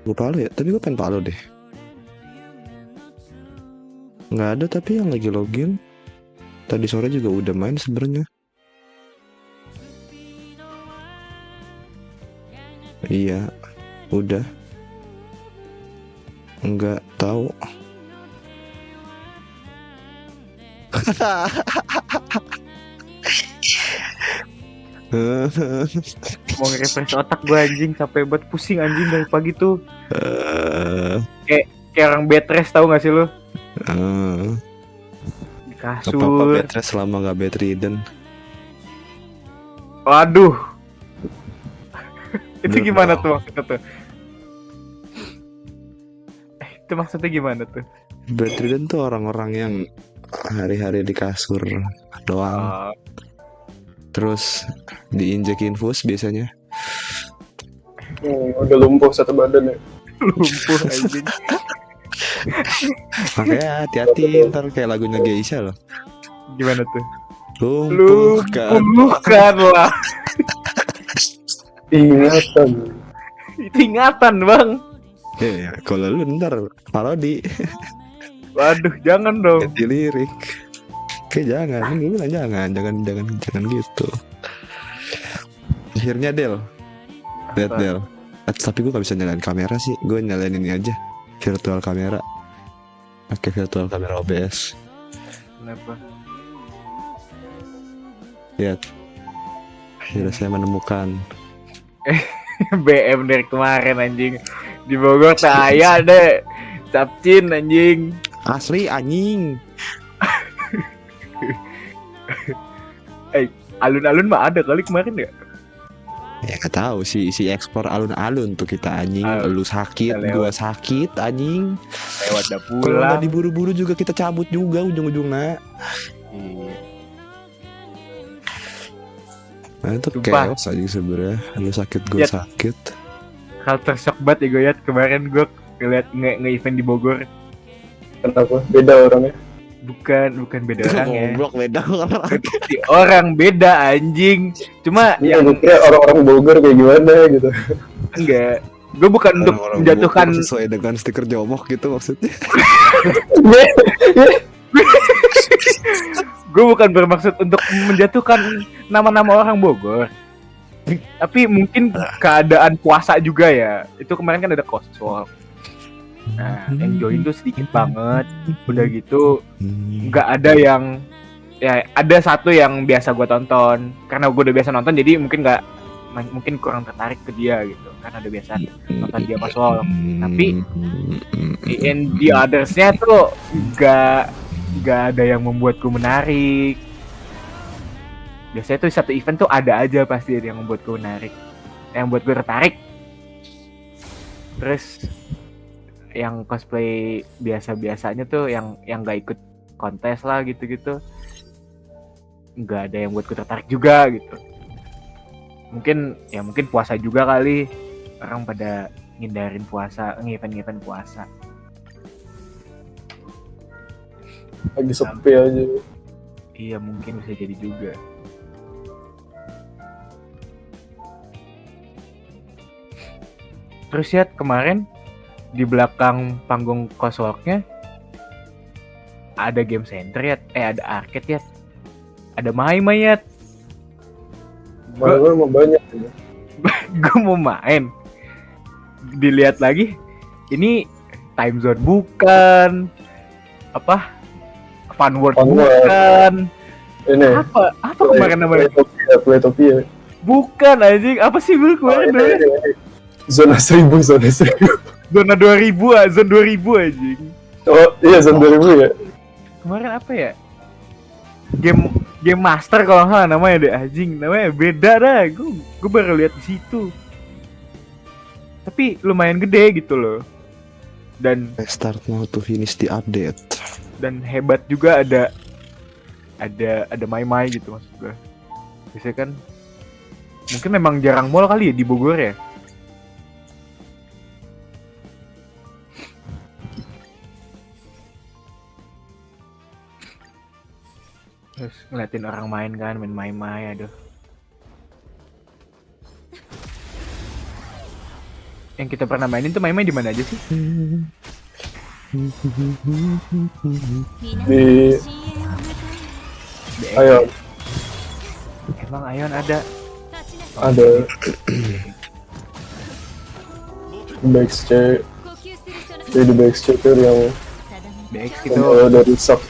Gue Palo ya, tapi gue pengen Palo deh. Nggak ada tapi yang lagi login. Tadi sore juga udah main sebenarnya. Iya, udah. Nggak tahu. Mau nge-refresh otak gue anjing, capek banget, pusing anjing dari pagi tuh. Kayak orang bed rest, tau gak sih lu? Di Apa-apa kasur. bed rest selama nggak bedridden. Waduh. Itu Duh, gimana dong. tuh maksudnya tuh? Itu maksudnya gimana tuh? Bedridden tuh orang-orang yang hari-hari di kasur doang. Terus diinjek infus biasanya. Udah lumpuh satu badan ya. Lumpuh anjing. Makanya hati-hati ntar kayak lagunya Geisha loh. Gimana tuh? Lumpuhkan. Lumpuhkan lah. Ingatan. Itu ingatan bang. Kalau lu ntar parodi. Waduh, jangan dong. Ganti lirik. Oke jangan, gue bilang jangan gitu. Akhirnya Del, lihat Del. Tapi gue gak bisa nyalain kamera sih, gue nyalain ini aja, virtual kamera. Pakai virtual kamera OBS. Kenapa? Lihat, akhirnya saya menemukan. BM dari kemarin anjing. Di Bogor saya deh. Capcin anjing. Asli anjing. Alun-alun mah ada kali kemarin ya. Ya gak tahu sih, si ekspor alun-alun tuh kita anjing. Lu sakit, lewat. gua sakit anjing. Lewat dah Kalau pulang. nggak diburu-buru juga kita cabut juga ujung-ujungnya. Iya. Nah itu Sumpah. chaos aja sebenarnya. Lu sakit, gua Lihat. sakit. Culture shock banget ya gue liat. Kemarin gue ngeliat nge-event di Bogor. Kenapa? Beda orangnya. Bukan beda orang ya. Goblok beda orang. Si orang beda anjing. Cuma Iya, gue kira orang-orang Bogor kayak gimana gitu. enggak. Gue bukan untuk Orang-orang menjatuhkan. Bogor sesuai dengan stiker jomok gitu maksudnya. Gue bukan bermaksud untuk menjatuhkan nama-nama orang Bogor. Tapi mungkin keadaan puasa juga ya. Itu kemarin kan ada coswalk. Nah, yang join tuh sedikit banget. Udah gitu nggak ada yang, ya ada satu yang biasa gue tonton. Karena gue udah biasa nonton jadi mungkin kurang tertarik ke dia gitu. Karena udah biasa nonton dia coswalk. Tapi in the others-nya tuh nggak ada yang membuatku menarik. Biasanya tuh satu event tuh ada aja pasti yang membuatku menarik, yang buat gue tertarik. Terus yang cosplay biasa-biasanya tuh yang nggak ikut kontes lah gitu-gitu, nggak ada yang buat gue tertarik juga gitu. Mungkin puasa juga kali, orang pada ngindarin puasa, event-event puasa. Lagi sepi aja. Iya mungkin bisa jadi juga. Terus ya kemarin di belakang panggung coswalk-nya ada game center ya, ada arcade ya, ada main ya. Malah emang banyak ya. Gue mau main, dilihat lagi ini time zone bukan, apa fun world bukan, ini apa kemarin namanya Playtopia. bukan anjing, apa sih gue kemarin namanya? Zona 1000. Zona 2000 zona 2000 anjing. Oh iya, zona 2000 ya. Kemarin apa ya? Game master kalau nggak salah namanya deh anjing, namanya beda dah. Gue baru lihat di situ. Tapi lumayan gede gitu loh. Dan Start now to finish the update. Dan hebat juga ada mai gitu maksud gue. Biasanya kan mungkin memang jarang mall kali ya di Bogor ya. Terus ngeliatin orang main kan, main mai-mai, aduh. yang kita pernah mainin tuh main-main di mana aja sih? Di ayo Emang Ion ada? ada BXC, di BXC itu yang BX yang gitu. dari sub.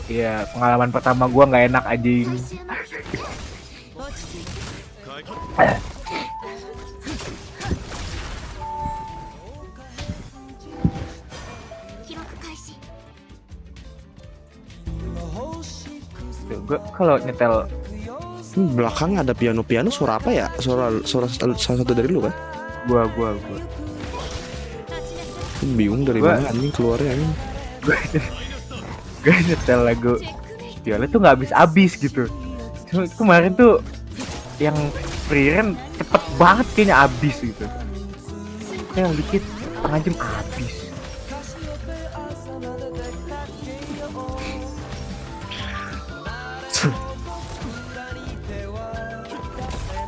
Iya, pengalaman pertama gua nggak enak anjing. Tuh, gua kalau nyetel Belakang ada piano suara apa ya? Suara salah satu dari lu kan? gua Bingung dari Gua- mana anjing keluarnya anjing. gua nyetel lagu Violet tuh nggak habis gitu. Cuma kemarin tuh yang free run cepet banget kayaknya habis gitu. Kayak dikit setengah jam habis.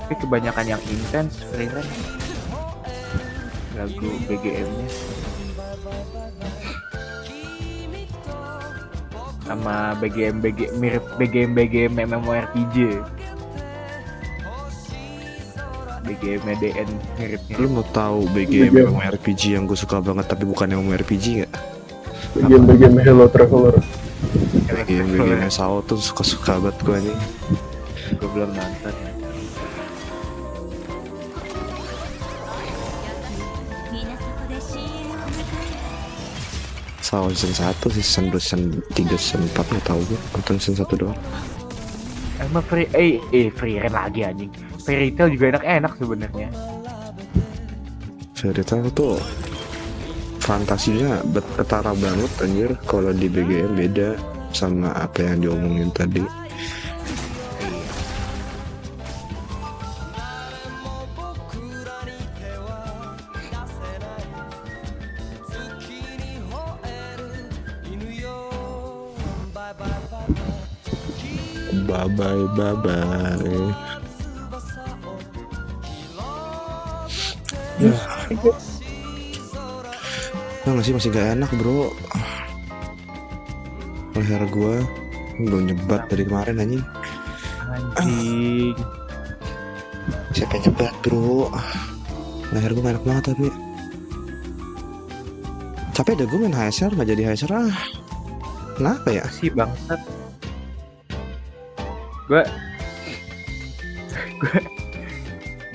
Tapi kebanyakan yang intens free run lagu BGM-nya sama BGM mirip BGM MMORPG. BGM DN mirip-mirip. Lu mau tahu BGM MMORPG yang gue suka banget tapi bukan MMORPG nggak? Game Hello Traveler. BGM SAO tuh suka banget gue nih. Gue belum nonton. SAO season 1, season 2, season 3, season 4 nggak tahu gue. Nonton season 1 doang. Emang free run lagi anjing. Fairy Tail juga enak sebenarnya. Fairy Tail tuh fantasinya ketara banget anjir. Kalau di BGM beda sama apa yang diomongin tadi. Bye bye. Nah, nggak sih masih gak enak bro. Leher gua belum nyebat dari kemarin anjing. Anjing. Siapa yang nyebat bro? Leher gua gak enak banget tapi. Capek dah gue main HSR nggak jadi HSR ah. Kenapa ya? Si bangsat. Gue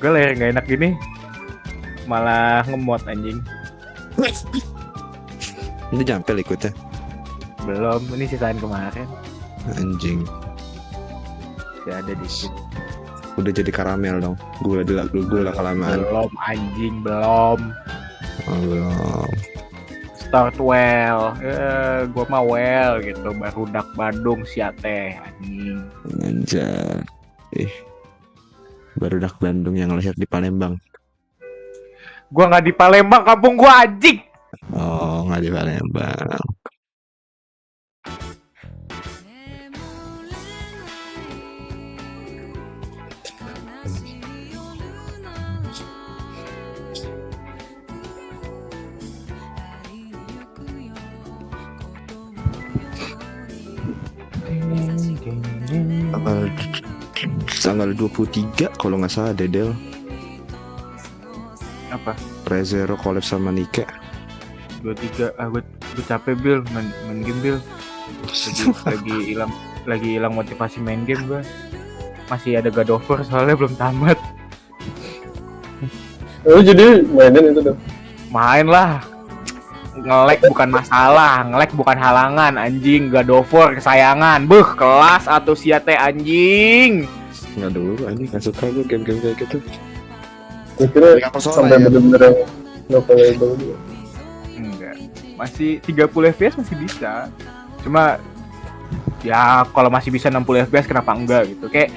leher nggak enak gini malah ngemot anjing. Ini jampel ikutnya. Belum, ini sisaan kemarin Anjing. masih ada dikit. Udah jadi karamel dong. Gula kelamaan. Belum anjing, belum. Oh, belum. Start well, gua mah well gitu. Barudak Bandung siate anjing. Anjay. Barudak Bandung yang lahir di Palembang. Gua nggak di Palembang, kampung gua anjing. Oh, nggak di Palembang. Tanggal 23 kalau nggak salah Dedel Apa? Rezero collab sama Nike. 23 gue capek Bil main game Bil. lagi hilang motivasi main game gue. Masih ada God of War soalnya belum tamat. Oh jadi mainin itu dong. Main lah. Nge-lag bukan masalah, nge-lag bukan halangan anjing. God of War kesayangan. Kelas atau siate anjing. Nggak dulu, anjing nggak suka gue game-game kayak gitu. Gue kira Yang personal sampai ya. bener-bener yang nggak playable dia. Enggak. Masih 30 FPS masih bisa. Cuma ya kalau masih bisa 60 FPS kenapa enggak gitu. Kayak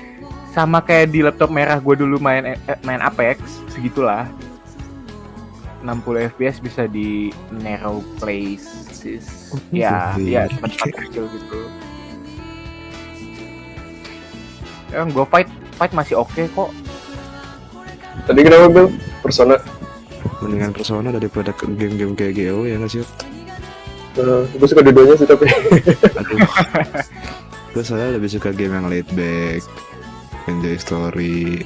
sama kayak di laptop merah gue dulu main Apex segitulah. 60 FPS bisa di narrow places. Ya tempat kecil gitu. Ya gue fight masih oke kok. Tadi kenapa Bel? Persona? Mendingan Persona daripada game-game kayak GO ya nggak sih? Gue suka dua-duanya sih tapi Aduh. Gue soalnya lebih suka game yang laid back, enjoy story.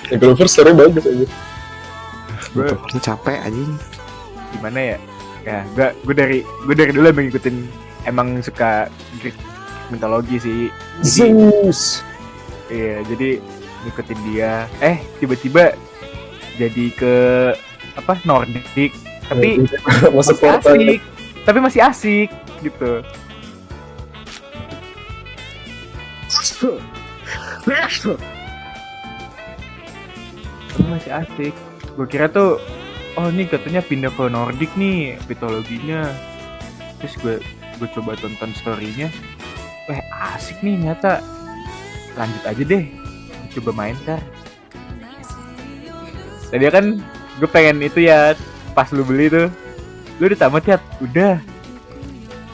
ya Clover story bagus aja. Gue Gue capek anjing. gimana ya? Ya, gue dari dulu emang ngikutin, emang suka Greek mitologi sih. Jadi Zeus. iya, jadi ngikutin dia. Tiba-tiba jadi ke apa Nordic, tapi masuk masih portal. asik. Tapi masih asik gitu. Tapi masih asik. Gue kira tuh, oh ini katanya pindah ke Nordic nih mitologinya. Terus gue coba tonton storynya, asik nih nyata. Lanjut aja deh, coba main kan. Tadi kan gue pengen itu ya, pas lu beli tuh, lu udah tamat ya? Udah.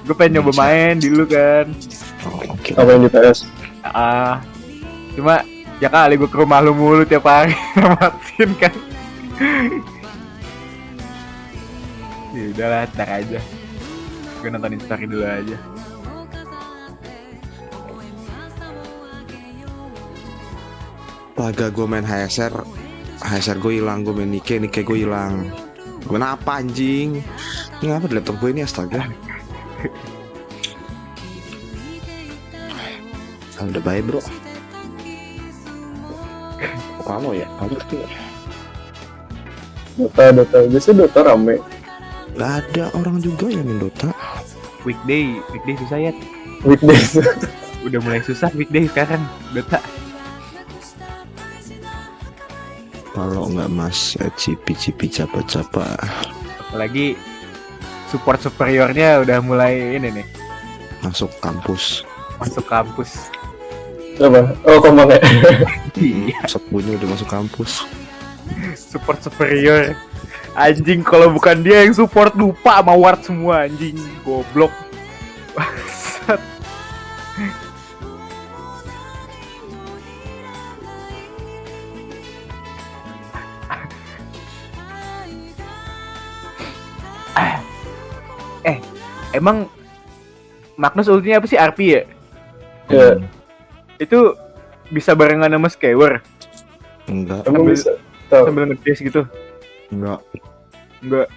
Gue pengen nyoba main dulu kan. Oh, oke. Apa yang di PS? Cuma ya kali gue ke rumah lu mulu tiap hari namatin kan. Ya udahlah, ntar aja. Gue nontonin story dulu aja. Laga gue main HSR gue hilang, gue main Nike gue hilang. Kenapa anjing? Ini ngapa di laptop gue ini astaga? Udah baik bro. Kalau ya, Dota. Biasanya Dota rame. nggak ada orang juga yang main Dota. Weekday susah ya. Weekdays. Udah mulai susah weekday sekarang Dota. Kalau nggak mas, cipi capa. Apalagi support superiornya udah mulai ini nih, Masuk kampus. masuk kampus. Apa? Oh, komang ya. Iya, Sepunya udah masuk kampus. support superior. Anjing, kalau bukan dia yang support lupa sama ward semua anjing, goblok. Bangsat. Emang Magnus ultinya apa sih, RP ya? Ya, Itu bisa barengan sama Skewer Enggak, emang Sambil- bisa. Tahu. sambil nge-dash gitu? enggak. Enggak.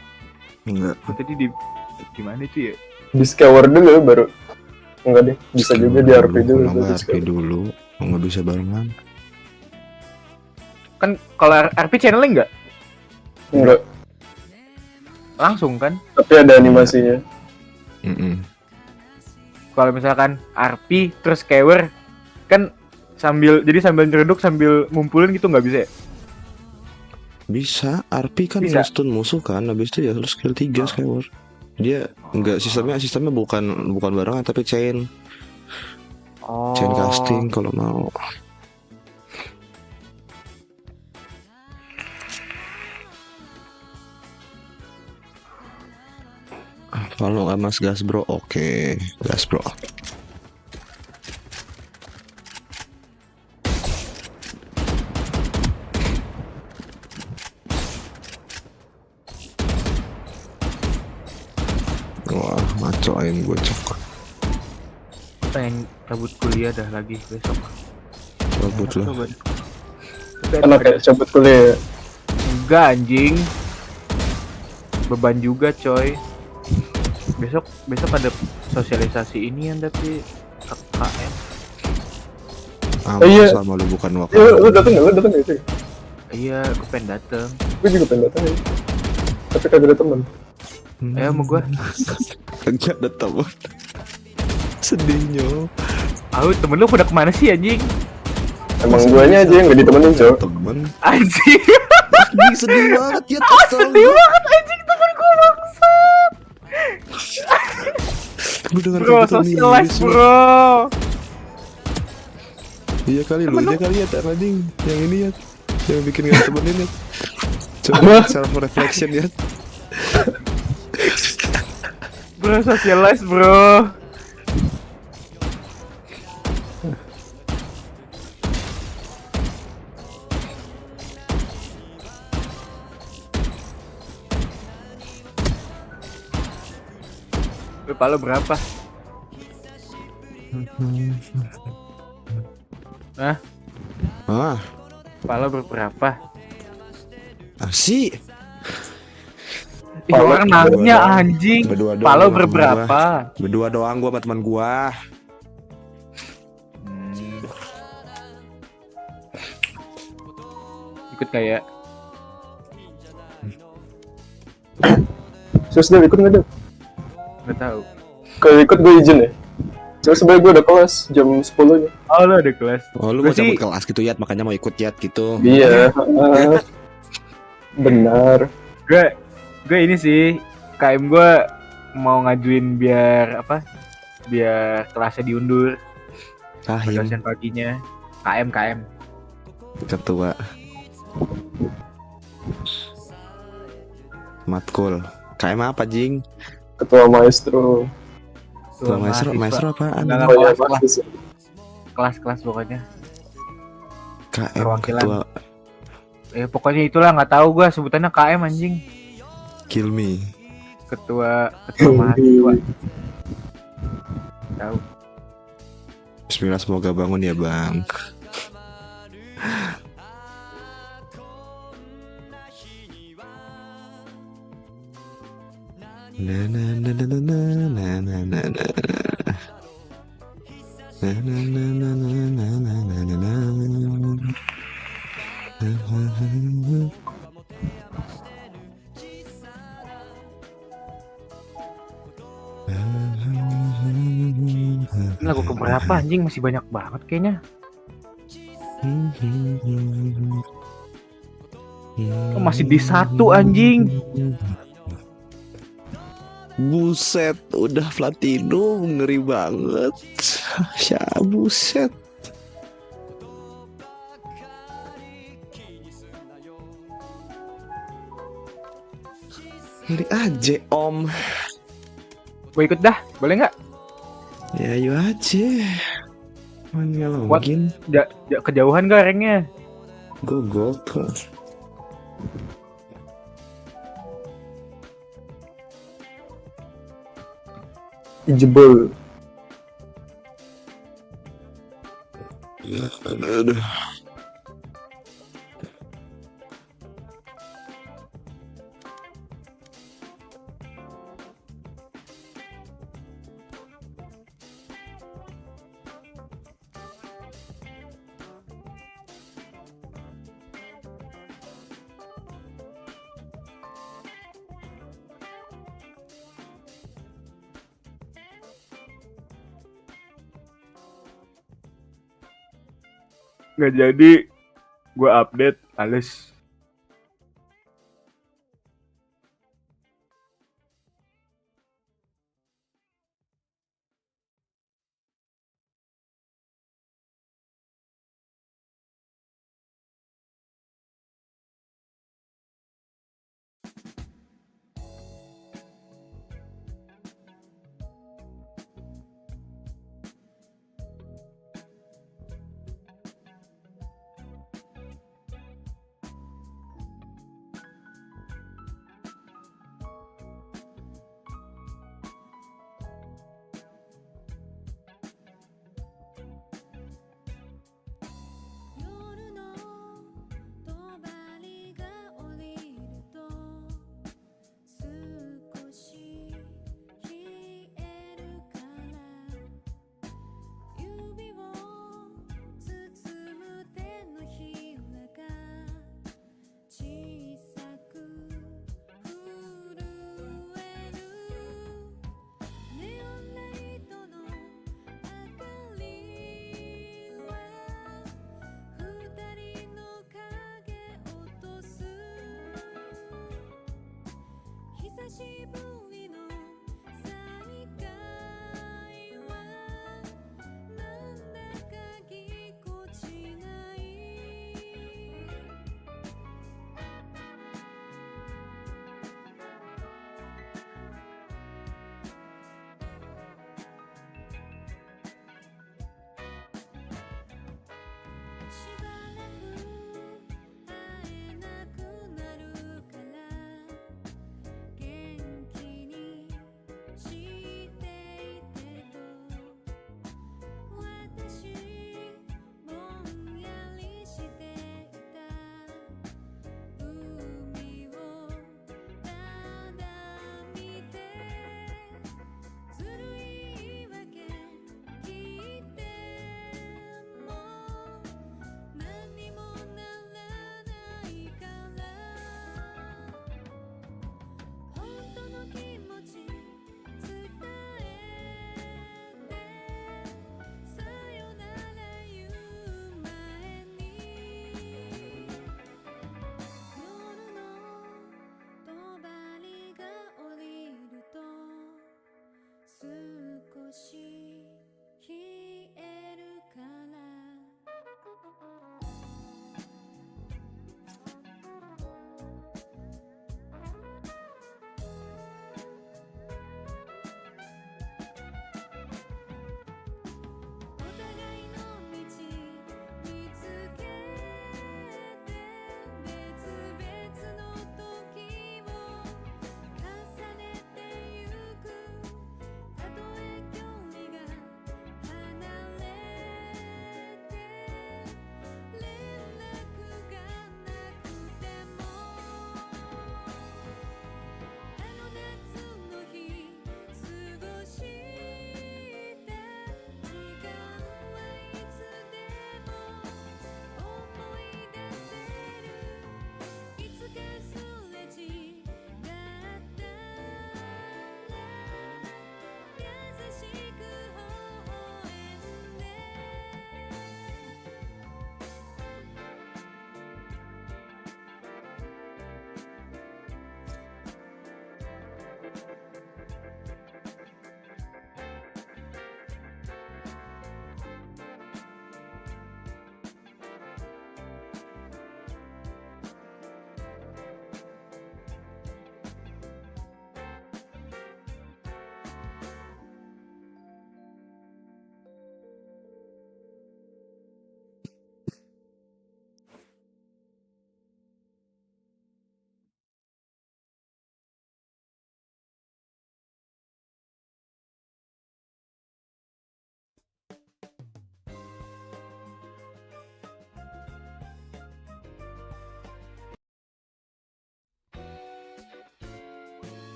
Tadi di gimana itu ya? Di scour dulu baru. Enggak deh, bisa juga di RP dulu. Kalau nggak RP dulu, nggak bisa barengan. Kan kalau RP channelnya Enggak, langsung kan? tapi ada animasinya. Kalau misalkan RP terus Skewer kan sambil nyeruduk sambil ngumpulin gitu nggak bisa ya? Bisa, RP kan Bisa. nge-stun musuh kan, habis itu ya terus skill 3 Skyward. Dia enggak sistemnya bukan barengan tapi chain Oh. casting kalau mau. Kalau nggak mas gas bro, oke gas bro. Wah, macoin gue cok. Pengen cabut kuliah dah lagi besok. Cabut lah. Coba. Anak kayak cabut kuliah. Enggak anjing. Beban juga coy. Besok ada sosialisasi ini yang tapi KKN. Iya. Sama lu bukan waktu. Ya, lu dateng nggak sih? Iya, aku pengen dateng. Gue juga pengen dateng ya. Tapi kagak ada teman. Ayo sama gua. Kagak ada teman. Sedihnya. Temen lu pada kemana sih anjing? Emang guanya aja yang nggak ditemenin cowok. Temen. Anjing. Anjing sedih banget ya. Sedih banget anjing, temen gua bangsat. Gue dengar Bro, socialize bro. Iya kali lu, Temen dia kali ya tak anjing. Yang ini ya, yang bikin gak temenin ya. Apa? Coba self reflection ya. Bro, socialize bro. Palo berapa? Hah? Ah, Palo berapa? sih. Ih, Palo orang berdua nanya doang. anjing. Berdua doang Palo gua sama temen berberapa? Berdua doang gua sama teman gua. Hmm. Ikut kayak Terus dia ikut nggak deh? nggak tahu. Kalau ikut gue izin ya. Cuma sebenarnya gue udah kelas jam 10 nya. Oh, lu ada kelas. Oh, lu Gua mau cabut sih- kelas gitu ya, makanya mau ikut ya gitu. Iya. Benar. gue ini sih KM gue mau ngajuin biar apa? Biar kelasnya diundur. Rahim, Dosen paginya. KM. ketua matkul. KM apa, Jing? Ketua maestro. Ketua maestro, mahasiswa. maestro apaan? Enggak, anjing? Oh ya, kelas. mahasiswa. Kelas pokoknya. KM Perwakilan. ketua Pokoknya itulah, nggak tahu gue sebutannya KM anjing. Kill Me. Ketua mahasiswa. Tahu. Bismillah, semoga bangun ya, Bang. Na na na na na na na na na na. Na na na na na na na na na na. Ini lagu keberapa anjing, masih banyak banget kayaknya. Oh, masih di 1 anjing. Buset, udah platinum, ngeri banget. Ya buset. Ngeri aja, Om. Gue ikut dah, boleh nggak? Ya ayo aja. Mana What? mungkin Kejauhan gak ranknya? gue tuh. Jebol. Aduh. Nggak jadi. Gue update, males.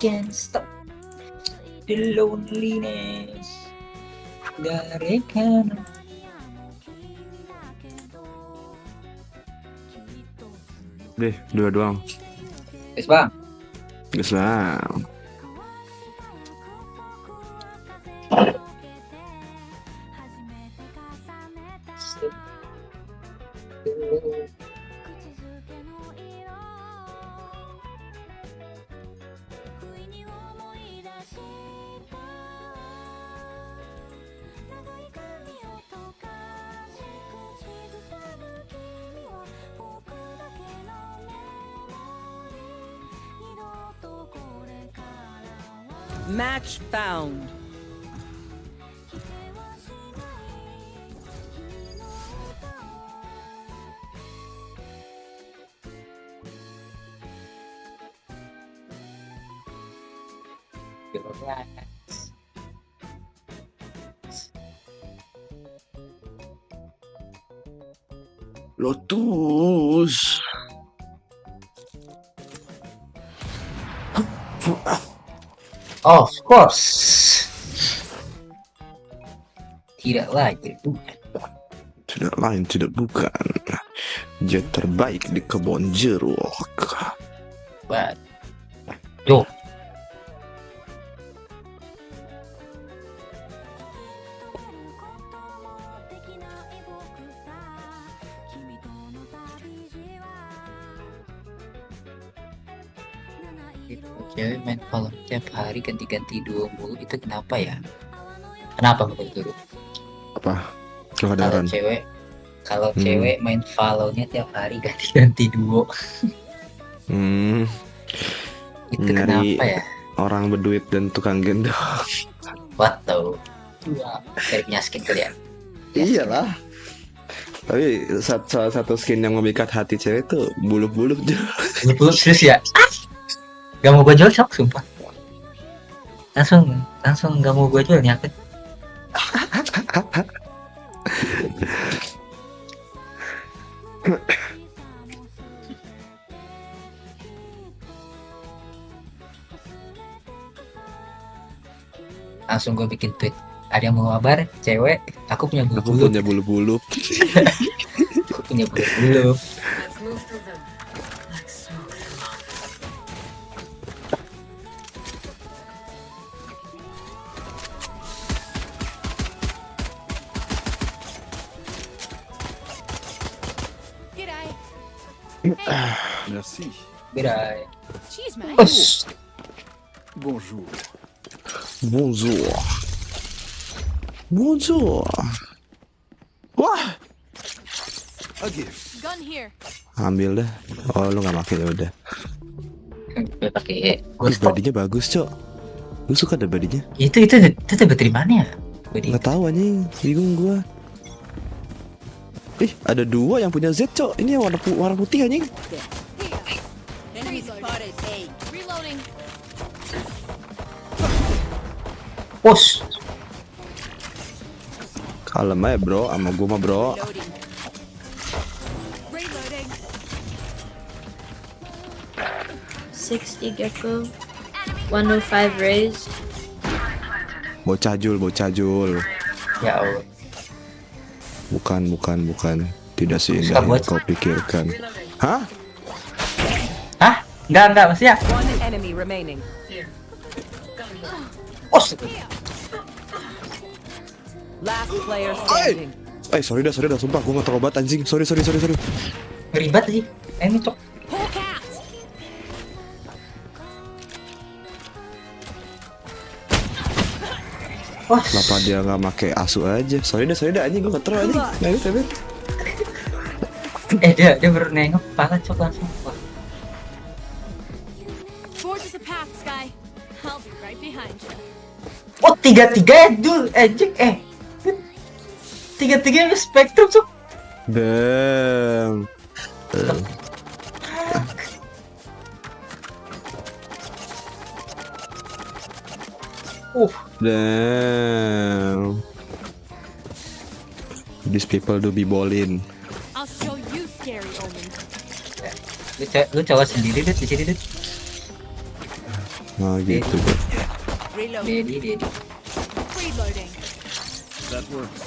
can't stop the loneliness. Garekan. Deh, dua doang. Guys bang, Guys bang. Match found. relax. Lotus. Of course. Tidak lagi bukan. Tidak lain tidak bukan jet terbaik di kebun jeruk. But yo, cewek main Valorant tiap hari ganti-ganti duo mulu itu kenapa ya? Kenapa menurut lu? Apa? Kalau Kehadaran. cewek cewek main Valorant tiap hari ganti-ganti duo itu Nyari kenapa ya? orang berduit dan tukang gendong. What the? Cari punya skin kali ya? Iyalah. Tapi salah satu skin yang memikat hati cewek tuh bulu-bulu. Belum serius ya? Gak mau gue jual shock sumpah. Langsung gak mau gue jual nyakit. Langsung gue bikin tweet. Ada yang mau kabar? Cewek, aku punya Aku bulu-bulu. punya bulu-bulu. Aku punya bulu-bulu. Merci. Beda. Cheese, man. Us. Bonjour. Bonjour. Bonjour. Wah, A gift. Gun here. ambil dah. Oh, lu nggak pakai ya udah. Gue pakai Ih, ghost. badinya bagus, Cok. Gue suka deh badinya. Itu dapat dari mana ya? Body. Nggak tahu anjing, bingung gua. Ih, ada dua yang punya Z, Cok. Ini yang warna putih anjing. Enemy spotted. A. Reloading. Us. Kalem aja, bro, sama gua mah, bro. Loading. Reloading. 60 gecko, 105 raise. Bocah jul. Ya Allah. Bukan. Tidak seindah Suka yang bocah. kau pikirkan. Hah? Hah? Enggak maksudnya. One enemy remaining. Us. Last player standing. Sorry dah, sumpah gua nggak terobat anjing. Sorry. Ribet sih. Ini cok. Hulk out. Wah. Kenapa dia nggak make asu aja? Sorry dah anjing, gua nggak terlalu anjing. Nah, Dia baru nengok kepala cok langsung. Wah. Forge is a path, Sky. I'll be right behind you. Oh 3-3 dul ejek tiga spektrum cok. Damn. Damn. These people do be ballin'. I'll show you scary omens. Lu coba sendiri deh di sini deh. Nah gitu bro. Reloading. Dedi. Reloading. That works.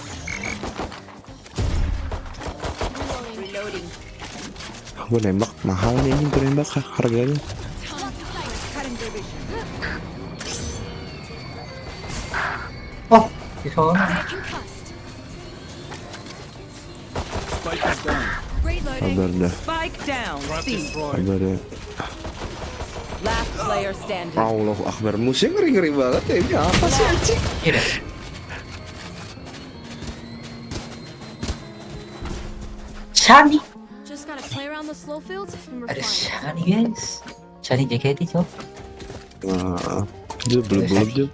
Reloading. Gue nembak mahal nih ini, gue nembak harganya. Cutting their vision. Oh, di sana. Concussed. Spike is down. Reloading. Sabar dah, Spike down. Trap C. destroyed. sabar ya. Last player standing. Allahu Akbar, musiknya ngeri-ngeri banget ya. Ini apa sih anjing? Iya dah. Shani. Just gotta play around the slow fields and Ada refine. Shani guys. Shani JKT cok. Nah, belum Jul.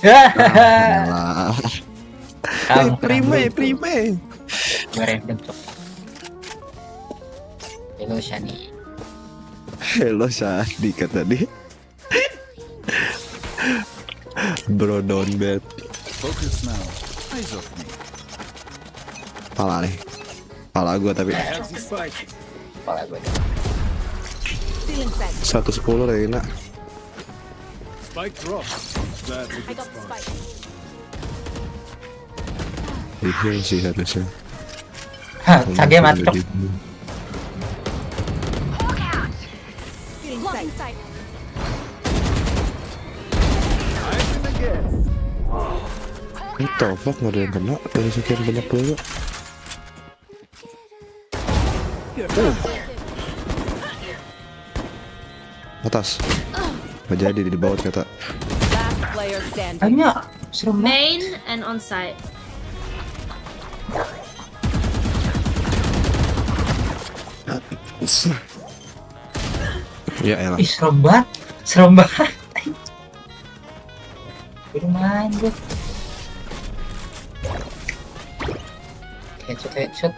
Hahaha. Nah, Kamu prime. Gue random cok. Hello Shani. Hello Sadi kata dia. Bro down bad. Focus now. Eyes off me. Pala nih. Pala gue tapi I have the spike. Kepala gue. Feeling set. 110 Reina. Spike drop. That's a I good got the spot. spike. Iya sih harusnya. Hah, Sage mati cok. Feeling blocking sight. What the fuck, nggak ada yang kena dari sekian banyak peluru. Atas. Nggak jadi di bawah kata. Last player standing. Hanya serem banget. Main and on site. Ya elah. Ih serem banget. Serem banget. Udah main gue. Headshot.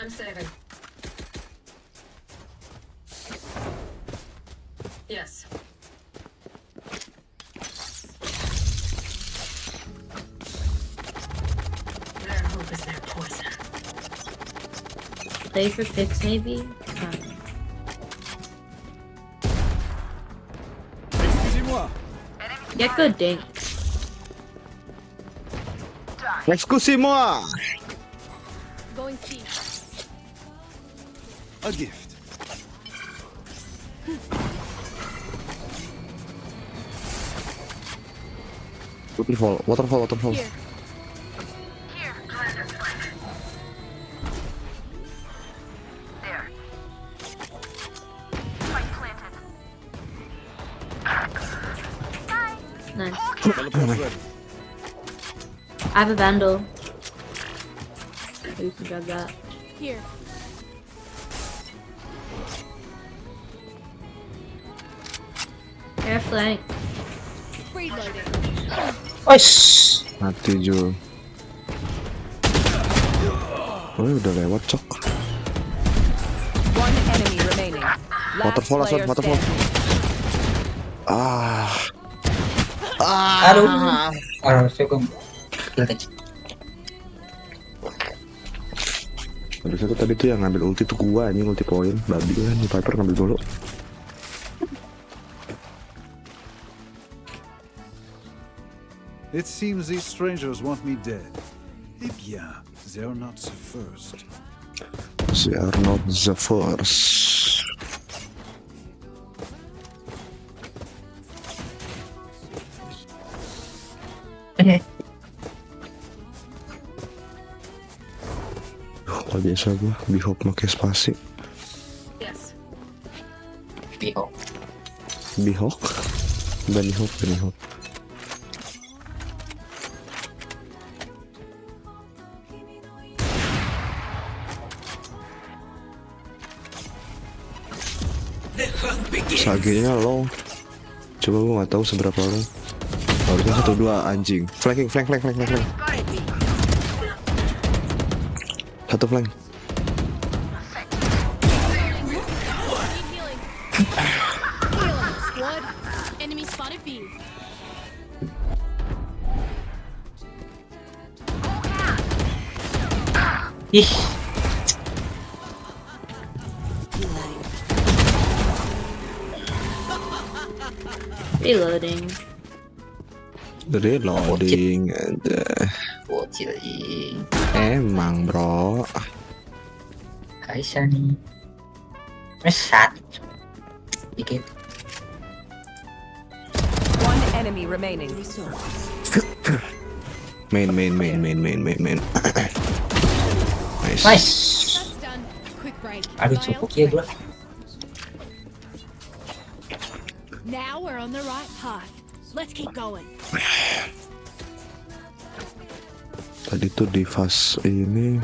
I'm saving. Yes. Their hope is their poison. Play for picks maybe. Excusez-moi. Gecko dink. Excusez-moi. Going C. A gift. Waterfall. Here. Nice. Teleport's ready. I have a vandal. So you can grab that. Here. Air flank. Reloading. Oish. Mati Jul. Oh udah lewat cok. One enemy remaining. Last Waterfall langsung, player waterfall. standing. Aduh. Harusnya gue kill tadi. Harusnya tuh tadi tuh yang ngambil ulti tuh gua anjing, ulti poin. Babi kan, di Piper ngambil dulu. It seems these strangers want me dead. Eh bien, they're not the first. They are not the first. Kalau biasa gua bihop pakai spasi. Yes. Bihok. Bihok? Banihop. Sagenya low. Coba gua nggak tahu seberapa low. Harusnya 1-2 anjing. Flanking. Satu flank. Need healing. Healing, squad. Enemy spotted B. Ih, Reloading. Reloading aja. bocil ih. Emang bro. Kaisa nih. Mesat. Dikit. One enemy remaining. Main. Nice. Nice. That's done. Quick break. Aduh, My cukup ult ya ready. gua. Now we're on the right path. Let's keep going. Tadi tuh di fast ini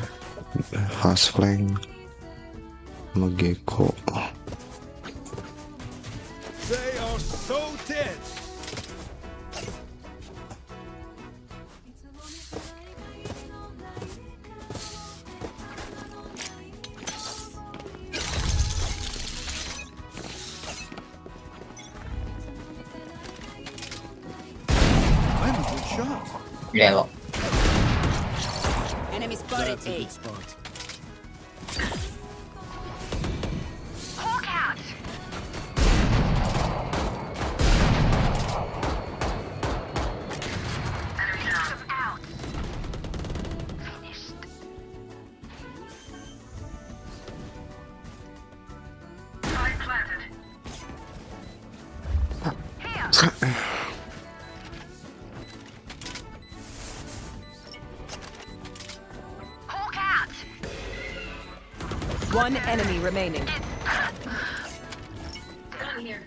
fast flank sama Gecko. They are so dead. I'm a good shot. Belok. Enemy spotted That's a A. good spot. One enemy remaining. Gun here.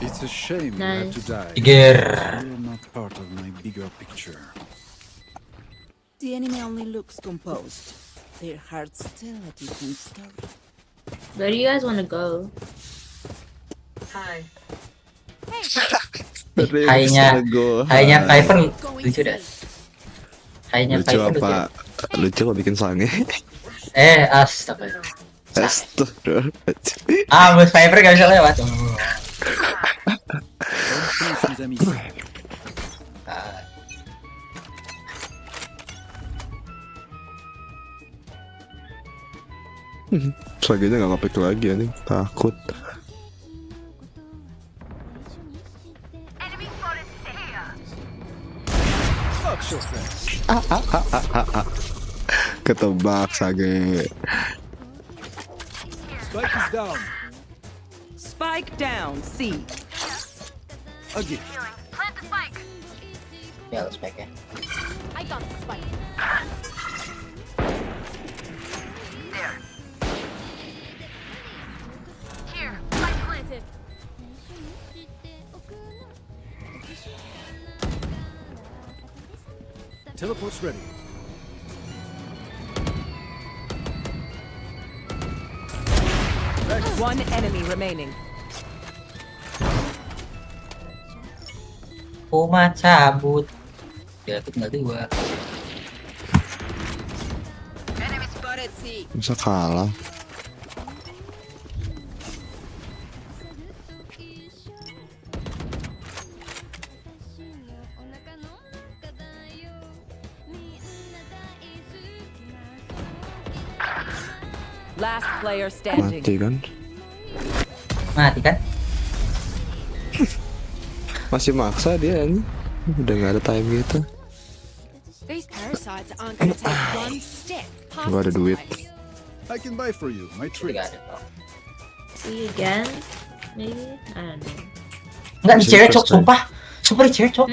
It's a shame you had to die. Tiger. You're not part of my bigger picture. The enemy only looks composed. Their hearts tell a different story. Where do you guys want to go? Hi. Hanya Piper lucu dah. Hanya Lucu Piper lucu. apa? Lucu apa bikin sange? Astaga. Astagfirullah. Bos Piper gak bisa lewat. Bonne chance, mes amis. Selanjutnya gak ngepick lagi nih, takut. Not so fast. Ketebak Sage. Spike is down. Spike down C. A gift. Belok spike-nya. I got the spike. Here, spike planted. Teleport's ready. One enemy remaining. Uma cabut. Ya, aku tinggal 2. Enemy spotted C. Bisa kalah. Last player standing. Mati kan? Mati kan? Masih maksa dia nih. Udah gak ada time gitu. These parasites aren't gonna take one step past Gua ada this duit. place. I can buy for you my treat. Tidak ada. See you again? Maybe? I don't know. Enggak, Masih cewek cok, first time. sumpah. Sumpah di cewek cok.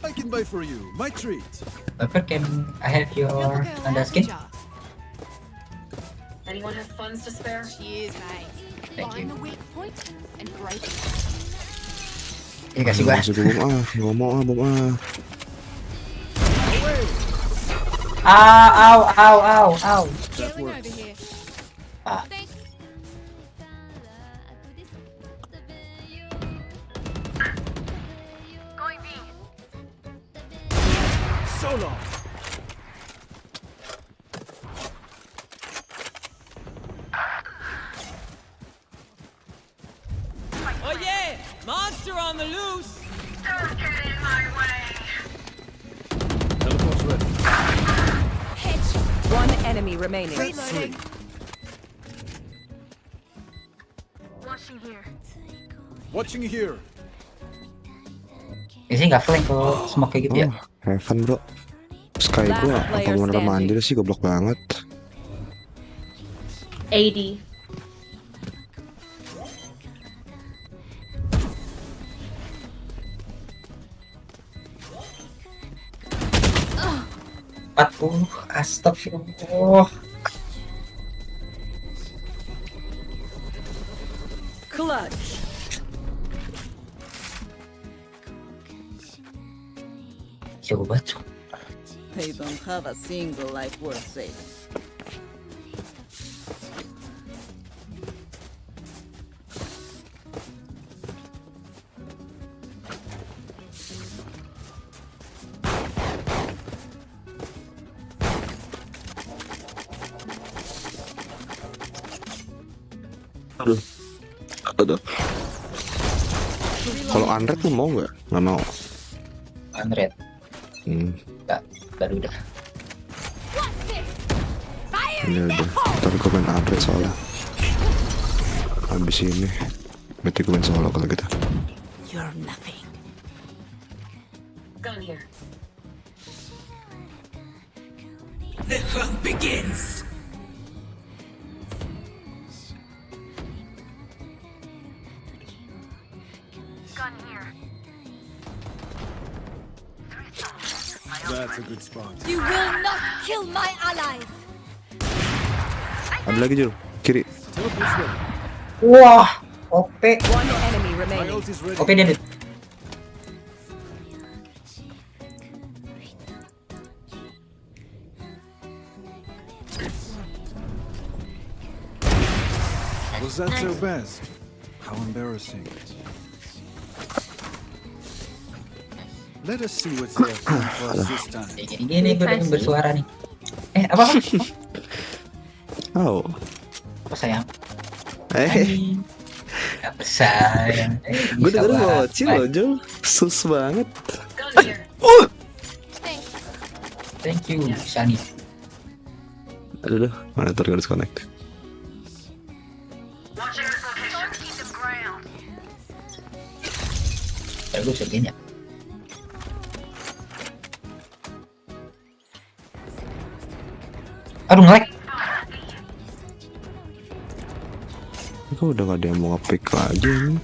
I can buy for you my treat. Piper, can I have your Fill the girl Anda out skin? jar. Anyone have funds to spare? Cheers, mate. Thank Find you. the weak point and break it. Ya kasih gua. Masih gue bom bom Au. That Healing over works. here. Ah. Thanks. So long. enemy remaining. Reloading. Watching here. Biasanya nggak flank kalau smoke kayak gitu ya. Oh, Heaven bro. Sky Last gua apa player bener standing. mandir sih, goblok banget. 80. Astagfirullah. Clutch. Jauh banget. They don't have a single life worth saving. Aduh. Kalau unread lu mau nggak? Nggak mau. 100. Baru udah. Ya udah. Tapi gue main unread soalnya. Habis ini, berarti gue main solo kalau gitu. You're nothing. Gun here. That's a good spot. You will not kill my allies. Ada lagi Jul, kiri. Teleport's ready. Wah, OP. One enemy My remaining. ult is ready. OP dia. Was that so best? How embarrassing. Let us see what's there for us this time. Kayak gini-gini gue udah bersuara nih. Apa? Oh. Apa sayang? Eh, Apa sayang? gue Bisa dengerin banget. bocil loh Jul. Sus banget. Gun here. Thank you, Shani. Aduh, monitor gue disconnect. Gue bisa gini ya. Aduh, nge-lag. Kok udah gak ada yang mau nge-pick lagi nih.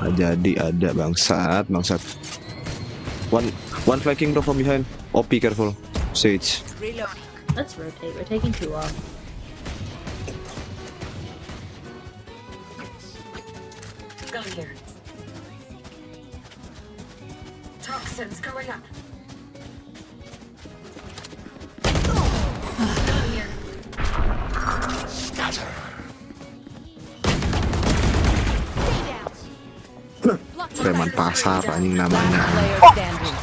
Nah, jadi ada bangsat. One flanking bro from behind. OP careful. Sage. Let's rotate. We're taking too long. Gun here. Toxins going up. Gun here. Preman pasar anjing namanya. Player standing.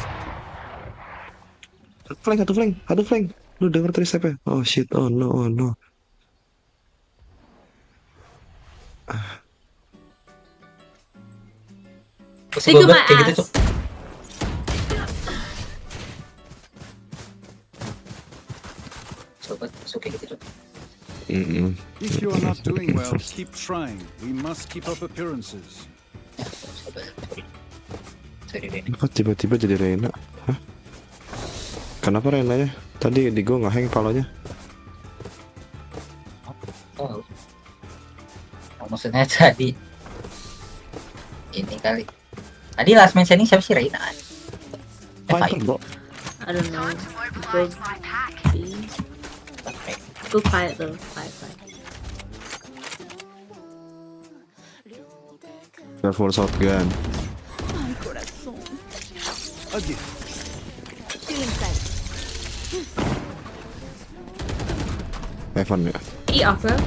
Satu flank. Lu denger tadi siapa? Oh shit, oh no. Think of my Kayak gitu, ass. Cuk. Sobat, suka gitu, Cuk. If you are not doing well, keep trying. We must keep up appearances. Sobat, sorry Reni. Kok tiba-tiba jadi Reyna? Hah? Kenapa Reynanya? Tadi di gua nggak hang palonya. Oh. Maksudnya tadi ini kali. Tadi last mentioning siapa sih Reina? Viper bro. I don't know. Go B. Go quiet though. Quiet. Careful shotgun. My corazón. Again. Heaven ya. E offer.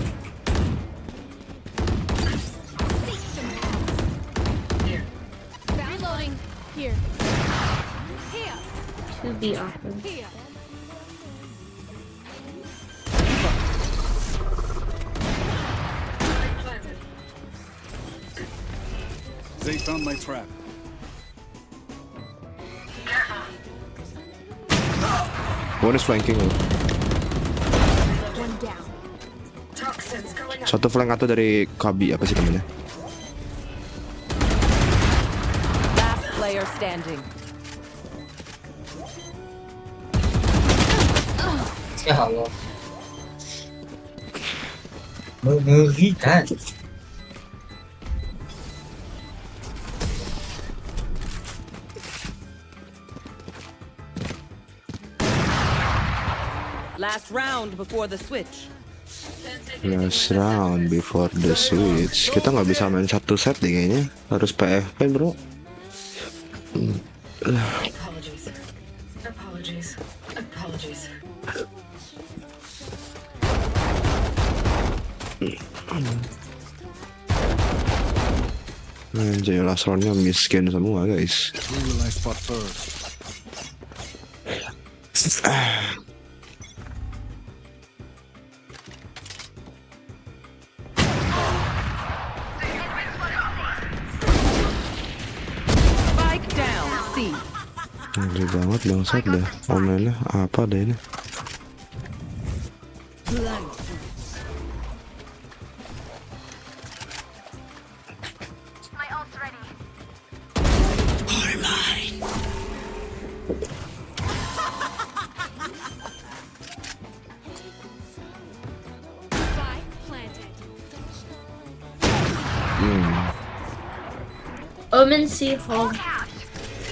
Reloading. Here. Here. 2B offer. Here. Planted. They found my trap. One is flanking. One down. Toxins going up. Satu flank atau dari Kabi apa sih namanya? Last player standing. Ya Allah. Mengerikan. Last round before the switch. Last round before the switch. Kita nggak bisa main satu set deh kayaknya. Harus PFP bro. Apologies. Apologies. Apologies. Anjay, last roundnya miskin semua guys. Who will I spot first? Spike down. C. Ngeri banget bangsat dah. Omennya apa deh ini? Spike planted. Omen C home.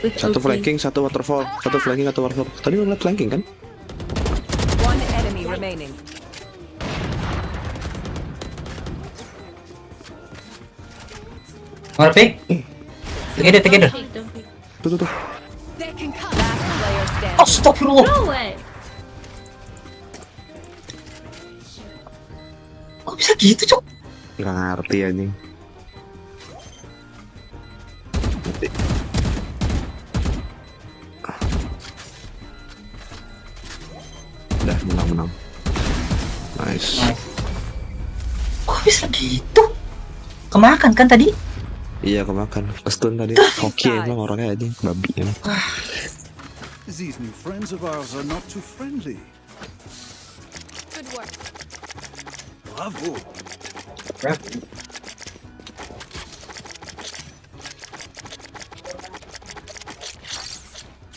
With Satu ulti. flanking, satu waterfall. Satu flanking, satu waterfall. Tadi lu ngeliat flanking kan? One enemy remaining. Wanna pick? Together. Don't pick. Tuh. They can come. Last player standing. Astagfirullah. No way. Kok bisa gitu, Cok? Nggak ngerti anjing. Udah menang. Nice. Kok bisa gitu? Kemakan kan tadi? Iya kemakan. Kestun tadi. Hoki emang orangnya aja babi emang. These new friends of ours are not too friendly. Good work. Bravo.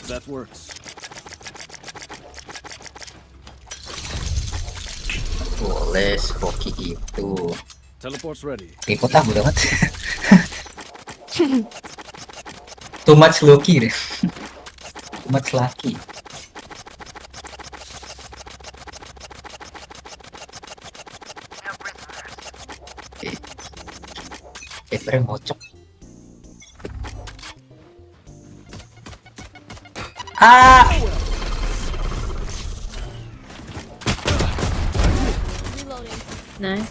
That works. Boleh, hoki itu. Teleport's ready. Ribut ah, bodo amat. Too much Loki deh. Too much lucky. Papernya ngocok. Ah! Reloading. Nice.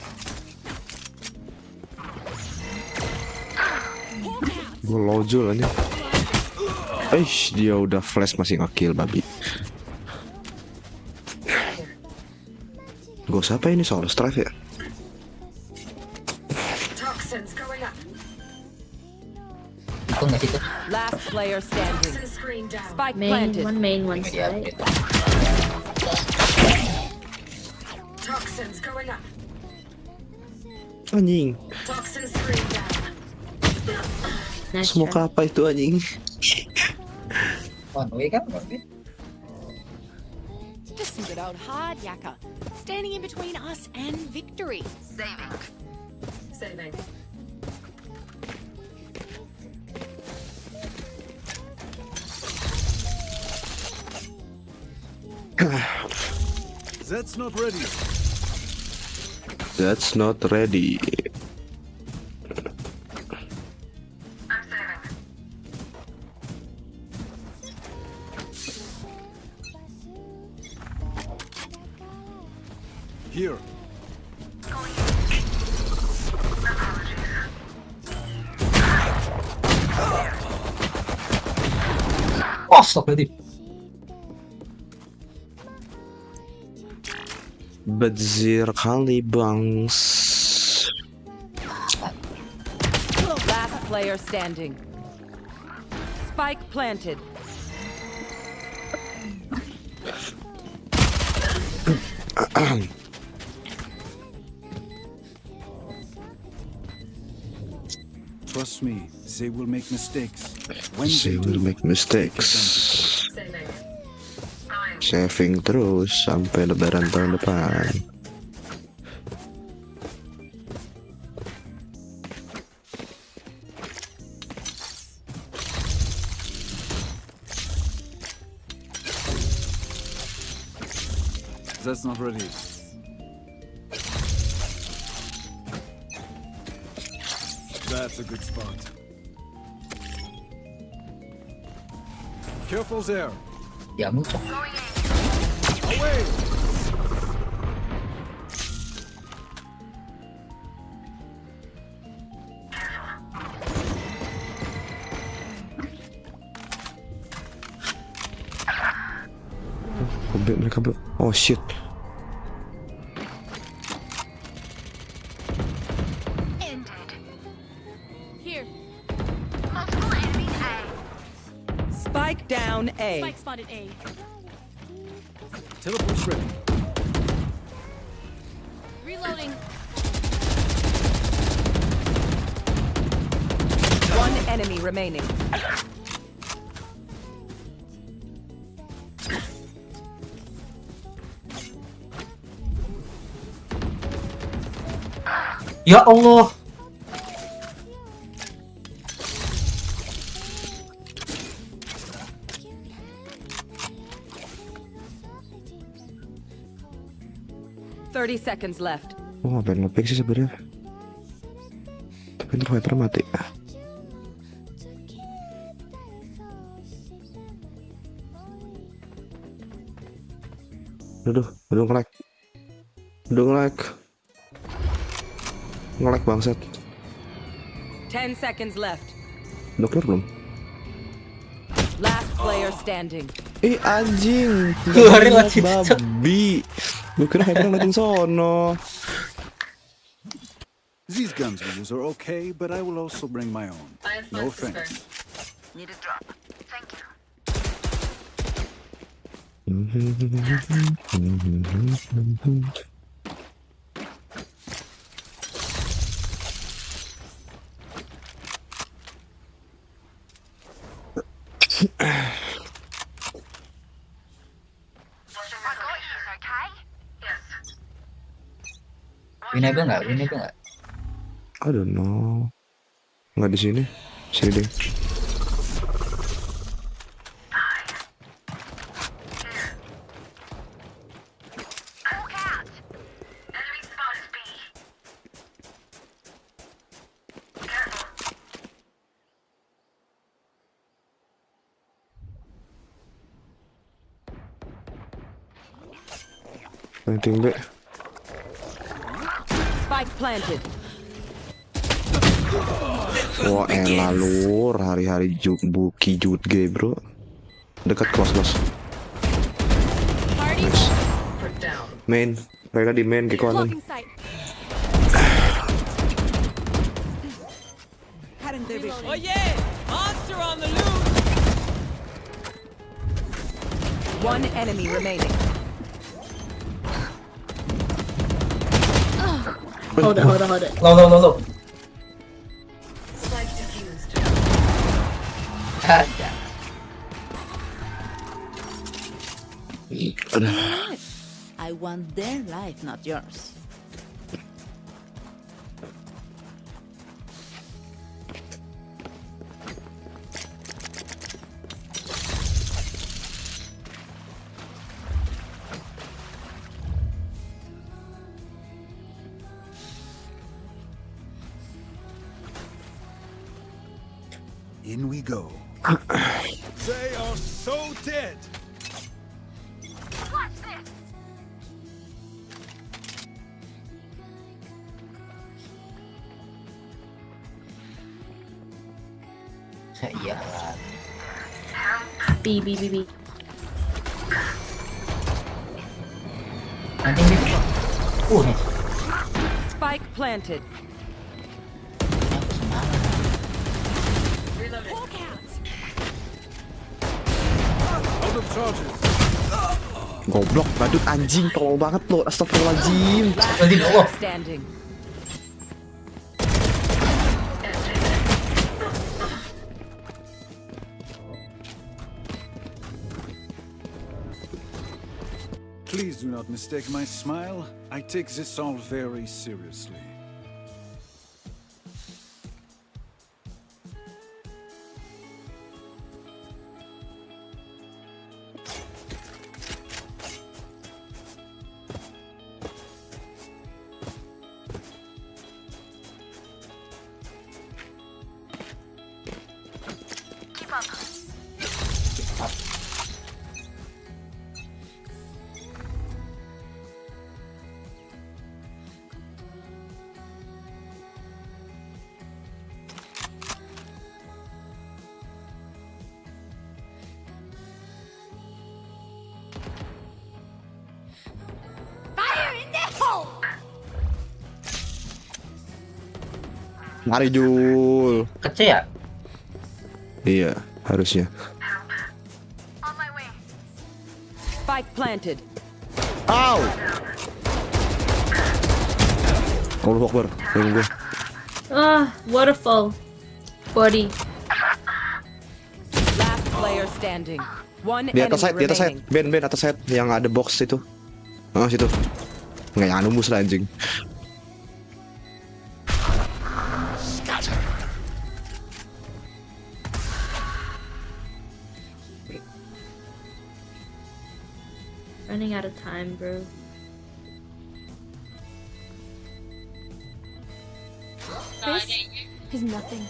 Gue lojol aja. Dia udah flash masih nge-kill babi. Gue siapa ini soal strife ya? Toxins going up. Itu nggak situ? Last player standing. Toxin screen down. Spike Main, planted. one Media side. update. Toxins going up. Anjing. Toxin screen down. Nice Smoke try. apa itu anjing? One way kan? One way. Just some good old hard yakka. Standing in between us and victory. Saving. That's not ready. That's not ready. Here. Oh, stop ready. Badzir kali bangs. Last player standing. Spike planted. Trust me, they will make mistakes. When She they will do, make mistakes. Saving. I'm Saving terus sampai lebaran tahun depan. that's not ready. That's a good spot. Careful there. Ya muncul. Away! Mereka bro. Oh shit. Here. Spike down A. Spike spotted A. Teleport's ready. Reloading. One enemy remaining. Ya Allah. Thirty seconds left. Oh, ngapain ngepick sih sebenarnya? Tapi ntar Viper mati. Udah nge-lag. Nge-lag bangsat. 10 seconds left. Udah clear belum? Last player standing. Anjing. Keluarin lagi, Cok. Babi. Gue kira Viper ngeliatin sono. These guns we use are okay, but I will also bring my own. I have No flex thanks. Need a drop. Thank you. Winnable nggak? I don't know. Nggak di sini. Sini deh. Enemy spotted B. Careful. Penting be. Spike planted. Wah elah lur. Hari-hari buki jutge bro. Dekat close. Party. Nice. Put down. Main. Mereka di main ke kanan. Blocking sight. Cutting their vision. Oh yeah! Monster on the loose! One enemy remaining. Hold it. Low. Spike diffused. Ada. I want their life, not yours. In we go. They are so dead. Iya. B. Nanti ini. Nice. Spike planted. Reloading. Out of charges. Goblok, badut anjing, tolol banget lo. Astagfirullahaladzim. Last Anjing, player Allah. standing. Please do not mistake my smile. I take this all very seriously. Mari Jul. Kecil ya? Iya, harusnya. On my way. Spike planted. Au. Allahu Akbar. Tunggu gue. Waterfall. 40. Last player standing. One Di atas enemy side, di atas side. remaining. Ben atas side yang ada box itu. Oh, situ. Nggak yang nembus lah anjing. Running out of time, bro. This is nothing.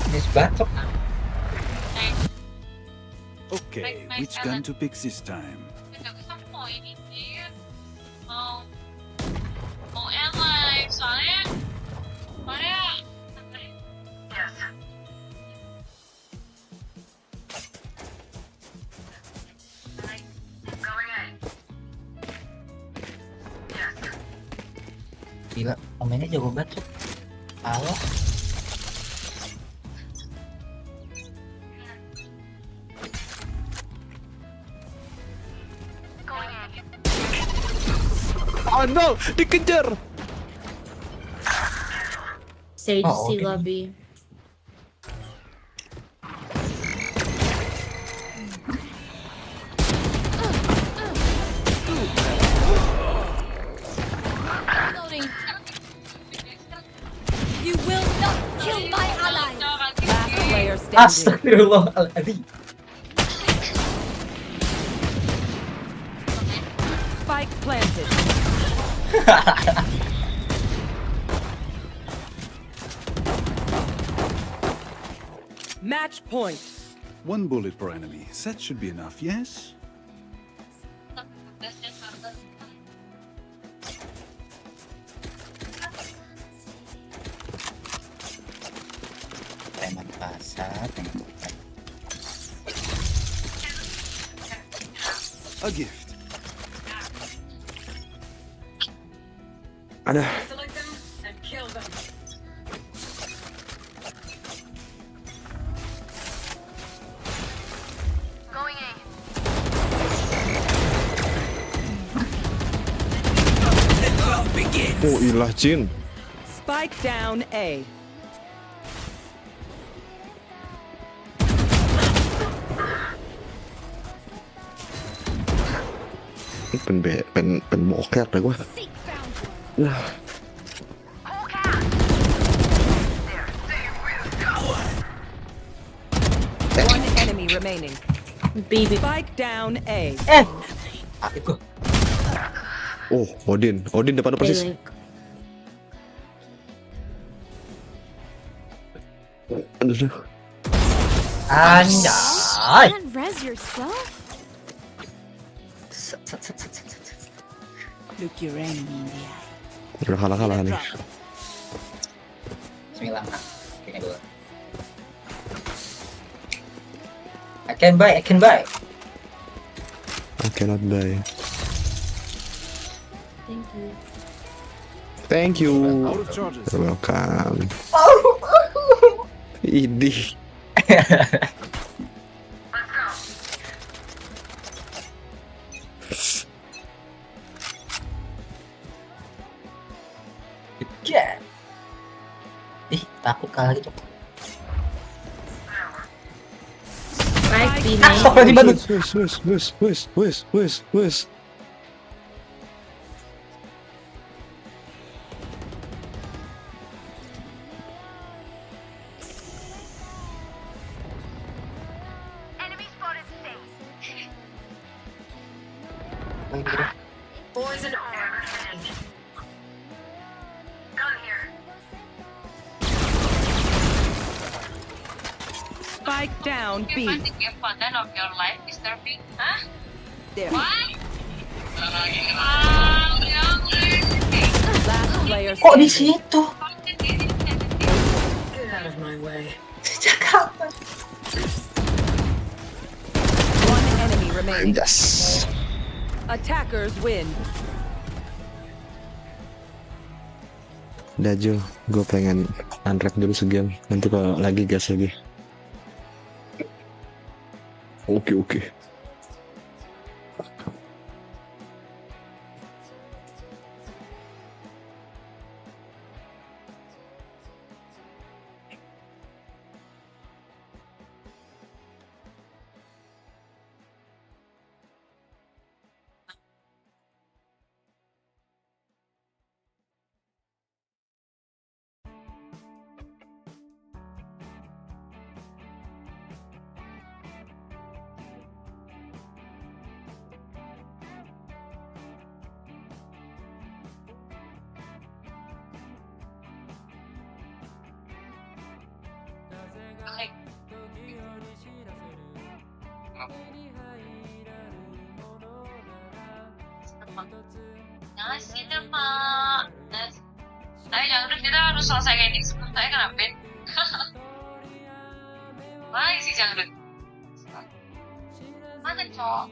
Ini batok. Okay, which gun to pick this time? Yes. Going in. Yes. Gila, pemainnya jago banget. Halo. Going in. Oh no, dikejar. Sage Oh, C okay. lobby. You will not kill my allies. Last player standing. Astagfirullahaladzim. Spike planted. Match point. One bullet per enemy. That should be enough, yes? Preman pasar. A gift. Ada. Select them and kill them. Going in. Oh ilah Jin. Spike down A. Pen moker dah gua. Nah. Hawk out. There. They will go. One enemy remaining. BB. Spike down A. Aku. Oh, Odin depan lu persis. A-Link. Aduh. Anjay. Can't res yourself. Look your enemy in the eye. Udah kalah nih. Bismillah. Kayaknya dulu. I can buy. I cannot buy. Thank you. Thank you. Out of charges. You're welcome. Idih. Ya. Ih, takut kalah gitu. Spike B Ah, main. stop lagi banget. Wes. Enemy spotted C. Main gitu. Poison armor. Gun here. Spike down B. Content of your life disturbing? Huh? There. What? Last player Kok di standing. situ? Get out of my way. Sejak kapan? One enemy remaining. Yes. Attackers win. Udah Jo, gue pengen unrack dulu segame. Nanti kalau lagi gas lagi. Oke. Ngasih deh, Pak. Tapi jangan kita harus selesaikan ini sebelum saya kenapa? Baik sih jangan. Mana cowok?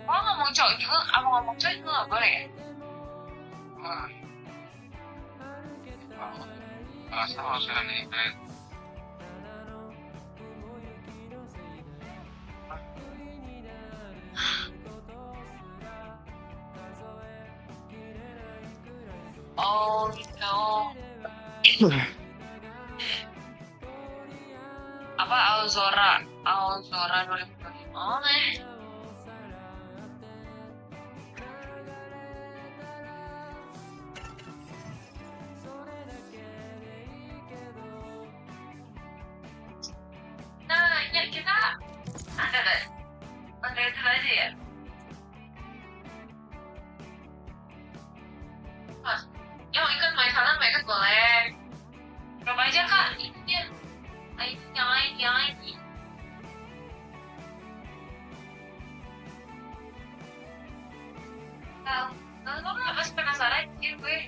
Kalau ngomong cowok juga, apa ngomong cowok juga nggak boleh ya? Sama sudah nih. Oh gitu. Apa Alzora 2025 nih. Nah, ya kita ada deh. Itu aja ya. Mas, yang mau ikut main sana, mau ikut boleh. Coba aja kak, ini dia. Ayo, yang lain. Lalu lo nggak pasti penasaran sih gue.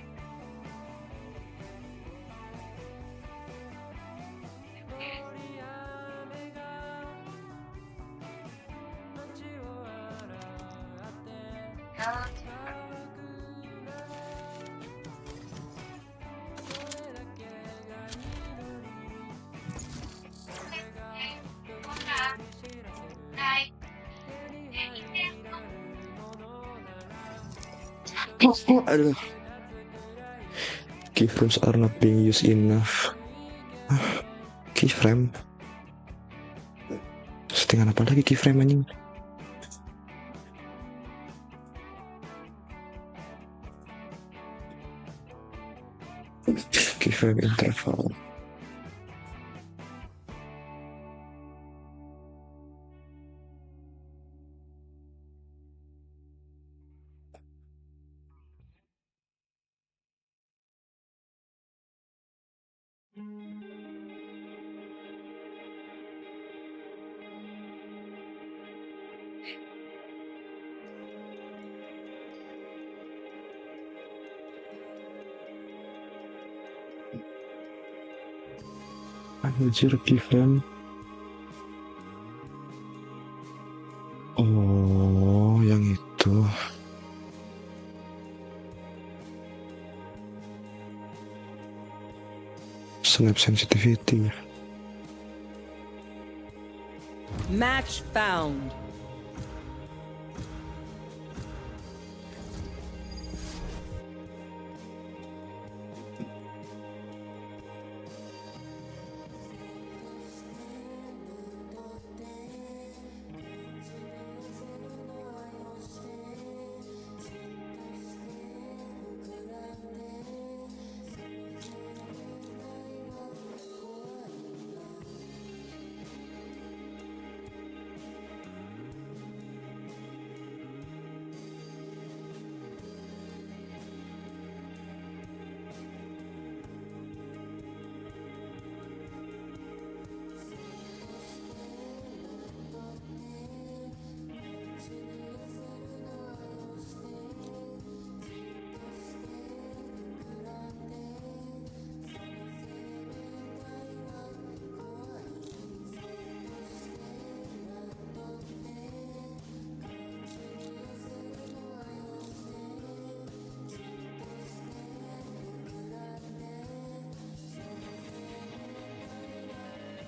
Aduh. Keyframes are not being used enough. Keyframe. Settingan apa lagi keyframe anjing? Keyframe interval. Anjir keyframe. Oh, yang itu. Snap sensitivity. Match found.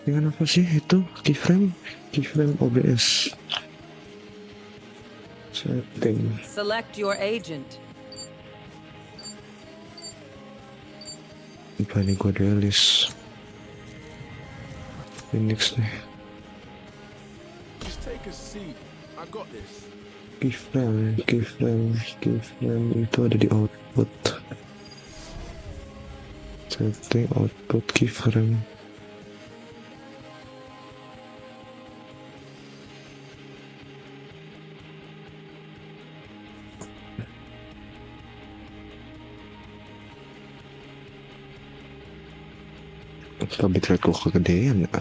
Dengan apa sih itu? Keyframe OBS. Setting. Select your agent. Apa nih gue delis? Phoenix nih. Just take a seat. I got this. Keyframe itu ada di output. Setting output keyframe. Apa bitrate gue kegedean ya?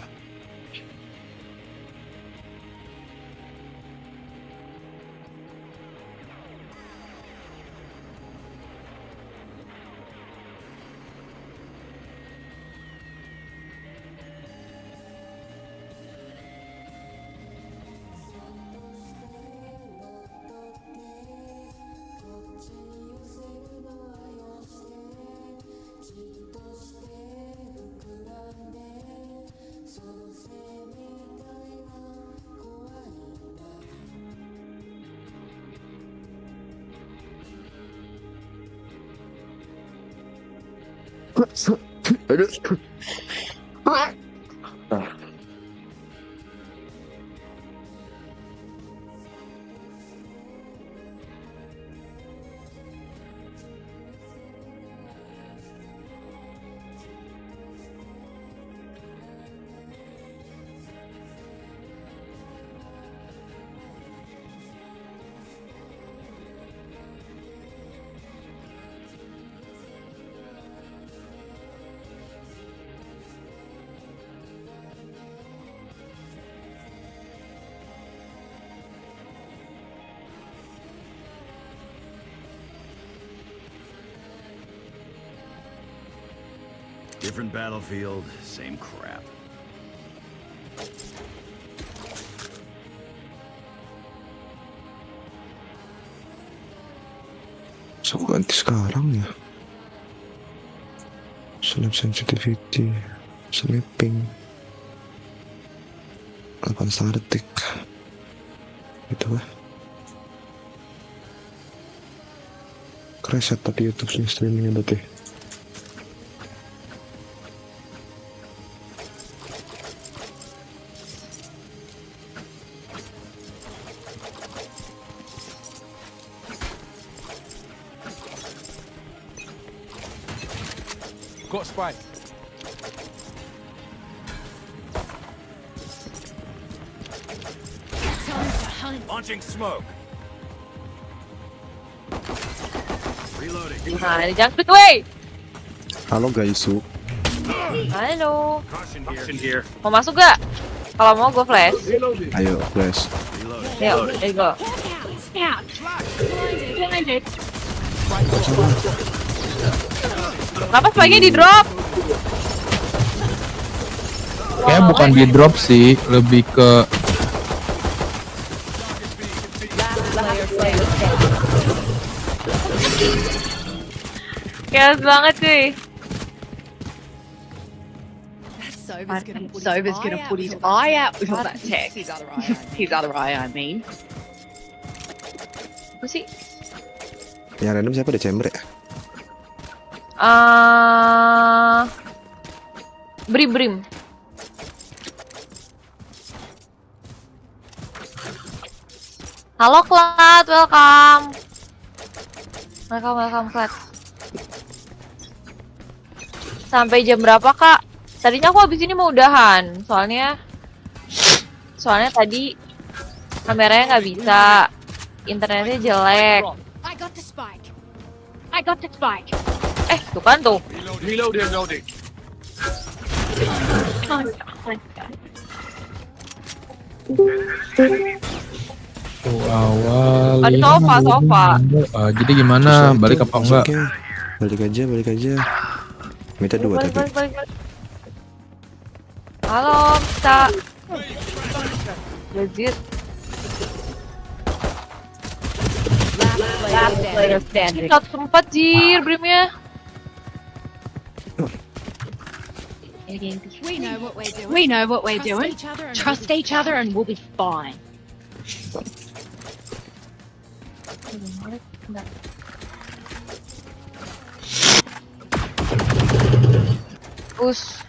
Aduh. Different battlefield, same crap. So ganti sekarang ya. Snap sensitivity, sleeping 8 detik gitu lah. Kreset tapi YouTube-nya streamingnya berarti. Got spike. Time to hunt. Launching smoke. Reloading. Nah, dijangkut weh. Halo Gaisu. Halo. Caution here. Mau masuk gak? Kalau mau gue flash. Ayo flash. Reloading. Yuk, let's go. Kenapa spike-nya di drop? Kayak bukan di drop sih, lebih ke Chaos banget cuy. Sober's gonna put his eye out with all that text. His other eye. His other eye, I mean. Apa sih? Yang random siapa? The Chamber ya? Brim. Halo Klat, welcome. Welcome Klat. Sampai jam berapa Kak? Tadinya aku habis ini mau udahan, soalnya tadi kameranya nggak bisa, internetnya jelek. I got the spike. Tuh kan tuh. Reloading. Awal. Ada sofa. Jadi gimana? Balik apa enggak? Oke. Balik aja. Minta 2 tapi. Balik. Halo, bisa. Legit. Last player standing. 104 jir Brimnya. We know what we're doing. Trust each other and we'll be fine. Push.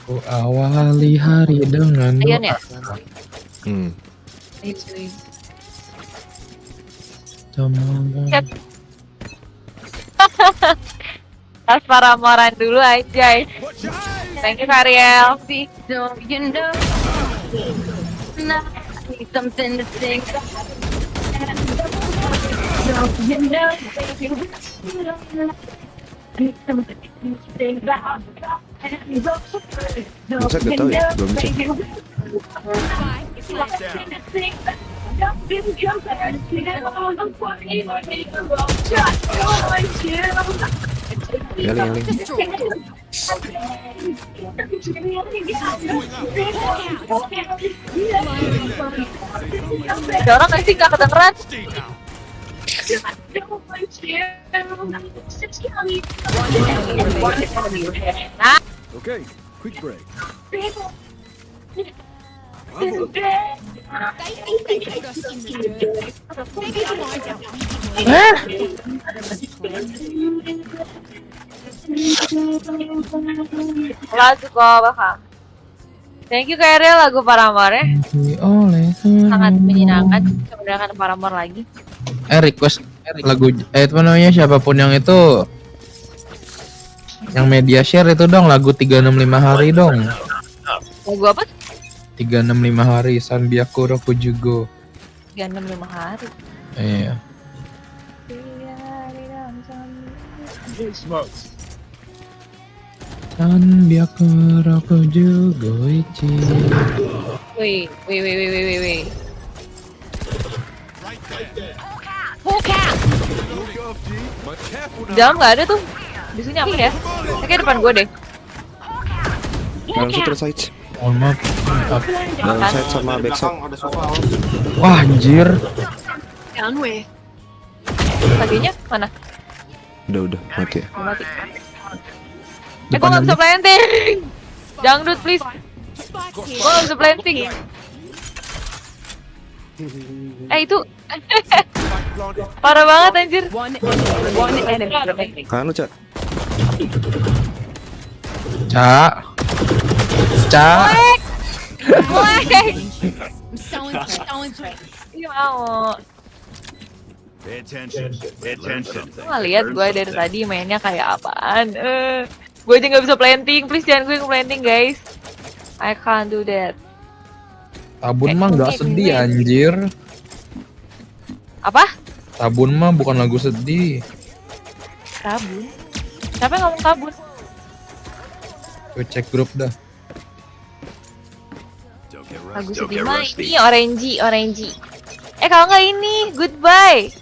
Ku awali hari dengan Ayan ya. semoga. Tas paramoran dulu aja. Thank you Kariel. So you know, something to think. You know, Masa gak tau ya? Belum cek. Yaling. Ada orang nggak sih? Nggak kedengeran. Nah, Okay, quick break. lagu bakal. Thank you Kariel, lagu Paramore ya. Sangat menyenangkan. Bisa mendengarkan Paramore lagi. Request lagu apa namanya, siapapun yang itu yang media share itu dong, lagu 365 hari dong. Lagu apa? 365 hari Sanbiakuro Fujugo. 365 hari. Iya. Sanbiakuro Fujugo ichi. Wih. Di dalam nggak ada tuh. Di sini aman ya. Kayaknya depan gue deh. Dalam satu side. Mohon maaf. Dalam side sama back side. Wah anjir. Done with. Kakinya mana? Udah mati ya. Udah mati. Gue nggak bisa planting. Dangdut please. Gue nggak bisa planting. Itu parah banget anjir. One enemy. Kan lu, Cak. Cak. Iya mau. Pay attention. Learn something. Nggak lihat gue dari tadi mainnya kayak apaan. Gue aja nggak bisa planting. Please jangan gue yang planting guys. I can't do that. Tabun mah nggak sedih anjir. Apa? Tabun mah bukan lagu sedih. Kabur? Siapa yang ngomong kabur? Gue cek grup dah. Lagu sedih mah ini orange. Kalau nggak ini goodbye.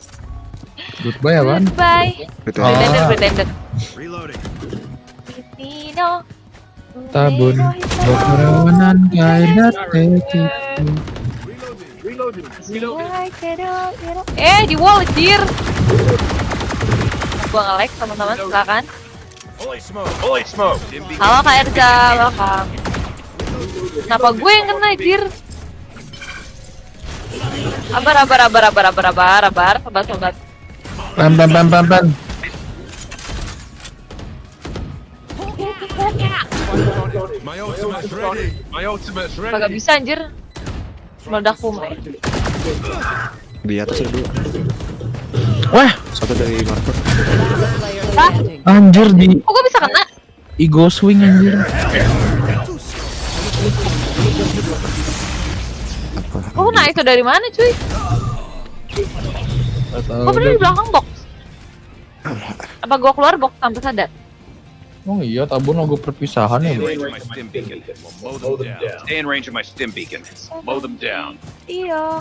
Goodbye apaan? Goodbye. Pretender. Reloading. Nino. Tabun berperawanan kayak teki. Reloading. Di wall anjir. gua nge-lag, teman-teman silakan. Halo Kak Erza, welcome. Kenapa gue yang kena anjir? Abar, sobat. Pam. Kagak bisa anjir. Meledak pumai. Di atas ada 2. Wah, Satu dari marker. Hah? anjir di Kok gue bisa kena? ego swing anjir. Oh, nah itu dari mana cuy? Gue pernah di belakang box. Apa gua keluar box tanpa sadar? Oh iya, tabun logo perpisahan ya. Stay in range of my stim beacon. Mow them down. Iyo.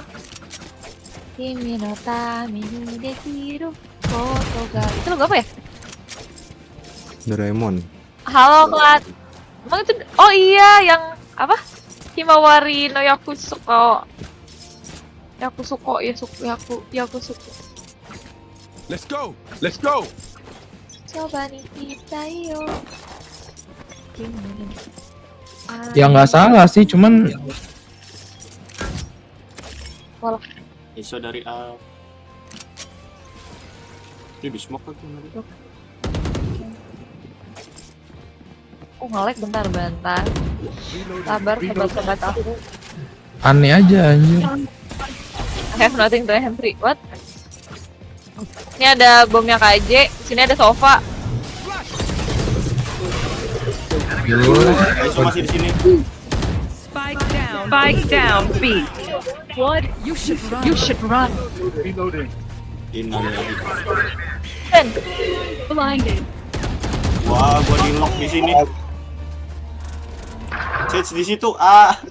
Kimi no tami ni dekiru koto ga. Itu lagu apa ya? Doraemon. Halo Klat. Emang itu oh iya yang apa? Himawari no Yakusuko. Yakusuko. Let's go. Coba nih kita yo. Ya nggak salah sih, cuman Walah. Iso dari A. Ini di smoke aku nanti. Oh nge-lag bentar. Sabar sobat aku. aneh aja anjir. I have nothing to entry. What? Ini ada bomnya KJ, sini ada sofa. Iso masih di sini. Spike down, B. What? You should run. Reloading. Innalillahi. Ben, Blinded. Wah, gua di lock di sini. Sage di situ.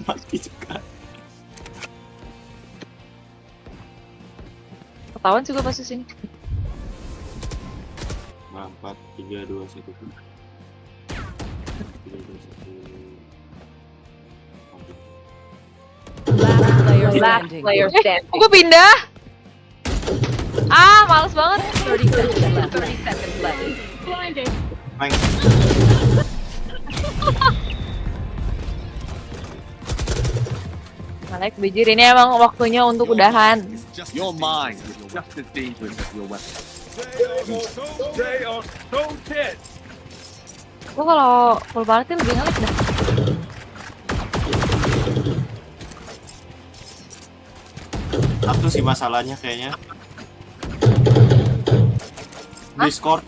Mati juga. ketahuan juga pas di sini. 4, 3, 2, 1. 3, 2, 1. Last player Kok standing. gue pindah? Males banget. 30 seconds left. Blinded. Bang. Malek bijir ini emang waktunya untuk udahan. Your mind is just as dangerous as your weapon. They are so dead. Gue kalau full party lebih ngelag dah. Satu sih masalahnya kayaknya. Discord.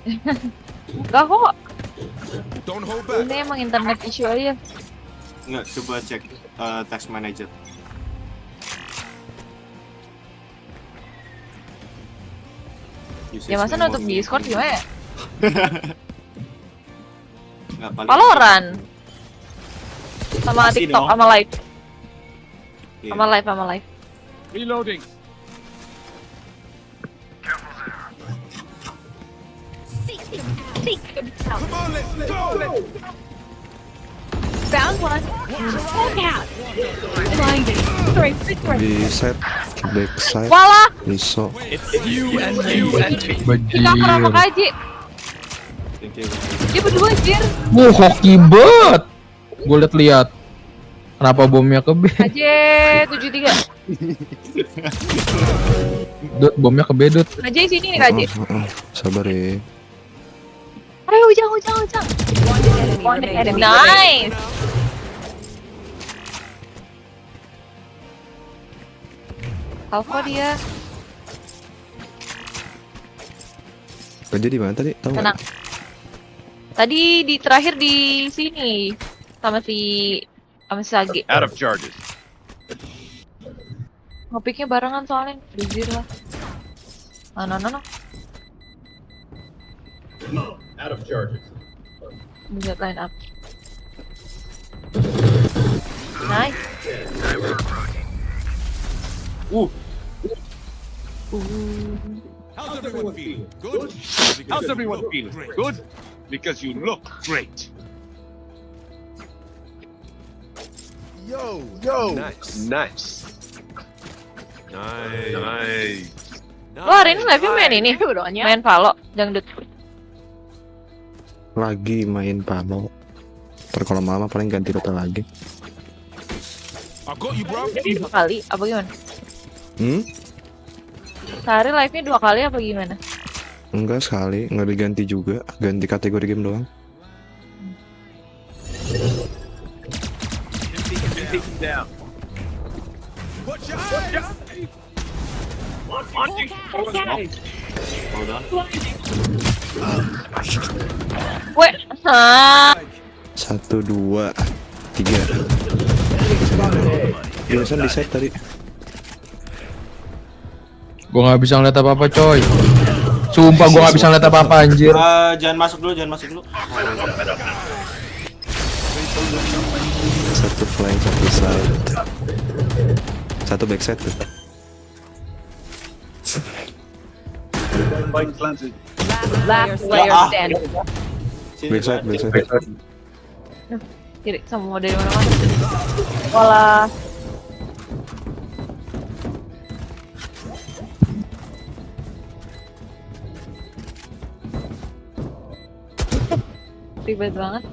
Enggak kok. Don't hold back. Ini emang internet issue aja. Enggak, coba cek text manager. Ya masa nutup Discord gimana ya? Nggak, paling- Valorant. Sama Pasti TikTok, dong. sama live. Iya. Sama live. Reloading. Come on, let's go. Found one. Look out. Blinded. Three. Di side, back side, Walah, iso. You and me. kita sama KJ. Thank you. Dia berdua anjir. Hoki banget. Gue liat. Kenapa bomnya ke B? KJ 73. Dut, bomnya ke B, Dut. KJ sini nih KJ. Sabar ya. Ayo ujang. One enemy Nice. Alpha dia. Kerja di mana tadi? Tahu nggak? Tenang. Tadi di terakhir di sini sama si Sage. Out of charges. Ngopiknya barengan soalnya jujur lah. No. Out of charges. Bisa line up. Nice. How's everyone feeling? Good? How's everyone feeling? Good? Because you look great. Yo. Nice. Lo hari ini live main ini? Main Valo, dangdut. Lagi main Palo. Ntar kalau lama paling ganti rute lagi. Jadi 2 kali, apa gimana? Sehari live-nya 2 kali apa gimana? Enggak, sekali, nggak diganti juga, ganti kategori game doang. Weh, 1, 2, 3. Biasa di set tadi. Gua nggak bisa ngeliat apa-apa coy. Sumpah gua nggak bisa ngeliat apa-apa anjir. Jangan masuk dulu. Satu flank, satu side. Satu backside tuh. Last player standing. Backside. kiri semua dari mana-mana. Walah. Ribet banget.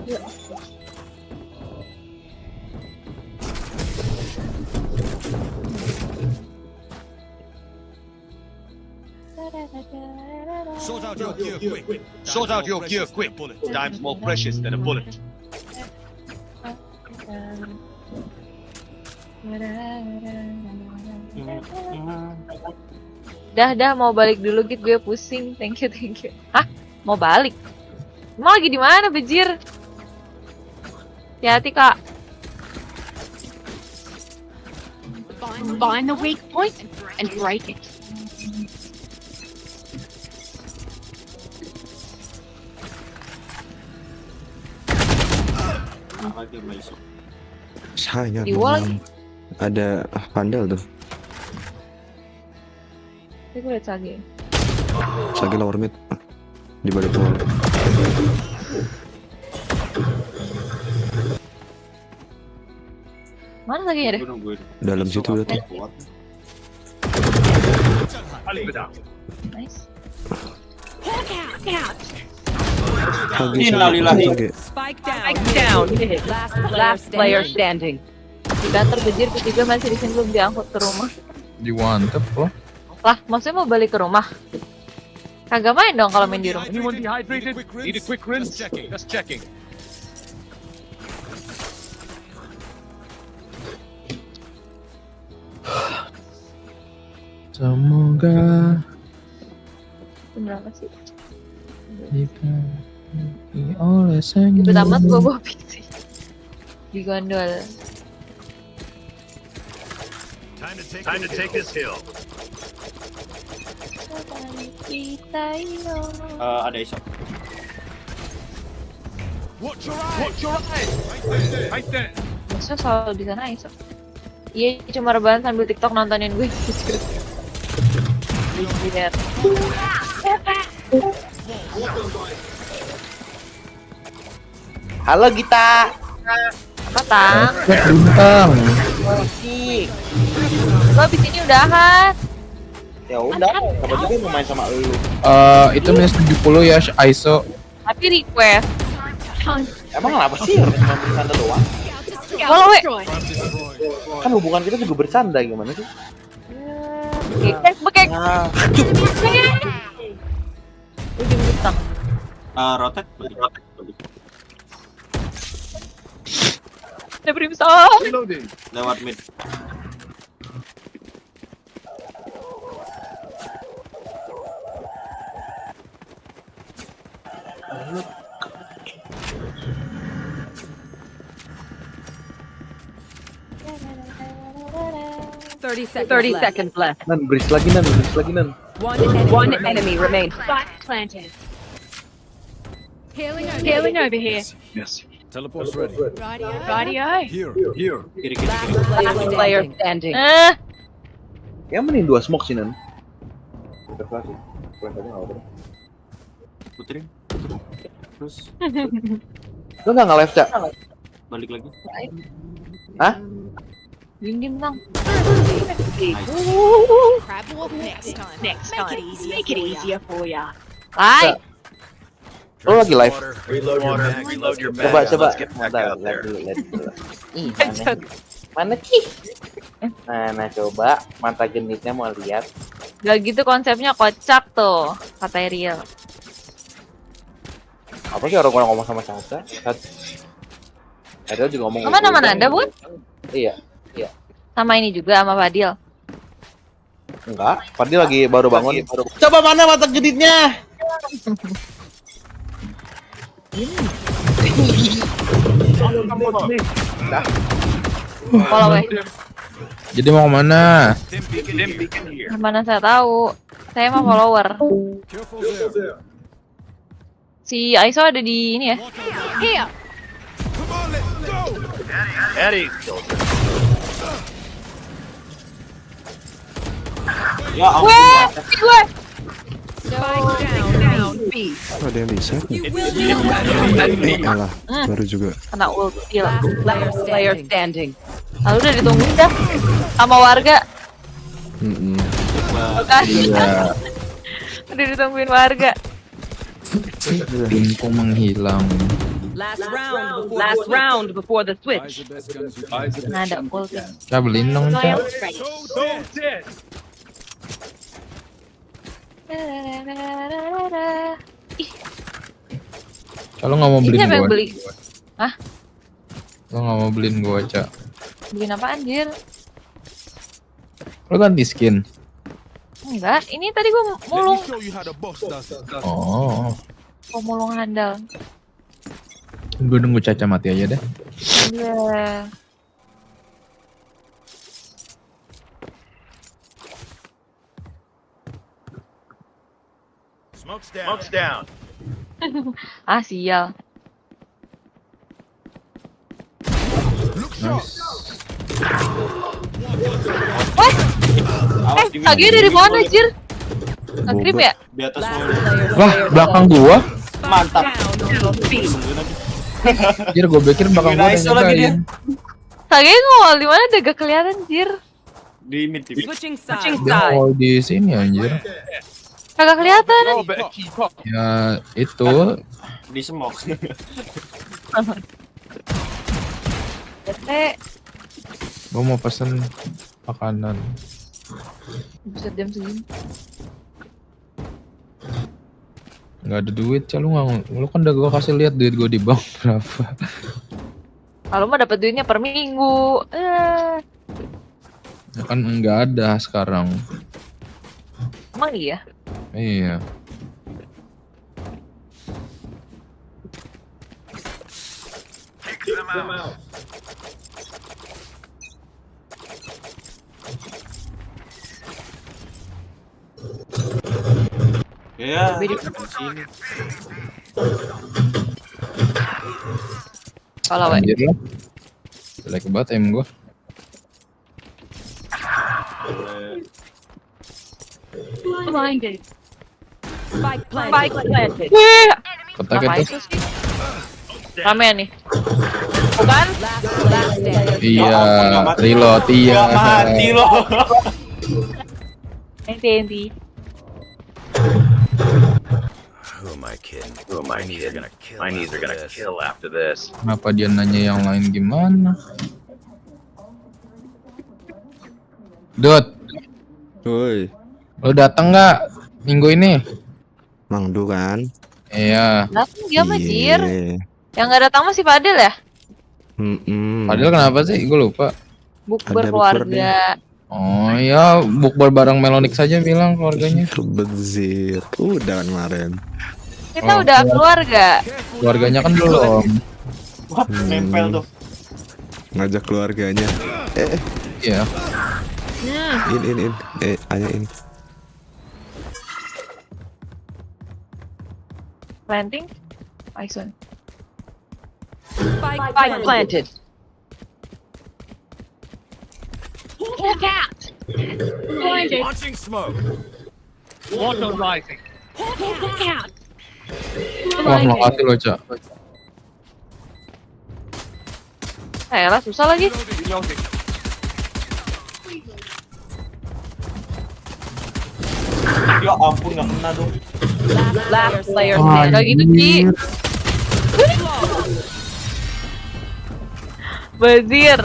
Sort out your gear quick. Sort out your gear quick. Time's more precious than a bullet. Dah mau balik dulu gitu, gue pusing. Thank you. Hah? Mau balik? Emang lagi di mana, bejir? Hati-hati, Kak. Find the weak point and break it. Sayang. Di wall lagi. Ada pandal tuh. Tapi gue liat Sage. Sage lower mid. Di balik wall. Mana Sage-nya deh? Dalam situ udah tuh. Nice. Spike down. Last player standing. Kita terbejir ketiga masih di sini belum diangkut ke rumah. Diwantep loh. Lah, maksudnya mau balik ke rumah? Kagak main dong kalau main di rumah. Anyone dehydrated? Need a quick rinse? Just checking. Semoga Berapa sih? dipenuhi oleh senyum. Ribet amat gua bawa PC di gondol. Time to take this hill. Ada iso. Watch your eyes. Right there. Maksudnya selalu di sana Iso. Iya, cuma rebahan sambil TikTok nontonin gue. Lihat. Halo Gita. Apa tang? Bintang. Lo abis ini udahan. Ya udah, kamu juga mau main sama lu. Itu minus 70 ya ISO. Tapi request. Emang kenapa sih harus cuma bercanda doang? Kalau we. Kan hubungan kita juga bercanda gimana sih? Bekek. Nah, Ujung bintang. rotet. Ada brimstone. Lewat mid. Thirty seconds left. Nan, bridge lagi nan. One enemy remains. Planted. Healing over here. Yes. Teleport's ready. Radio. Here. Last player standing. Ya mending 2 smoke sih nan. Putri. Terus Lu nggak nge-live Cak? balik lagi. Hah? Diem menang. Crab walk next time. Make it easier for ya. Hai. Lo lagi live. Reload your mag. Coba coba. Let's get back Bentar, out there. lihat dulu. Ih, mana sih? Mana coba mata genitnya mau lihat. Gak gitu konsepnya, kocak tuh, kata Ariel. Apa sih orang ngomong sama Caca? Ada juga ngomong. Sama nama Nanda, Bun? Iya. Sama ini juga, sama Fadil. Enggak, Fadil lagi baru bangun. Coba mana mata genitnya? Follow weh. Jadi mau kemana? Gimana saya tahu? Saya mah follower. Si Aiso ada di ini ya. Here. Eddie. Ya ampun. Weh, gue. Spike down B. Ada yang bisa? Alah, baru juga. Kena ulti lah. Last player standing. Lalu udah ditungguin dah sama warga. Makasih. Iya. Udah ditungguin warga. Pingpong menghilang. Last round before the switch. Nah, ada ulti. Coba beliin dong, Ca. Ih, Kalau nggak mau ini beliin siapa yang gua. beli? Hah? Lo nggak mau beliin gua, Ca. Beliin apa anjir? Lo ganti skin. Enggak, ini tadi gua mulung. Oh. Gua mulung handal. Gue nunggu Caca mati aja deh. Iya. Smoke's down. Ah, sial. Nice. Kage dari mana, Jir? Nge-grip ya? Di atas Wah, belakang gua. mantap. Jir, gue pikir belakang gua ada nyagain. Kage ngawal di mana udah gak kelihatan, Jir. Di mid TV. Switching Dia mau di sini anjir. Kagak kelihatan. Ya itu Di smoke. Bete. gua mau pesen makanan. Bisa jam segini. Nggak ada duit, Ca. Lu kan udah gua kasih lihat duit gua di bank berapa. Kalau mah dapat duitnya per minggu. Ya kan nggak ada sekarang. Emang iya? Iya. Ya. Kalau weh. Anjir lah. Jelek banget aim gua. Blinded. Spike planted. Wih, Kotak apa itu. itu sih? Rame nih. Bukan? Last standing. Iya, reload iya. Mati lo. Enti. Who am I kidding? My knees are gonna kill after this. Kenapa dia nanya yang lain gimana? Dut, Woi, lo datang nggak minggu ini? Mangdu kan? Iya. Datang dia mah, Jir. Iya. Yang nggak datang mah si Fadil ya? Padahal kenapa sih? Gue lupa. Bukber Ada keluarga. Oh iya, bukber bareng Melonix saja bilang keluarganya. Bezir. Udah kan kemarin. Kita Oh, udah keluarga. Keluarganya kan belum. Wah, nempel tuh. Ngajak keluarganya. Iya. In. Anya in. Planting. Aison. Spike planted. Look out! Blinded. Launching smoke. Look out! Wah, makasih lo, Cak. Lah susah lagi. Ya ampun nggak kena dong. Last player Oh, standing. Kayak gitu Ci. anjir. Bazir.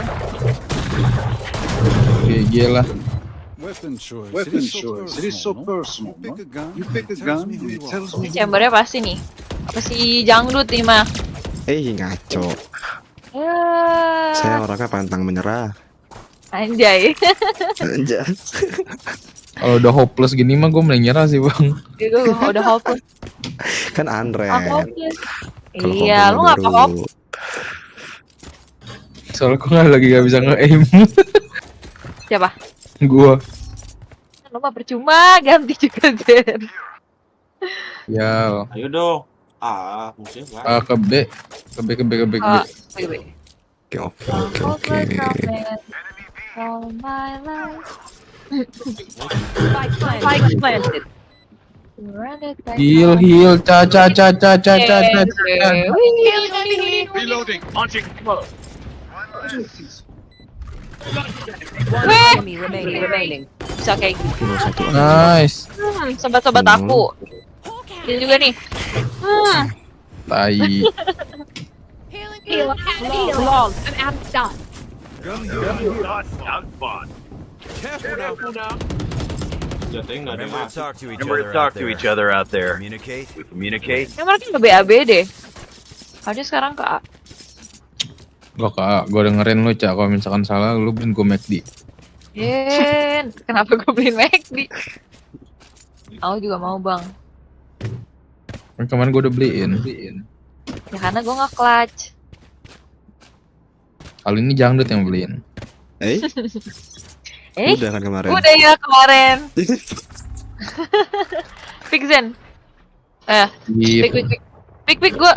GG lah. Weapon choice. Weapon choice. It is so personal. You pick a gun. You pick a gun, and it tells me. Ini chambernya pasti nih. Apa sih jangdut nih mah? Ngaco. Ya. Saya orangnya pantang menyerah. Anjay. Anjay. Kalau udah hopeless gini mah gue mulai nyerah sih bang. Itu udah hopeless. Kan Andre. Aku hopeless. Kalau Iya, lu hopeless ngapa baru. hopeless? Soalnya gue lagi gak bisa nge-aim. Siapa? Gua. Lu mah percuma ganti juga Zen. Ya. Ayo dong. Musuhnya nggak. Ke B. Ke B. Oh, oke. Oke. All my life. Spike planted. Heal. Ca. Reloading. Launching. One enemy remaining. Bisa kayak gitu. Nice. Sobat-sobat aku. Ini juga nih. Tai. Lol, I'm out of stock. Jatuhnya nggak ada yang masuk. Talk to each other out there. We communicate. Yang mereka ke BAB deh. Aja sekarang ke A. Gua kak, gue dengerin lu Cak. Kalau misalkan salah, lu beliin gue McD. Kenapa gue beliin McD? Aku juga mau bang. Kan kemarin gue udah beliin. Ya karena gue nggak clutch. Kali ini Jangdut yang beliin. Udah kan kemarin. Udah ya kemarin. Pixen. Pik gue.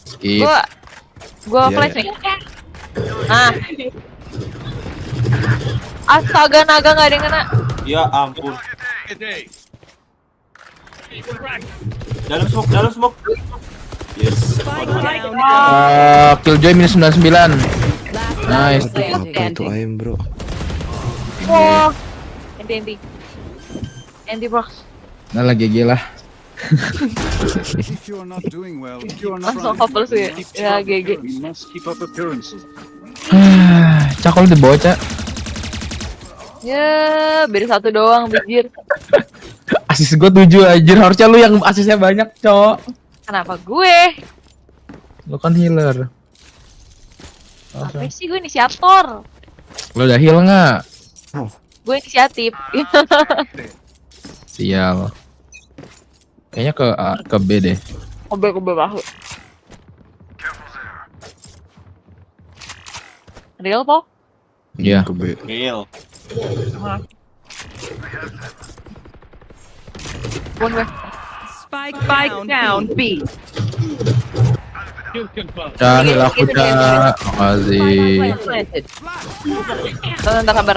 Skip. Gue Iya, flash iya. nih. Astaga naga nggak ada yang kena. Ya ampun. Dalam smoke. Yes. Killjoy minus 99. Nice. Apa itu aim bro? Wah. Anti box. Nah lagi gila. If you are not doing well, keep Langsung trying. hopeless ya. Ya GG. We must keep up appearances. Cak kalau dibawa Cak. Ya, beda satu doang bijir. Asis gue 7 anjir. Harusnya lu yang asisnya banyak Cok. Kenapa gue? Lu kan healer. Apa sih gue inisiator? Lu udah heal nggak? Gue inisiatif. Sial. Kayaknya ke B deh. Kobel bahu. Real po? Iya. Ke B. Kill. Pun gue. Spike down B. Cak heal aku Cak. Makasih. Bentar sabar.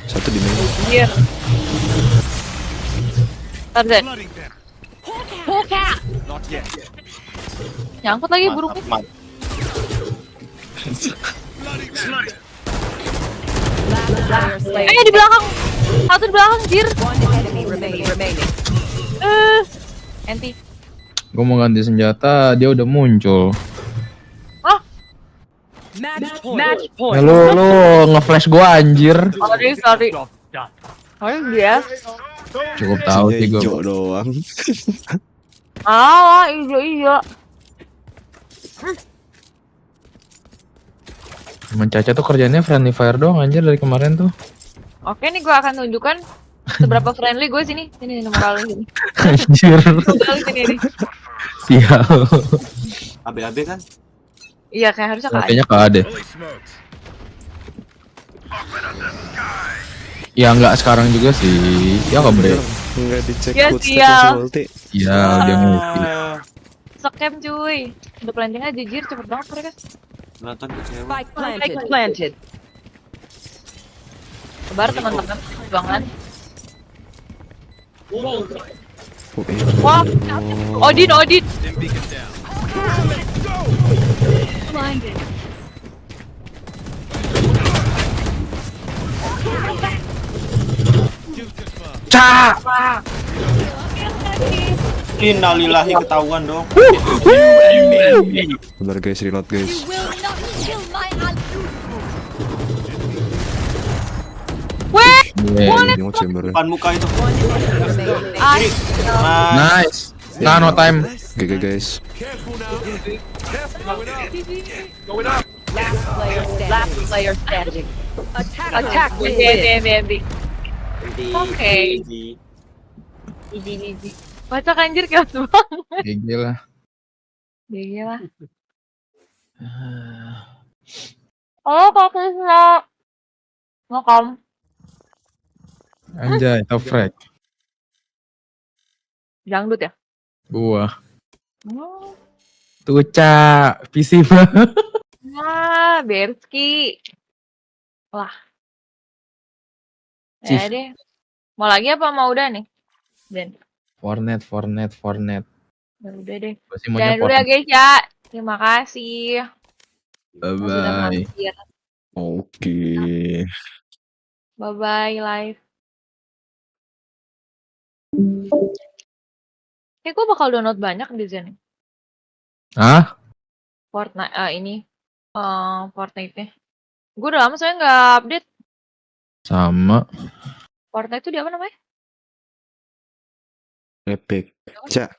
Satu di mana? Iya. Ntar Zen. Nyangkut lagi burungnya. Di belakang. Satu di belakang, jir. One enemy remaining. Anti. Gue mau ganti senjata, dia udah muncul. Match Ya point. lu nge-flash gua anjir. Sorry. Dia. Cukup tahu sih Hijau gua. doang. Iya. Mencaca tuh kerjanya friendly fire doang anjir dari kemarin tuh. Oke nih gue akan tunjukkan seberapa friendly gue sini. Sini nomor kali sini. Anjir. Nomor kali sini nih. Sial. AB kan? Iya kayak harusnya kan. Kayaknya KA deh. Ya nggak sekarang juga sih. Ya nggak bre. Nggak dicek Ya, footstep sial. masih ulti. Iya dia multi. Scam cuy. Udah planting aja jir cepet banget mereka. Nonton kecewa. Spike planted. Kebar teman-teman banget. Oh, Wah, Odin. Innalillahi, ketahuan dong. Bentar guys, reload guys. Weh, Yeah. Ini mau chamber. Depan muka itu. ah, Nice. Nah, no time. GG guys. Last player standing. attack win. BB. Oke. Gigi. Kocak anjir chaos banget. GG lah. Gila. Oh, Kak Krisna. Ngokam. Anjay, toprek. Dangdut ya? Gua. Oh. Tuca, PC banget. Nah, Berski. Wah. Ya Cih. deh. Mau lagi apa mau udah nih? Ben. Fortnite. Ya udah deh. Gua sih maunya Dan udah Fortnite. guys ya. Terima kasih. Yang sudah Bye-bye. mampir. Oke. Bye-bye live. Kayak gue bakal download banyak di sini. Hah? Fortnite ini. Fortnite-nya. Gue udah lama soalnya nggak update. Sama. Fortnite itu di apa namanya? Epic. Cak,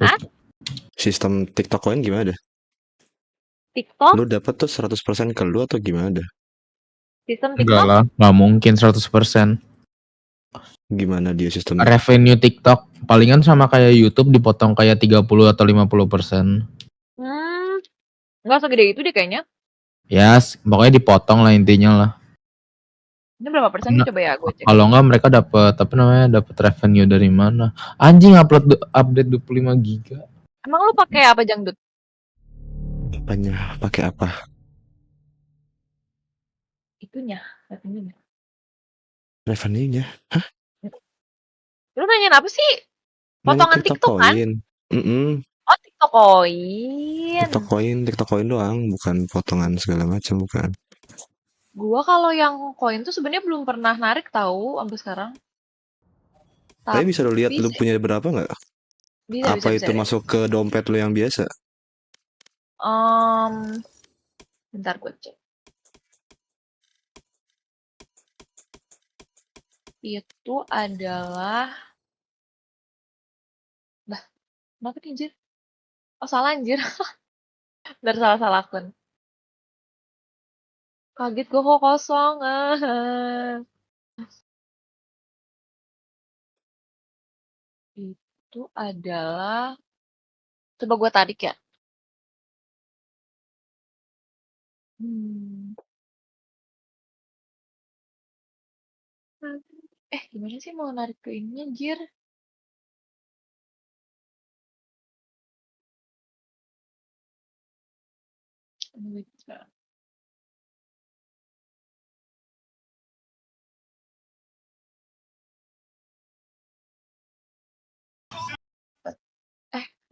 Hah? sistem TikTok coin gimana dah? TikTok? Lu dapat tuh 100% ke lu atau gimana dah? Sistem Enggak TikTok? lah, nggak mungkin 100%. Gimana dia sistemnya? Revenue TikTok palingan sama kayak YouTube dipotong kayak 30 atau 50%. Nggak segede itu deh kayaknya. Ya, pokoknya dipotong lah intinya lah. Ini berapa persen nih coba ya gue cek. Kalau enggak mereka dapat dapat revenue dari mana? Anjing update 25 giga. Emang lu pakai apa Jangdut? Apanya? Pakai apa? Itunya, revenue-nya. Revenue-nya? Hah? Lu nanyain apa sih? Potongan TikTok kan? Oh, TikTok koin. TikTok coin doang, bukan potongan segala macam, bukan. Gua kalau yang koin tuh sebenarnya belum pernah narik tahu sampai sekarang. Tapi bisa lu lihat lu Bisa. punya berapa nggak? Bisa, Apa bisa, itu bisa. masuk ke dompet lu yang biasa? Bentar gue cek. Itu adalah kenapa nih anjir? Oh salah anjir. Bentar salah akun. Kaget gue kok kosong. Itu adalah coba gue tarik ya. Gimana sih mau narik ke ini anjir?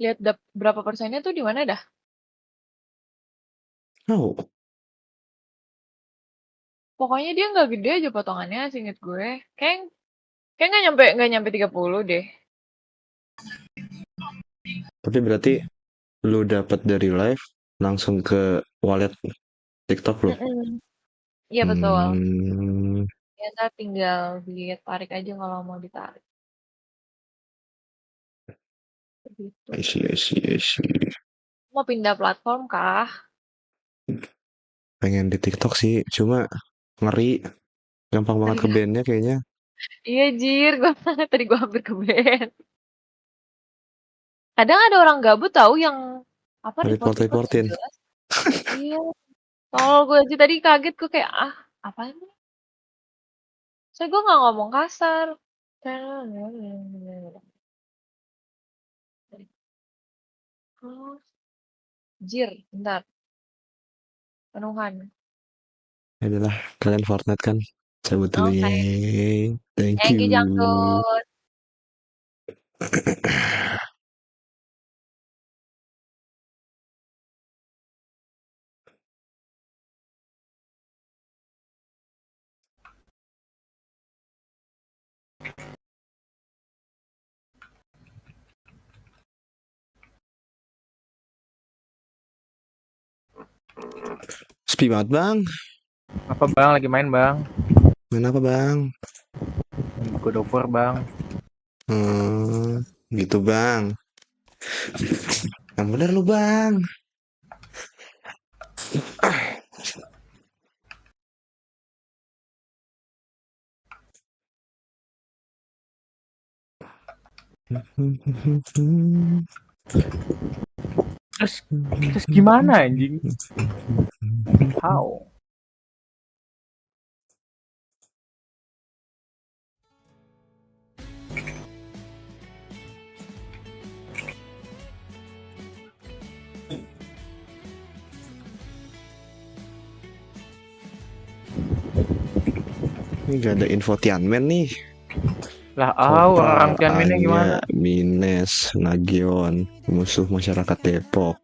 Lihat berapa persennya tuh di mana dah? Oh. Pokoknya dia nggak gede aja potongannya, seinget gue. Kayak nggak nyampe 30 deh. Tapi berarti lu dapat dari live langsung ke wallet TikTok lu? Iya betul. Ya ntar tinggal ditarik aja kalau mau ditarik. I see. Mau pindah platform kah? Pengen di TikTok sih, cuma ngeri. Gampang banget ke bandnya kayaknya. Iya jir, tadi gue hampir ke band. Kadang ada orang gabut tahu yang apa Report-reportin. Iya. Tolol gue aja tadi kaget gue kayak apa ini? Saya gue nggak ngomong kasar. Jir, bentar. Penuhan. Adalah kalian Fortnite kan? Cabut dulu ya. Thank you. Jangkut. Sepi banget bang. Apa bang? Lagi main bang? Main apa bang? God of War bang. Gitu bang. Yang bener lu bang. Terus gimana anjing? How? Ini gak ada info Tianmen nih. Lah, Kopa, orang Tianmennya gimana? Anya, Mines, Nagion, musuh masyarakat Depok.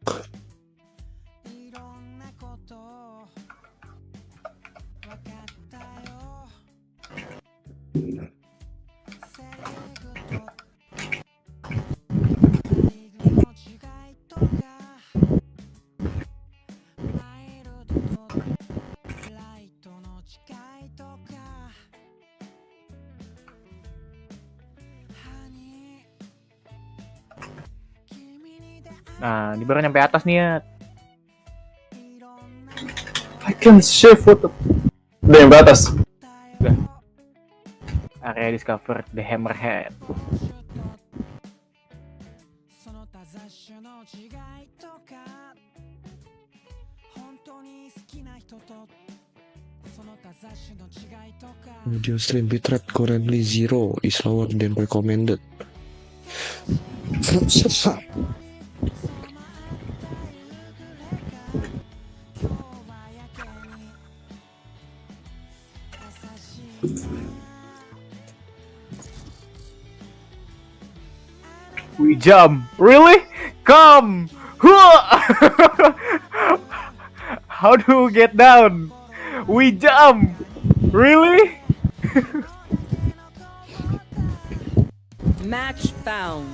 Nah, ini baru nyampe atas nih ya. I can shift what the... Udah yang atas. Udah. Area discover the hammerhead. Video stream bitrate currently 0 is lower than recommended. We jump. Really? Come. How do we get down? We jump. Really? Match found.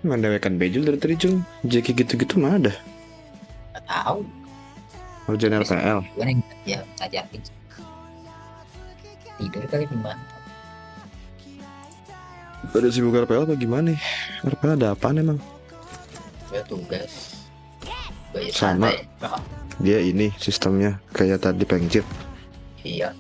Mendewekan bejul dari tadi Jung. Jeki gitu-gitu mah ada. Nggak tahu. Urgent LPL. Gue yang ya ngajakin. Tidur kali gimana? Ada sibuk RPL apa gimana nih? RPL ada apaan emang? Ya tugas. Bayar Sama. santai. Dia ini sistemnya kayak tadi pengcit. Iya.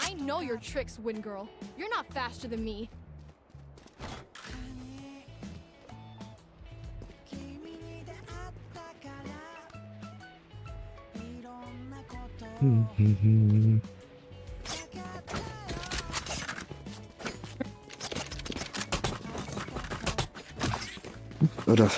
I know your tricks, Wind Girl. You're not faster than me. Udah.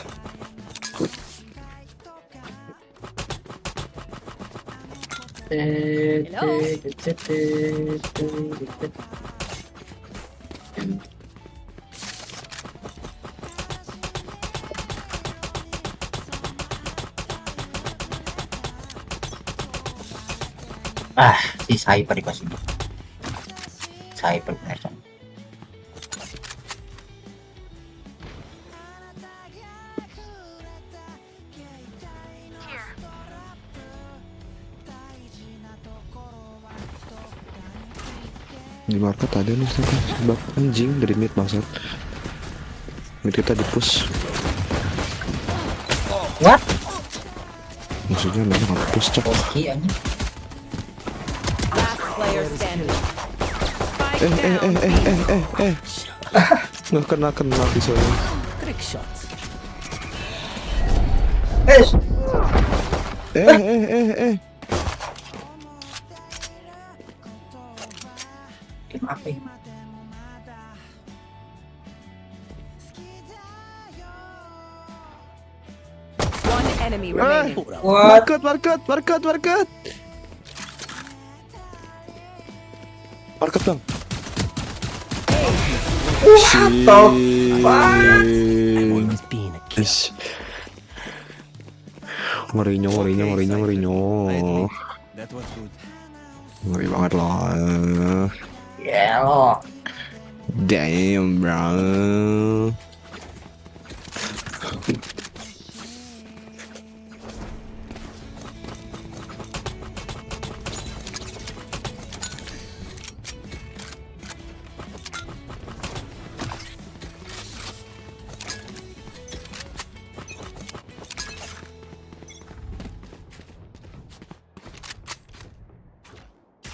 Si Cyper di pas ini. Cyper bener kan. Di market ada nih siapa? Bak anjing dari mid bangsat. Mid kita di push. What? Maksudnya mana nggak push cok? Oke anjing. Last player standing. Nggak kena pisaunya. Trick shot. Apa ya? One enemy remaining. What? Market bang. What the fuck? Yes. Ngerinya. That was good. Ngeri banget loh. Ya lo. Damn bro.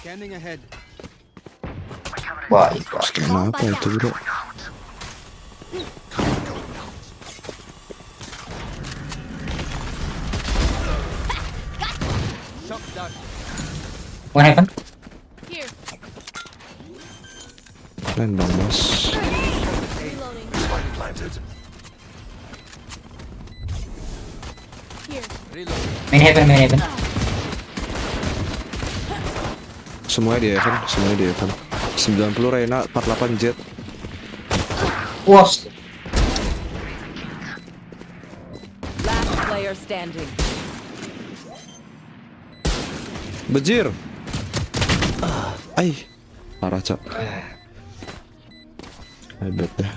Scanning ahead. Baik. Scan apa itu bro? Shock dart. One heaven. Here. Keren dong bos. Reloading. Here. Main heaven. Semuanya di event. 90 Reyna, 48 Jet. Was. Last player standing. Bejir. Parah cok. Hebat dah.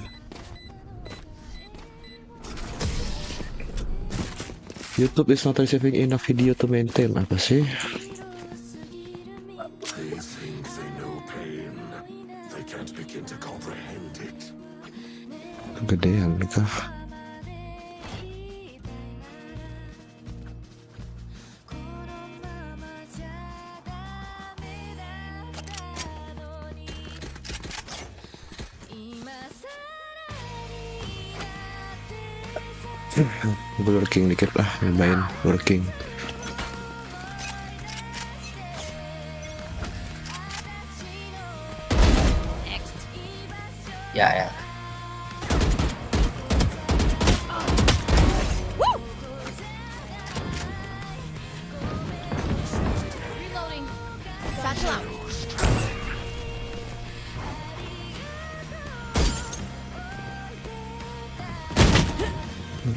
YouTube is not receiving enough video to maintain. Apa sih? Kegedean nikah. Gue working dikit lah, nyobain working. Ya. Reloading. Satchel out.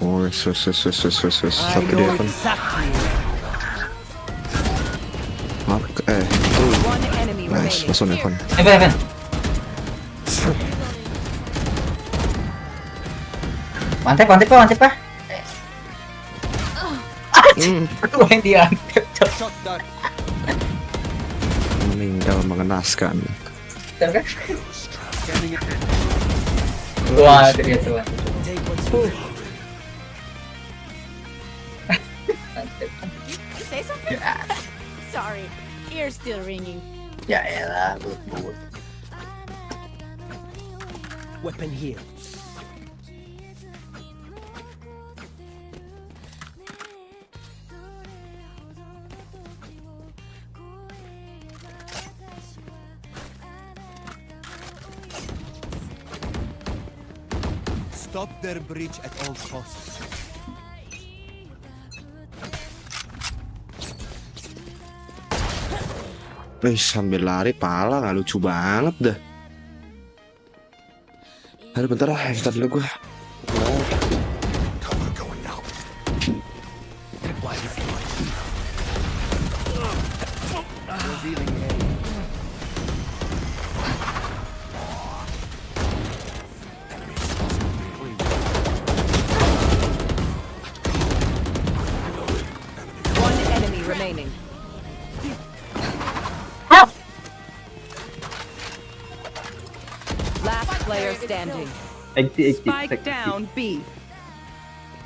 Oh, wes. Tapi dia kan Mark, tuh. One enemy Nice, remaining. langsung Evan. Heaven. Mantep pak. Aduh yang diangkat. Shock dart. Meninggal mengenaskan. Scanning ahead. Wah, itu dia tuh. Say something? Sorry. Ear's still ringing. Ya elah, but. Weapon here. Stop their breach at all costs. Sambil lari pala nggak lucu banget dah. Aduh bentar lah, bentar dulu gue. One enemy remaining. player standing. Spike down B.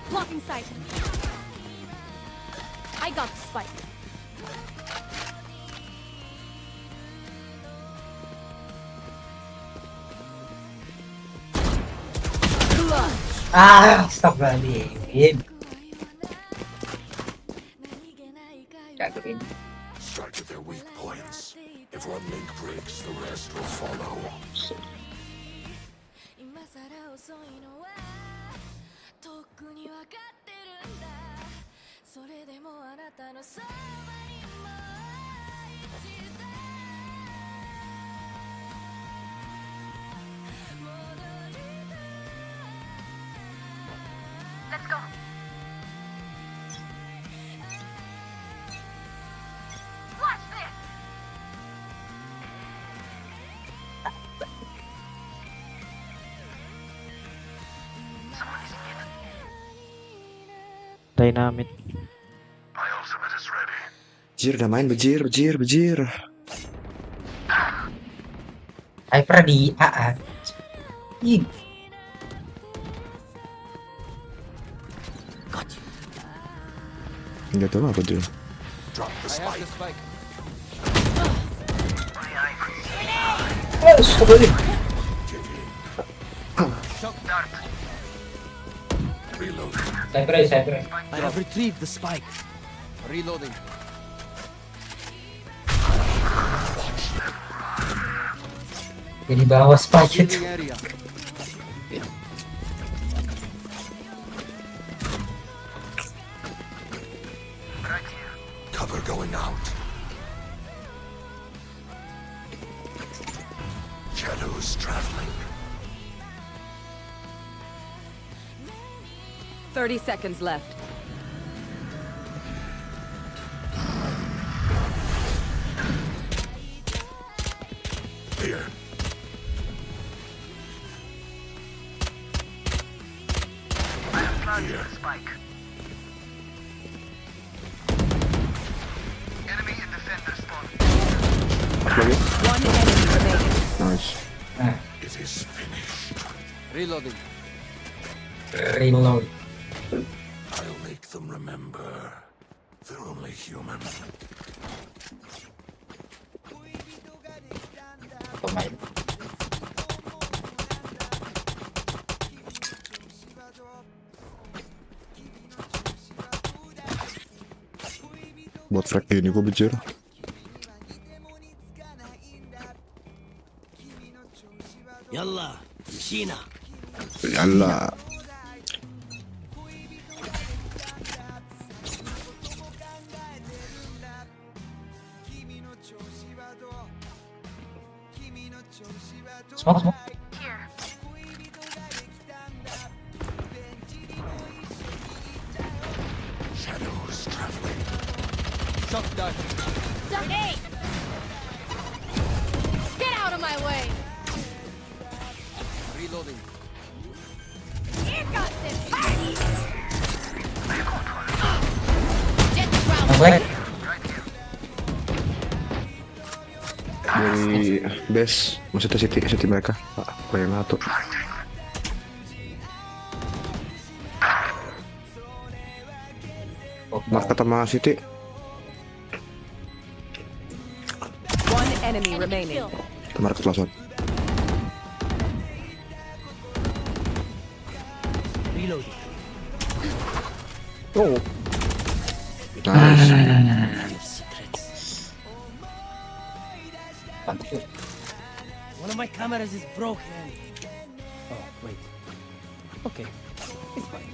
Blocking sight. I got the spike. Astagfirullahaladzim. Jatuh ini. Strike at their weak points. If one link breaks, the rest will follow. Let's go. Watch this. Dynamite. Bejir udah main, bejir. Hyper di AA. Ih, Enggak tahu apa tuh. Drop the spike. Reload. Cyber. I have retrieved the spike. Reloading. Jadi bawah spike itu. Healing area. Cover going out. Shadows traveling. 30 seconds left. Here. Here. Spike. Enemy and defender spawn. One enemy remaining. Nice. It is finished. Reloading. Reload. I'll make them remember. They're only human. Pemain. Buat frag ini gue bejir. Yalla, Shina. Yalla. Smoke. Shadows traveling. Shock dart. Hey! Get out of my way! Reloading. Here comes this party! Jet round. Black. Dari base, maksudnya city mereka. Bayang satu. Market sama city. One enemy remaining. Market langsung. Reloading. Oh. Nice. One of my cameras is broken. Oh, wait. Okay. It's fine.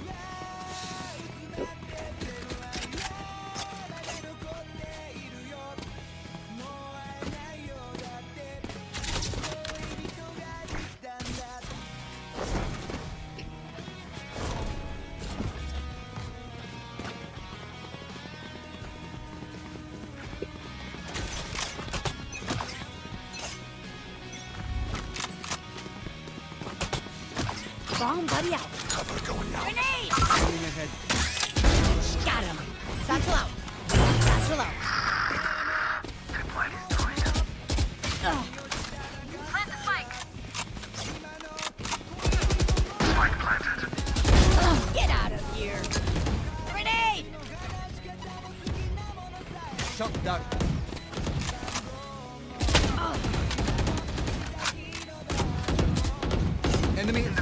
Bomb buddy out. Cover going out. Grenade! Moving ahead. Got him. Satchel out. Satchel out. Plant the spike.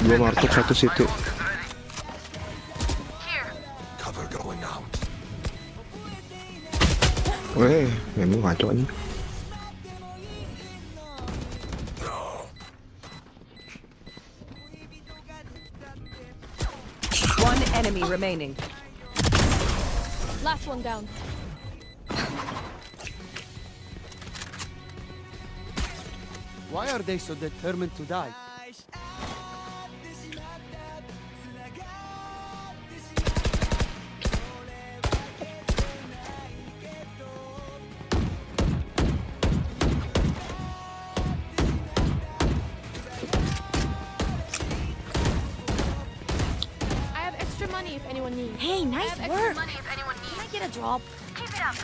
Gua martuk satu situ. Cover going out. Weh, memang ngaco nih. One enemy remaining. Last one down. Why are they so determined to die? I have extra money if anyone needs. Hey, nice work. Money if anyone needs. Can I get a drop? Keep it up.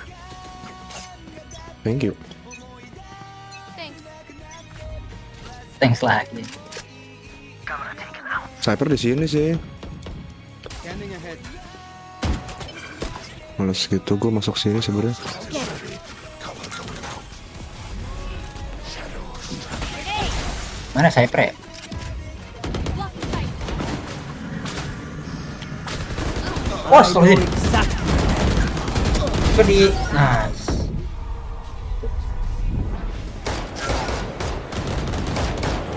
Thank you. Thanks. Thanks lagi. Sniper di sini sih. Scanning ahead. Males gitu gue masuk sini sebenarnya. Mana Cypher ya? Oh, sorry. Itu di nice.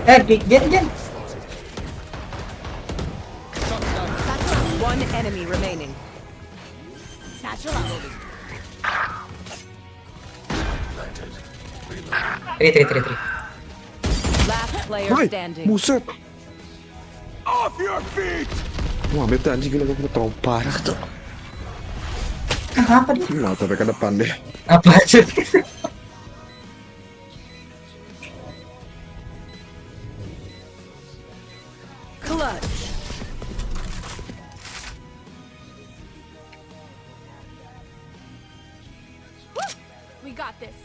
Gen. One enemy remaining. Satchel out. Tri. Last player Hai, standing. buset. Off your feet! Wah, bete anjing gila gue terlalu parah tuh. Apa dia? Nah, sampai ke depan deh. Apa aja? Clutch. We got this.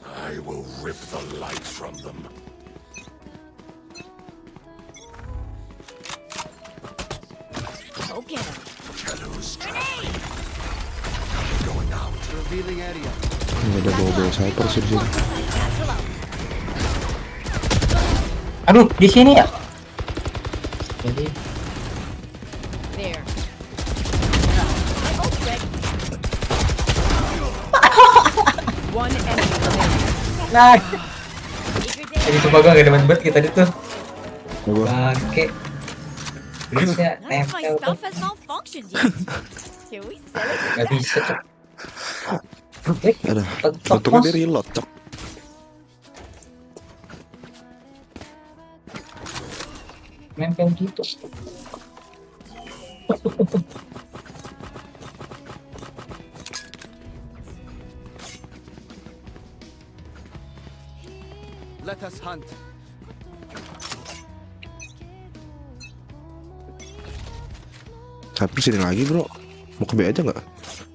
I will rip the light from them. Go get him. Shadows traveling. Cover going out. Revealing area. Nggak ada bawa sniper sih di sini. Satchel out. Aduh, di sini ya. Jadi There. My ult's ready. One enemy remaining. nah. Jadi coba gue gak demen banget kita tuh. Gua Oke. Bridge-nya None of my nempel tuh. stuff has malfunctioned yet. Can we sell it? Gak bisa tuh. ada. Untungnya dia reload, cok. Nempel gitu. Let us hunt. Sniper sini lagi bro. Mau ke B aja nggak?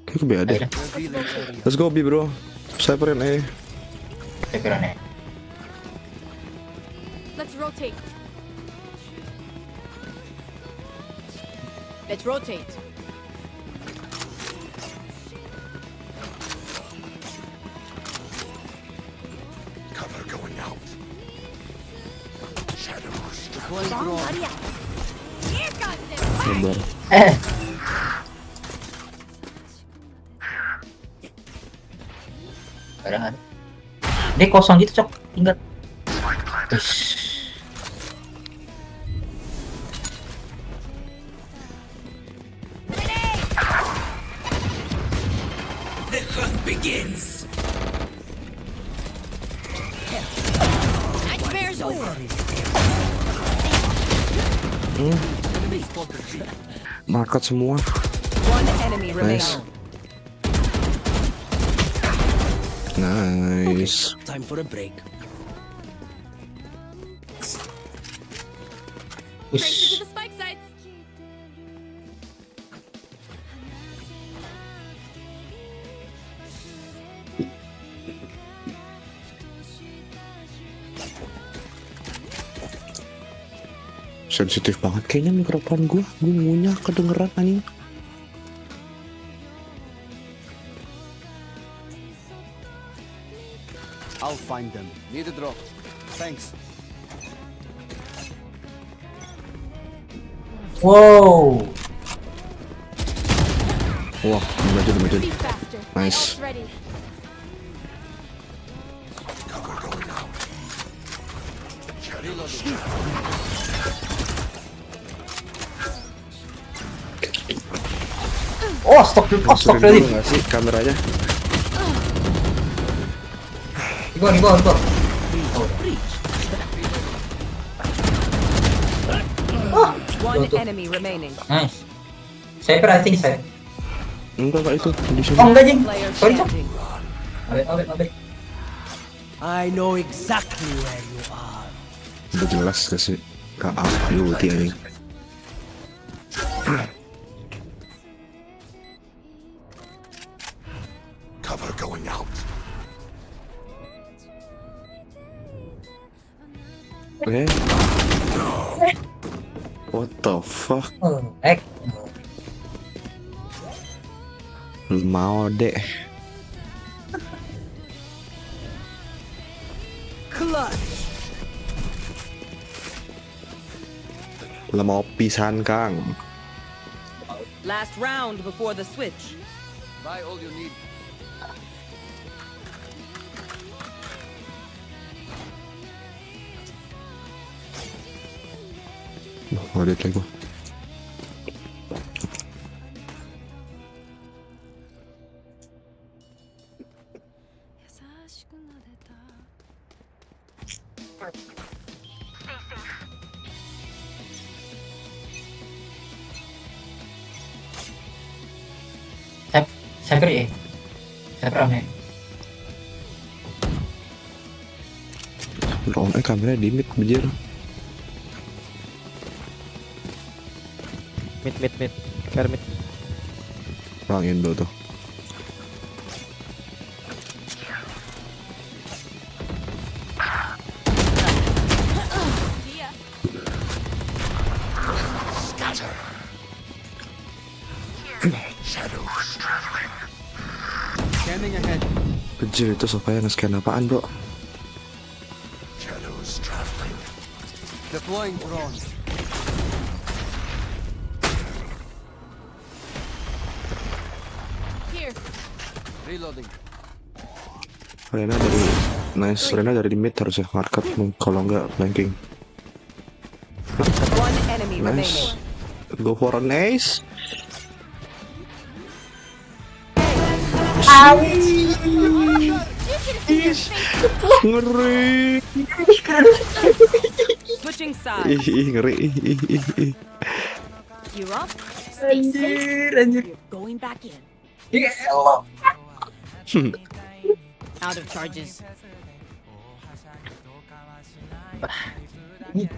Kayak ke B aja. Revealing area. Let's go B bro. Sniperin A. Pikirannya. Let's rotate. Let's rotate. Cover going out. Shadows Deploying Bomb drone. buddy out. Here comes this. Sabar. Kadang ada. Dia kosong gitu cok. Tinggal. Ush. The hunt begins. Nightmare's over. Market semua. One enemy Nice. remaining. Nice. Time for a break. Break into the spike sites. Sensitif banget kayaknya mikrofon gue ngunyah kedengeran anjing. I'll find them. Need a drop. Thanks. Wow. Wah, maju. Nice. Oh, stop Masukin dulu nggak sih kameranya? Di bawah. One enemy remaining. Nice. I think saya. Enggak itu di sini. Oh enggak jing. Player Sorry. standing. Abek. I know exactly where you are. Udah jelas gak sih? Kak ulti anjing. Cover going out. What the fuck? Mau deh. Lemau pisan Kang. Last round before the switch. Buy all you need. Lihat lagi gua. Saya pernah. Kameranya di mid bejir. Mid. Care mid. Langin dulu tuh. Scanning ahead. Bejir itu Sofia nge-scan apaan bro? Shadows traveling. Deploying drone. Here. Reloading. Rena dari mid harusnya market kalau enggak flanking. One enemy Nice. remaining. Go for an ace. Ngeri. Switching sides. Ngeri. You're up. Stay safe. You're going back in. Out of charges. Here.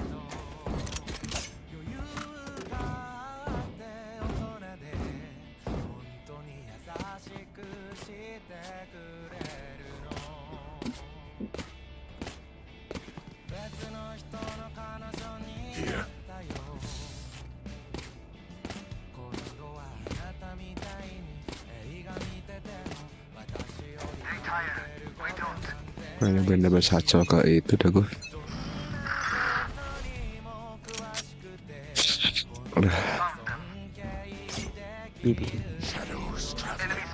Ini bener-bener sacel ke itu dah gue. Udah. Shadows traveling.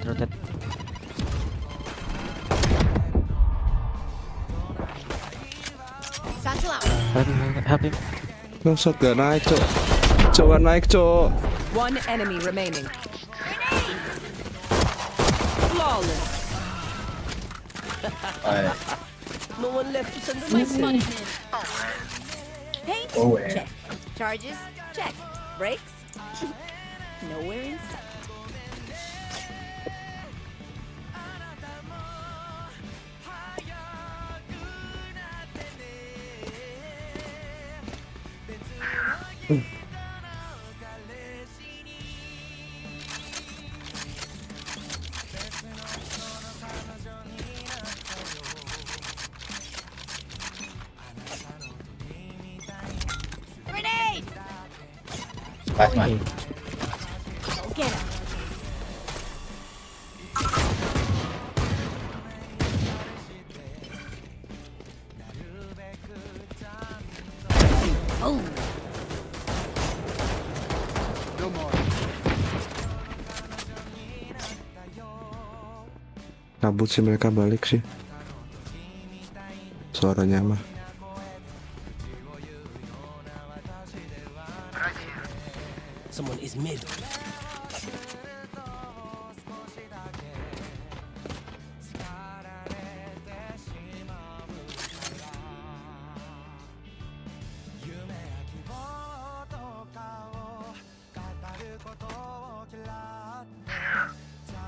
Rotate. Satchel out. Help him. Bangsat gak naik cok. Coba naik cok. One enemy remaining. Flawless. No one left to send My spotted mid. Paint? Oh, yeah. Check. Charges? Check. Brakes? Nowhere in sight. Pas mas. Go get him. Oh. Kabut sih mereka balik sih. Suaranya mah. Someone is mid.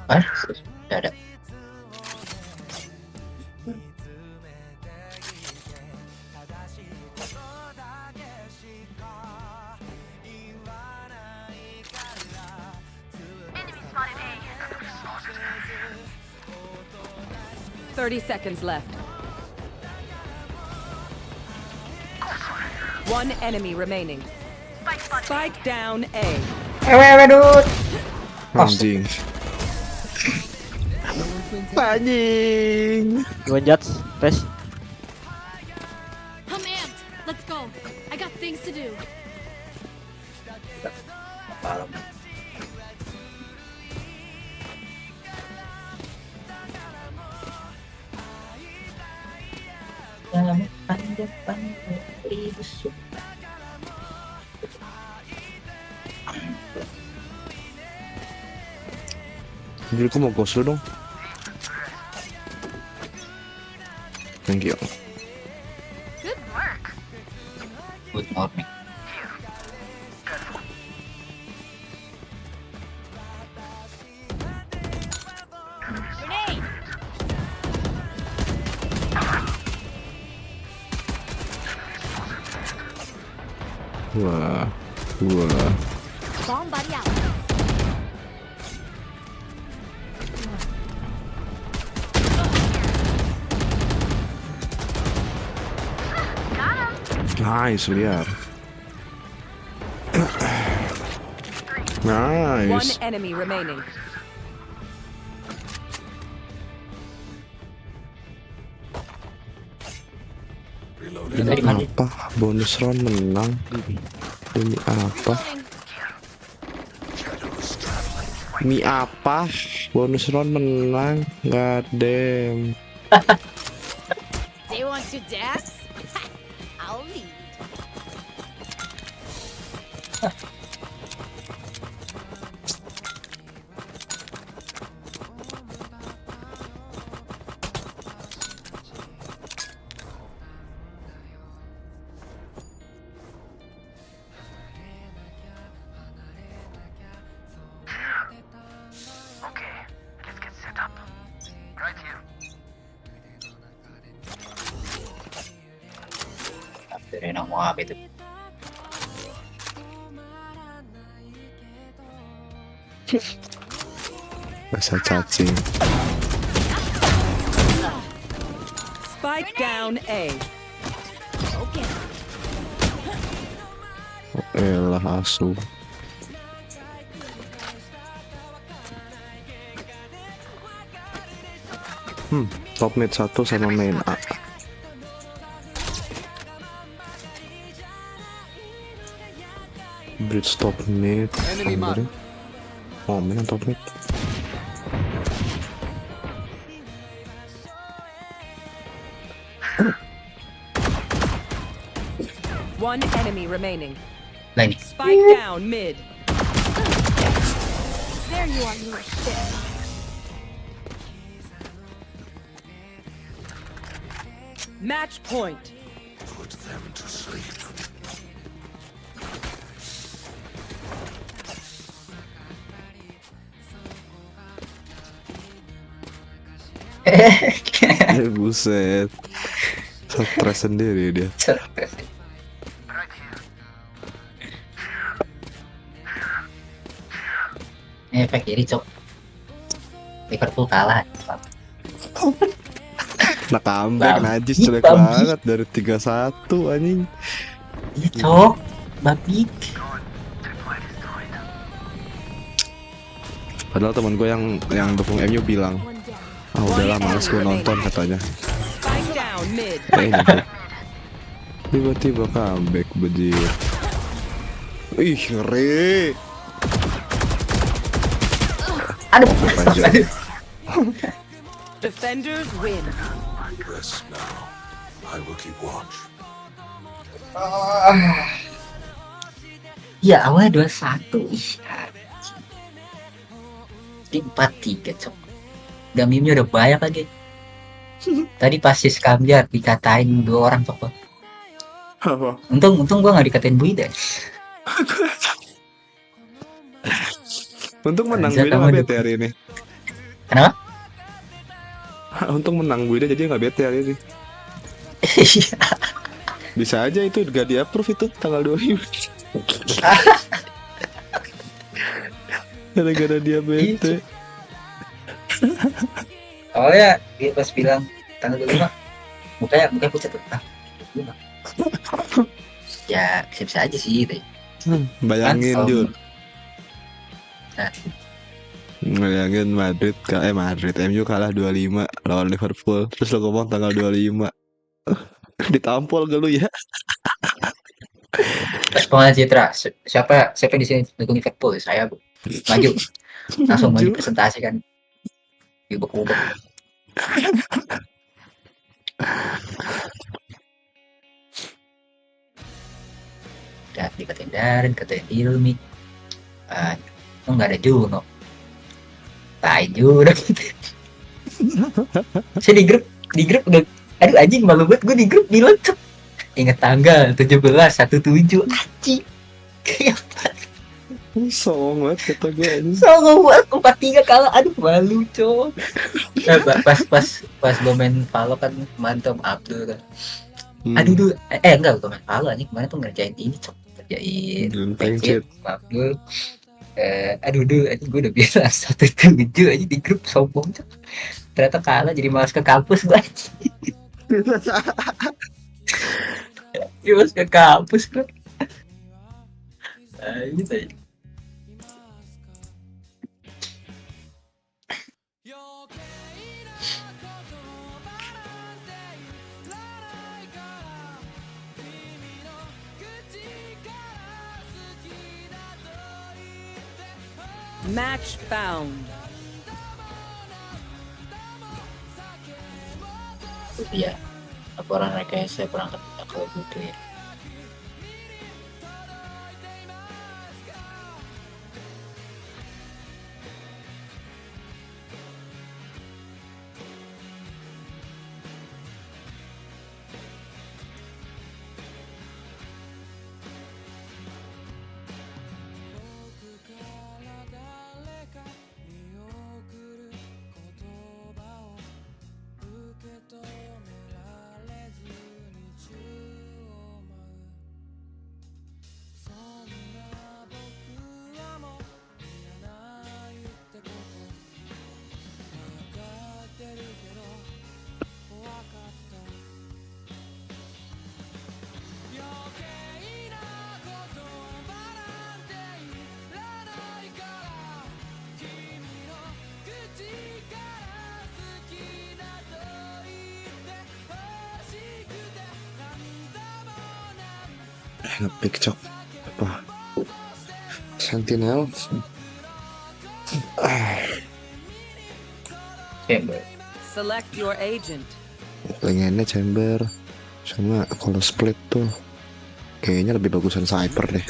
Ah, udah ada. Seconds left. One enemy remaining. Spike down A. Anjing. Anjing. Gua judge, tes. I'm amped. Let's go. I got things to do. Jadi aku mau ghost lu dong. Thank you. Good work. Good morning. Grenade. Wah. Bomb buddy out. Nice, liar. One Nice. enemy remaining. Ini apa? Bonus round menang. Ini apa? Ini apa? Bonus round menang. God damn. Do you want to dance? I'll lead. Rena mau apa itu? Masa cacing. Spike down A. Okay. Elah asu. Top mid 1 sama main A. Bridge top mid. Oh, main top mid. One enemy remaining. Lagi. Spike down mid. There you are, you little shit. Match point. Put them to sleep. Buset. Stres sendiri dia. Efek kiri cok. Liverpool kalah. Nah comeback najis jelek banget dari 3-1 anjing. Iya cok. Babi. Padahal temen gue yang dukung MU bilang, ah udahlah males gue nonton katanya. Spike down mid. Nyampe. Tiba-tiba comeback bejir. Ih ngeri. Aduh. Anjay. Defenders win. Rest now. I will keep watch. Ya awalnya 21. Ih. Di 4-3 cok. Udah meme-nya udah banyak lagi. Tadi pas si Skamjar dikatain 2 orang cok. Untung gua gak dikatain Bu Ida. Untung menang Anjay, Bu Ida kamu gak bete hari ini. Kenapa? Untung menang Bu Ida jadi gak bete hari ini. Bisa aja itu gak di-approve itu tanggal 25. Gara-gara dia bete. Oh ya, dia pas bilang tanggal 25 mukanya pucat tuh. Ya, bisa aja sih gitu. Bayangin Kan, Jun. Nah. Bayangin Madrid MU kalah 2-5 lawan Liverpool. Terus lo ngomong tanggal 25. Ditampol gak lu ya? Responan Citra, siapa di sini dukung Liverpool? Saya Bu. Maju. Langsung maju presentasikan. Ubek-ubek. Dan dikatain Darren, katain Ilmi. Nggak ada Juno. Tai juga gitu. Saya di grup udah, aduh anjing malu banget gue di grup bilang tuh. Ingat tanggal 17/17 anjing. Kayak songong banget kata gue ini. Songong banget 4-3 kalah, aduh malu cok. Pas gue main Valo kan mantap Abdul kan. Aduh tuh enggak gue main Valo anjing kemarin tuh ngerjain ini cok, ngerjain pencet Abdul. Aduh anjing gue udah biasa 1-7 aja di grup sombong cok. Ternyata kalah jadi malas ke kampus gue anjing. Dia malas ke kampus gue. Gitu aja. Match found. Iya, laporan rekayasa perangkat kalau butuh ya. Ngepick cok apa Sentinel Chamber. Select your agent. pengennya Chamber sama kalau split tuh kayaknya lebih bagusan Cyper deh.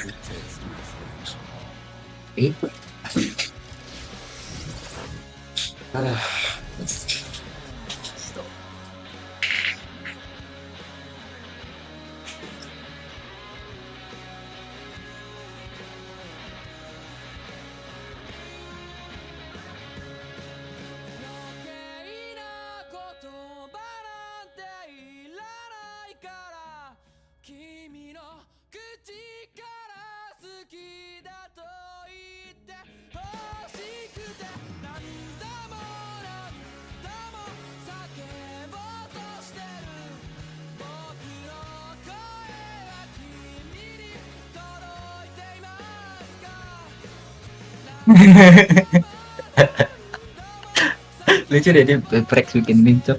lucu deh dia Freak bikin meme cok.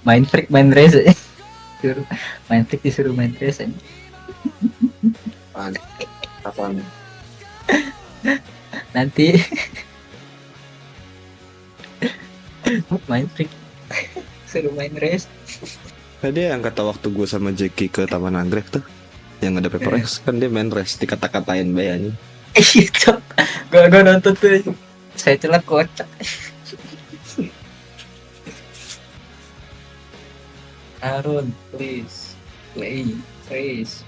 Main Freak main race aja. Main Freak disuruh main race aja. Apaan? Nanti main Freak suruh main race. Tadi yang kata waktu gue sama Jackie ke Taman Anggrek tuh, yang ada paper race kan dia main race dikata-katain bayarnya. Iya cok. Gue nonton tuh. Saya celah kocak. Aaron, please, please.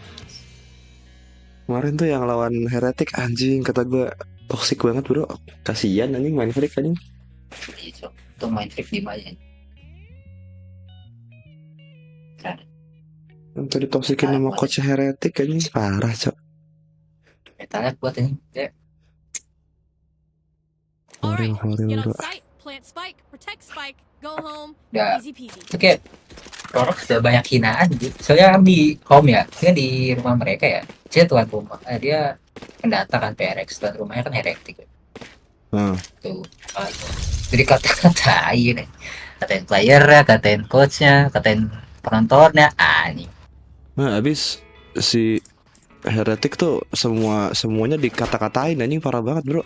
Kemarin tuh yang lawan Heretic anjing kata gue toxic banget bro. Kasian anjing main Freak anjing. Iya cok. Tuh main Freak di mana? Yang tadi toxikin sama coach Heretic anjing parah cok. Metalnya kuat ini. Ya. Alright, Horil get on bro. site, plant spike, protect spike, go home, Ya. easy peasy. Oke. Rorok sudah banyak hinaan gitu. Soalnya kan di home ya, dia di rumah mereka ya. Dia tuan rumah. Dia pendatang kan PRX, tuan rumahnya kan heretik. Tuh. Jadi kata-katain, katain player, katain coachnya, katain penontonnya, anjing. Nah abis si Heretic tuh semuanya dikata-katain anjing parah banget bro.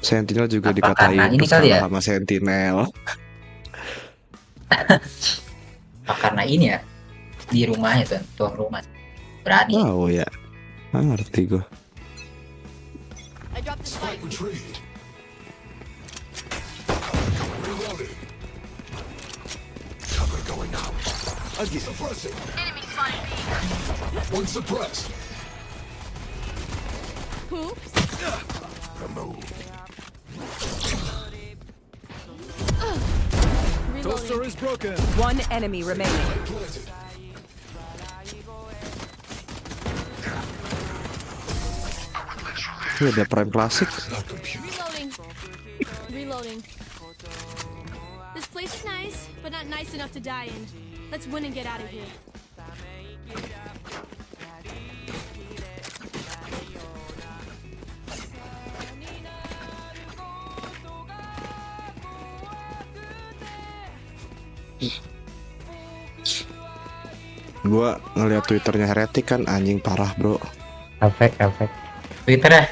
Sentinel juga dikatain ini terus kali kalah ya? sama Sentinel. Karena ini ya di rumahnya tuan rumah berani. Oh ya, ngerti gue. I dropped the spike. Reloading. Cover going out. Again. Suppressing. One suppressed. Oops. Remove. Reloading. is broken. One enemy remaining. Ini ada Prime Classic. Reloading. This place is nice, but not nice enough to die in. Let's win and get out of here. Gua ngeliat Twitternya Heretic kan anjing parah bro. Efek. Twitter ya?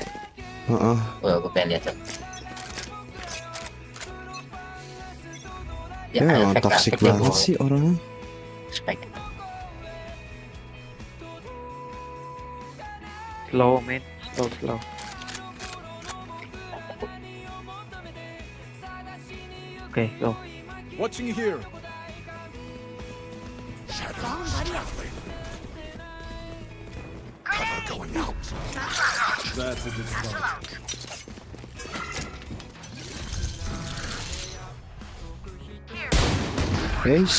Heeh. Gue pengen lihat tuh. Ya, emang toxic banget sih orangnya. Spike. Slow man, slow. Okay, go. Watching here. Cover going out. That's a good start. Guys,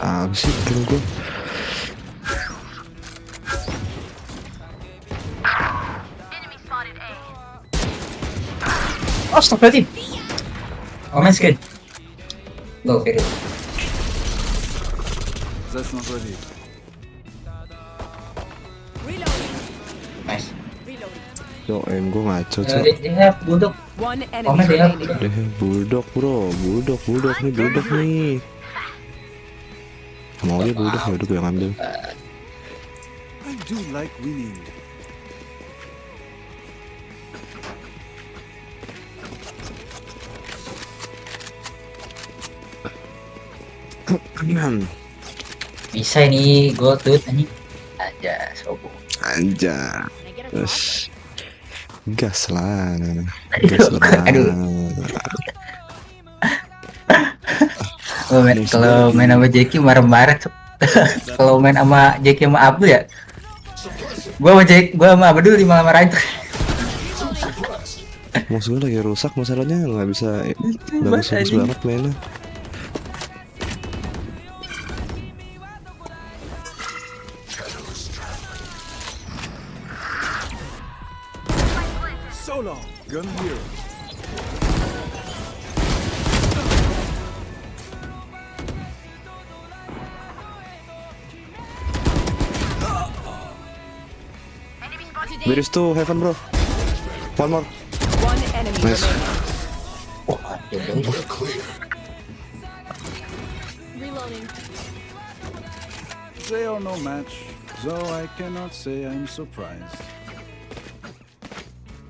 abis itu gue. Astagfirullahaladzim. Omen skin. Go, Firi. That's not ready. Nice. Yo, gue ngaco cok. Dia budok. One enemy Omen dia. remaining. Bulldog bro, bulldog nih. Mau dia bulldog ya udah gue yang ambil. I do like winning. Bisa ini gold dude anjing. Aja sobo. Anja. Terus gas lah. Aduh. Kalau main sama Jackie marah-marah tuh. Kalau main sama Jackie sama Abdul ya. Gua sama Abdul dimarah-marahin tuh. Mouse gue lagi rusak masalahnya nggak bisa bagus banget mainnya. Solo. Gun here. Beres tuh Heaven bro. One more. One enemy Nice. remaining. Reloading. They are no match, so I cannot say I'm surprised.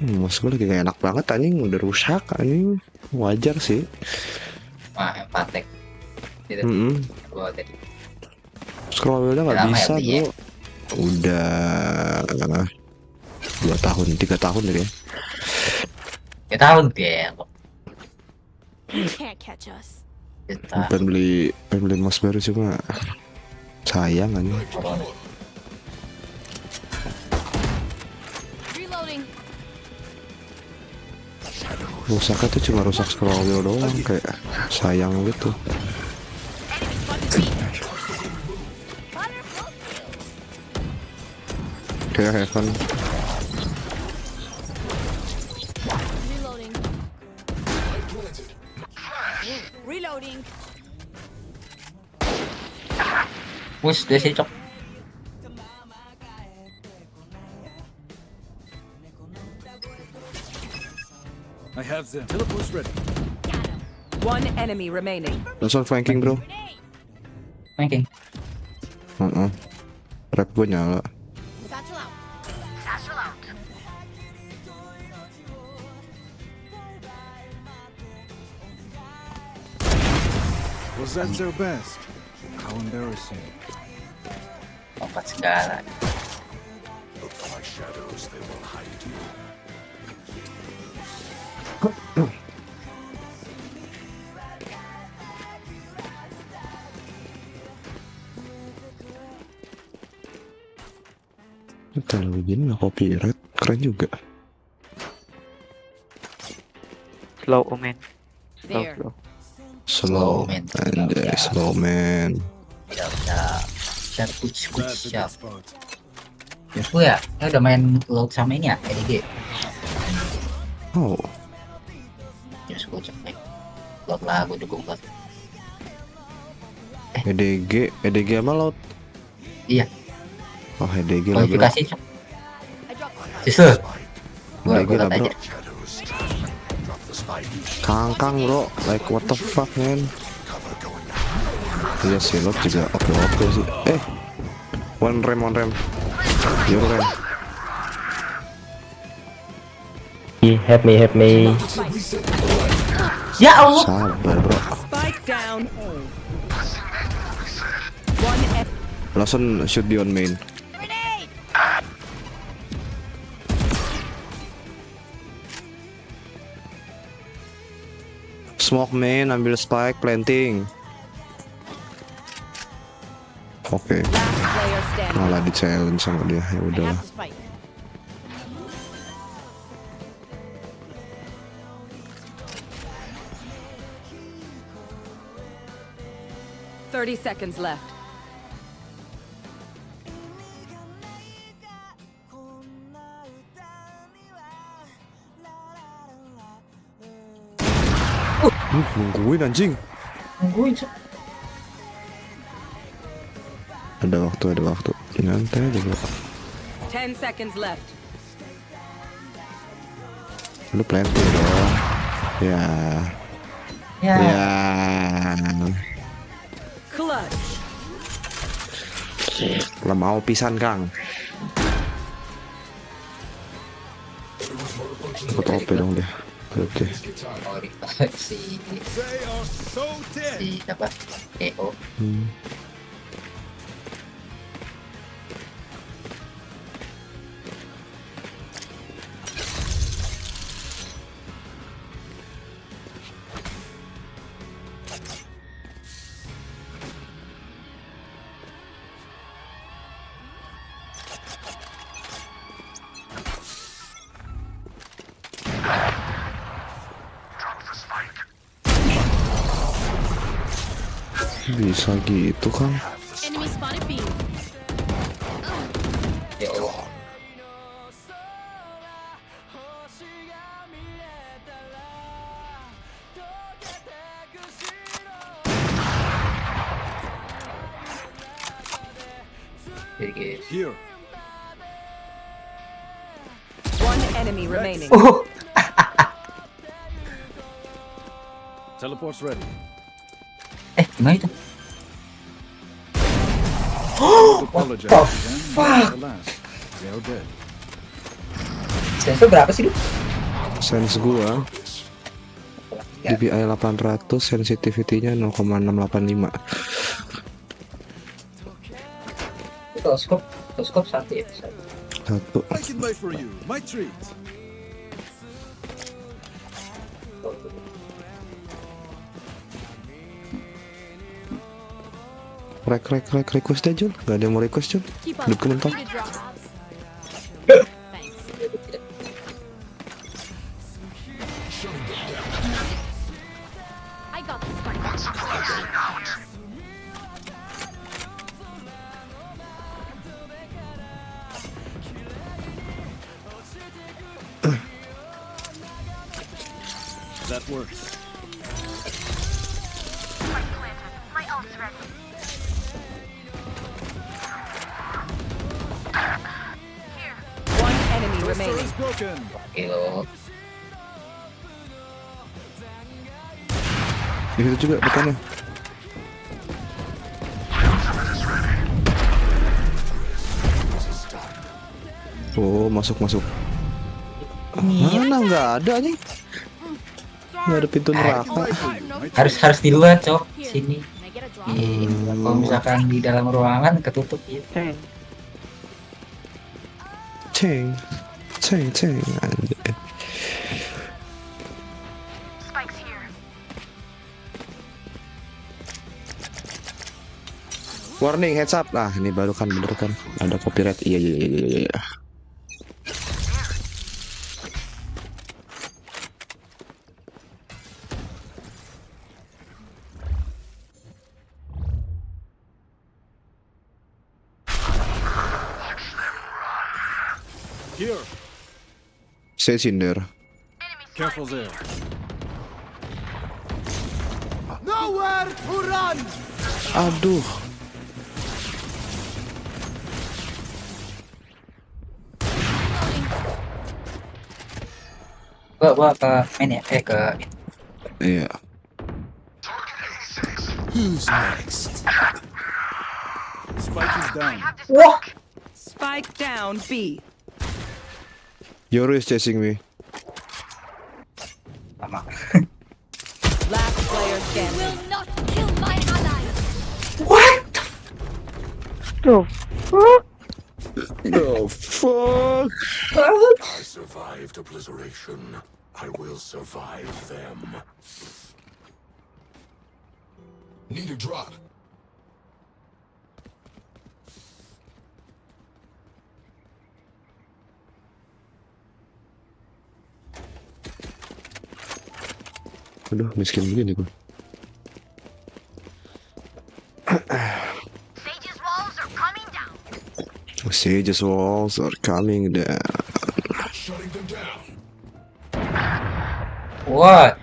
Mas gue lagi gak enak banget anjing, udah rusak anjing. Wajar sih. Wah, empatek. Gitu. Gua tadi. Scroll wheel-nya gak Udah lama bisa ya belinya? bro. Udah 2 tahun, 3 tahun deh. 3 tahun dia. You can't catch us. Pengen beli mouse baru cuma sayang anjing. Reloading. Rusaknya tuh cuma rusak scroll wheel doang, kayak sayang gitu. Kayak Heaven. Reloading. Reloading. Push dia sih cok. I have them. Teleport's ready. One enemy remaining. Langsung flanking bro. Flanking. Rap gue nyala. Satchel out. Satchel out. Was that their best? How embarrassing. Lompat segala. Look for my shadows, they will hide you. Kalau begini nggak copyright, keren juga. Slow man. There. Slow man, anjay, slow man. Udah. Siap, siap. Terus gue ya, udah main load sama ini ya, EDG. Oh. Terus gue cek load lah, gue dukung load. EDG sama load. Iya. Oh, EDG lah bro. Kualifikasi cok. Justru. Gue EDG lah load bro. aja. Kangkang bro, like what the fuck man. Iya sih, load juga oke sih. One rem. Your rem. Help me. Ya Allah. Sabar bro. Spike down. One Langsung shoot di on main. Smoke main, ambil spike, planting. Oke. player standing. Malah di challenge sama dia, ya udahlah. Spike. Thirty seconds left. Nungguin anjing. Nungguin cok. Ada waktu. Nyantai aja bro. 10 seconds left. Lu planting dong. Ya. Clutch. Lah mau pisan Kang. Ikut OP dong dia. Oke. Si apa? EO. Bisa gitu Kang. Enemy spotted B. Ya Allah. Here. One enemy remaining. Teleport's ready. Gimana itu? What the fuck? They're dead. Sensor berapa sih, Duh? Sense gua DPI 800, sensitivity-nya 0,685. Teleskop satu ya. Satu. I can wait for you. My treat. Request aja, Jul. Gak ada yang mau request, Jul. Hidup komentar. I got the spike. That works. My ult's ready. One enemy Twister remaining. is broken. Gila. Di situ juga depannya. Oh, masuk. Mana nggak ada nih? Nggak ada pintu neraka. Harus di luar, Cok. Sini. Kalau misalkan di dalam ruangan ketutup ya. Ceng. Anjir. Spike's here. Warning, heads up. Nah, ini baru kan bener kan. Ada copyright. Iya. Here. Saya cinder. Careful there. Nowhere to run. Aduh. Gua ke main ya, ke Iya. Who's next? Spike is down. Spike down B. Yoru is chasing me. Last player standing. Will not kill my allies. The fuck? I survived obliteration. I will survive them. Need a drop. Aduh, miskin begini gue. Sage's walls are coming down. Sage's walls are coming down. Shutting them down. what?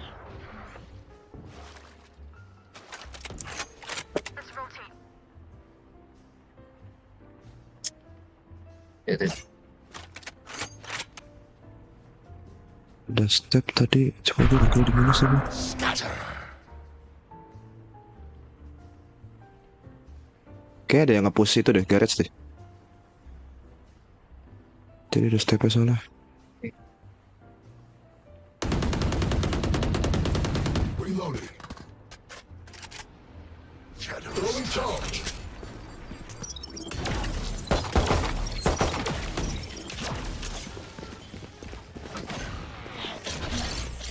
Let's rotate. Itu. Udah step tadi, coba gue bakal di mana sih bang? Kayak ada yang nge-push itu deh, garage deh. Jadi udah step sana. Reloading. Throwing charge.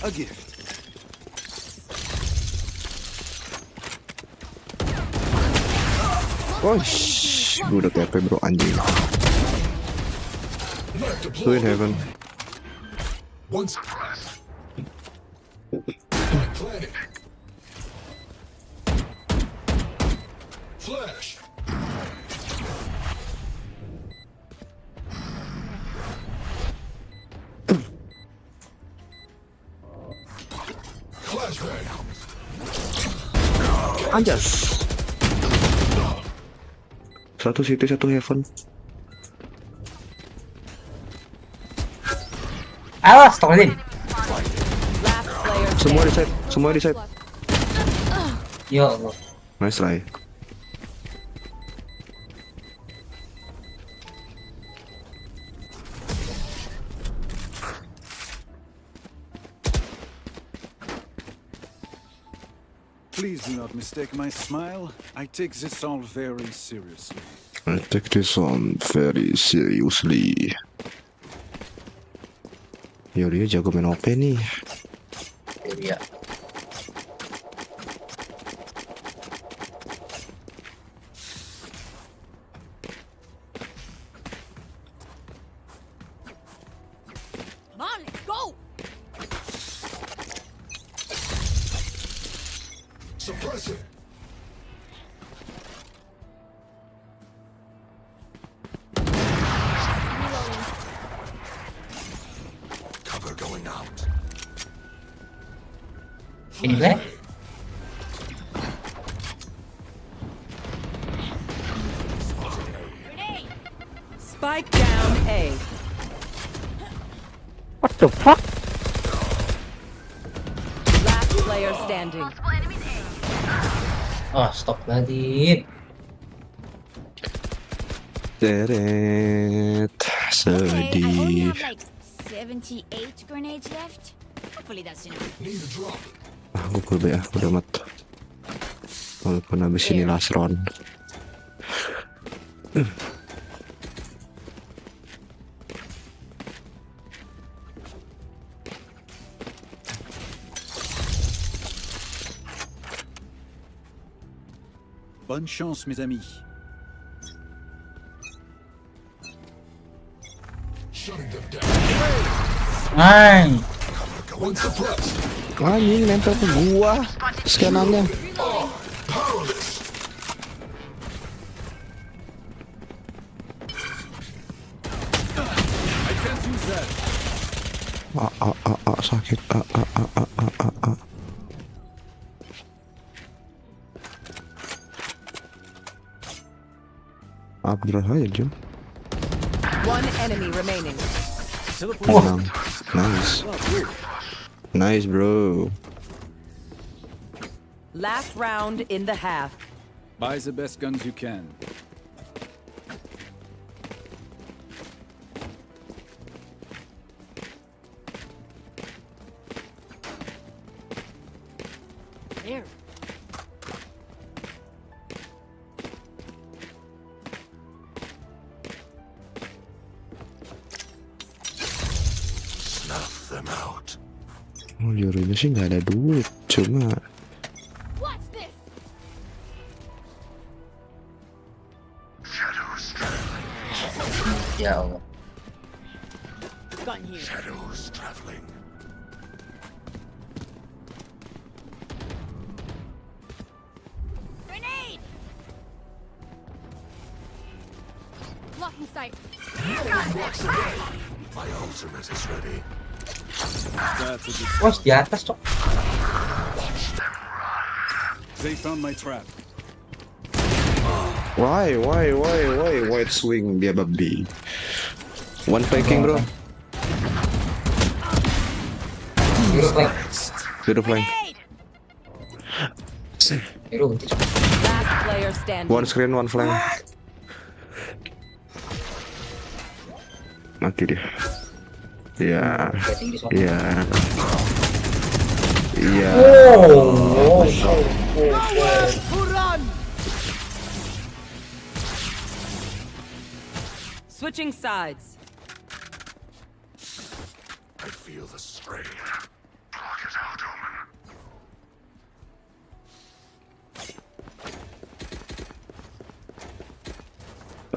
A gift. Wosh, gue udah TP bro anjing. Two in heaven. Once. Planning. Flash. Flashbang. Anjas. Satu city, satu heaven. Awas, tolongin. Last player Semua di side, semua di side. Ya Allah. Nice try. Please do not mistake my smile. I take this all very seriously. I take this on very seriously. Yo, dia jago main OP nih. Iya. Come on, let's go. Suppress it. Cover going out. Ini gue. Spike down A. What the fuck? Last player standing. Oh, stop lagi. Teret, sedih. 78 grenades left. Hopefully that's enough. Need a drop. Aku full B ya, udah amat. Walaupun habis ini last round. Bonne chance, mes amis. Shutting them down. Hai. Going suppressed. Anjing nempel ke gua scanannya. Powerless. I can't use that. Sakit. Abdurrah aja Jum. One enemy remaining. Menang. Nice. Nice bro. Last round in the half. Buy the best guns you can. There. Snuff them out. Oh, Yorunya sih nggak ada duit, cuma Watch this. Shadows traveling. Ya Allah. Gun here. Shadows traveling. Grenade. Blocking sight. Walks away. My ultimate is ready. That's a good. Wah, di atas, Cok. They found my trap. why white swing dia babi. One flanking bro. Zero flank. Biru, Cok. Last player standing. One screen, one flank. Mati dia. Iya. Iya. Iya. Switching sides. I feel the strain. Block it out, Omen.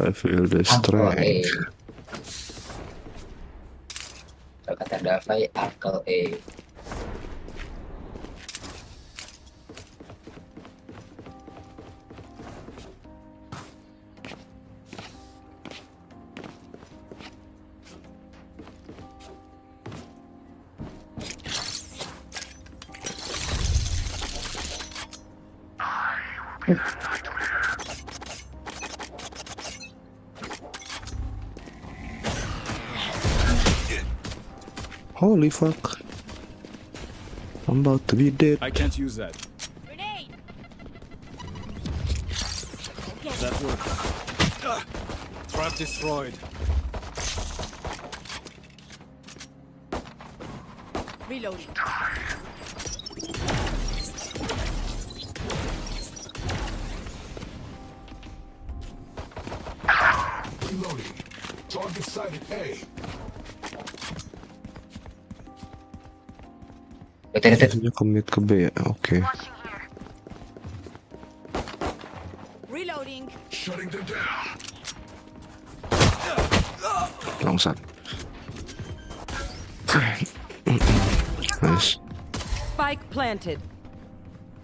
I feel the strength. Kata Davai, Uncle A. Holy fuck. I'm about to be dead. I can't use that. Grenade. That works. Trap destroyed. Reloading. Reloading. Target sighted A. Dia commit ke B ya. Oke. Reloading. Shutting them down. Langsat. Nice. Spike planted.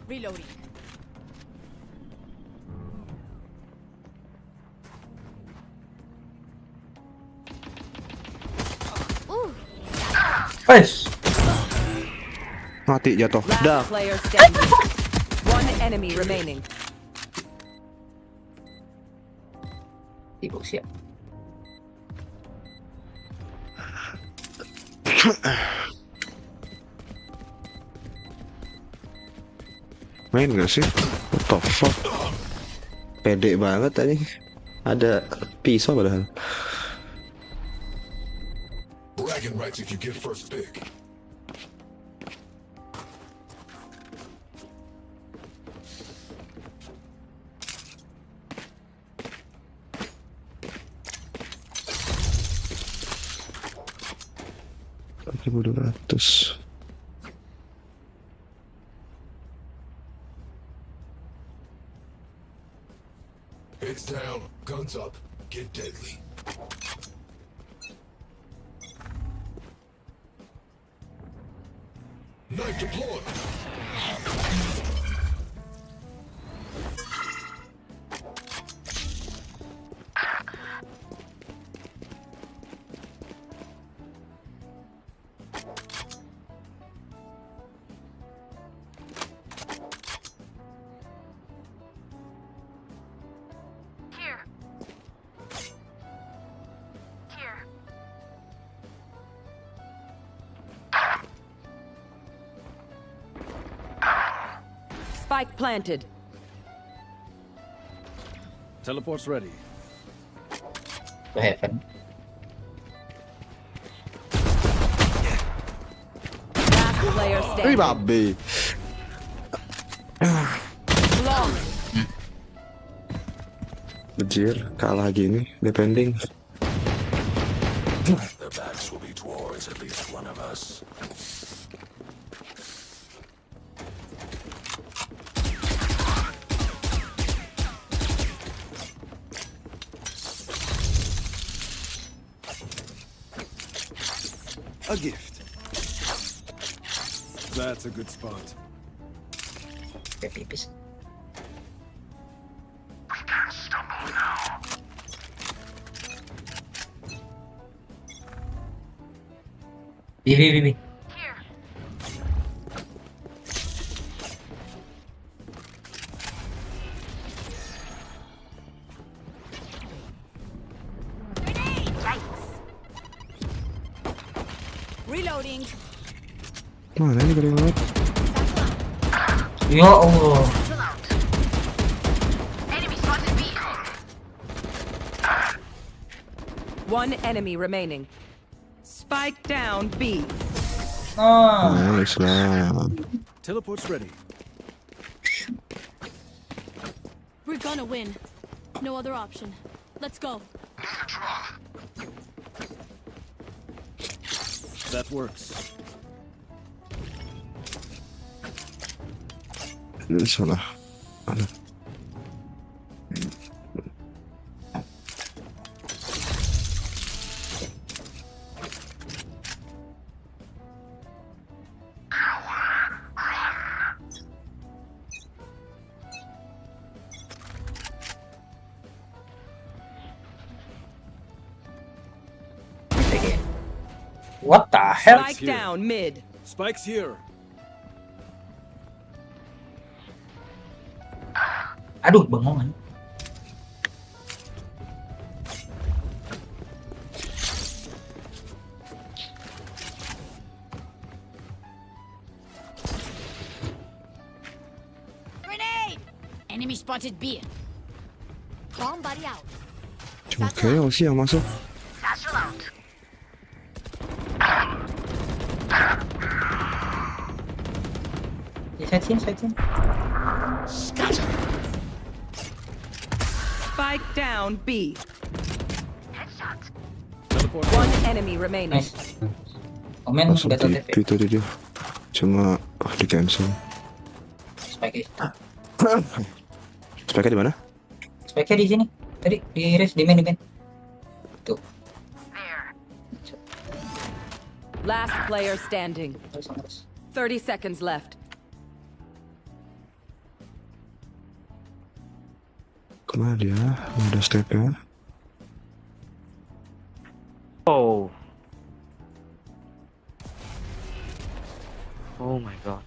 Reloading. Nice. Mati jatuh. Last Dah. player standing. One enemy remaining. Ibu siap. Main gak sih? What the fuck? Pede banget tadi. Ada pisau padahal. Bragging rights if you get first pick. $1.200. Heads down, guns up, get deadly. Knife deployed. Spike planted. Teleport's ready. To heaven. Last player Wih standing. babe. Long. Bejir, kalah gini, depending. Their backs will be towards at least one of us. A gift. That's a good spot. Kayak tipis. Bi. Reloading. Mana nih gede banget? Ya Allah. One enemy remaining. Spike down B. Nice lah. Teleport's ready. We're gonna win. No other option. Let's go. That works. Ini salah. Ada. What the hell? Spike down mid. Spike's here. Aduh, bengongan. Grenade! Enemy spotted B. Bomb buddy out. Cuma Kail sih yang masuk. Sighting. Spike down B. One enemy remaining. Nice. Omen Langsung udah TP. TP tadi dia. Cuma di cancel. Spike Spike di mana? Spike di sini. Tadi di race di main. Tuh. Last player standing. 30 seconds left. Kemana dia? Udah step ya. Oh. Oh my god.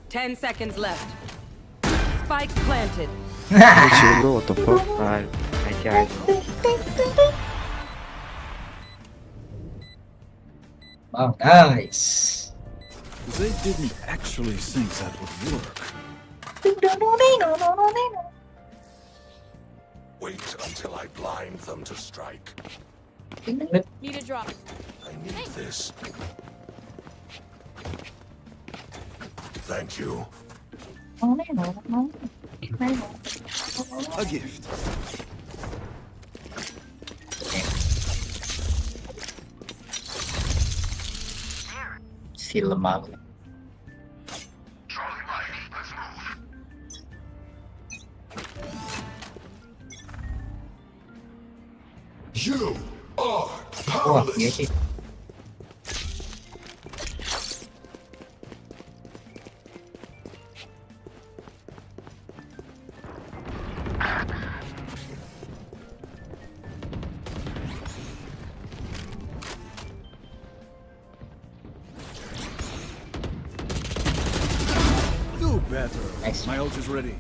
10 seconds left. Spike planted. Chill bro, what the fuck? Wow, nice. They didn't actually think that would work. Wait until I blind them to strike. Need a drop. I need this. Thank you. A gift. Si lemah. You are Wah, iya sih. Do better. Nice. My ult is ready.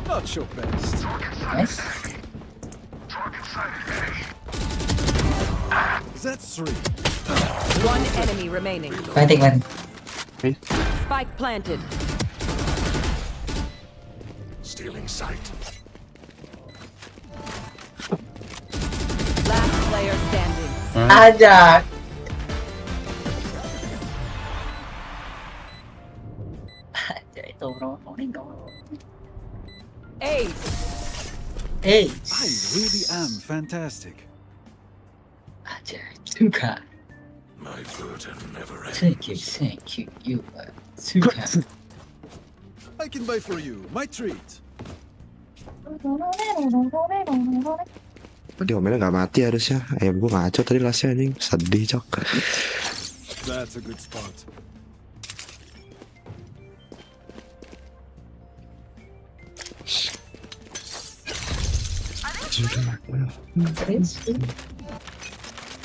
Not your best. Nice. That's three. One enemy remaining. Planting man. Spike planted. stealing sight. Last player standing. Ada. Ada itu bro. Ace. Ace. I really am fantastic. Ada juga. My burden never ends. Thank you. You are juga. I can buy for you. My treat. Kok diomelnya nggak mati harusnya. Ayam gua ngaco tadi lasnya anjing. Sedih cok. That's a good spot.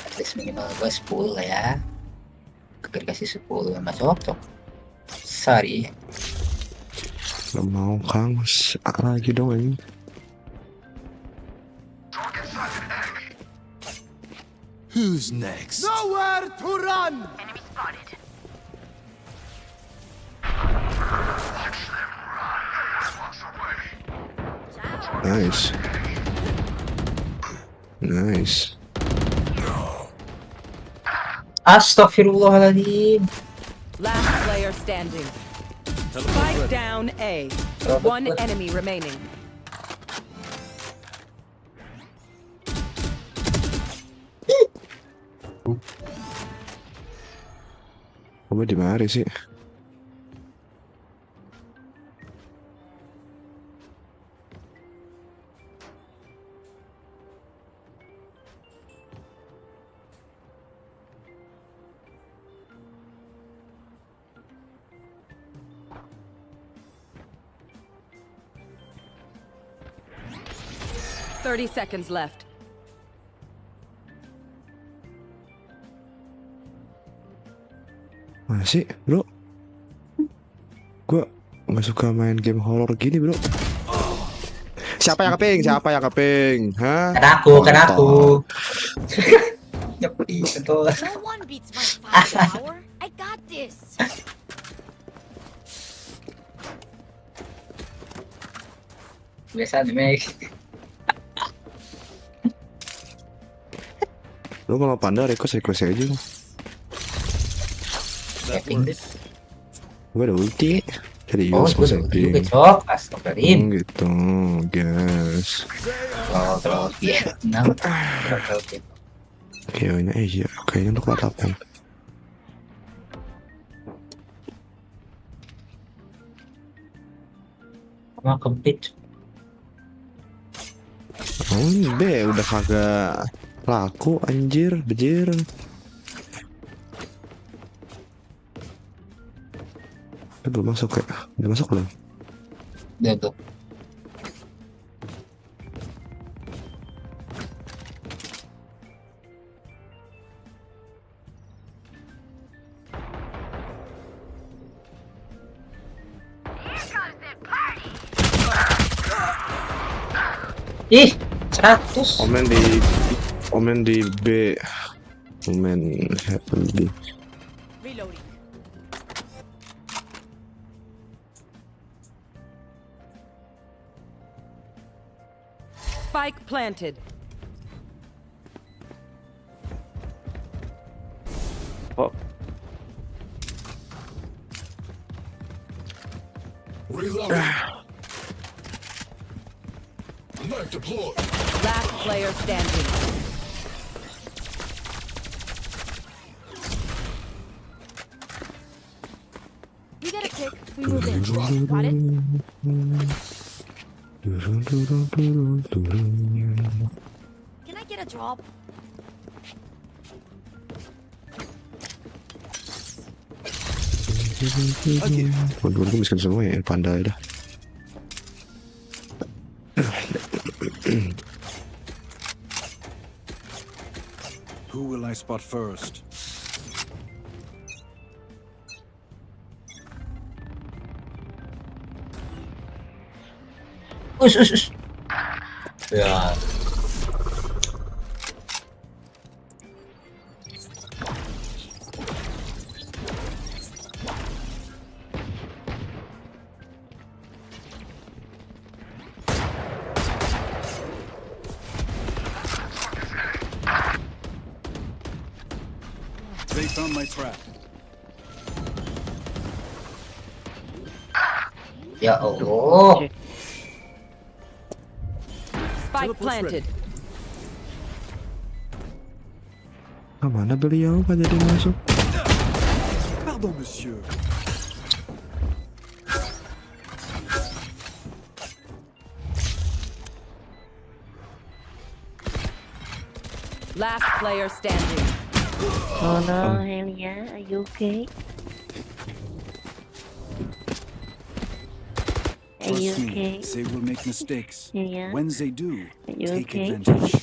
At least minimal gue 10 lah ya. Agar kasih 10 sama cocok. Sorry. Gak mau Kang, lagi dong ini. Who's next? Nowhere to run! Enemy spotted. Nice. Nice. Astaghfirullahaladzim. Last player standing. Spike down A. One enemy remaining. Kamu di mana sih? Thirty seconds left. Mana sih, bro? Gua nggak suka main game horror gini, bro. Siapa yang keping? Hah? Kan aku. Nyepi, betul. No one beats my firepower. I got this. Biasa anime. Lu kalau panda request aja lu. Saving deh. Gue ada ulti. Oh, Serius gue udah juga cok. Astagfirullahaladzim. Gitu, guys. Terus Vietnam. Kayaknya iya, kayaknya untuk latapan. Sama kempit. Oh, be udah kagak laku anjir, bejir. Belum masuk ya? Udah masuk belum? Udah tuh. Ih, 100. Omen di B. Omen heaven B. Reloading. Spike planted. Oh. Reloading. Knife deployed. Last player standing. We get a pick. We move in. Got it? Can I get a drop? Waduh, gue miskin semua ya, panda dah. Who will I spot first? Us. Ya. They found my trap. Ya Allah. Spike planted. Mana beliau gak jadi masuk? Pardon, monsieur. Last player standing. Oh no, Helia, are you okay? Are you Trust okay? me, they will make mistakes. Yeah. When they do, Are you take okay? advantage.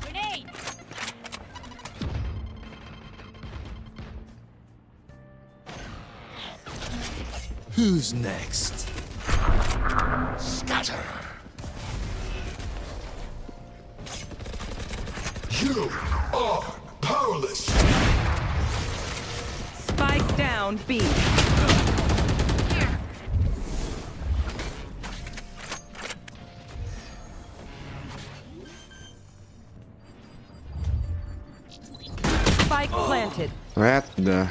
Grenade! Who's next? Scatter. You are powerless. Spike down B. Spike planted. Red dah.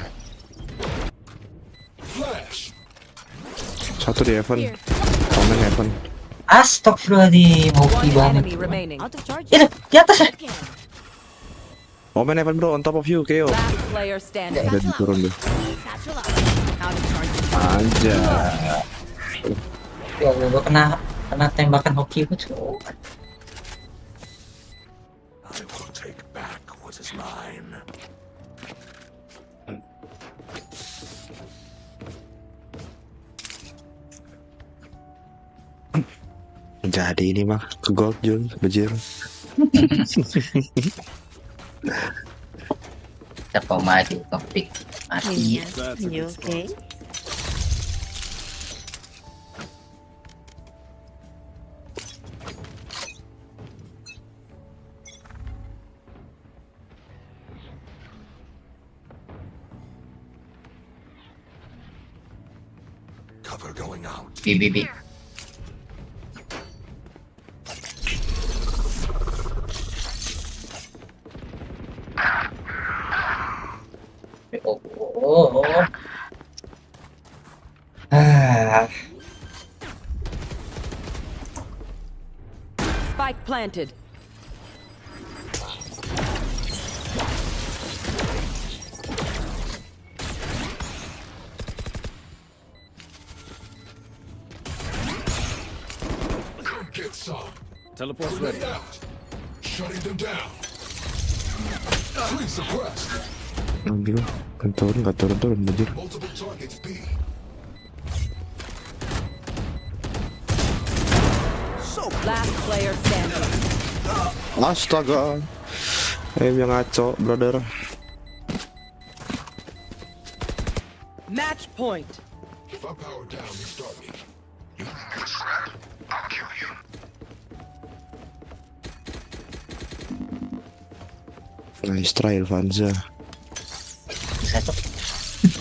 Flash. Satu di heaven. Omen heaven. Astagfirullahaladzim, hoki One banget. enemy remaining. Out of charge. Itu di atas ya. Omen heaven bro, on top of you, KO. Last player standing. Udah diturun deh. Satchel up. Out of charge. Aja. Ya Allah, gua kena tembakan hoki gua cuk. I will take back what is mine. Jadi ini mah ke gold Jun, bejir. Siapa maju topik mati. You okay? Cover going out. B. Oh. Ah. Spike planted. Come get some. Teleport's ready. Out. Shutting them down. Freeze suppressed. Anjir, kan nggak turun anjir. Multiple targets B. Last player standing. Astaga. Yang ngaco, brother. Match point. If I power down, you start me. You make a threat, I'll kill you. Nice try, Elvanza.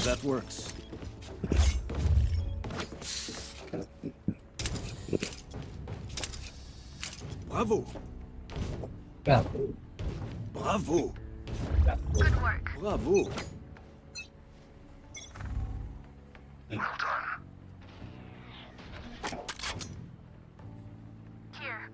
That works. Bravo. Bravo. Good work. Bravo. Well done. Here.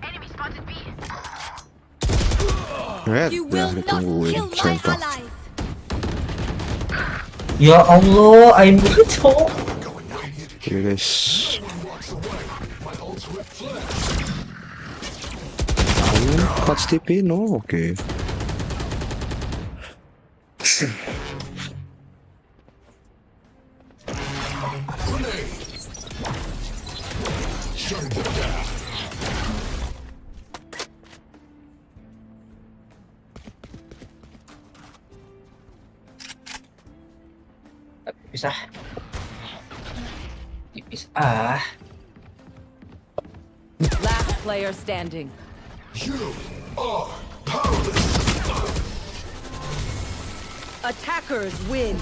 Enemy spotted B. You will not kill my allies. Ya Allah, aim bocor. Oke guys. Clutch TP no, oke. Shutting them down. Pisah. Tipis ah. Last player standing. You are powerless. Attackers win.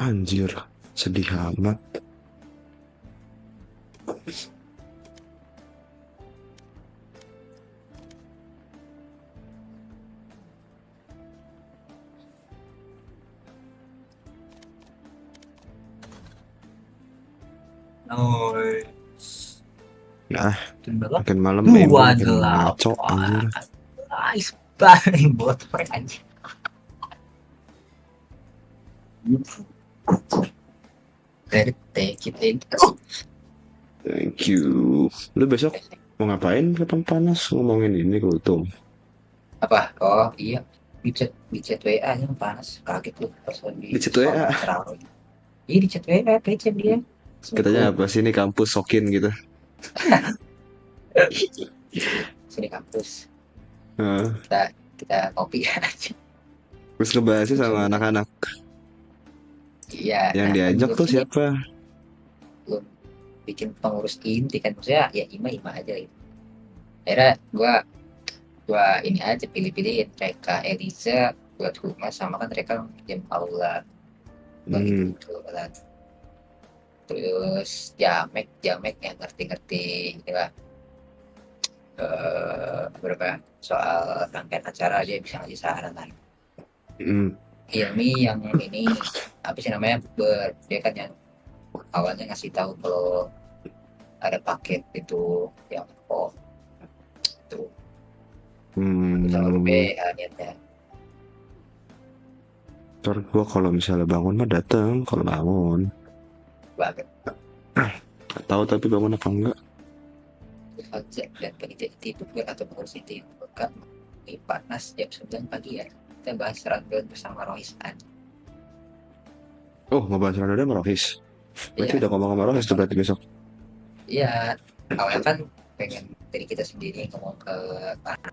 Anjir, sedih amat. Nah, makin malam makin ngaco anjir. Nice banget bot anjir. Take it. Thank you. Lu besok mau ngapain ke panas ngomongin ini kultum? Apa? Oh iya, di chat WA yang panas, kaget lu pas lagi Di chat WA? Iya di chat WA, chat dia. Katanya apa sih ini kampus sokin gitu? Sini kampus. Heeh. Kita kopi aja. Terus ngebahasnya sama anak-anak. Iya. Yang diajak tuh siapa? Belum bikin pengurus inti kan, maksudnya ya ima aja gitu. Akhirnya gua ini aja pilih-pilih mereka Eliza buat rumah sama kan mereka jam aula gitu kan. Terus Jamek yang ngerti inilah beberapa soal rangkaian acara dia bisa ngasih saran lah. Ilmi yang ini apa sih namanya dia kan yang awalnya ngasih tahu kalau ada paket itu yang itu Sahur B niatnya. Ntar gua kalau misalnya bangun mah dateng kalau bangun. Banget. Gak tahu tapi bangun apa enggak. Fajar dan penelitian tidur atau mengurusi tidur kan panas jam 9 pagi ya. Kita bahas rundown bersama Roisan. Oh, ngebahas Ronaldo sama Rohis. Berarti Iya. udah ngomong sama Rohis tuh berarti besok. Iya, awalnya kan pengen dari kita sendiri ngomong ke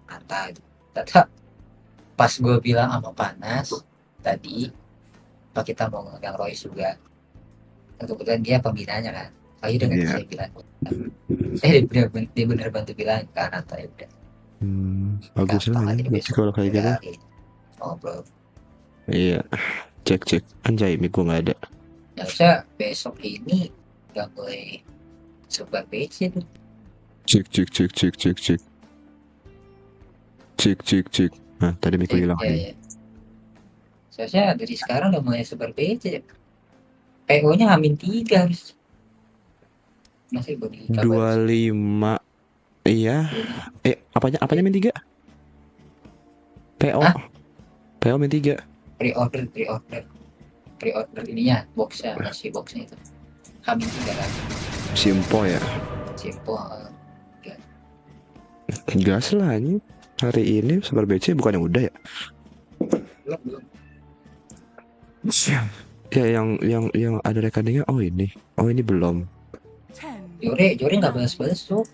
Anta gitu. Tetap pas gue bilang sama Panas tadi, apa kita mau ngundang Royce juga. Kebetulan dia pembinanya kan. Ayo dengan Iya. saya bilang. Dia bener bantu bilang ke Anta ya udah. Bagus lah ya. Berarti kalau kayak gitu. Ngobrol. Iya. Cek. Anjay, mic gua nggak ada. Ya usah besok ini udah mulai sebar PC tuh. Cek. Nah, tadi mic gua hilang. Iya. Seharusnya dari sekarang udah mulai sebar PC. PO-nya -3 harus. Masih belum dikabarin. 25. Iya. Apanya -3? PO. Hah? PO -3. Pre-order ininya boxnya masih boxnya itu -3 kan. Simpo ya. Simpo. Gas lah ini. Hari ini sebar BC bukannya udah ya? Belum. Ya yang ada rekeningnya. Oh ini belum. Jore nggak balas tuh.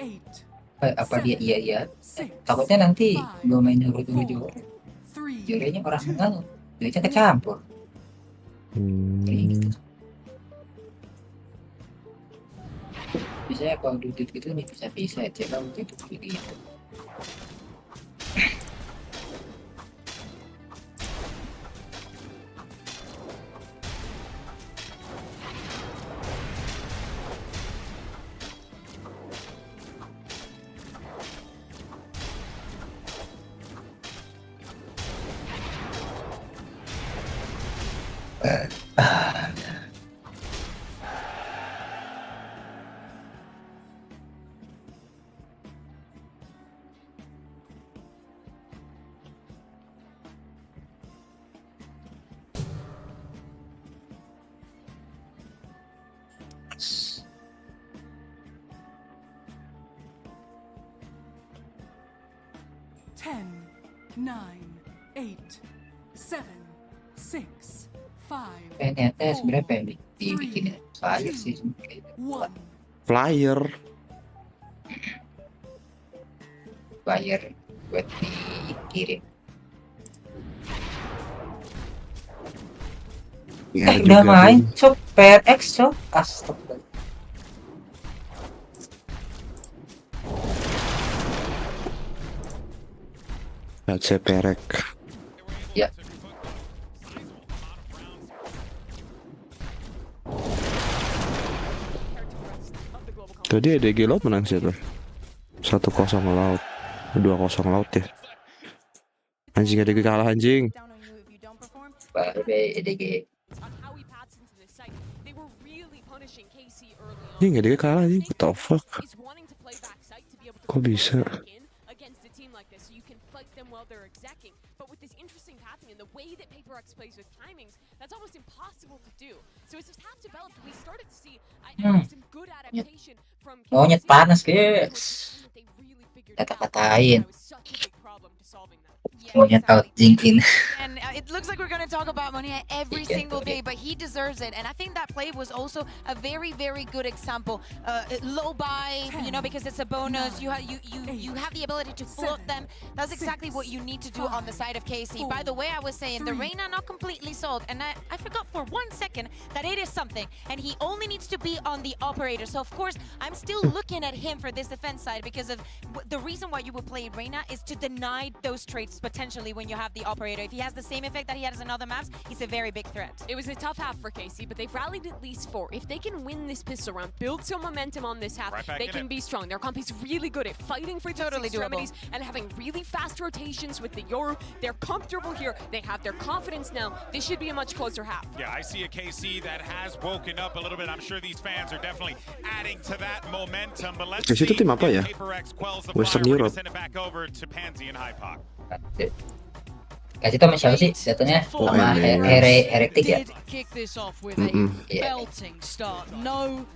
Apa dia iya. Takutnya nanti gue main Jore. Jorenya orang kenal, duitnya kecampur. Gitu. Biasanya kalau duit gitu nih bisa aja kalau itu begitu. Ternyata sebenarnya pengen dibikin flyer sih Flyer buat dikirim. Ya, udah juga main tuh. cok PRX cok astagfirullah. PC perek. Ya. Tadi EDG Laut menang siapa? 1-0 Laut. 2-0 Laut ya. Anjing EDG kalah anjing. Baru EDG. Anjing EDG kalah anjing. What the fuck? Kok bisa? Monyet panas guys. Kata-katain. Monyet out jinkin. And it looks like we're going to talk about Monia every single day, but he deserves it. And I think that play was also a very, very good example. Low buy, because it's a bonus. You have the ability to float them. That's exactly what you need to do on the side of Casey. By the way, I was saying the Reyna not completely sold, and I forgot for 1 second that it is something, and he only needs to be on the operator. So of course, I'm still looking at him for this defense side because of the reason why you would play Reyna is to deny those traits potentially when you have the operator. If he has the same effect that he has in other maps, he's a very big threat. It was a tough half for KC, but they've rallied at least 4. If they can win this pistol round, build some momentum on this half, they can be strong. Their comp is really good at fighting for these extremities and having really fast rotations with the Yoru. They're comfortable here. They have their confidence now. This should be a much closer half. Yeah, I see a KC that has woken up a little bit. I'm sure these fans are definitely adding to that momentum. But let's see if PaperX quells the fire. We're going to send it back over to Pansy and Hypoc. Kasih tau sama siapa sih jatuhnya? Sama Heretic ya? Kick this off with a belting start. No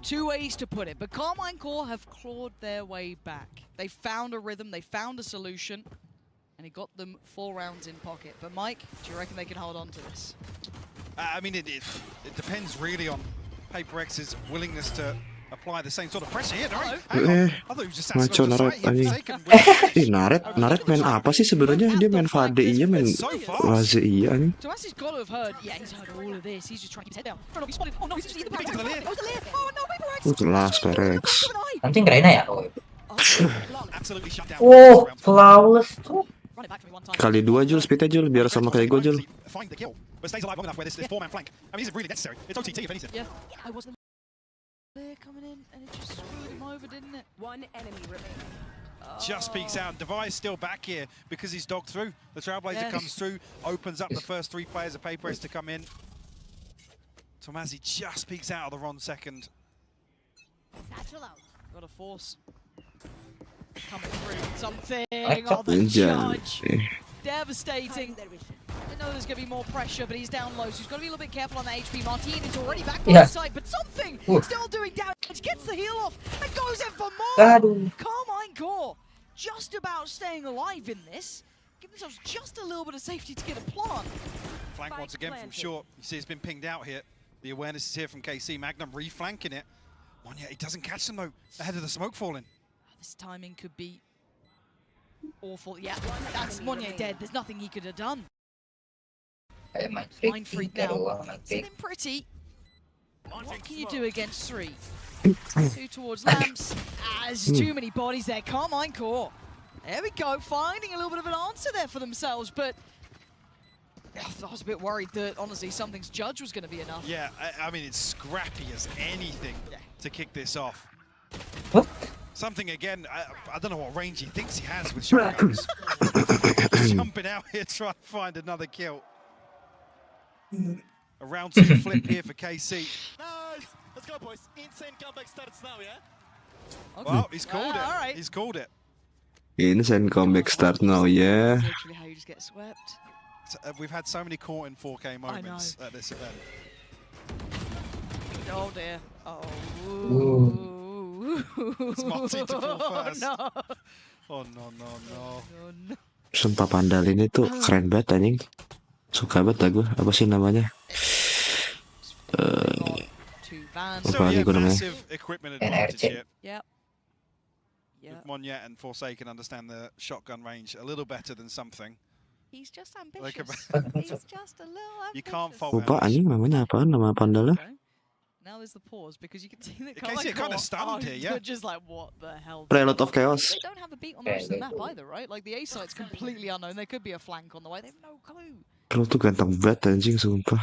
two ways to put it, but Carmine Core have clawed their way back. They found a rhythm, they found a solution, and he got them 4 rounds in pocket. But Mike, do you reckon they can hold on to this? I mean, it depends really on PaperX's willingness to apply the same sort of pressure here. Ngaco Naret anjing. Naret main apa sih sebenarnya? Dia main Fade iya, main Waze iya anjing. He's got to have heard, he's heard all of this. He's just trying to keep his head down. Oh no, he spotted. Oh no, he's just either back. Jelas PaperX. Something Reina ya? Oh, flawless tuh. Kali 2 Jul, speednya Jul, biar sama kayak gue Jul. But stays alive long enough where this 4-man flank. I mean, is it really necessary? It's OTT if anything. Yeah, I wasn't there coming in, and it just screwed him over, didn't it? One enemy remaining. Just peeks out. Device still back here because he's dogged through. The Trailblazer comes through, opens up the first 3 players of PaperX to come in. Tomazi just peeks out of the wrong second. Got a force coming through. Something on the judge. Devastating. I know there's going to be more pressure, but he's down low, so he's got to be a little bit careful on the HP. Martin is already back on the side, but something still doing damage. Gets the heal off and goes in for more. Carmine Core just about staying alive in this. Give themselves just a little bit of safety to get a plant. Flank once again from short. You see it's been pinged out here. The awareness is here from KC. Magnum reflanking it. Monya, he doesn't catch them though, ahead of the smoke falling. This timing could be awful. Yeah, that's Monya dead. There's nothing he could have done. Mind freak now. Something pretty. What can you do against 3? 2 towards Lamps. There's too many bodies there. Carmine Core. There we go. Finding a little bit of an answer there for themselves, but I was a bit worried that, honestly, something's judge was going to be enough. Yeah, I mean, it's scrappy as anything to kick this off. What? Something, again, I don't know what range he thinks he has with shotguns. Jumping out here trying to find another kill. A round 2 flip here for KC. Nice! Let's go, boys. Insane comeback starts now, yeah? Okay. Well, he's called it. Right. He's called it. Insane comeback start now, yeah. That's literally how you just get swept. We've had so many caught in 4K moments at this event. Oh dear. Oh. It's Marty to fall first. No. Oh no. Sumpah Pandal ini tuh keren banget anjing. Suka banget gue. Apa sih namanya? Apa lagi gue namanya? Equipment advantage here. Yep. Monya and Forsaken understand the shotgun range a little better than something. He's just ambitious. He's just a little ambitious. You can't fault Lupa anjing namanya apa? Nama Pandalnya? Now there's the pause because you can see that kind of stunned here, yeah. Just like, what the hell? Prelude of Chaos. They don't have a beat on the rest of the map either, right? Like the A site's completely unknown. There could be a flank on the way. They have no clue. Kalau tuh ganteng banget anjing sumpah.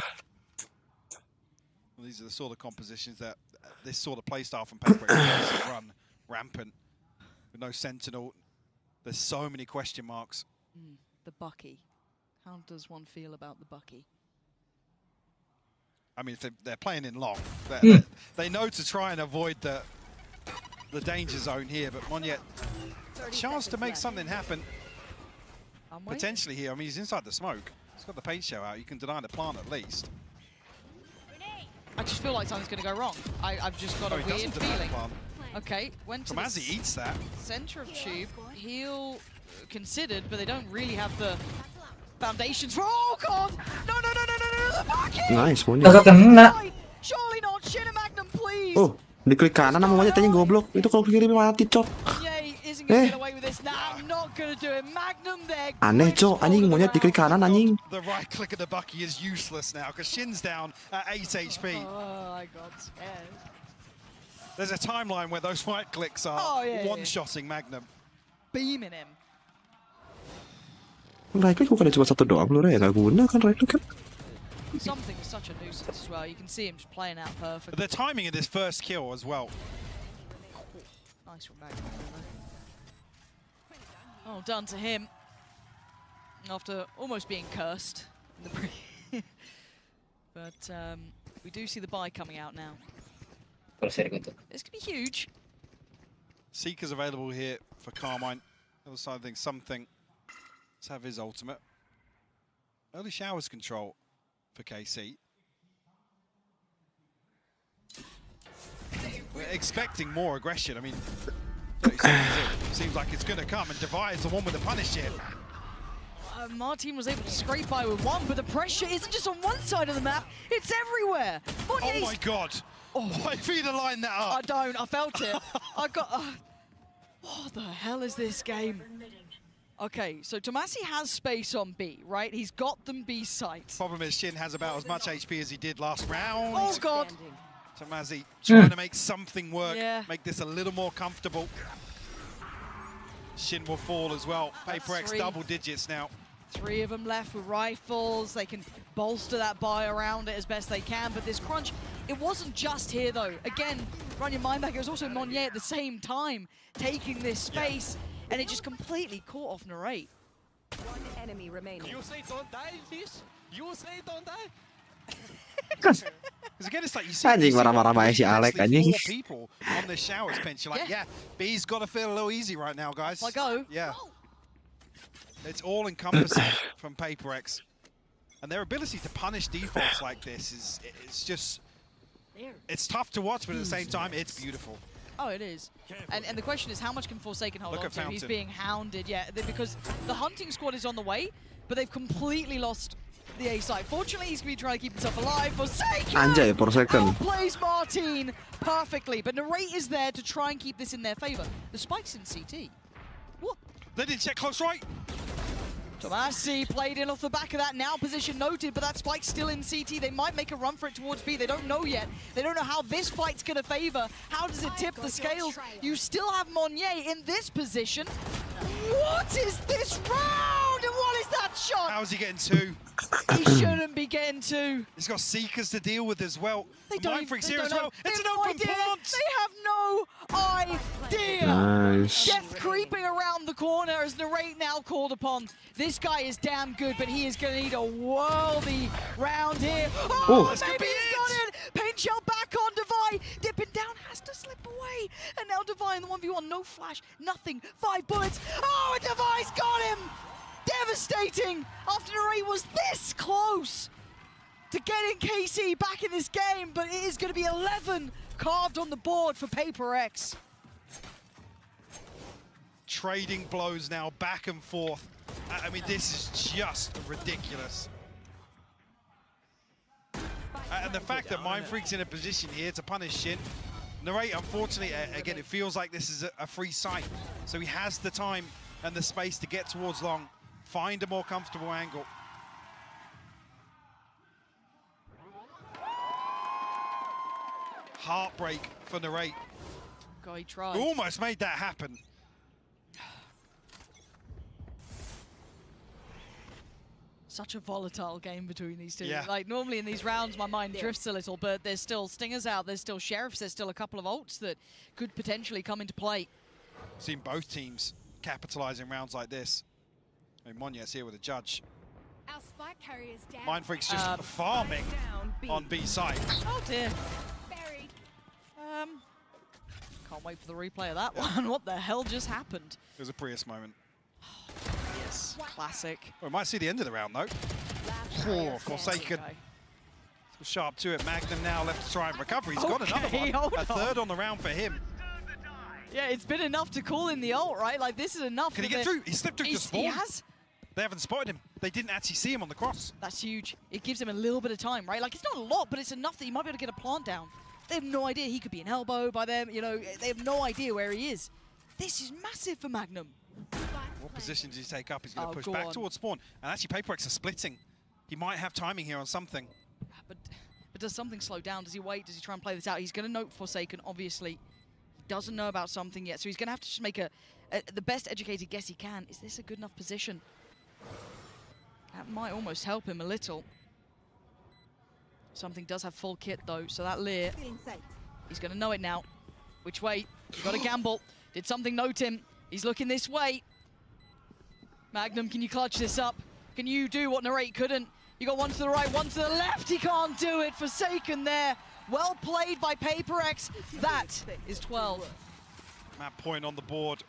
Well, these are the sort of compositions that this sort of playstyle from PaperX run rampant with no sentinel. There's so many question marks. The Bucky. How does one feel about the Bucky? I mean, if they're playing in long, they know to try and avoid the danger zone here, but Monya, a chance to make something happen potentially here. I mean, he's inside the smoke. He's got the paint show out. You can deny the plant at least. I just feel like something's going to go wrong. I've just got a weird feeling. Okay, went to Tomazi eats that. Center of tube. Heal considered, but they don't really have the foundations for. Oh god! No! Nice, Monya. Surely not. Shin Magnum, please. Oh, diklik kanan sama Monya tanya goblok. Itu kalau kiri mati, cok. Isn't gonna get away with this. Nah, I'm not gonna do it. Magnum there. Aneh, cok. Anjing Monya diklik kanan anjing. The right click of the Bucky is useless now because Shin's down at 8 HP. Oh, I got scared. There's a timeline where those right clicks are one-shotting Magnum. Beaming him. Right click bukannya cuma satu doang lu ya, nggak guna kan right click kan? Something is such a nuisance as well. You can see him just playing out perfect. The timing of this first kill as well. Nice from back. Oh, done to him. After almost being cursed. In the but we do see the buy coming out now. This could be huge. Seeker's available here for Carmine. Other side of things, something. Let's have his ultimate. Early showers control for KC. We're expecting more aggression. I mean, 30 seconds in, seems like it's going to come, and Devi is the one with the punish here. Martin was able to scrape by with one, but the pressure isn't just on one side of the map, it's everywhere. Oh my god. Why if he'd have lined that up? I don't, I felt it. I got... what the hell is this game? Okay, so Tomasi has space on B, right? He's got them B site. Problem is Shin has about as much HP as he did last round. Oh god. Tomasi trying to make something work, Yeah. make this a little more comfortable. Shin will fall as well. Paper X double digits now. 3 of them left with rifles. They can bolster that buy around it as best they can, but this crunch, it wasn't just here though. Again, run your mind back, it was also Monnier at the same time taking this space, and it just completely caught off Narrate. One enemy remaining. You say don't die, Fish? You say don't die? Because again, it's like you see, Anjing marah-marah si Alec anjing. 4 people on the showers bench. You're like, yeah, B's got to feel a little easy right now, guys. I go. Yeah. It's all encompassing from Paper X. And their ability to punish defaults like this is, it's just, it's tough to watch, but at the same time, it's beautiful. Oh, it is. And the question is, how much can Forsaken hold Look on at to? He's Fountain. being hounded, yeah, because the hunting squad is on the way, but they've completely lost the A side. Fortunately, he's going to be trying to keep himself alive. Forsaken Anjay, Forsaken. outplays Martin perfectly, but Narrate is there to try and keep this in their favor. The spike's in CT. What? They didn't check close right. Tomasi played in off the back of that, now position noted, but that spike's still in CT. They might make a run for it towards B. They don't know yet. They don't know how this fight's going to favor. How does it tip the scales? You still have Monnier in this position. What is this round? And what is that shot? How is he getting 2? He shouldn't be getting 2. He's got Seekers to deal with as well. They don't even, Mindfreak's here as know. well. They It's have an no open idea. plant. They have no idea. Nice. Death creeping around the corner as Narrate now called upon. This guy is damn good, but he is going to need a worldy round here. Oh, maybe he's got it. Paint shell back on Devi. Dipping down, has to slip away. And now Devi in the 1v1, no flash, nothing. 5 bullets. Oh, and Devi's got him. Devastating after Narrate was this close to getting KC back in this game, but it is going to be 11 carved on the board for Paper X. Trading blows now back and forth. I mean, this is just ridiculous. And the fact that Mindfreak's in a position here to punish Shin. Narrate, unfortunately, again, it feels like this is a free site. So he has the time and the space to get towards long, find a more comfortable angle. Heartbreak for Narrate. God, he tried. Who almost made that happen. Such a volatile game between these two. Yeah. Like, normally in these rounds, my mind drifts a little, but there's still Stingers out, there's still Sheriffs, there's still a couple of ults that could potentially come into play. Seen both teams capitalizing rounds like this. I mean, Monier's here with a judge. Our spike carrier's down. Mindfreak's just farming on B side. Oh dear. Can't wait for the replay of that one. What the hell just happened? It was a Prius moment. Yes, classic. Well, we might see the end of the round, though. Oh, Forsaken. Sharp to it. Magnum now left to try and recover. He's got another one. A third on the round for him. Yeah, it's been enough to call in the ult, right? Like, this is enough. Can he get through? He slipped through the spawn. He has. They haven't spotted him. They didn't actually see him on the cross. That's huge. It gives him a little bit of time, right? Like, it's not a lot, but it's enough that he might be able to get a plant down. They have no idea. He could be an elbow by them. You know, they have no idea where he is. This is massive for Magnum. What position does he take up? He's going to push go back on. towards spawn. And actually, Paper X are splitting. He might have timing here on something. But does something slow down? Does he wait? Does he try and play this out? He's going to note Forsaken, obviously. He doesn't know about something yet, so he's going to have to just make the best educated guess he can. Is this a good enough position? That might almost help him a little. Something does have full kit though, so that Lear, he's gonna know it now. Which way? Got to gamble. Did something note him? He's looking this way. Magnum, can you clutch this up? Can you do what Narrate couldn't? You got one to the right, one to the left. He can't do it. Forsaken there. Well played by Paper X. That is 12. Map point on the board.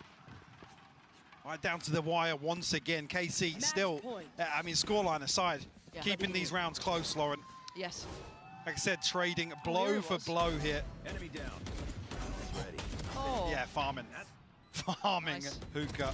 Right down to the wire once again. KC still, I mean, scoreline aside, keeping these rounds close, Lauren. Yes. Like I said, trading blow for blow here. Enemy down. Ready. Oh. Yeah, farming. Farming Nice. hookah.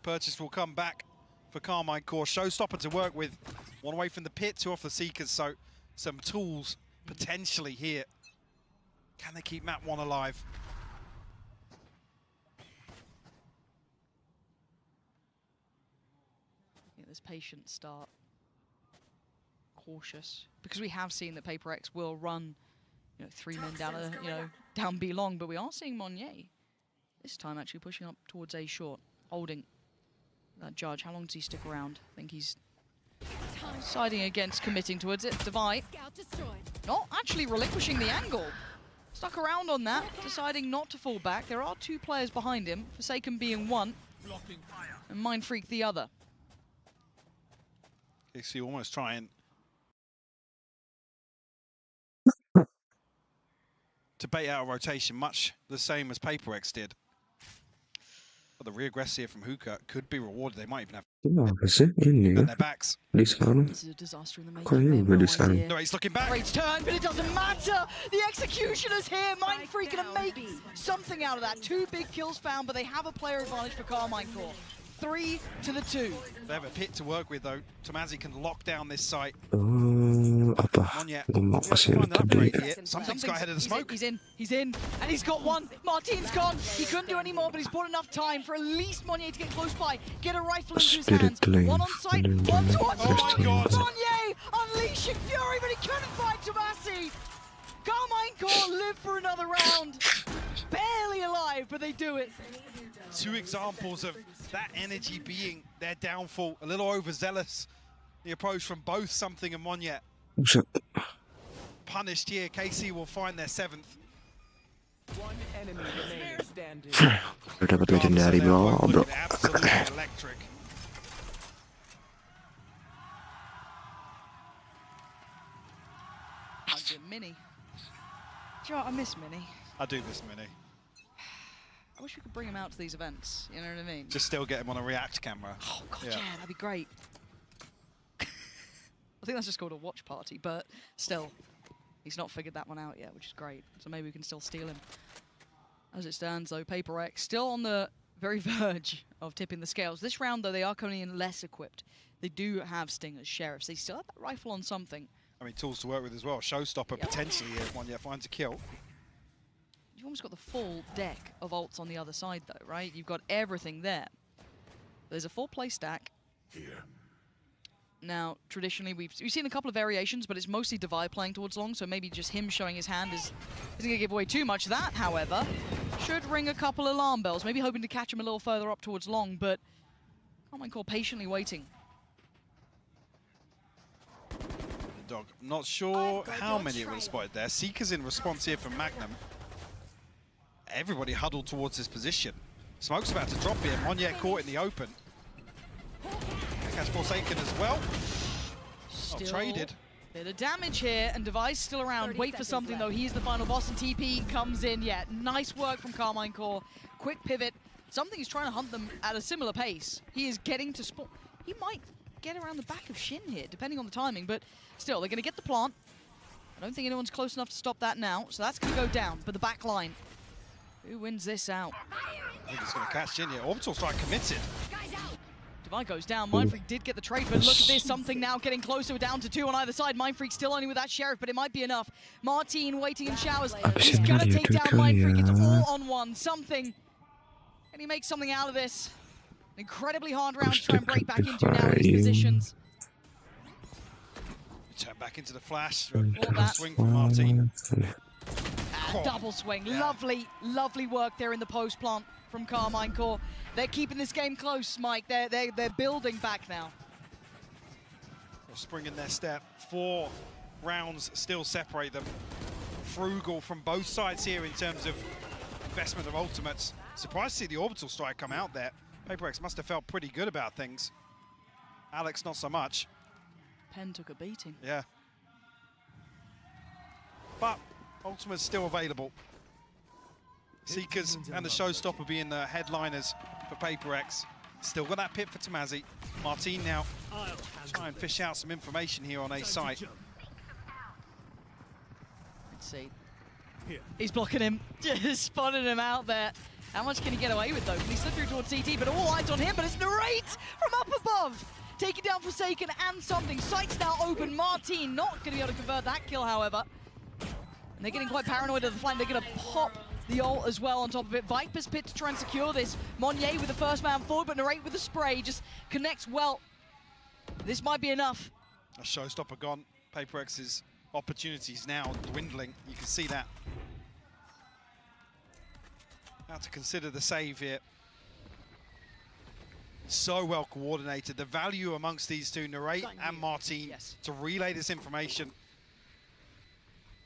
Purchase will come back for Carmine Core. Showstopper to work with. One away from the pit, two off the Seekers, so some tools potentially here. Can they keep map 1 alive? I think this patient start. Cautious. Because we have seen that Paper X will run, 3 men down, down B long, but we are seeing Monnier this time actually pushing up towards A short, holding that judge. How long does he stick around? I think he's siding against committing towards it. Devi not actually relinquishing the angle. Stuck around on that, deciding not to fall back. There are 2 players behind him, Forsaken being one, and Mind Freak the other. Okay, so you almost try and to bait out a rotation, much the same as Paper X did. But the reaggress here from Hookah could be rewarded. They might even have Kenapa sih ini on their backs. di sana? This is a disaster in the making. Kok juga di sana? No, he's looking back. Great turn, but it doesn't matter. The executioner's here. Mind Freak gonna make something out of that. 2 big kills found, but they have a player advantage for Carmine Core. 3 to the 2. They have a pit to work with though. Tomazi can lock down this site. Apa? Monye. Gue mau kasih tadi. Something's got ahead of the smoke. He's in, and he's got one. Martin's gone. He couldn't do any more, but he's bought enough time for at least Monnier to get close by, get a rifle into his hands. One on sight, one towards Oh my God. Monnier unleashing fury, but he couldn't find Tomasi. Carmine Core live for another round. Barely alive, but they do it. 2 examples of that energy being their downfall. A little overzealous. The approach from both Something and Monye. Buset. Punished here. KC will find their 7th. One enemy remaining standing. Udah dapat legendary bro, bro. Absolutely electric. I get Mini. Do you know what? I miss Mini. I do miss Mini. I wish we could bring him out to these events, you know what I mean? Just still get him on a React camera. Oh god, yeah, that'd be great. I think that's just called a watch party, but still, he's not figured that one out yet, which is great. So maybe we can still steal him. As it stands though, Paper X still on the very verge of tipping the scales. This round though, they are coming in less equipped. They do have Stingers, Sheriffs. They still have that rifle on Something. I mean, tools to work with as well. Showstopper potentially if Monye finds a kill. You've almost got the full deck of ults on the other side though, right? You've got everything there. There's a full play stack. Here. Now, traditionally, we've seen a couple of variations, but it's mostly Devi playing towards long, so maybe just him showing his hand isn't going to give away too much. That, however, should ring a couple alarm bells, maybe hoping to catch him a little further up towards long, but Carmine Core patiently waiting. The dog, not sure how many it would have spotted there. Seekers in response here from Magnum. Everybody huddled towards his position. Smoke's about to drop here. Monye caught in the open. Catch Forsaken as well. Still Traded. Bit of damage here, and Devi's still around. Wait for something though. He's the final boss, and TP comes in. Yeah, nice work from Carmine Core. Quick pivot. Something is trying to hunt them at a similar pace. He is getting to spawn. He might get around the back of Shin here, depending on the timing, but still, they're going to get the plant. I don't think anyone's close enough to stop that now, so that's going to go down. But the back line, who wins this out? I think it's going to catch Jin here. Orbital Strike committed. Devi goes down. Mindfreak did get the trade, but look at this. Something now getting closer, down to 2 on either side. Mindfreak still only with that Sheriff, but it might be enough. Martin waiting in showers. He's going to take down Mindfreak. It's all on one. Something. Can he make something out of this? An incredibly hard round to try and break back into now in his positions. Turn back into the flash. All that. Swing from Martin. that double swing. Lovely, lovely work there in the post plant from Carmine Core. They're keeping this game close, Mike. They're building back now. They're springing their step. 4 rounds still separate them. Frugal from both sides here in terms of investment of ultimates. Surprised to see the orbital strike come out there. PaperX must have felt pretty good about things. Alex, not so much. Penn took a beating. Yeah. But ultimate's still available. Seekers and the Showstopper being the headliners for PaperX. Still got that pit for Tomazzi. Martin now try and fish out some information here on A site. Let's see. He's blocking him, just spotted him out there. How much can he get away with though? Can he slip through towards CT? But all eyes on him, but it's Narrate from up above. Taking down Forsaken and something. Sights now open. Martin not going to be able to convert that kill, however. And they're getting quite paranoid of the flank. They're going to pop the ult as well on top of it. Viper's pit to try and secure this. Monnier with the first man forward, but Narrate with the spray just connects well. This might be enough. A Showstopper gone. PaperX's opportunities now dwindling. You can see that. Now to consider the save here. So well coordinated. The value amongst these two, Narrate and Martin, to relay this information.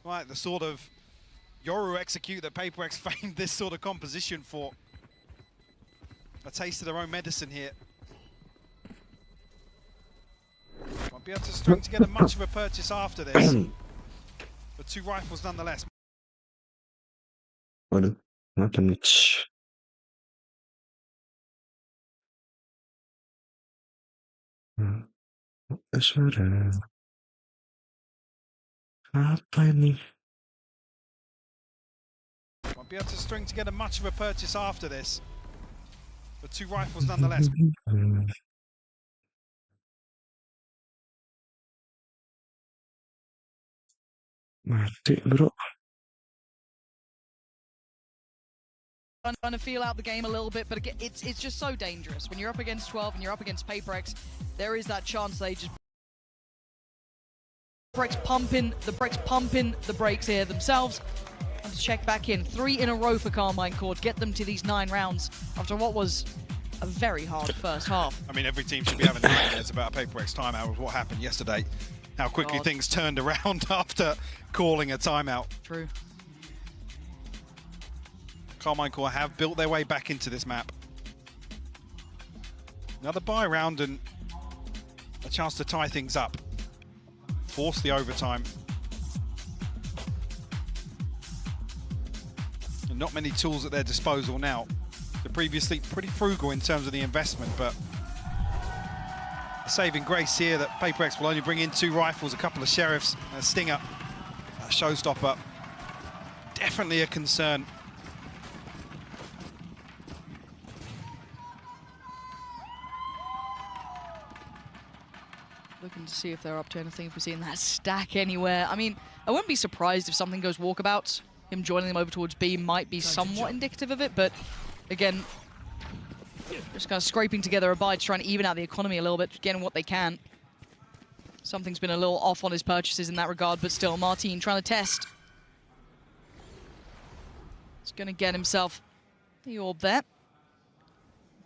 Like the sort of Yoru execute that PaperX famed this sort of composition for. A taste of their own medicine here. Won't be able to string together much of a purchase after this. But 2 rifles nonetheless. Waduh, kenapa nih? Suara apa ini? Won't be able to string together much of a purchase after this. But 2 rifles nonetheless. Mati bro. Trying to feel out the game a little bit, but again, it's just so dangerous. When you're up against 12 and you're up against PaperX, there is that chance they just pumping the brakes here themselves. And to check back in, 3 in a row for Carmine Core, get them to these 9 rounds after what was a very hard first half. I mean, every team should be having nightmares about a PaperX timeout with what happened yesterday. How quickly things turned around after calling a timeout. True. Carmine Core have built their way back into this map. Another buy round and a chance to tie things up. Force the overtime. And not many tools at their disposal now. They're previously pretty frugal in terms of the investment, but a saving grace here that PaperX will only bring in 2 rifles, a couple of sheriffs, a stinger, a Showstopper. Definitely a concern. Looking to see if they're up to anything, if we're seeing that stack anywhere. I mean, I wouldn't be surprised if something goes walkabouts. Him joining them over towards B might be somewhat indicative of it, but again, just kind of scraping together a buy to try and even out the economy a little bit, getting what they can. Something's been a little off on his purchases in that regard, but still, Martin trying to test. He's going to get himself the orb there.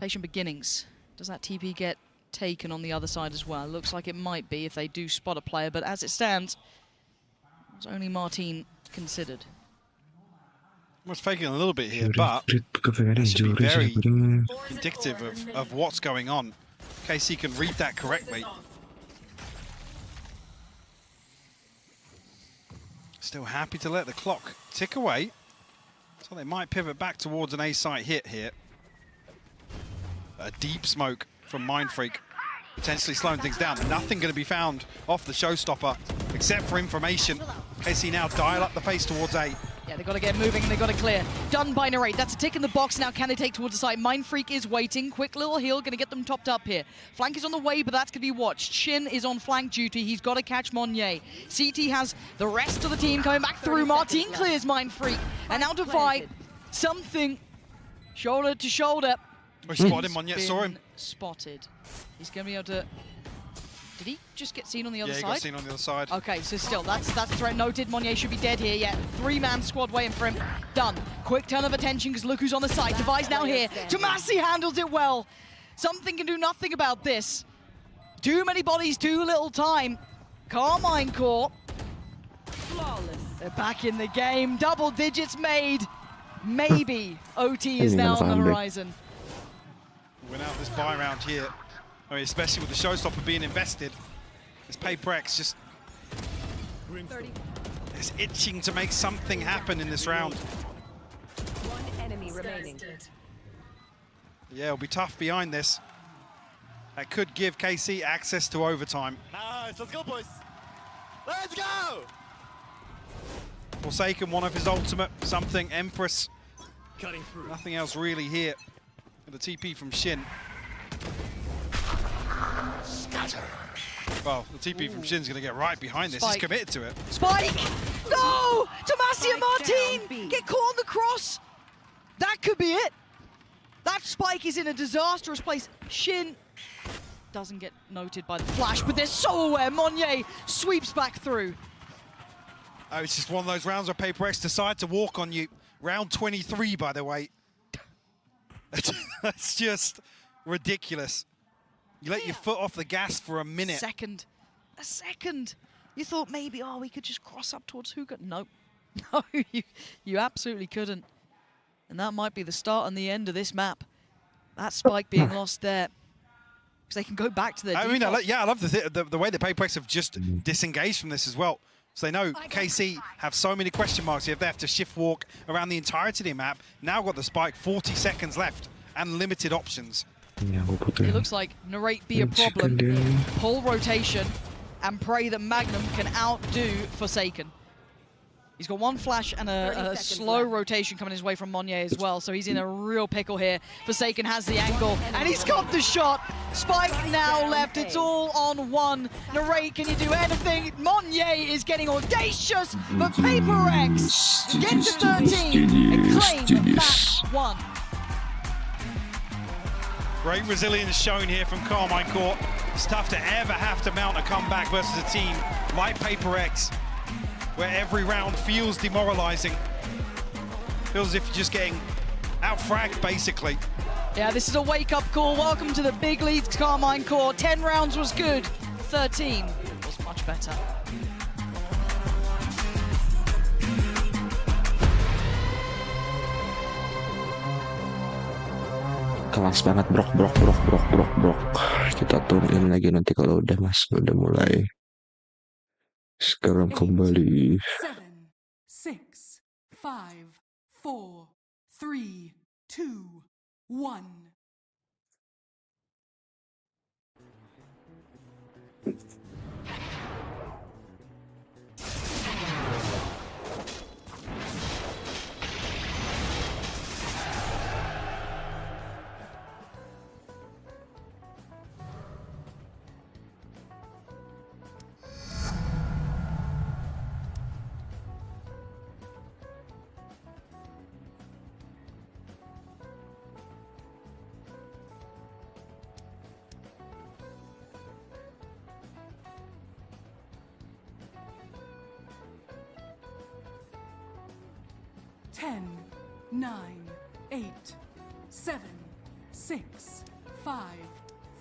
Patient beginnings. Does that TP get taken on the other side as well? Looks like it might be if they do spot a player, but as it stands, it's only Martin considered. Was faking a little bit here, but it should be very indicative of what's going on, in case he can read that correctly. Still happy to let the clock tick away, so they might pivot back towards an A-site hit here. A deep smoke from Mindfreak, potentially slowing things down. Nothing going to be found off the Showstopper, except for information. KC now dial up the pace towards A. Yeah, they've got to get moving and they've got to clear. Done by Narrate. That's a tick in the box now. Can they take towards the side? Mindfreak is waiting. Quick little heal, going to get them topped up here. Flank is on the way, but that's going to be watched. Shin is on flank duty. He's got to catch Monnier. CT has the rest of the team coming back through. Martin clears Mindfreak. And now Divide. Something shoulder to shoulder. We spotted him, Monnier saw him. Spotted. He's going to be able to Did he just get seen on the other Yeah, he side? got seen on the other side. Okay, so still, that's threat noted. Monye should be dead here. Yeah, 3-man squad waiting for him. Done. Quick turn of attention because look who's on the side. Device now here. Tomasi handles it well. Something can do nothing about this. Too many bodies, too little time. Carmine Core. Flawless. They're back in the game. Double digits made. Maybe OT is now on the horizon. Win out this buy round here. I mean, especially with the showstopper being invested. This Paper-X just is itching to make something happen in this round. One enemy remaining. Yeah, it'll be tough behind this. That could give KC access to overtime. Nice, let's go, boys. Let's go! Forsaken, one of his ultimate, something, Empress. Cutting through. Nothing else really here. The TP from Shin. Scatter. Well, the TP from Shin's gonna get right behind this. Spike. He's committed to it. Spike! No! Tomasi and Martin get caught on the cross. That could be it. That Spike is in a disastrous place. Shin doesn't get noted by the flash, but they're so aware. Monye sweeps back through. Oh, it's just one of those rounds where Paper-X decide to walk on you. Round 23, by the way. That's just ridiculous. You let your foot off the gas for a minute. A second. You thought maybe, oh, we could just cross up towards Hookah. No, no, you absolutely couldn't. And that might be the start and the end of this map. That Spike being lost there. Because they can go back to their I mean, default. I love the way the Paper-X have just disengaged from this as well. So they know KC have so many question marks here. They have to shift walk around the entirety of the map. Now got the Spike, 40 seconds left and limited options. It looks like narrate be a problem. Pull rotation and pray that Magnum can outdo Forsaken. He's got one flash and a slow rotation coming his way from Monye as well, so he's in a real pickle here. Forsaken has the angle, and he's got the shot. Spike now left, it's all on one. Narrate, can you do anything? Monye is getting audacious, but Paper-X get to 13 and claim map 1. Great resilience shown here from Carmine Court. It's tough to ever have to mount a comeback versus a team like Paper-X, where every round feels demoralizing. Feels as if you're just getting out-fragged, basically. Yeah, this is a wake-up call. Welcome to the big leagues, Carmine Court. 10 rounds was good, 13 was much better. Kelas banget, brok. Kita turunin lagi nanti kalau udah mulai. Sekarang kembali. 7, 6, 5, 4, 3, 2, 1. Ten, 9, 8, 7, 6, 5,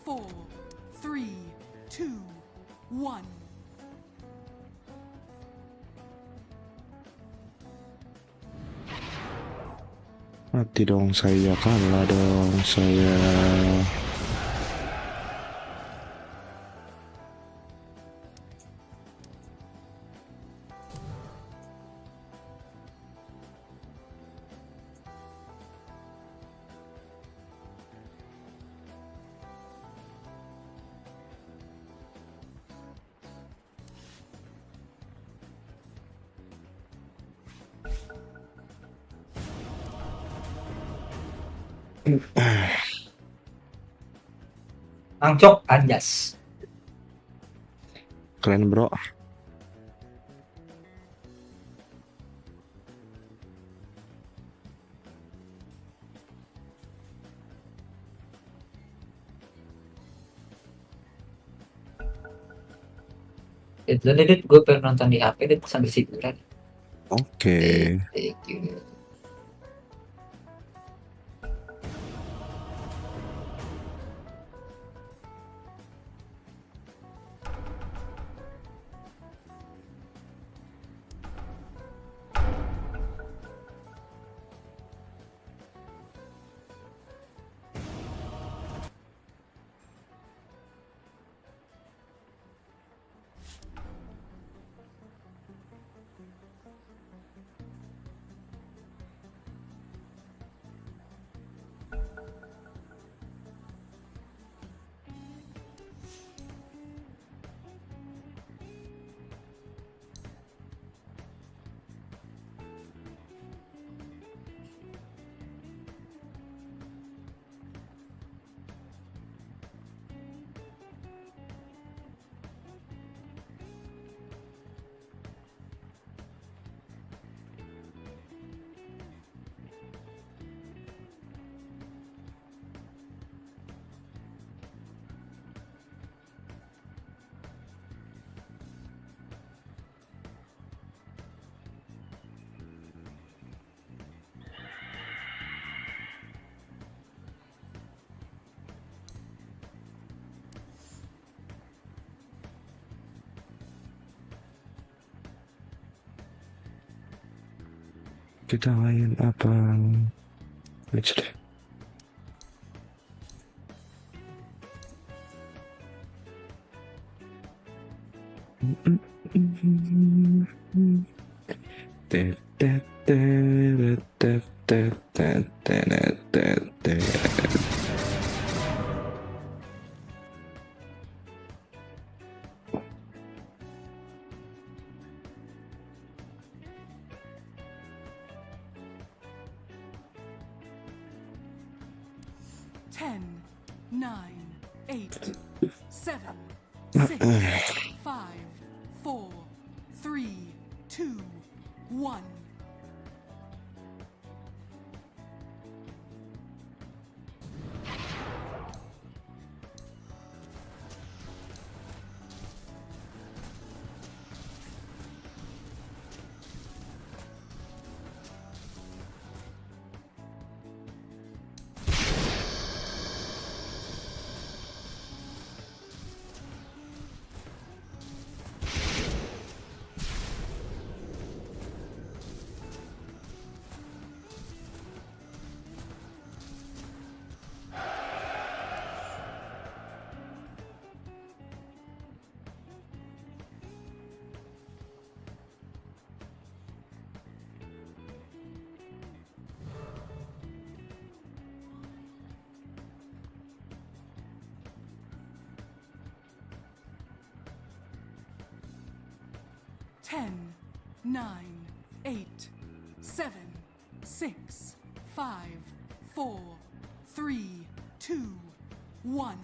4, 3, 2, 1. Mati dong saya, kalah dong saya. Angcok Anjas. Keren bro. Itu Dit, gue pernah nonton di HP Dit sambil tiduran. Oke. Thank you. Kita main apa? Mix deh. Ten, 9, 8, 7, 6, 5, 4, 3, 2, 1. Ten, 9, 8, 7, 6, 5, 4, 3, 2, 1.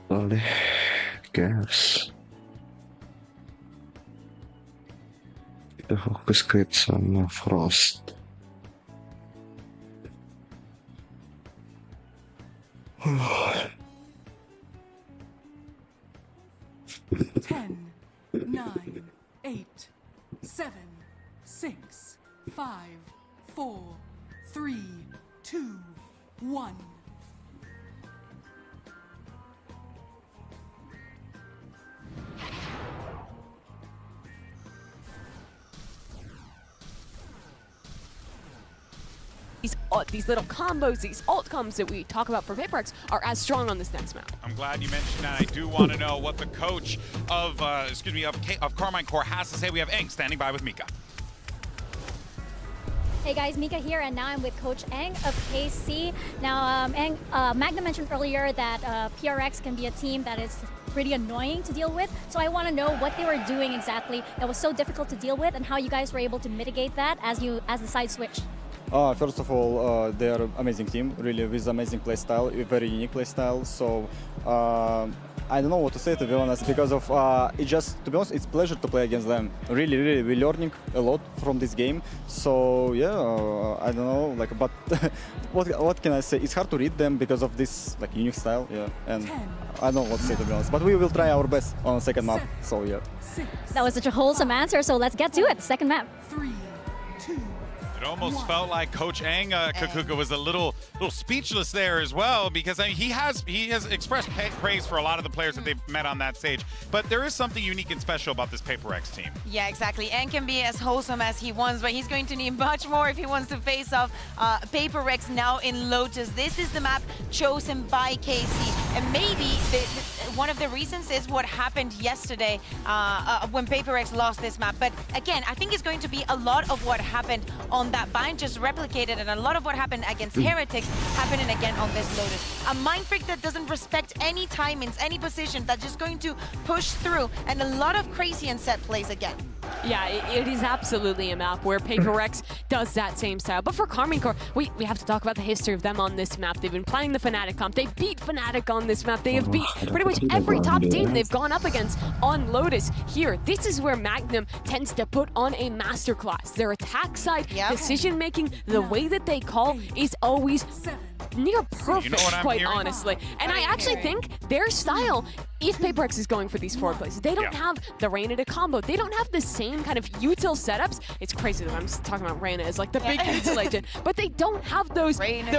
Boleh, gas. Kita fokus crit sama frost. Ten, 9, 8, 7, 6, 5, 4, 3, 2, 1. these little combos, these alt combos that we talk about for PaperX are as strong on this next map. I'm glad you mentioned that. I do want to know what the coach of Carmine Core has to say. We have Eng standing by with Mika. Hey guys, Mika here, and now I'm with Coach Eng of KC. Now, Eng, Magna mentioned earlier that PRX can be a team that is pretty annoying to deal with. So I want to know what they were doing exactly that was so difficult to deal with, and how you guys were able to mitigate that as the side switch. First of all, they're an amazing team, really, with amazing playstyle, a very unique playstyle. So I don't know what to say, to be honest, because of to be honest, it's a pleasure to play against them. Really, we're learning a lot from this game. So yeah, I don't know, like, but what can I say? It's hard to read them because of this like unique style, yeah. And I don't know what to say, to be honest. But we will try our best on the second map. So yeah. That was such a wholesome answer. So let's get to it. Second map. It almost felt like Coach Eng Kakuka was a little speechless there as well, because I mean, he has expressed praise for a lot of the players that they've met on that stage, but there is something unique and special about this PaperX team. Yeah, exactly. Eng can be as wholesome as he wants, but he's going to need much more if he wants to face off PaperX now in Lotus. This is the map chosen by KC, and maybe one of the reasons is what happened yesterday when PaperX lost this map. But again, I think it's going to be a lot of what happened on that bind just replicated, and a lot of what happened against Heretics happening again on this Lotus. A Mind Freak that doesn't respect any timings, any position, that's just going to push through, and a lot of crazy and set plays again. Yeah, it is absolutely a map where PaperX does that same style. But for Carmine Core, we have to talk about the history of them on this map. They've been playing the Fnatic comp. They beat Fnatic on this map. They have beat pretty much every top team they've gone up against on Lotus. Here, this is where Magnum tends to put on a masterclass. Their attack side, decision-making, the way that they call is always near perfect, quite honestly. And I actually think their style, if PaperX is going for these forward plays, they don't have the Reyna to combo. They don't have the same kind of util setups. It's crazy that I'm talking about Reyna as like the big util agent, but they don't have those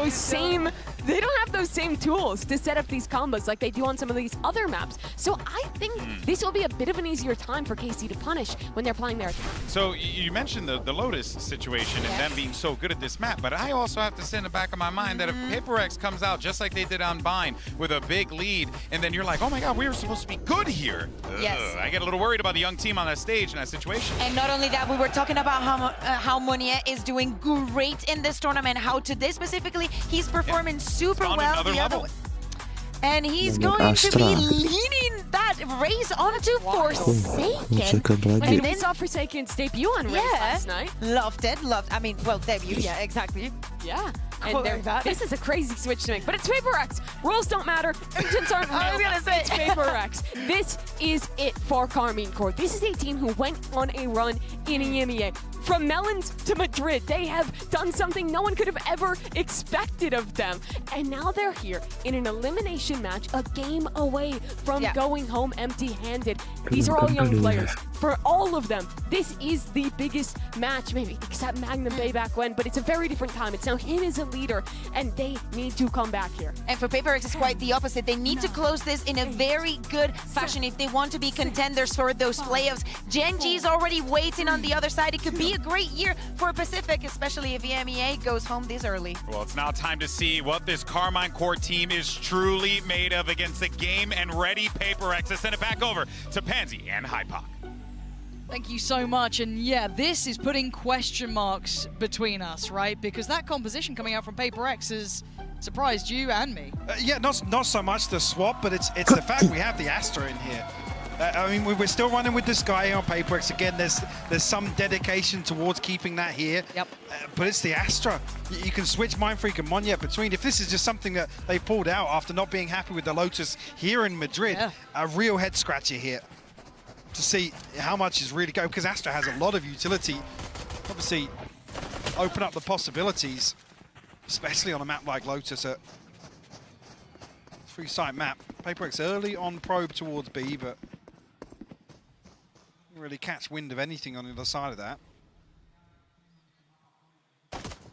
same tools to set up these combos like they do on some of these other maps. So I think this will be a bit of an easier time for KC to punish when they're playing their attack. So you mentioned the Lotus situation and them being so good at this map, but I also have to say in the back of my mind that if PaperX comes out just like they did on Bind with a big lead, and then you're like, oh my god, we were supposed to be good here. I get a little worried about the young team on that stage in that situation. And not only that, we were talking about how Monier is doing great in this tournament, how today specifically he's performing super well. And he's going to be leading that race onto Forsaken. And we saw Forsaken's debut on race last night. Loved it. I mean, well, debut, yeah, exactly. Yeah. And this is a crazy switch to make, but it's PaperX. Rules don't matter. Agents aren't real. I was gonna say it's PaperX. This is it for Carmine Core. This is a team who went on a run in EMEA. From Melons to Madrid, they have done something no one could have ever expected of them. And now they're here in an elimination match, a game away from going home empty-handed. These are all young players. For all of them, this is the biggest match, maybe, except Magnum Bay back when, but it's a very different time. It's now him as a leader, and they need to come back here. And for PaperX, it's quite the opposite. They need to close this in a very good fashion if they want to be contenders for those playoffs. Genji's already waiting on the other side. It could be a great year for Pacific, especially if EMEA goes home this early. Well, it's now time to see what this Carmine Core team is truly made of against the game and ready PaperX to send it back over to Pansy and Hypoc. Thank you so much, and yeah, this is putting question marks between us, right? Because that composition coming out from PaperX has surprised you and me. Yeah, not so much the swap, but it's the fact we have the Astra in here. I mean, we're still running with this guy on PaperX. Again, there's some dedication towards keeping that here. Yep. But it's the Astra. You can switch Mind Freak and Monyet between. If this is just something that they pulled out after not being happy with the Lotus here in Madrid, a real head scratcher here to see how much is really going, because Astra has a lot of utility. Obviously, open up the possibilities, especially on a map like Lotus, a three-site map. PaperX early on probe towards B, but didn't really catch wind of anything on the other side of that.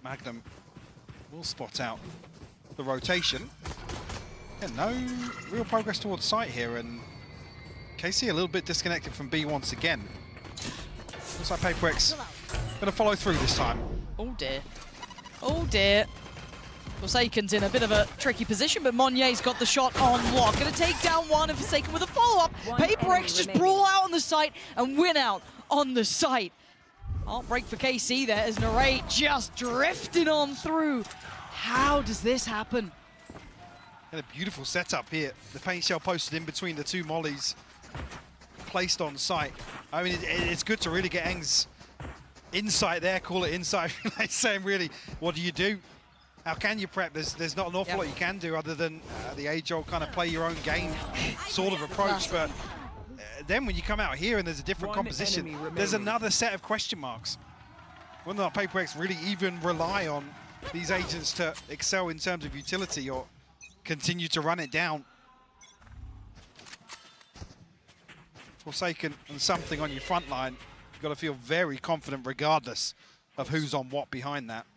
Magnum will spot out the rotation. And no real progress towards site here, and KC a little bit disconnected from B once again. Looks like PaperX going to follow through this time. Oh dear. Oh dear. Forsaken's in a bit of a tricky position, but Monier's got the shot on lock. Gonna take down one and Forsaken with a follow-up. Paper X just brawl out on the site and win out on the site. Heartbreak for KC there as Narrate just drifting on through. How does this happen? And a beautiful setup here. The paint shell posted in between the two mollies, placed on site. I mean, it's good to really get Eng's insight there, call it insight. Like saying, really, what do you do? How can you prep? There's not an awful lot you can do other than the age-old kind of play your own game sort of approach. But then when you come out here and there's a different composition, there's another set of question marks. Whether or not Paper X really even rely on these agents to excel in terms of utility or continue to run it down. Forsaken and something on your front line, you've got to feel very confident regardless of who's on what behind that.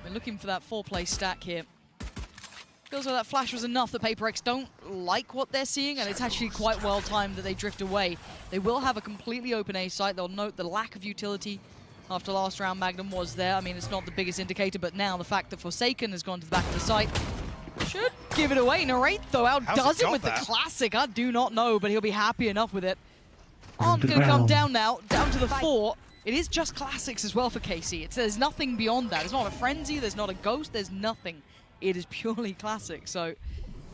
We're looking for that 4-play stack here. Feels like that flash was enough that Paper X don't like what they're seeing, and it's actually quite well timed that they drift away. They will have a completely open A site. They'll note the lack of utility after last round Magnum was there. I mean, it's not the biggest indicator, but now the fact that Forsaken has gone to the back of the site should give it away. Narrate, though, outdoes him with the classic. I do not know, but he'll be happy enough with it. Aren't going to come down now, down to the 4. It is just classics as well for KC. There's nothing beyond that. There's not a frenzy, there's not a ghost, there's nothing. It is purely classic, so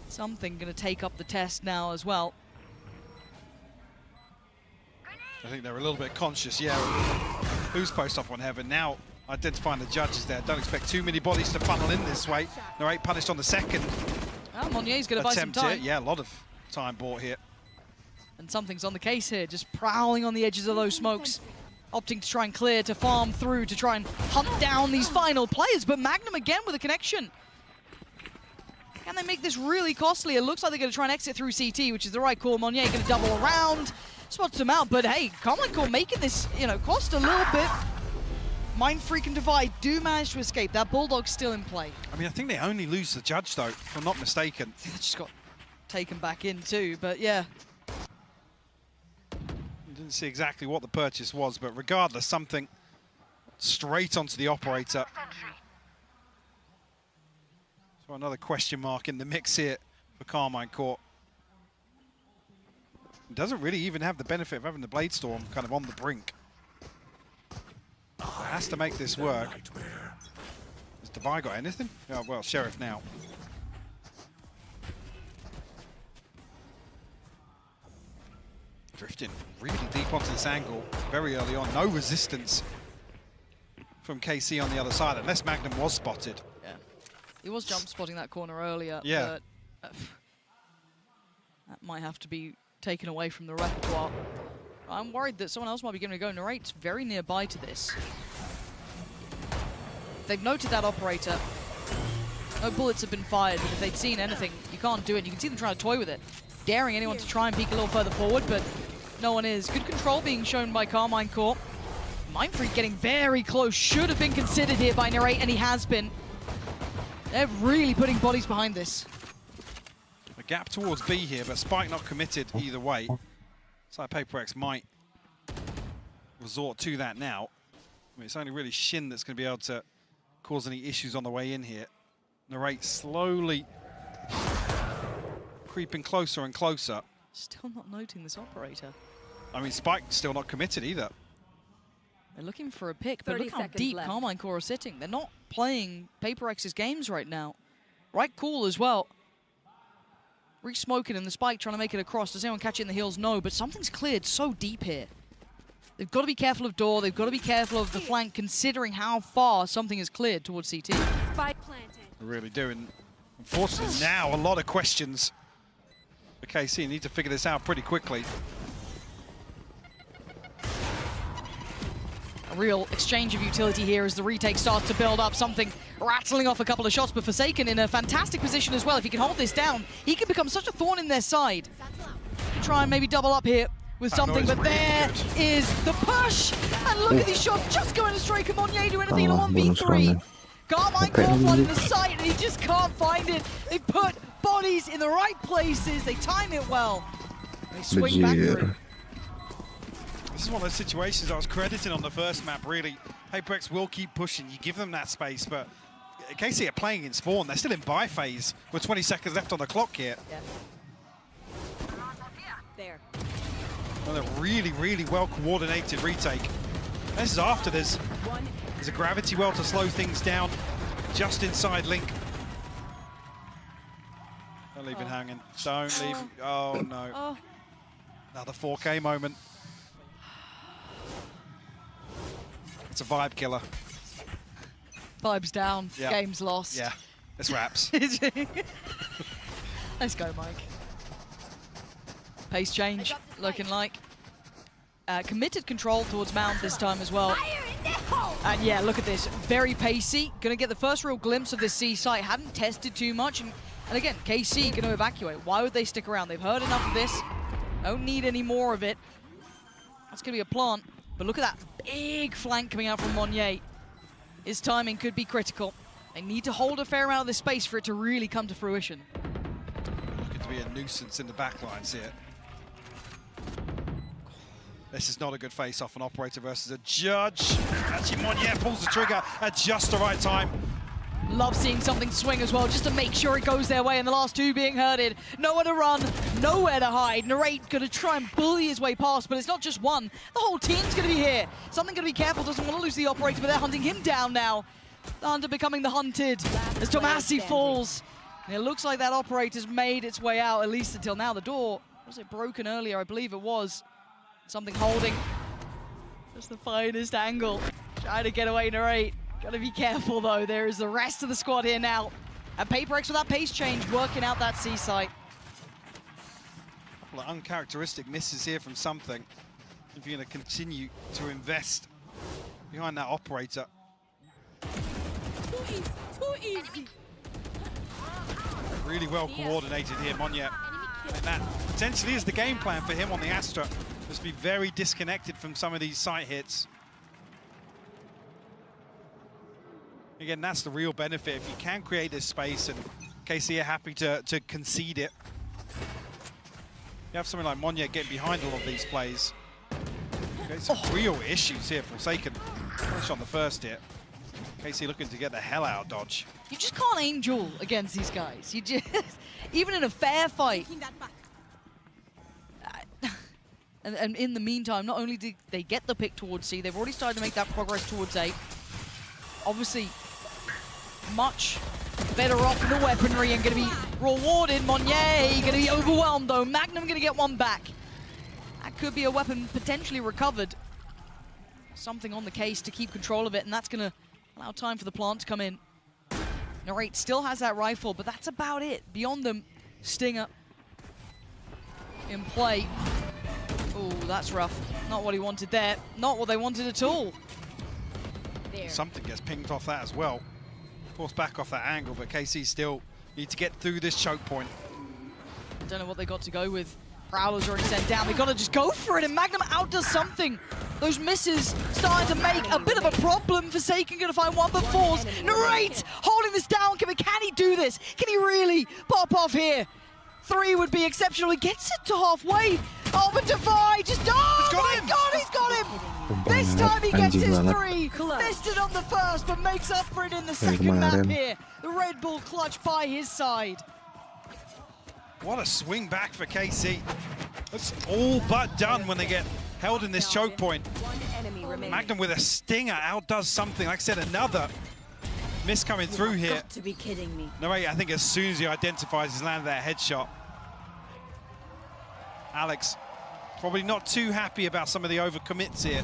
something going to take up the test now as well. I think they're a little bit conscious, yeah, who's post up on heaven. Now identifying the judges there. Don't expect too many bodies to funnel in this way. Narrate punished on the second. Oh, Monier's going to buy some time. Yeah, a lot of time bought here. And something's on the case here, just prowling on the edges of those smokes. Opting to try and clear, to farm through, to try and hunt down these final players. But Magnum again with a connection. Can they make this really costly? It looks like they're going to try and exit through CT, which is the right call. Monier going to double around, spots him out. But hey, Carmine Core making this, cost a little bit. Mind Freak and Divide do manage to escape. That Bulldog's still in play. I mean, I think they only lose the judge, though, if I'm not mistaken. They just got taken back in too, but yeah. Didn't see exactly what the purchase was, but regardless, something straight onto the operator. So another question mark in the mix here for Carmine Court. Doesn't really even have the benefit of having the Blade Storm kind of on the brink. Has to make this work. Has Devi got anything? Oh, well, Sheriff now. Drifting really deep onto this angle very early on. No resistance from KC on the other side, unless Magnum was spotted. Yeah, he was jump spotting that corner earlier. Yeah. But, that might have to be taken away from the repertoire. I'm worried that someone else might be giving it a go. Narrate's very nearby to this. They've noted that operator. No bullets have been fired, but if they'd seen anything, you can't do it. You can see them trying to toy with it. Daring anyone to try and peek a little further forward, but no one is. Good control being shown by Carmine Core. Mind Freak getting very close. Should have been considered here by Narrate, and he has been. They're really putting bodies behind this. A gap towards B here, but Spike not committed either way. So Paper X might resort to that now. I mean, it's only really Shin that's going to be able to cause any issues on the way in here. Narrate slowly creeping closer and closer. Still not noting this operator. I mean, Spike still not committed either. They're looking for a pick, but look how deep Carmine Core are sitting. They're not playing Paper X's games right now. Right cool as well. Re-smoking and the Spike trying to make it across. Does anyone catch it in the heels? No, but something's cleared so deep here. They've got to be careful of door. They've got to be careful of the flank, considering how far something is cleared towards CT. Spike planted. They really do, and unfortunately now a lot of questions for KC. Need to figure this out pretty quickly. A real exchange of utility here as the retake starts to build up. Something rattling off a couple of shots, but Forsaken in a fantastic position as well. If he can hold this down, he can become such a thorn in their side. Try and maybe double up here with something, but there is the push. And look at these shots just going astray. Can Monnier do anything in a 1v3? Carmine Core flooding the site, and he just can't find it. They put bodies in the right places. They time it well. They swing back through. This is one of those situations I was crediting on the first map, really. PaperX will keep pushing. You give them that space, but KC are playing in spawn. They're still in buy phase with 20 seconds left on the clock here. Yeah. There. And a really, really well-coordinated retake. This is after there's a gravity well to slow things down just inside Link. Don't leave it hanging. Don't leave. Oh, no. Oh. Another 4K moment. It's a vibe killer. Vibes down. Yeah. Game's lost. Yeah, it's wraps. Let's go, Mike. Pace change, looking like. Committed control towards Mount this time as well. And yeah, look at this. Very pacey. Gonna get the first real glimpse of this C site. Hadn't tested too much. And again, KC gonna evacuate. Why would they stick around? They've heard enough of this. Don't need any more of it. That's gonna be a plant. But look at that big flank coming out from Monnier. His timing could be critical. They need to hold a fair amount of this space for it to really come to fruition. Looking to be a nuisance in the backlines here. This is not a good face-off, an operator versus a judge. Actually, Monnier pulls the trigger at just the right time. Love seeing something swing as well, just to make sure it goes their way, and the last two being herded. Nowhere to run, nowhere to hide. Narrate gonna try and bully his way past, but it's not just one. The whole team's gonna be here. Something gonna be careful, doesn't want to lose the operator, but they're hunting him down now. The hunter becoming the hunted as Tomasi falls. And it looks like that operator's made its way out, at least until now. The door, was it broken earlier? I believe it was. Something holding. Just the finest angle. Trying to get away, Narrate. Gotta be careful though, there is the rest of the squad here now. And PaperX with that pace change, working out that C site. A couple of uncharacteristic misses here from something. If you're gonna continue to invest behind that operator. Too easy. Really well coordinated here, Monnier. And that potentially is the game plan for him on the Astra. Must be very disconnected from some of these site hits. Again, that's the real benefit. If you can create this space, and KC are happy to concede it. You have something like Monnier getting behind a lot of these plays. Okay, some real issues here. Forsaken push on the first hit. KC looking to get the hell out of dodge. You just can't aim duel against these guys. You just, even in a fair fight. And in the meantime, not only did they get the pick towards C, they've already started to make that progress towards A. Obviously, much better off in the weaponry and going to be rewarded. Monnier going to be overwhelmed though. Magnum going to get one back. That could be a weapon potentially recovered. Something on the case to keep control of it, and that's going to allow time for the plant to come in. Narrate still has that rifle, but that's about it. Beyond them, Stinger in play. Oh, that's rough. Not what he wanted there. Not what they wanted at all. There. Something gets pinged off that as well. Forced back off that angle, but KC still need to get through this choke point. Don't know what they got to go with. Prowler's already sent down. They got to just go for it, and Magnum outdoes something. Those misses starting to make a bit of a problem. Forsaken going to find one, but falls. Narrate holding this down. Can he do this? Can he really pop off here? 3 would be exceptional. He gets it to halfway. Oh, but Defy just... Oh, my God, he's got him! This time he gets his 3. Missed it on the first, but makes up for it in the second map here. The Red Bull clutch by his side. What a swing back for KC. That's all but done when they get held in this choke point. Magnum with a stinger outdoes something. Like I said, another miss coming through here. Got to be kidding me. Narrate, I think as soon as he identifies he's landed that headshot. Alex, probably not too happy about some of the overcommits here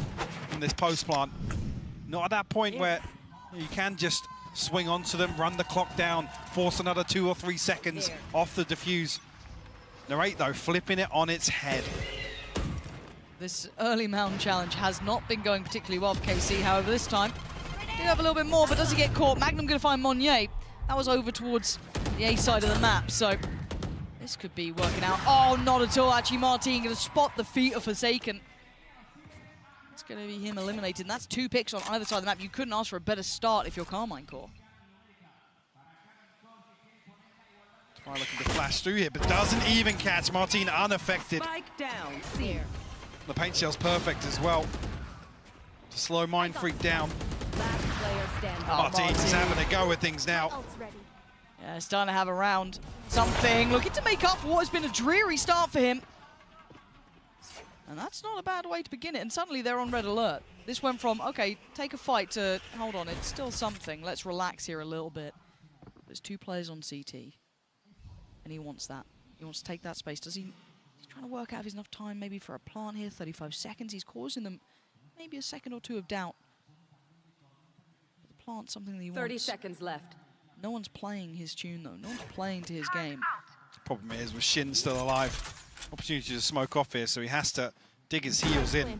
from this post plant. Not at that point where you can just swing onto them, run the clock down, force another 2 or 3 seconds off the defuse. Narrate, though, flipping it on its head. This early mountain challenge has not been going particularly well for KC. However, this time, do have a little bit more, but does he get caught? Magnum going to find Monnier. That was over towards the A side of the map, so this could be working out. Oh, not at all. Actually, Martin going to spot the feet of Forsaken. It's going to be him eliminated, and that's 2 picks on either side of the map. You couldn't ask for a better start if you're Carmine Core. Try looking to flash through here, but doesn't even catch. Martin unaffected. Spike down. C. The paint shell's perfect as well. To slow Mind Freak down. Martin's having a go with things now. Yeah, starting to have a round. Something looking to make up for what has been a dreary start for him. And that's not a bad way to begin it. And suddenly they're on red alert. This went from, okay, take a fight to, hold on, it's still something. Let's relax here a little bit. There's 2 players on CT. And he wants that. He wants to take that space. He's trying to work out if there's enough time maybe for a plant here. 35 seconds. He's causing them maybe a second or 2 of doubt. The plant's something that he wants. 30 seconds left. No one's playing his tune, though. No one's playing to his game. The problem is, with Shin still alive, opportunity to smoke off here, so he has to dig his heels in.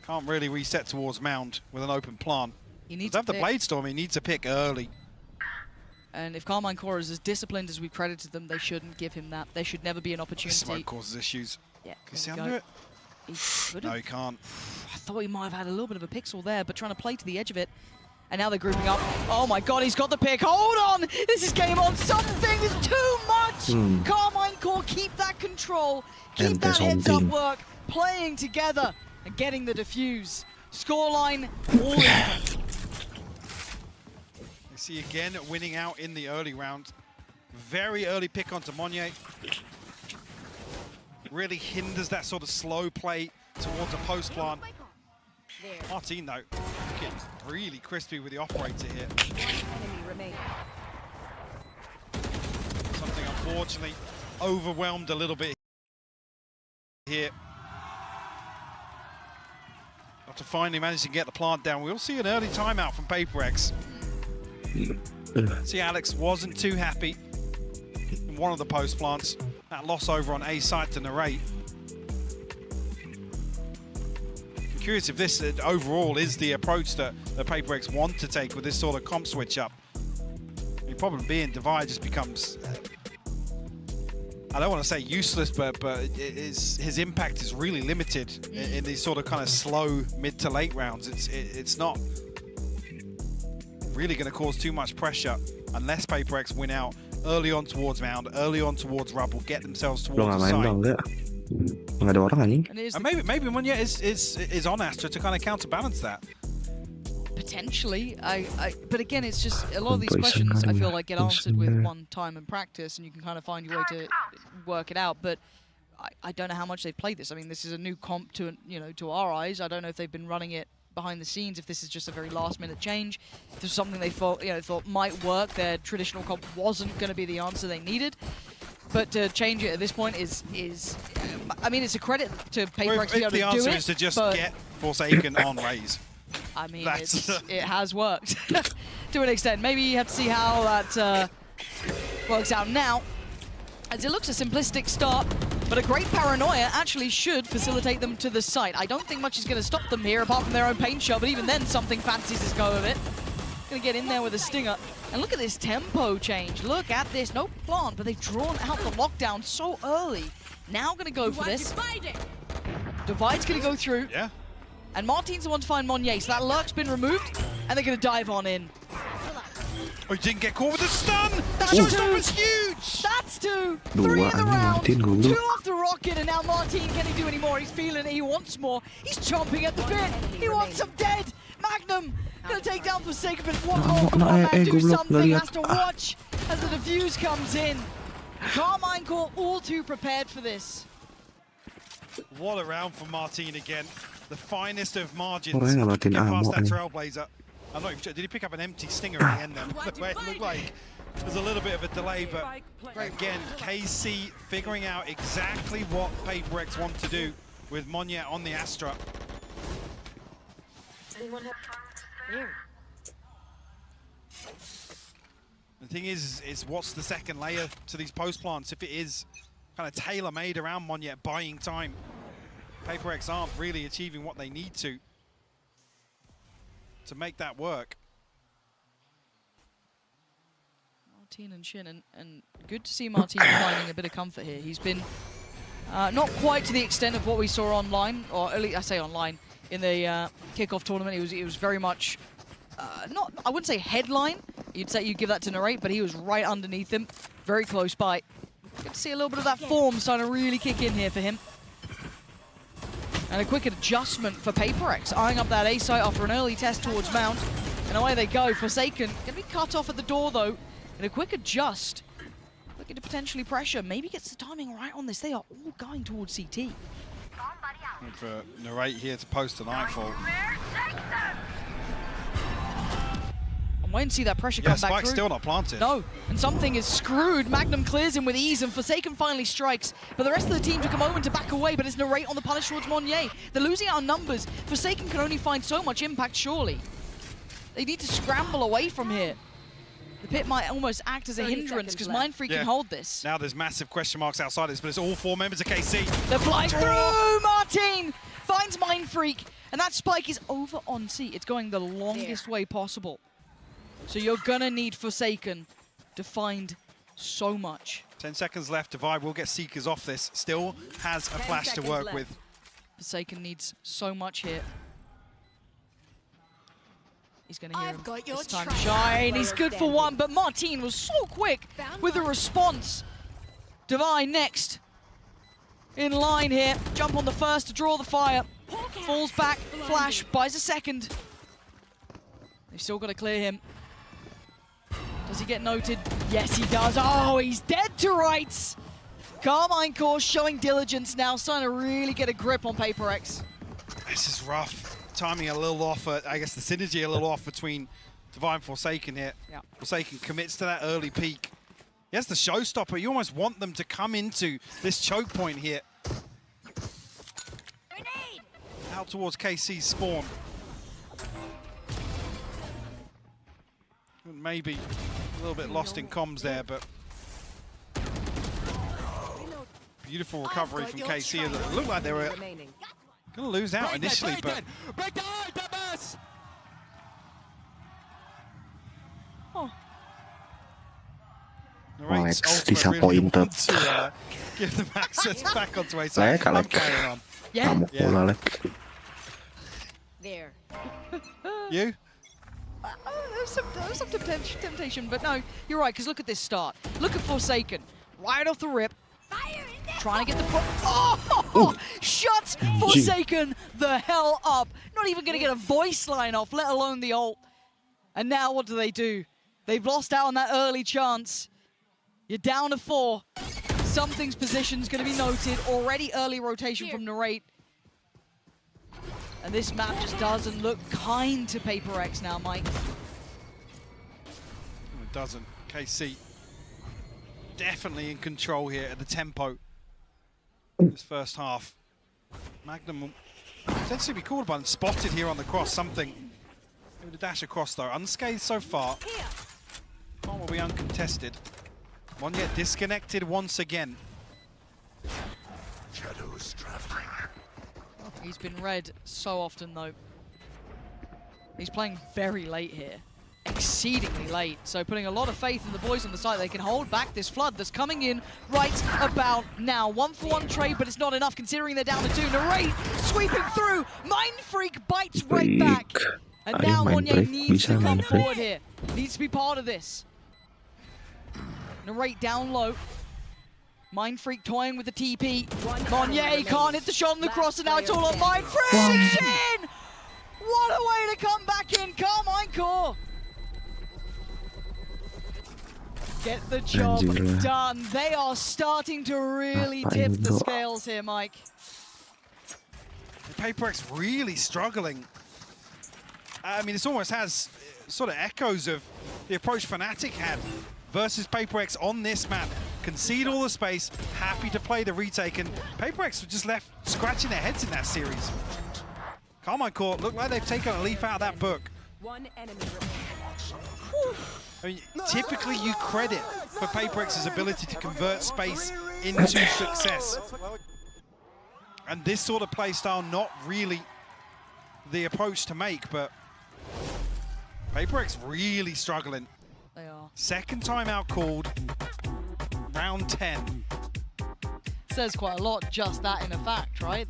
Can't really reset towards Mound with an open plant. He needs to have the Blade Storm, he needs to pick early. And if Carmine Core is as disciplined as we credited them, they shouldn't give him that. There should never be an opportunity. Smoke causes issues. Yeah, Can he under it? No, he can't. I thought he might have had a little bit of a pixel there, but trying to play to the edge of it. And now they're grouping up. Oh my god, he's got the pick. Hold on! This is game on. Something is too much! Carmine Core, keep that control. Keep that heads-up work. Playing together and getting the defuse. Scoreline all in. You see again winning out in the early round. Very early pick onto Monye. Really hinders that sort of slow play towards a post plant. Martin, though, looking really crispy with the operator here. Something unfortunately overwhelmed a little bit here. After finally managing to get the plant down, we'll see an early timeout from PaperX. See, Alex wasn't too happy in one of the post plants. That loss over on A site to Narrate. Curious if this overall is the approach that the PaperX want to take with this sort of comp switch up. The problem being Divide just becomes, I don't want to say useless, but his impact is really limited in these sort of kind of slow mid to late rounds. It's not really going to cause too much pressure unless PaperX win out early on towards Mound, early on towards Rubble, get themselves towards the side. Nggak ada orang anjing. And maybe Monye is on Astra to kind of counterbalance that. Potentially, but again, it's just a lot of these questions I feel like get answered with one time in practice, and you can kind of find your way to work it out. But I don't know how much they've played this. I mean, this is a new comp to to our eyes. I don't know if they've been running it behind the scenes. If this is just a very last-minute change, if there's something they thought might work. Their traditional comp wasn't going to be the answer they needed. But to change it at this point is I mean, it's a credit to PaperX to be able to do it. The answer is to just get Forsaken on Raze. I mean, it has worked to an extent. Maybe you have to see how that works out now, as it looks a simplistic start, but a great paranoia actually should facilitate them to the site. I don't think much is going to stop them here, apart from their own paint shot, but even then, something fancies this go of it. Going to get in there with a stinger. And look at this tempo change. Look at this. No plant, but they've drawn out the lockdown so early. Now going to go for this. Divide's going to go through. Yeah. And Martin's the one to find Monye. So that lurk's been removed, and they're going to dive on in. Oh, he didn't get caught with a stun! That showstopper was huge! That's 2. 3 in the round. 2 off the rocket, and now Martin, can he do any more? He's feeling it. He wants more. He's chomping at the bit. He wants him dead. Magnum gonna take down Forsaken, but one more. Come on, man, do something. Has to watch as the defuse comes in. Carmine Core all too prepared for this. What a round for Martin again. The finest of margins. Get past that Trailblazer. I'm not even sure. Did he pick up an empty stinger at the end then? The way it looked like there's a little bit of a delay, but again, KC figuring out exactly what PaperX want to do with Monye on the Astra. The thing is what's the second layer to these post plants? If it is kind of tailor-made around Monye, buying time, PaperX aren't really achieving what they need to make that work. Martin and Shin, and good to see Martin finding a bit of comfort here. He's been not quite to the extent of what we saw online, or at least I say online, in the kickoff tournament. He was very much not, I wouldn't say headline. You'd say you'd give that to Narrate, but he was right underneath him, very close by. Good to see a little bit of that form starting to really kick in here for him. And a quick adjustment for PaperX, eyeing up that A site after an early test towards Mount. And away they go. Forsaken going to be cut off at the door, though. And a quick adjust. Looking to potentially pressure. Maybe gets the timing right on this. They are all going towards CT. And for Narrate here to post a Nightfall. I'm waiting to see that pressure come back Spike's through. still not planted. No, and something is screwed. Magnum clears him with ease, and Forsaken finally strikes. But the rest of the team took a moment to back away, but it's Narrate on the punish towards Monnier. They're losing out on numbers. Forsaken can only find so much impact, surely. They need to scramble away from here. The pit might almost act as a hindrance, because Mindfreak can hold this. Now there's massive question marks outside this, but it's all 4 members of KC. They're flying through! Martin finds Mindfreak, and that spike is over on C. It's going the longest way possible. So you're gonna need Forsaken to find so much. 10 seconds left. Divide will get Seekers off this. Still has a flash to work with. Forsaken needs so much here. He's gonna hear him this time shine. He's good for one, but Martin was so quick with the response. Divine next. In line here. Jump on the first to draw the fire. Falls back. Flash. Buys a second. They've still got to clear him. Does he get noted? Yes, he does. Oh, he's dead to rights. Carmine Core showing diligence now, starting to really get a grip on Paper X. This is rough. Timing a little off. I guess the synergy a little off between Divine and Forsaken here. Yeah. Forsaken commits to that early peak. He has the showstopper. You almost want them to come into this choke point here. Grenade! Out towards KC's spawn. Maybe a little bit lost in comms there, but beautiful recovery from KC. It looked like they were going to lose out initially, but Narrate's ultimate really want to give them access back onto A, so I'm carrying on. Yeah. There. You? There's some temptation, but no, you're right, because look at this start. Look at Forsaken, right off the rip. Trying to get the... Oh! Shuts Forsaken the hell up. Not even going to get a voice line off, let alone the ult. And now what do? They've lost out on that early chance. You're down to 4. Something's position's going to be noted. Already early rotation from Narrate. And this map just doesn't look kind to Paper X now, Mike. It doesn't. KC definitely in control here at the tempo this first half. Magnum will potentially be called upon, spotted here on the cross. Something. Maybe the dash across though. Unscathed so far. One will be uncontested. One yet disconnected once again. Shadows traveling. He's been read so often though. He's playing very late here. Exceedingly late. So putting a lot of faith in the boys on the side. They can hold back this flood that's coming in right about now. 1-for-1 trade, but it's not enough considering they're down to 2. Narrate sweeping through. Mindfreak bites right back. And now Monnier needs to come forward here. Needs to be part of this. Narrate down low. Mindfreak toying with the TP. Monnier can't hit the shot on the cross, and now it's all on Mindfreak. In! What a way to come back in, Carmine Core. Get the job done. They are starting to really tip the scales here, Mike. Paper X really struggling. I mean, this almost has sort of echoes of the approach Fnatic had versus Paper X on this map. Concede all the space, happy to play the retake, and Paper X were just left scratching their heads in that series. Carmine Core look like they've taken a leaf out of that book. One enemy. I mean, typically you credit for Paper X's ability to convert space into success. And this sort of playstyle, not really the approach to make, but Paper X really struggling. They are. Second timeout called, round 10. Says quite a lot, just that in a fact, right?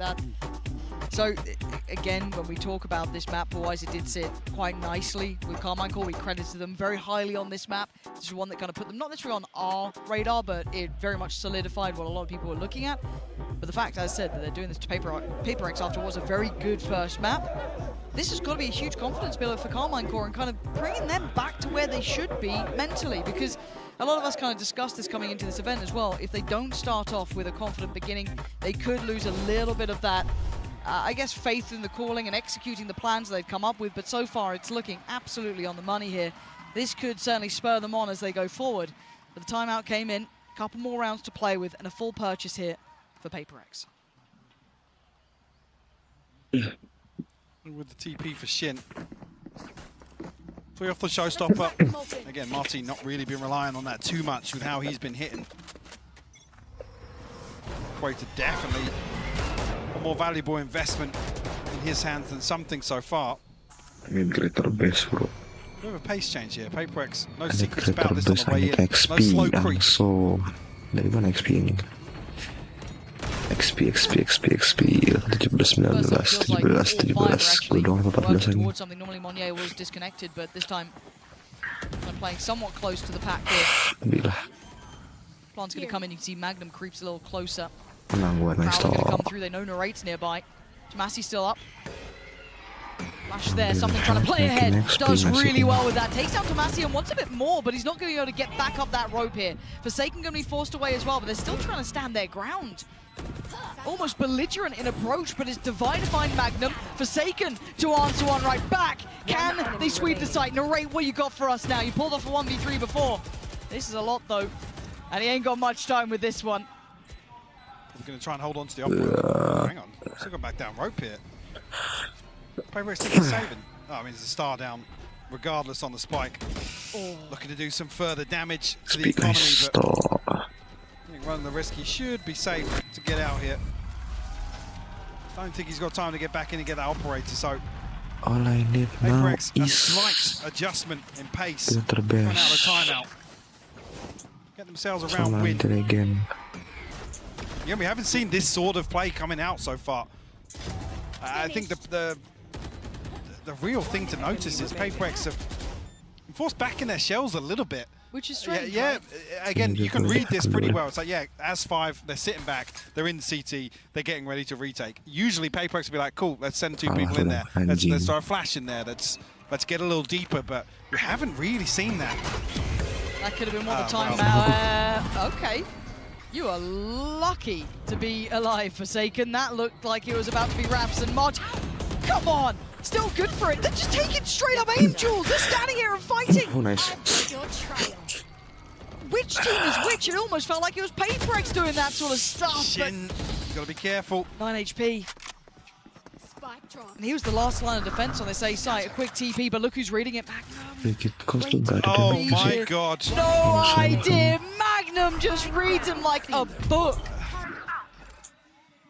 So, again, when we talk about this map-wise, it did sit quite nicely with Carmine Core. We credited them very highly on this map. This is one that kind of put them not necessarily on our radar, but it very much solidified what a lot of people were looking at. But the fact, as I said, that they're doing this to Paper X after what was a very good first map, this has got to be a huge confidence builder for Carmine Core and kind of bringing them back to where they should be mentally, because a lot of us kind of discussed this coming into this event as well. If they don't start off with a confident beginning, they could lose a little bit of that, I guess, faith in the calling and executing the plans they've come up with, but so far it's looking absolutely on the money here. This could certainly spur them on as they go forward. But the timeout came in, a couple more rounds to play with, and a full purchase here for PaperX. With the TP for Shin. 3 off the showstopper. Again, Marty not really been relying on that too much with how he's been hitting. Equated definitely a more valuable investment in his hands than something so far. Ini greater base bro. Bit of a pace change here. PaperX, no Ada secrets greater about this on base, the way ada in. XP No slow creep. so dari mana XP ini? XP 17, 19, 17, 17. Gue doang 14 Working lagi. towards something. Normally Monnier was disconnected, but this time kind of playing somewhat close to the pack here. Bila. Plan's going to come in. You can see Magnum creeps a little closer. Menang gue, nice Prowler going to come talk. through. They know Narrate's nearby. Tomasi still up. Flash there. Something trying to play ahead. Does really well with that. Takes down Tomasi and wants a bit more, but he's not going to be able to get back up that rope here. Forsaken going to be forced away as well, but they're still trying to stand their ground. Almost belligerent in approach, but it's Divine to find Magnum. Forsaken to answer one right back. Can they sweep the site? Narrate, what you got for us now? You pulled off a 1v3 before. This is a lot though, and he ain't got much time with this one. We're going to try and hold on to the operator. Hang on, still got back down rope here. PaperX still saving. Oh, I mean, there's a star down, regardless on the spike. Looking to do some further damage to the economy, but I think running the risk, he should be safe to get out here. Don't think he's got time to get back in and get that operator, so All I need now PaperX, a is slight adjustment in pace. greater Run out of base. timeout. Get themselves around Sama win. Inter again. Yeah, we haven't seen this sort of play coming out so far. I think the real thing to notice is PaperX have been forced back in their shells a little bit. Which is strange. Yeah, Right? again, you can read this pretty well. It's like, yeah, as 5, they're sitting back, they're in CT, they're getting ready to retake. Usually PaperX will be like, cool, let's send 2 people in there. Let's throw a flash in there. Let's get a little deeper, but we haven't really seen that. That could have been one of the wow. timeout. Okay. You are lucky to be alive, Forsaken. That looked like it was about to be wraps and mod. Come on! Still good for it. They're just taking straight up aim duels. They're standing here and fighting. Oh, nice. Which team is which? It almost felt like it was PaperX doing that sort of stuff. Shin, you gotta be careful. 9 HP. And he was the last line of defense on this A site. A quick TP, but look who's reading it. Dikit cost tuh nggak ada Oh damage. my god. No idea. Magnum just reads him like a book.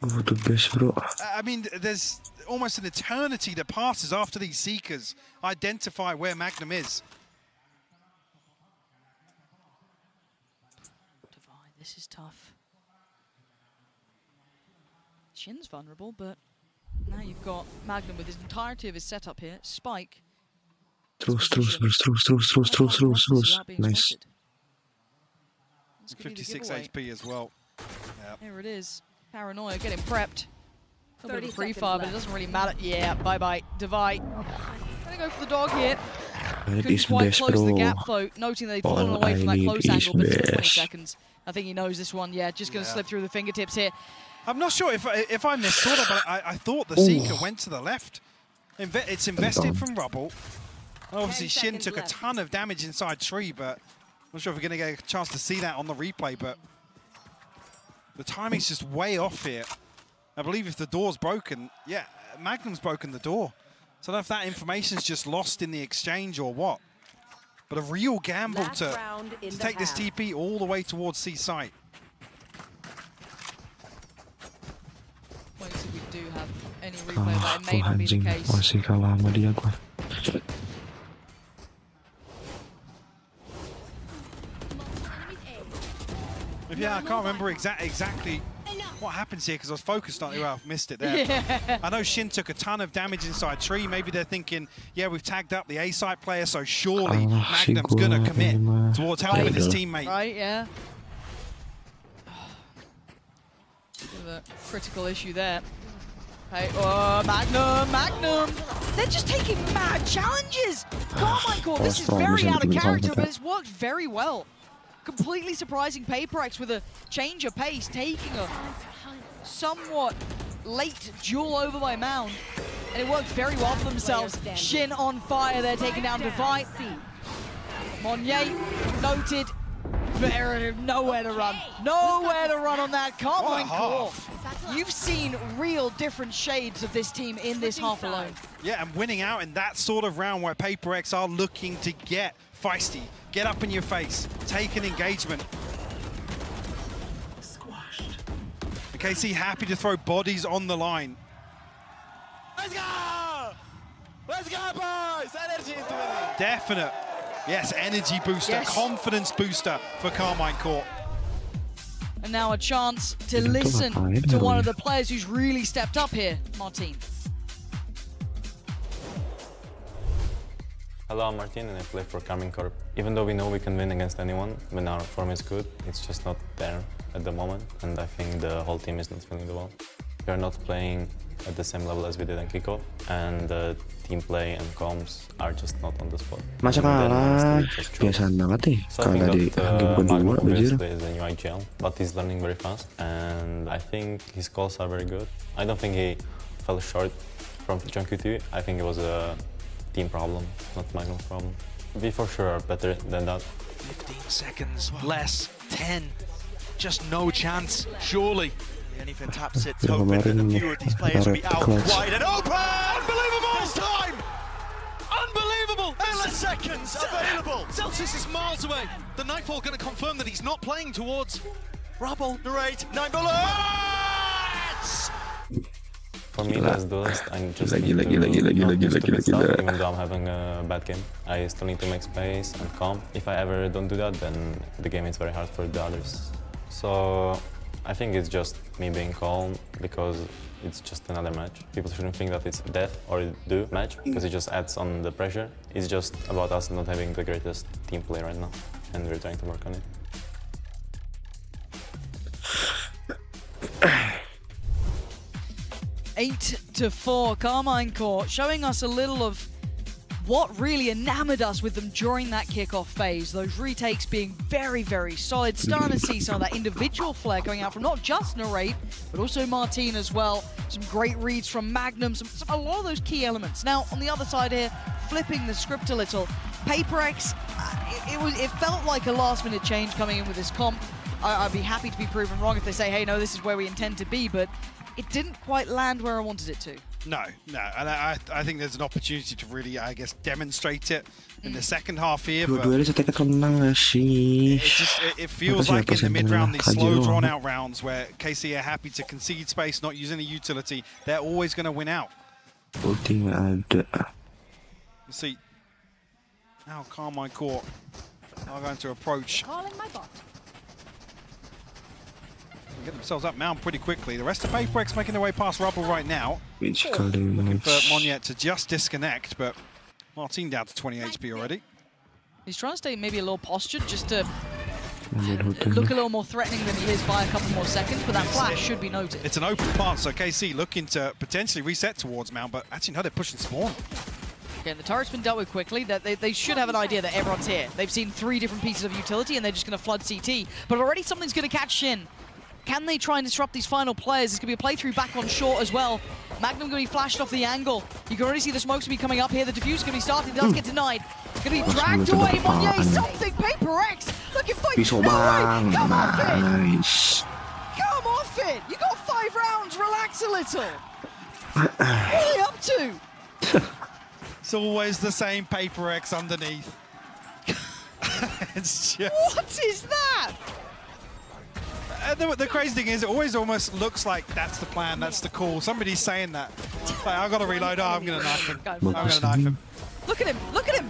Gue butuh base bro. I mean, there's almost an eternity that passes after these Seekers identify where Magnum is. Divine, this is tough. Shin's vulnerable, but now you've got Magnum with his entirety of his setup here. Spike. Terus. Nice. 56 HP as well. Yeah. There it is. Paranoia getting prepped. A little bit of 30 pre-fire, but it doesn't really matter. Yeah, bye-bye. Divide. Gonna go for the dog here. I Couldn't is quite base close the bro. gap though, noting they'd fallen All away I from that need close is angle, but still 20 base. seconds. I think he knows this one. Yeah, just gonna slip through the fingertips here. I'm not sure if I missaw that, but I thought the Seeker went to the left. It's invested from rubble. Obviously, Shin took a ton of damage inside tree, but I'm not sure if we're going to get a chance to see that on the replay, but the timing's just way off here. I believe if the door's broken, yeah, Magnum's broken the door. So I don't know if that information's just lost in the exchange or what. But a real gamble to take this TP all the way towards C site. Wait till we do have any replay of that. It may not be the Anjing, case. masih kalah sama dia gua. Yeah, I can't remember exactly what happens here because I was focused on it. Well, I've missed it there. Yeah. I know Shin took a ton of damage inside tree. Maybe they're thinking, yeah, we've tagged up the A-side player, so surely Magnum's going to commit towards helping his teammate. Right, yeah. Bit of a critical issue there. Hey, Magnum! They're just taking mad challenges! Carmine Court, this is very out of character, but it's worked very well. Completely surprising Paperex with a change of pace, taking a somewhat late duel over by Mound. And it worked very well for themselves. Shin on fire, they're taking down Divide. Monye, noted. Nowhere to run. Nowhere to run on that. Carmine Court. You've seen real different shades of this team in this half alone. Yeah, and winning out in that sort of round where Paperex are looking to get feisty, get up in your face, take an engagement. Squashed. And KC happy to throw bodies on the line. Let's go! Let's go, boys! Energy into it. Definite. Yes, energy booster, Yes. confidence booster for Carmine Court. And now a chance to listen to one of the players who's really stepped up here, Martin. Hello, I'm Martin and I play for Carmine Corp. Even though we know we can win against anyone, when our form is good, it's just not there at the moment, and I think the whole team is not feeling the well. We are not playing at the same level as we did in kickoff, and the team play and comms are just not on the spot. Masa kalah? Biasaan banget nih. Kalah di game kedua, anjir. Is a new IGL, but he's learning very fast, and I think his calls are very good. I don't think he fell short from John Q2. I think it was a team problem, not Magnum's problem. We for sure are better than that. 15 seconds less, 10. Just no chance, surely. And if it taps it, hoping that a few of these players will be out wide and open! Unbelievable! This time! Unbelievable! Milliseconds available! Celsius is miles away. The Nightfall going to confirm that he's not playing towards Rubble, narrate, 9 bullets! For me, as duelist, I just need to start, even though I'm having a bad game. I still need to make space and calm. If I ever don't do that, then the game is very hard for the others. So I think it's just me being calm, because it's just another match. People shouldn't think that it's death or do match, because it just adds on the pressure. It's just about us not having the greatest team play right now, and we're trying to work on it. 8-4, Carmine Court, showing us a little of what really enamored us with them during that kickoff phase. Those retakes being very, very solid. Starting to see some of that individual flair going out from not just Narrate, but also Martin as well. Some great reads from Magnum, a lot of those key elements. Now, on the other side here, flipping the script a little, Paperex, it felt like a last-minute change coming in with this comp. I'd be happy to be proven wrong if they say, hey, no, this is where we intend to be, but it didn't quite land where I wanted it to. No, and I think there's an opportunity to really, I guess, demonstrate it in the second half here. But it feels like in the mid-round, these slow, drawn-out rounds where KC are happy to concede space, not using the utility, they're always going to win out. Let's see. Now Carmine Court are going to approach. Get themselves up Mound pretty quickly. The rest of Paperex making their way past Rubble right now. Looking for Monyet to just disconnect, but Martin down to 20 HP already. He's trying to stay maybe a little postured just to look a little more threatening than he is by a couple more seconds, but that flash should be noted. It's an open path, so KC looking to potentially reset towards Mound, but actually no, they're pushing spawn. Again, the turret's been dealt with quickly. They should have an idea that everyone's here. They've seen 3 different pieces of utility and they're just going to flood CT, but already something's going to catch Shin. Can they try and disrupt these final players? It's going to be a playthrough back on short as well. Magnum going to be flashed off the angle. You can already see the smokes be coming up here. The diffuse going to be starting. It does get denied. Going to be dragged away. Monye, something. Paperex looking for you. No way. Come off it. Come off it. You got 5 rounds. Relax a little. What are you up to? It's always the same Paperex underneath. It's just... What is that? The crazy thing is, it always almost looks like that's the plan, that's the call. Somebody's saying that. Like, I've got to reload. Oh, I'm going to knife him. I'm going to knife him. Look at him. Look at him.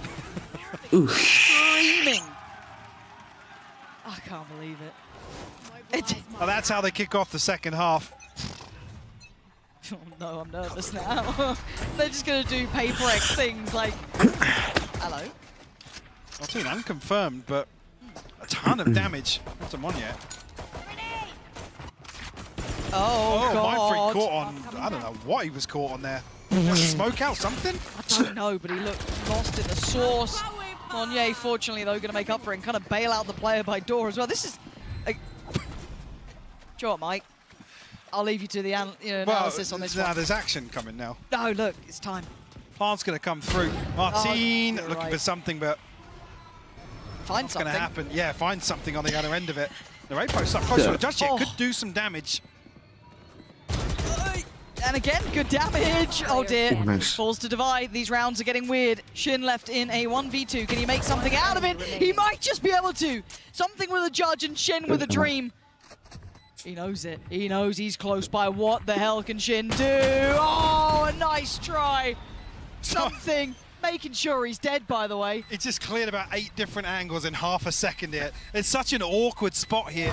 Screaming. I can't believe it. Well, that's how they kick off the second half. Oh no, I'm nervous now. They're just going to do Paperex things like... Hello. Martin unconfirmed, but a ton of damage to Monyet. Oh, God. Mindfreak caught on. I don't know what he was caught on there. Smoke out something? I don't know, but he looked lost in the sauce. Monye, fortunately, though, going to make up for it and kind of bail out the player by door as well. This is... Do you know what, Mike? I'll leave you to the analysis on this one. There's action coming now. No, look, it's time. Plant's going to come through. Martine you're looking right. for something, but Find what's something. going to happen? Yeah, find something on the other end of it. The Ray post up close to the judge here. Could do some damage. And again, good damage. Oh dear. Oh, nice. Falls to divide. These rounds are getting weird. Shin left in a 1v2. Can he make something out of it? He might just be able to. Something with a judge and Shin with a dream. He knows it. He knows he's close by. What the hell can Shin do? Oh, a nice try. Something. Making sure he's dead, by the way. It just cleared about 8 different angles in half a second here. It's such an awkward spot here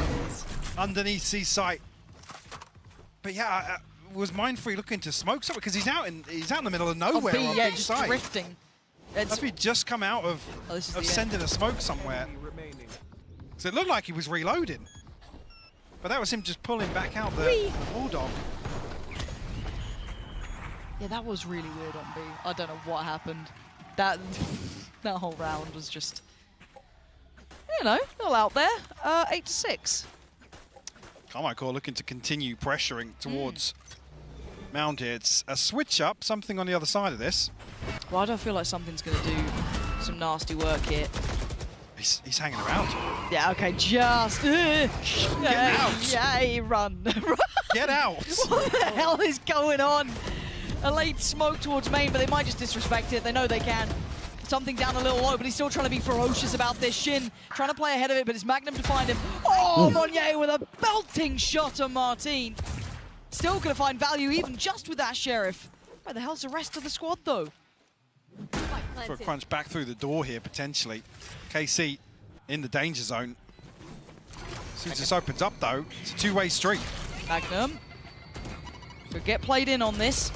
underneath C's sight. But yeah, was Mindfree looking to smoke something? Because he's out in the middle of nowhere on yeah, B just side. drifting. Must be just come out of sending a smoke somewhere. So it looked like he was reloading. But that was him just pulling back out the Bulldog. Yeah, that was really weird on B. I don't know what happened. That whole round was just, you know, all out there. 8-6. Carmichael looking to continue pressuring towards Mound here. It's a switch up, something on the other side of this. Well, I don't feel like something's going to do some nasty work here. He's hanging around. Yeah, okay, just... Get out! Yay, run. Get out! What the hell is going on? A late smoke towards main, but they might just disrespect it. They know they can. Something down a little low, but he's still trying to be ferocious about this. Shin trying to play ahead of it, but it's Magnum to find him. Oh, Monye with a belting shot on Martine. Still going to find value even just with that Sheriff. Where the hell's the rest of the squad, though? For a crunch back through the door here, potentially. KC in the danger zone. As soon as this opens up, though, it's a two-way street. Magnum. So get played in on this.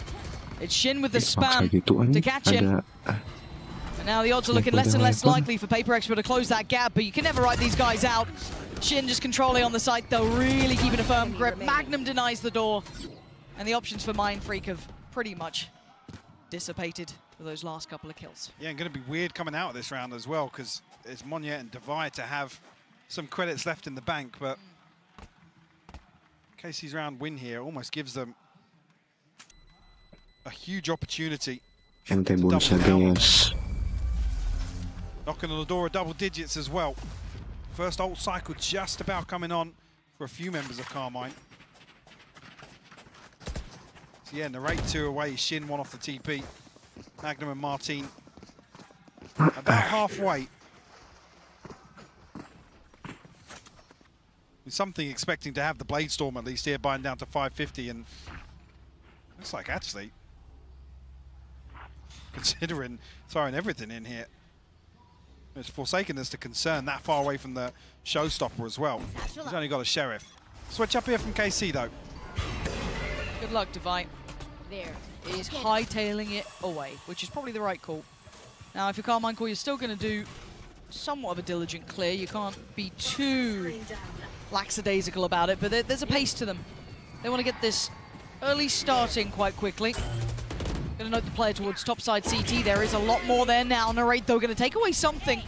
It's Shin with the spam to catch him. And now the odds are looking less and less likely for Paper Expert to close that gap, but you can never write these guys out. Shin just controlling on the site, though, really keeping a firm grip. Magnum denies the door. And the options for Mindfreak have pretty much dissipated for those last couple of kills. Yeah, and going to be weird coming out of this round as well, because it's Monye and Divide to have some credits left in the bank, but Casey's round win here almost gives them a huge opportunity. Ente bonusnya guys. Knocking on the door of double digits as well. First ult cycle just about coming on for a few members of Carmine. So yeah, Narrate 2 away, Shin 1 off the TP. Magnum and Martine about halfway. With something expecting to have the Blade Storm at least here, buying down to 550, and looks like actually, considering throwing everything in here, it's Forsakenness to concern that far away from the showstopper as well. He's only got a Sheriff. Switch up here from KC though. Good luck, Divine. There. He's hightailing it away, which is probably the right call. Now, if you're Carmine Core, you're still going to do somewhat of a diligent clear. You can't be too lackadaisical about it, but there's a pace to them. They want to get this early starting quite quickly. Going to note the player towards topside CT. There is a lot more there now. Narrate, though, going to take away something.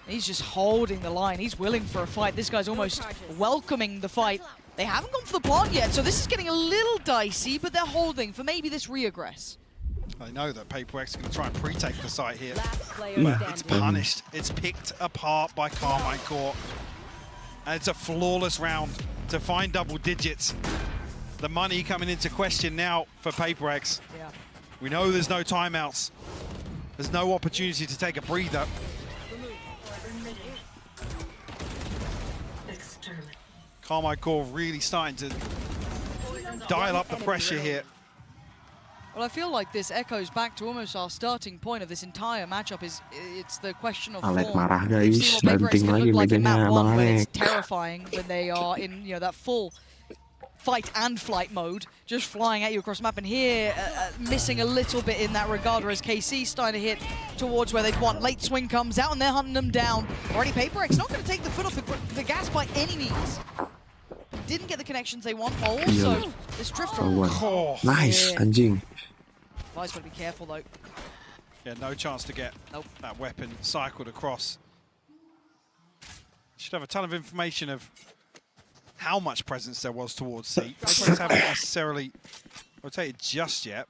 He's just holding the line. He's willing for a fight. This guy's almost welcoming the fight. They haven't gone for the plant yet, so this is getting a little dicey, but they're holding for maybe this reaggress. I know that Paperx is going to try and pre-take the site here, but standing. it's punished. It's picked apart by Carmine Core. And it's a flawless round to find double digits. The money coming into question now for Paperx. Yeah. We know there's no timeouts. There's no opportunity to take a breather. Carmine Core really starting to dial up the pressure here. Well, I feel like this echoes back to almost our starting point of this entire matchup. It's the question of form. Alek marah We've guys, seen what Paper X banting can lagi look like in medannya map Bang 1 when it's Alek. terrifying when they are in that full fight and flight mode, just flying at you across the map. And here, missing a little bit in that regard, whereas KC starting to hit towards where they'd want. Late swing comes out and they're hunting them down. Already Paper X not going to take the foot off the gas by any means. didn't get the connections they want. Also, this drift from Nice, anjing. Vi's got to be careful though. Yeah, no chance to get that weapon cycled across. Should have a ton of information of how much presence there was towards C. Paper haven't necessarily rotated just yet.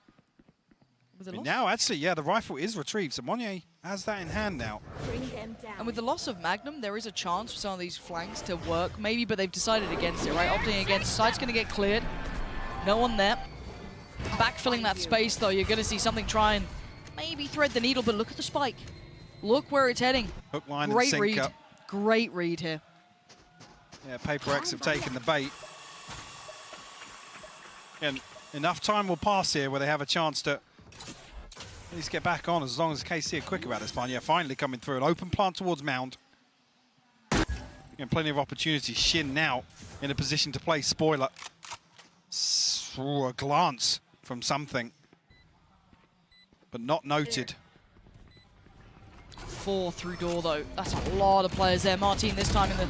Now, actually, yeah, the rifle is retrieved, so Monye has that in hand now. And with the loss of Magnum, there is a chance for some of these flanks to work, maybe, but they've decided against it, right? Opting against. Side's going to get cleared. No one there. Backfilling that space, though, you're going to see something try and maybe thread the needle, but look at the spike. Look where it's heading. Hook, line, Great and read. sinker. Great read here. Yeah, Paper X have taken the bait. And enough time will pass here where they have a chance to at least get back on, as long as KC are quick about this one. Yeah, finally coming through. An open plant towards Mound. And plenty of opportunities. Shin now in a position to play spoiler. Ooh, a glance from something, but not noted. 4 through door, though. That's a lot of players there. Martin this time in the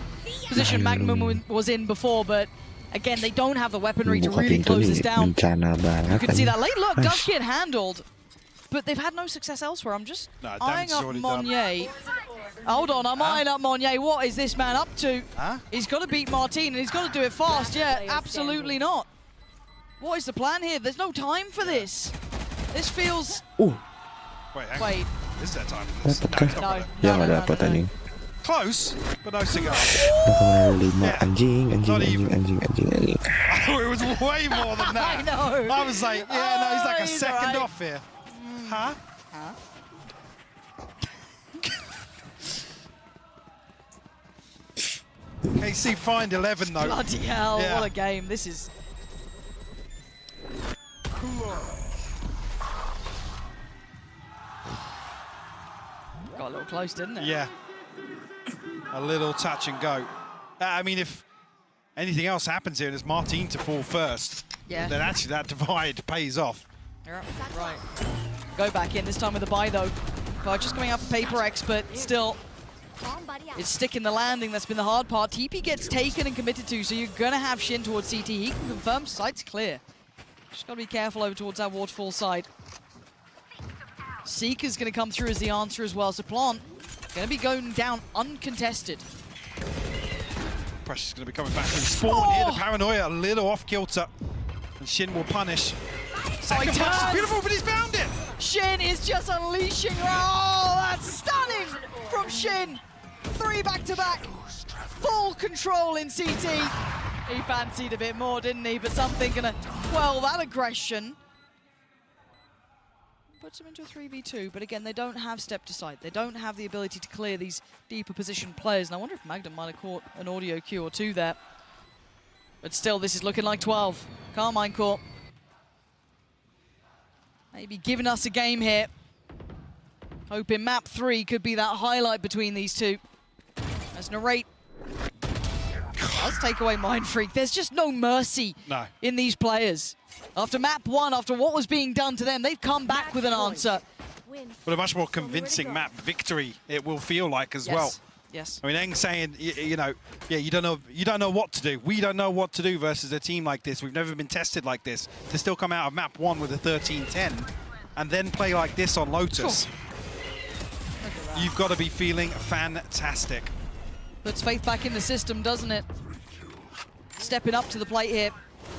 position Magnum was in before, but again, they don't have the weaponry to really close this down. You can see that late look does get handled, but they've had no success elsewhere. I'm just eyeing up Monye. Hold on, I'm eyeing up Monye. What is this man up to? He's got to beat Martin, and he's got to do it fast. Yeah, absolutely not. What is the plan here? There's no time for this. This feels... Wait. Is there time for this? No. Ya nggak dapat anjing. Close, but no cigar. Anjing. Oh, it was way more than that. I know. I was like, yeah, no, he's like a second off here. Huh? KC find 11 though. Bloody hell, what a game. This is... Got a little close, didn't it? Yeah. A little touch and go. I mean, if anything else happens here and it's Martin to fall first, then actually that divide pays off. Yeah, right. Go back in, this time with the buy though. Just coming up for Paper X, but still, it's sticking the landing that's been the hard part. TP gets taken and committed to, so you're gonna have Shin towards CT. He can confirm site's clear. Just gotta be careful over towards that waterfall side. Seeker's gonna come through as the answer as well. So Plant gonna be going down uncontested. Pressure's gonna be coming back from spawn here. The paranoia a little off kilter, and Shin will punish. Second punch is beautiful, but he's found it. Shin is just unleashing. Oh, that's stunning from Shin. 3 back-to-back. Full control in CT. He fancied a bit more, didn't he? But something gonna quell that aggression. Puts him into a 3v2, but again, they don't have step to sight. They don't have the ability to clear these deeper position players. And I wonder if Magnum might have caught an audio cue or two there. But still, this is looking like 12. Carmine Court. Maybe giving us a game here. Hoping map 3 could be that highlight between these two. As Narrate does take away Mind Freak. There's just no mercy in these players. After map 1, after what was being done to them, they've come back with an answer. But a much more convincing map victory it will feel like as well. Yes. I mean, Eng saying, you know, yeah, you don't know what to do. We don't know what to do versus a team like this. We've never been tested like this. To still come out of map 1 with a 13-10 and then play like this on Lotus. You've got to be feeling fantastic. Puts faith back in the system, doesn't it? Stepping up to the plate here.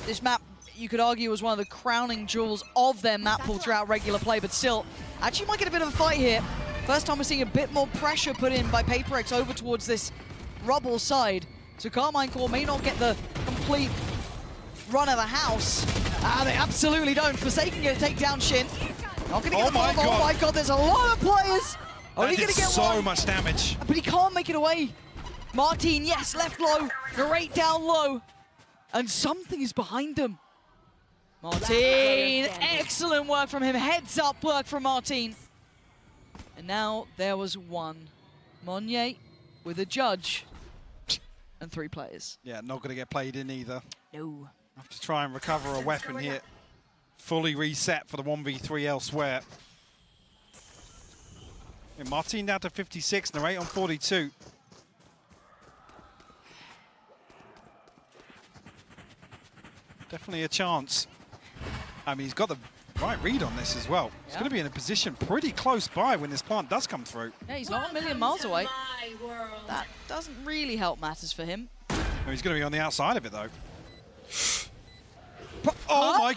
This map, you could argue, was one of the crowning jewels of their map pool throughout regular play, but still, actually might get a bit of a fight here. First time we're seeing a bit more pressure put in by Paper X over towards this rubble side. So Carmine Core may not get the complete run of the house. They absolutely don't. Forsaken going to take down Shin. Not going to get the bomb. Oh my god, there's a lot of players. Only going to get so much damage. But he can't make it away. Martin, yes, left low. Narrate down low. And something is behind him. Martin, excellent work from him. Heads up work from Martin. And now there was one. Monye with a judge and 3 players. Yeah, not going to get played in either. No. Have to try and recover a weapon here. Fully reset for the 1v3 elsewhere. And Martin down to 56, Narrate on 42. definitely a chance. I mean, he's got the right read on this as well. He's going to be in a position pretty close by when this plant does come through. Yeah, he's not a million miles away. That doesn't really help matters for him. Well, he's going to be on the outside of it, though. Oh, my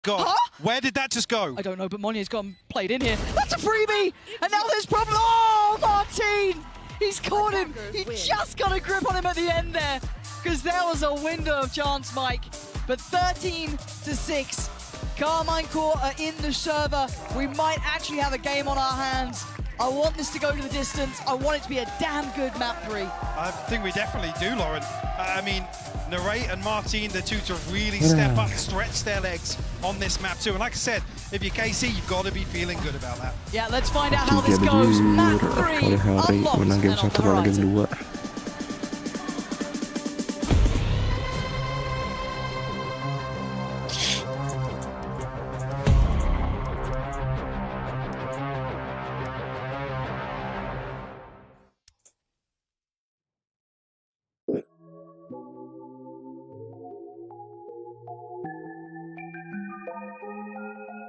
God. Huh? Where did that just go? I don't know, but Monya's gone played in here. That's a freebie! And now there's problem. Oh, Martin! He's caught him. He just got a grip on him at the end there. Because there was a window of chance, Mike. But 13-6. Carmine Core are in the server. We might actually have a game on our hands. I want this to go to the distance. I want it to be a damn good map 3. I think we definitely do, Lauren. I mean, Narrate and Martin, the two to really step up, stretch their legs on this map too. And like I said, if you're KC, you've got to be feeling good about that. Yeah, let's find out how this goes. Map 3 unlocked and on the horizon.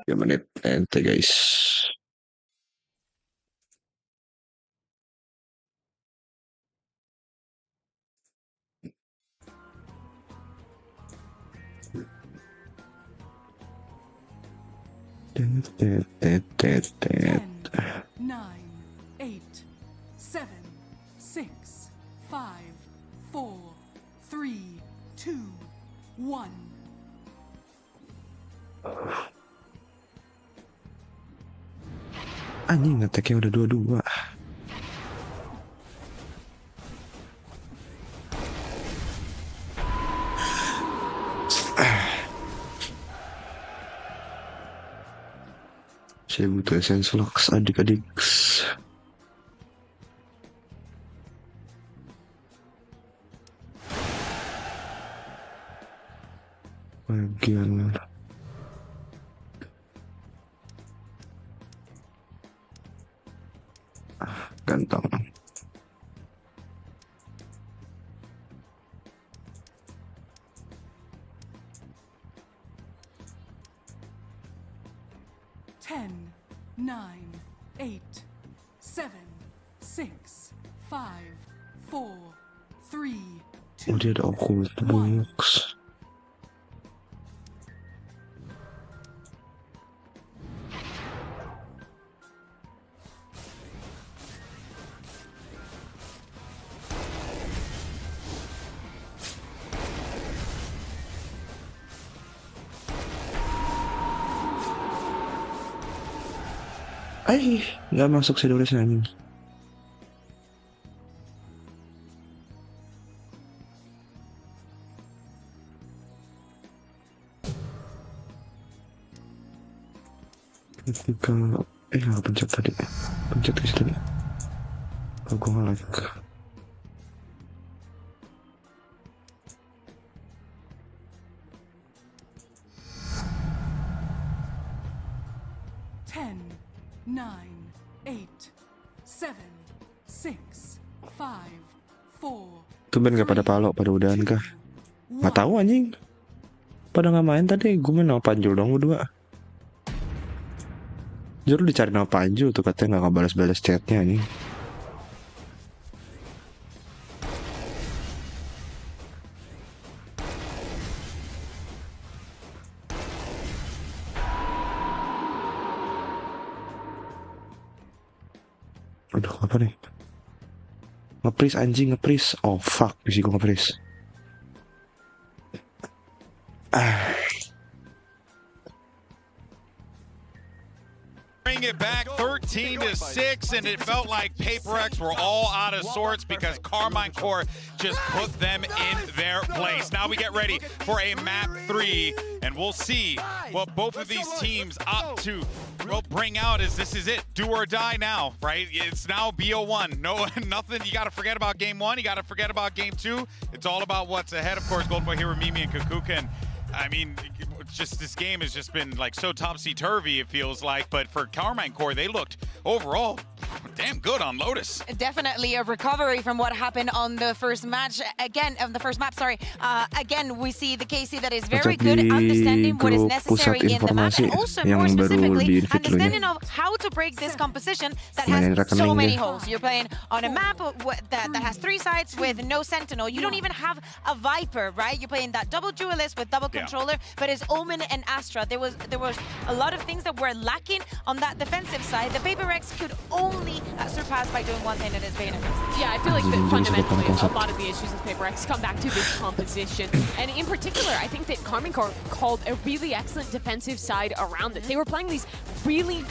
Ya menit ente guys. Ten, 9, 8, 7, 6, 5, 4, 3, 2, 1. Anjing, ngeteknya udah 2-2. Saya butuh essence locks adik-adik. Bagian ganteng. Ten, 9, 8, 7, 6, 5, 4, 3, 2. Oh, dia ada occult box. Nggak masuk Sedoresnya anjing. Ketika nggak pencet tadi, pencet ke situ. Oh, gue nggak like. 9, 8, 7, 6, 5, 4. Tumben gak pada palo, pada udahan kah? Nggak tahu anjing. Pada nggak main tadi, gue main nama Panjul dong berdua. Juru dicari nama Panjul tuh katanya nggak balas-balas chatnya anjing. Aduh, apa nih? Nge-freeze anjing, nge-freeze. Oh fuck, bisa gue nge-freeze. Bring it back 13-6, and it felt like PaperX were all out of sorts because Carmine Core just put them in their place. Now we get ready for a map 3, and we'll see what both of these teams opt to bring out. This is it, do or die now, right? It's now BO1. No, nothing. You got to forget about game 1. You got to forget about game 2. It's all about what's ahead. Of course, Golden Boy Hero, Mimi, and Kukuka. And I mean, just this game has just been like so topsy-turvy, it feels like. But for Carmine Core, they looked overall damn good on Lotus. Definitely a recovery from what happened on the first match. Again, on the first map, sorry. Again, we see the KC that is very good understanding what is necessary in the map, and also more specifically understanding of how to break this composition that has so many holes. You're playing on a map that has 3 sides with no Sentinel. You don't even have a Viper, right? You're playing that double duelist with double controller, but it's Omen and Astra. There was a lot of things that were lacking on that defensive side. The Paper Rex could only surpass by doing one thing, that is Vayner. Yeah, I feel like that fundamentally a lot of the issues with Paper Rex come back to this composition. And in particular, I think that Karmine Corp called a really excellent defensive side around it. They were playing these really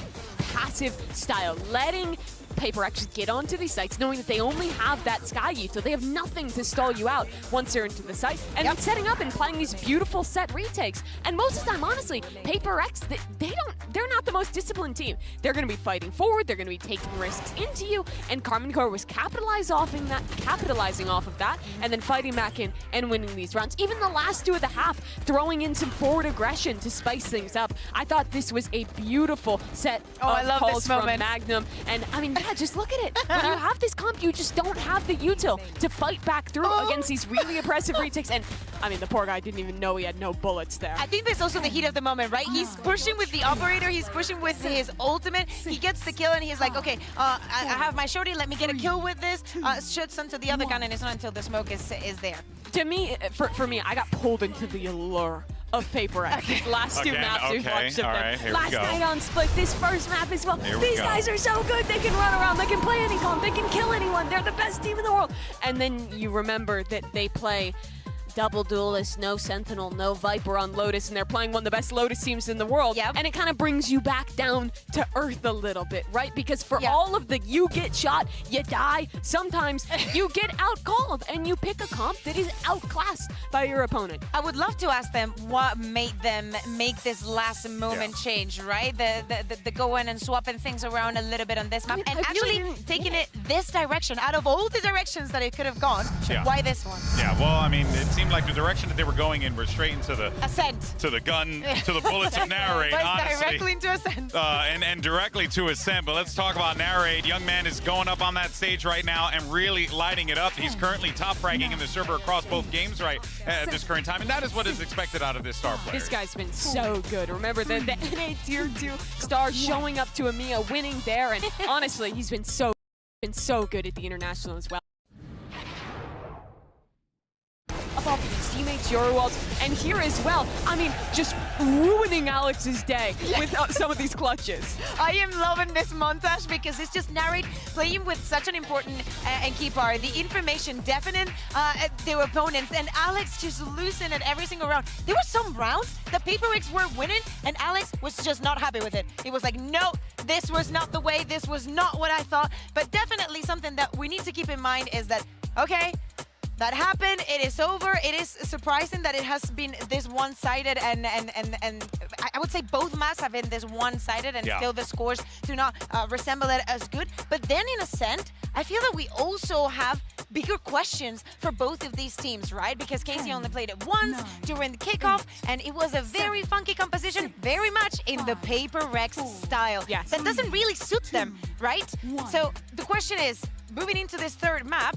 passive style, letting Paper Rex get onto these sites, knowing that they only have that Sky Util. They have nothing to stall you out once they're into the site, and then setting up and playing these beautiful set retakes. And most of the time, honestly, Paper Rex, they're not the most disciplined team. They're going to be fighting forward, they're going to be taking risks into you, and Karmine Corp was capitalizing off of that, and then fighting back in and winning these rounds. Even the last 2 of the half, throwing in some forward aggression to spice things up. I thought this was a beautiful set of calls from Magnum, and I mean, yeah, just look at it. When you have this comp, you just don't have the util to fight back through against these really oppressive retakes. And I mean, the poor guy didn't even know he had no bullets there. I think there's also the heat of the moment, right? He's pushing with the operator, he's pushing with his ultimate. He gets the kill and he's like, okay, I have my shorty, let me get a kill with this. Shoots onto the other gun, and it's not until the smoke is there. To me, for me, I got pulled into the allure of Paper X. These last 2 maps we've watched of them. Last night on Split, this first map as well. These guys are so good. They can run around, they can play any comp, they can kill anyone. They're the best team in the world. And then you remember that they play double duelist, no Sentinel, no Viper on Lotus, and they're playing one of the best Lotus teams in the world. And it kind of brings you back down to earth a little bit, right? Because for all of the you get shot, you die, sometimes you get outcalled, and you pick a comp that is outclassed by your opponent. I would love to ask them what made them make this last moment change, right? The go in and swapping things around a little bit on this map, and actually taking it this direction. Out of all the directions that it could have gone, why this one? Yeah, well, I mean, it seemed like the direction that they were going in were straight into the Ascent, to the gun, to the bullets of Narrate, honestly. Directly into Ascent. And directly to Ascent. But let's talk about Narrate. Young man is going up on that stage right now and really lighting it up. He's currently top ranking in the server across both games at this current time, and that is what is expected out of this star player. This guy's been so good. Remember the NA Tier 2 star showing up to EMEA, winning there, and honestly, he's been so good at the international as well. Off of his teammates, Yoruwalds, and here as well, I mean, just ruining Alex's day with some of these clutches. I am loving this montage because it's just Narrate playing with such an important and key part. The information deafening their opponents, and Alex just losing at every single round. There were some rounds the Paper Rex were winning, and Alex was just not happy with it. He was like, no, this was not the way, this was not what I thought. But definitely something that we need to keep in mind is that, okay, that happened, it is over. It is surprising that it has been this one-sided, and I would say both maps have been this one-sided, and still the scores do not resemble it as good. But then in Ascent, I feel that we also have bigger questions for both of these teams, right? Because Casey only played it once during the kickoff, and it was a very funky composition, very much in the Paper Rex style. That doesn't really suit them, right? So the question is, moving into this third map,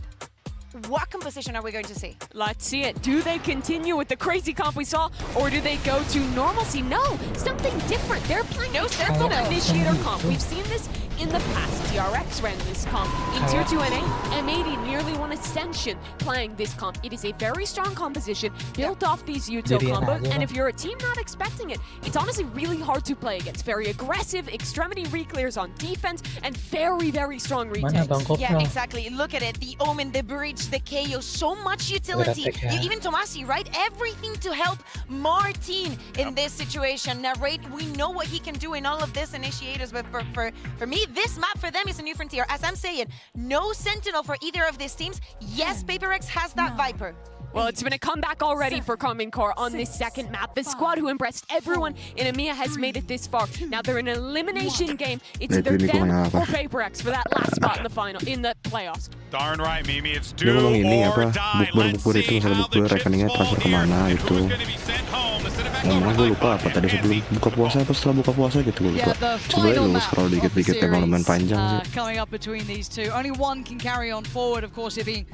what composition are we going to see? Let's see it. Do they continue with the crazy comp we saw, or do they go to normalcy? No, something different. They're playing no Sentinel Initiator comp. We've seen this in the past. TRX ran this comp in Tier 2 NA, and M80 nearly won Ascension playing this comp. It is a very strong composition built off these util combos, and if you're a team not expecting it, it's honestly really hard to play against. Very aggressive, extremity re-clears on defense, and very, very strong retakes. Yeah, exactly. Look at it. The Omen, the Breach, the KO, so much utility. Even Tomasi, right? Everything to help Martin in this situation. Narrate, we know what he can do in all of this initiators, but for me, this map for them is a new frontier. As I'm saying, no Sentinel for either of these teams. Yes, Paper Rex has that Viper. Well, it's been a comeback already for Karmine Corp on this second map. The squad who impressed everyone in EMEA has made it this far. Now they're in an elimination game. It's either them or Paper X for that last spot in the final, in the playoffs. Darn right, Mimi. It's Dia do ngomong ini or apa? die. Bukber itu misalnya bukber rekeningnya transfer kemana itu. Who's going to be sent home? The Ngomongnya gue lupa apa tadi sebelum buka puasa apa setelah buka puasa gitu gue lupa. Coba ya lu scroll dikit-dikit emang lumayan panjang sih. Coming up between these two. Only one can carry on forward, of course, it being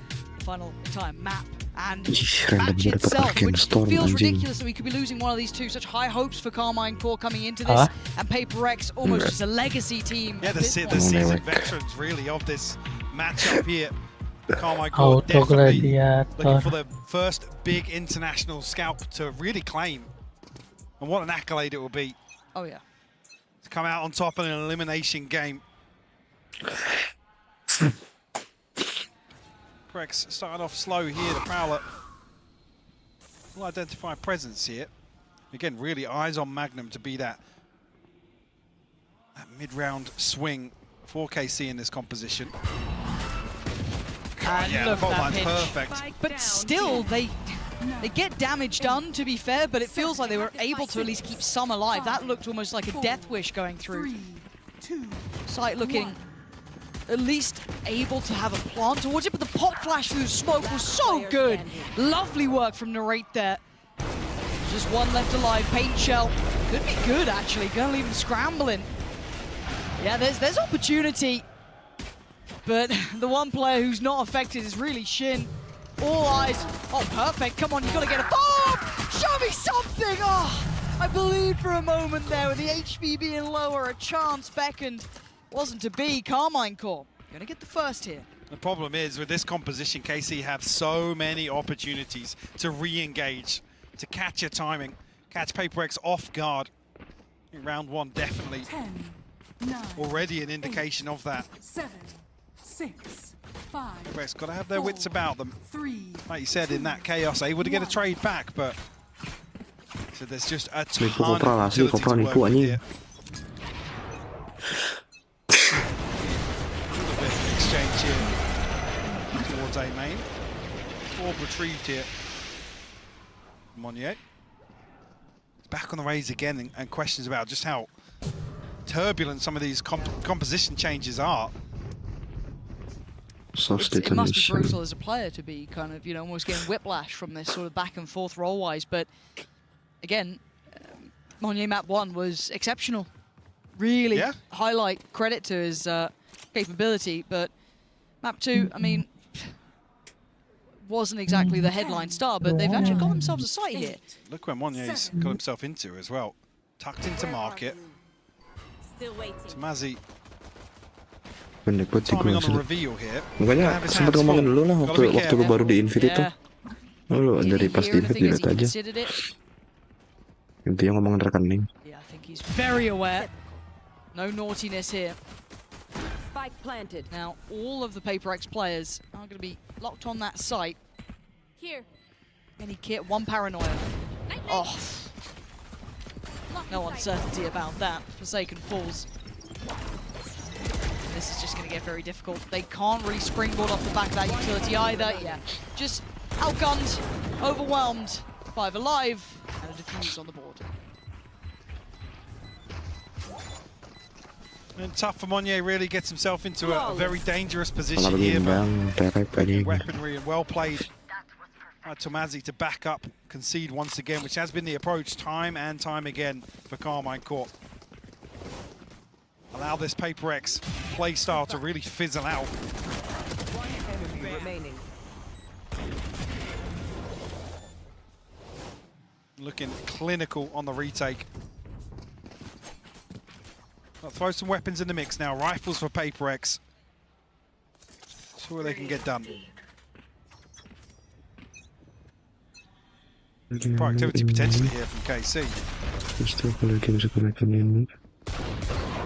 final time map. And match itself, which feels ridiculous that we could be losing one of these two. Such high hopes for Carmine Core coming into this, and Paper Rex almost just a legacy team. Yeah, the seasoned veterans really of this matchup here. Carmine Core definitely looking for the first big international scalp to really claim. And what an accolade it will be. Oh yeah. To come out on top in an elimination game. Rex started off slow here, the Prowler will identify presence here. Again, really eyes on Magnum to be that mid-round swing for KC in this composition. And yeah, look fault at line's that perfect. But still, they get damage done, to be fair, but it feels like they were able to at least keep some alive. That looked almost like a death wish going through. Sight looking at least able to have a plant towards it, but the pop flash through the smoke was so good. Lovely work from Narrate there. Just one left alive. Paint shell could be good, actually. Gonna leave him scrambling. Yeah, there's opportunity, but the one player who's not affected is really Shin. All eyes. Oh, perfect. Come on, you gotta get a bomb. Show me something. Oh, I believed for a moment there with the HP being lower. A chance beckoned. Wasn't to be. Carmine Core gonna get the first here. The problem is with this composition, KC have so many opportunities to re-engage, to catch your timing, catch Paper Rex off guard. In round one, definitely. 10, 9, already an indication 8, of that. 7, 6, 5. Paper Rex got to have their wits about them. 3, like you said, in that chaos, able to get a trade back, but so there's just a ton Nipu of kopral asli, utility kopral to nipu work with anjing. here. Exchange here towards A main. Orb retrieved here. Monnier. Back on the raise again and questions about just how turbulent some of these composition changes are. It must be brutal as a player to be kind of, almost getting whiplash from this sort of back and forth roll-wise. But again, Monnier map 1 was exceptional. Really highlight credit to his capability. But map 2, I mean, wasn't exactly the headline star, but they've actually got themselves a sight here. Look where Monnier's got himself into as well. Tucked into market. Tamazi Pendek banget sih gue timing on the asli. reveal here. Makanya sempat ngomongin dulu lah waktu lu baru di Invite itu. Lu dari pas di Invite dilihat aja. Intinya ngomongin rekening. Yeah, I think he's very aware. No naughtiness here. Spike planted. Now, all of the Paper X players are going to be locked on that site. Here. Any kit, one paranoia. Oh. No uncertainty about that. Forsaken falls. This is just going to get very difficult. They can't really springboard off the back of that utility either. Yeah, just outgunned, overwhelmed, 5 alive, and a defuse on the board. And tough for Monnier, really gets himself into a very dangerous position here. Weaponry and well played by Tomazi to back up, concede once again, which has been the approach time and time again for Carmine Core. Allow this Paper X play style to really fizzle out. One enemy remaining. Looking clinical on the retake. I'll throw some weapons in the mix now. Rifles for Paper X. See what they can get done. Productivity potentially here from KC.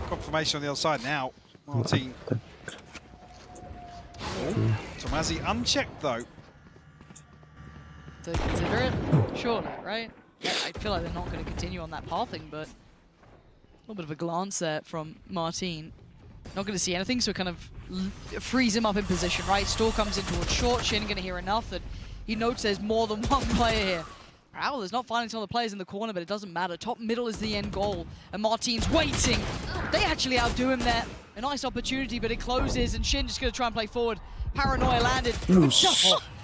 Confirmation on the other side now. Martin. Tomazi unchecked though. To consider it? Surely, right? I feel like they're not going to continue on that pathing, but a little bit of a glance there from Martin. Not going to see anything, so kind of frees him up in position, right? Store comes in towards short. Shin going to hear enough that he notes there's more than one player here. Prowler's not finding some of the players in the corner, but it doesn't matter. Top middle is the end goal, and Martin's waiting. They actually outdo him there. A nice opportunity, but it closes, and Shin just going to try and play forward. Paranoia landed.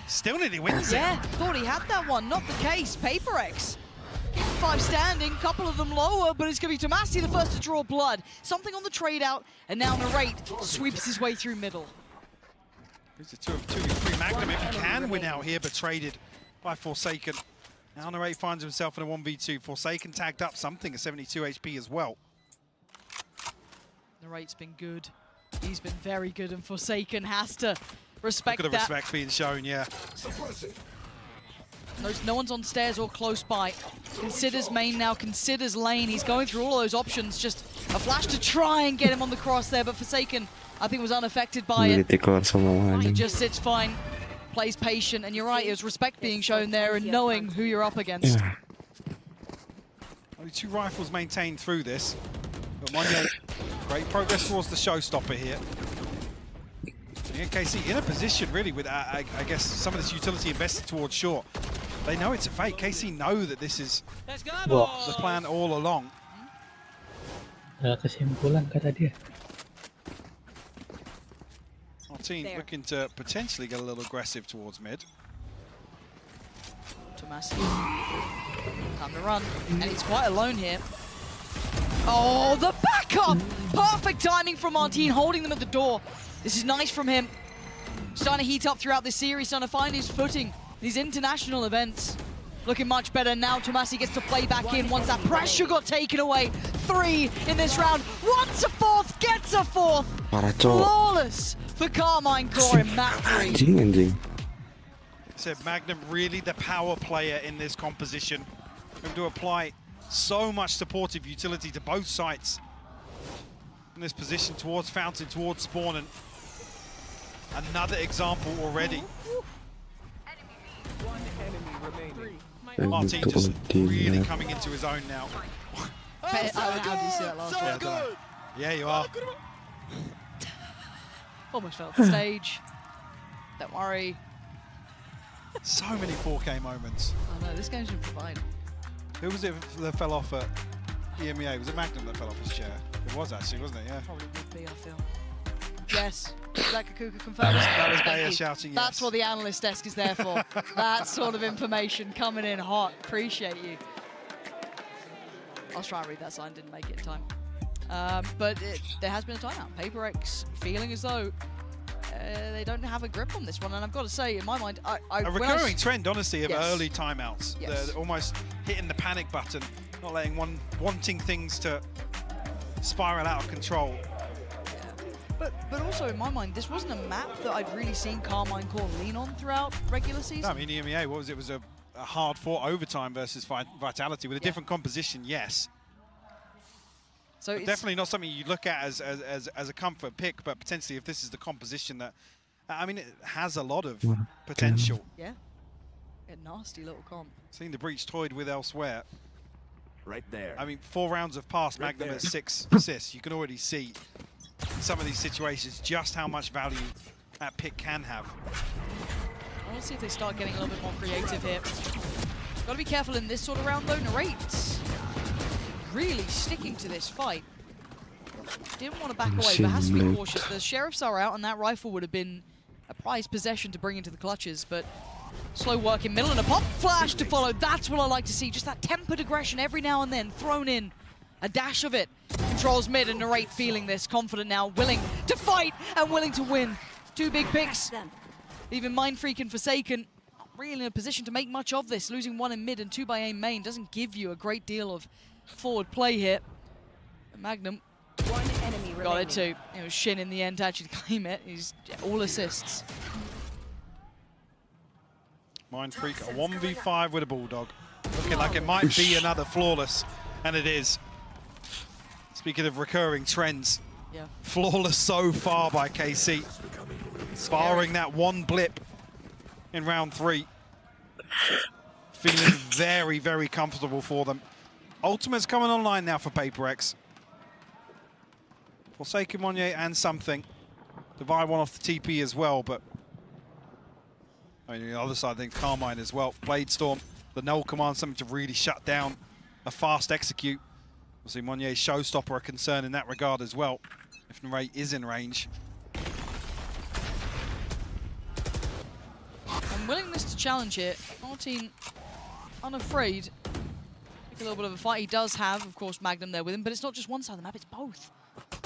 Still nearly wins it. Yeah, thought he had that one. Not the case. Paper X 5 standing, couple of them lower, but it's going to be Tomasi the first to draw blood. Something on the trade out, and now Narrate sweeps his way through middle. It's a 2v3 Magnum if he can win out here, but traded by Forsaken. Now Narrate finds himself in a 1v2. Forsaken tagged up something at 72 HP as well. Narrate's been good. He's been very good, and Forsaken has to respect Look at the that. respect being shown, yeah. No one's on stairs or close by. Considers main now, considers lane. He's going through all those options. Just a flash to try and get him on the cross there, but Forsaken, I think, was unaffected by it. He just sits fine, plays patient, and you're right, there's respect being shown there and knowing who you're up against. Yeah. Only 2 rifles maintained through this. But Monye, great progress towards the showstopper here. And KC in a position really with, I guess, some of this utility invested towards short. They know it's a fake. KC know that this is the plan all along. Kesimpulan kata dia. Our team looking to potentially get a little aggressive towards mid. Tomasi, time to run, and he's quite alone here. Oh, the backup! Perfect timing from Martin, holding them at the door. This is nice from him. Starting to heat up throughout this series, starting to find his footing. These international events looking much better now. Tomasi gets to play back in once that pressure got taken away. 3 in this round. Wants a 4th, gets a 4th. Flawless for Carmine Core in map 3. Said Magnum really the power player in this composition. Going to apply so much supportive utility to both sides in this position towards Fountain, towards Spawn, and another example already. Martin just really coming into his own now. How did you see that last one? Yeah, you are. Almost fell off the stage. Don't worry. So many 4K moments. I know, this game's been fine. Who was it that fell off at EMEA? Was it Magnum that fell off his chair? It was actually, wasn't it? Yeah. Probably would be, I feel. Yes, Zakakuka confirms. That was Bayer Thank you. shouting yes. That's what the analyst desk is there for. That sort of information coming in hot. Appreciate you. I was trying to read that sign, didn't make it in time. But there has been a timeout. PaperX feeling as though they don't have a grip on this one, and I've got to say, in my mind, a recurring trend, honestly, of Yes. early timeouts. Yes. They're almost hitting the panic button, not letting wanting things to spiral out of control. But also, in my mind, this wasn't a map that I'd really seen Carmine Core lean on throughout regular season. No, I mean, EMEA, what was it? It was a hard-fought overtime versus Vitality with a different composition, yes. So But definitely not something you look at as a comfort pick, but potentially if this is the composition that, I mean, it has a lot of potential. Yeah. A nasty little comp. Seen the breach toyed with elsewhere. Right there. I mean, 4 rounds have passed, Right Magnum there. at 6 assists. You can already see in some of these situations just how much value that pick can have. I want to see if they start getting a little bit more creative here. Got to be careful in this sort of round, though. Narrate's really sticking to this fight. Didn't want to back away, but has to be cautious. The sheriffs are out, and that rifle would have been a prized possession to bring into the clutches, but slow work in middle and a pop flash to follow. That's what I like to see. Just that tempered aggression every now and then thrown in. A dash of it. Controls mid, and Narrate feeling this, confident now, willing to fight and willing to win. 2 big picks. Even Mind Freak and Forsaken not really in a position to make much of this. Losing 1 in mid and 2 by aim main doesn't give you a great deal of forward play here. And Magnum got it too. It was Shin in the end to actually claim it. He's all assists. Mind Freak, a 1v5 with a Bulldog. Looking like it might be another flawless, and it is. Speaking of recurring trends, yeah. Flawless so far by KC. Barring that one blip in round 3. Feeling very, very comfortable for them. Ultimate's coming online now for PaperX. Forsaken, Monye, and something. Divide one off the TP as well, but I mean, the other side, I think Carmine as well. Blade Storm, the null command, something to really shut down a fast execute. Obviously, Monye's showstopper a concern in that regard as well, if Narrate is in range. And willingness to challenge here. Martin unafraid. a little bit of a fight. He does have, of course, Magnum there with him, but it's not just one side of the map, it's both.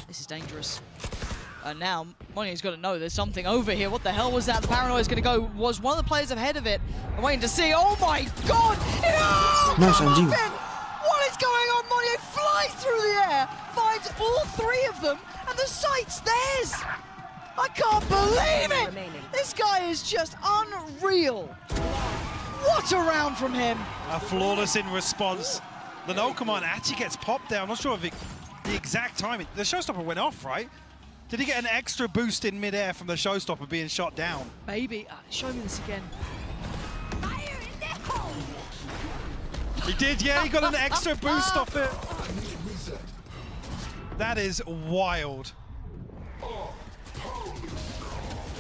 This is dangerous. And now, Monier's got to know there's something over here. What the hell was that? The paranoia is going to go. Was one of the players ahead of it. I'm waiting to see. Oh my god! No! Nice, Anjing. What is going on? Monier flies through the air, finds all three of them, and the site's theirs! I can't believe it! This guy is just unreal. What a round from him! A flawless in response. The no command actually gets popped there. I'm not sure if the exact timing. The showstopper went off, right? Did he get an extra boost in midair from the showstopper being shot down? Maybe. Show me this again. He did, yeah, he got an extra boost off it. That is wild.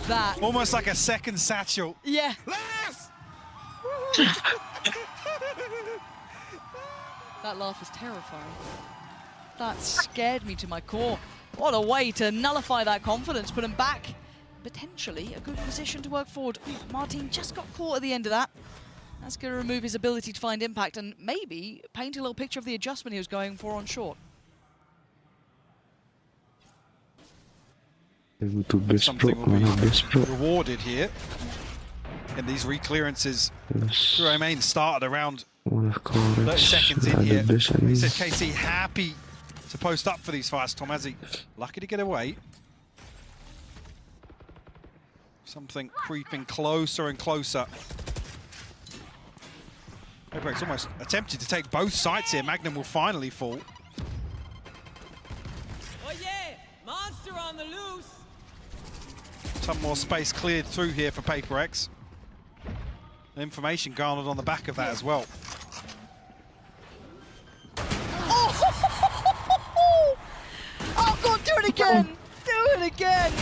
That. Almost like a second satchel. Yeah. That laugh is terrifying. That scared me to my core. What a way to nullify that confidence, put him back. Potentially a good position to work forward. Martin just got caught at the end of that. That's going to remove his ability to find impact and maybe paint a little picture of the adjustment he was going for on short. Something rewarded here. And these reclearances remain started around 30 seconds in here. He said KC happy to post up for these fights. Tomazi lucky to get away. Something creeping closer and closer. Paperex almost attempted to take both sides here. Magnum will finally fall. Oh yeah, monster on the loose. Some more space cleared through here for Paperex. Information garnered on the back of that as well. Oh god, do it again! Do it again!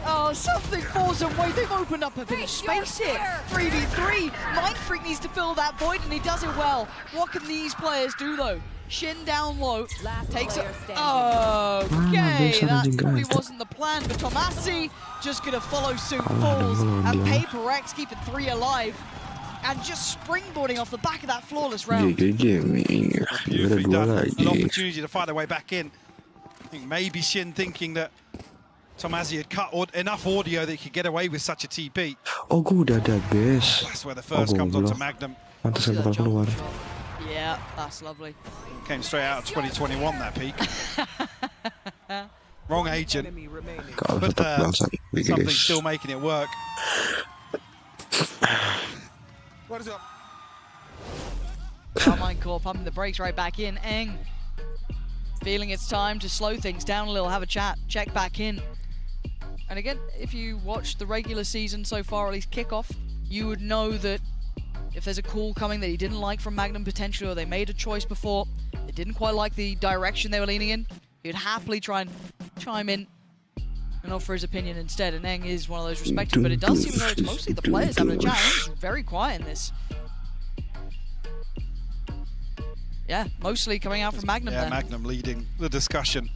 Oh, something falls away. They've opened up a bit of space here. 3v3. Mind Freak needs to fill that void, and he does it well. What can these players do, though? Shin down low. Takes it. Okay, that probably wasn't the plan, but Tomasi just going to follow suit, falls, and Paperex keeping 3 alive. And just springboarding off the back of that flawless round. Beautifully done. An opportunity to fight their way back in. I think maybe Shin thinking that Tomasi had cut enough audio that he could get away with such a TP. Oh, gue udah ada base. That's where the first comes onto Magnum. Pantesan bakal keluar. Yeah, that's lovely. Came straight out of 2021, that peak. Wrong agent. But something still making it work. What is up? Carmine Core pumping the brakes right back in. Eng feeling it's time to slow things down a little, have a chat, check back in. And again, if you watch the regular season so far, at least kickoff, you would know that if there's a call coming that he didn't like from Magnum potentially, or they made a choice before, they didn't quite like the direction they were leaning in, he'd happily try and chime in and offer his opinion instead. And Eng is one of those respected, but it does seem like it's mostly the players having a chat. Eng's very quiet in this. Yeah, mostly coming out from Magnum there. Magnum leading the discussion.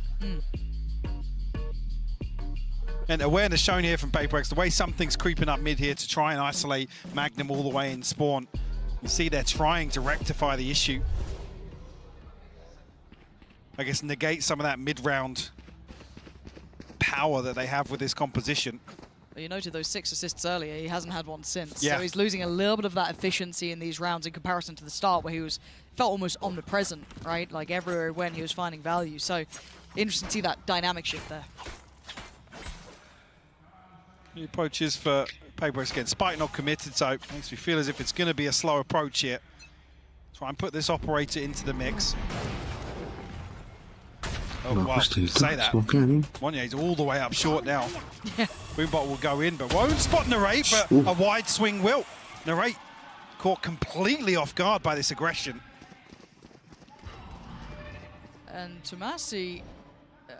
And awareness shown here from Paperex, the way something's creeping up mid here to try and isolate Magnum all the way in spawn. You see they're trying to rectify the issue. I guess negate some of that mid-round power that they have with this composition. Well, you noted those 6 assists earlier, he hasn't had one since. Yeah. So he's losing a little bit of that efficiency in these rounds in comparison to the start, where he felt almost omnipresent, right? Like everywhere he went, he was finding value. So interesting to see that dynamic shift there. The approach is for Paperex again. Spike not committed, so makes me feel as if it's going to be a slow approach here. Try and put this operator into the mix. Oh, wow, say that. Monier's all the way up short now. Yeah. Boombot will go in, but won't spot Narrate, but a wide swing will. Narrate caught completely off guard by this aggression. And Tomasi,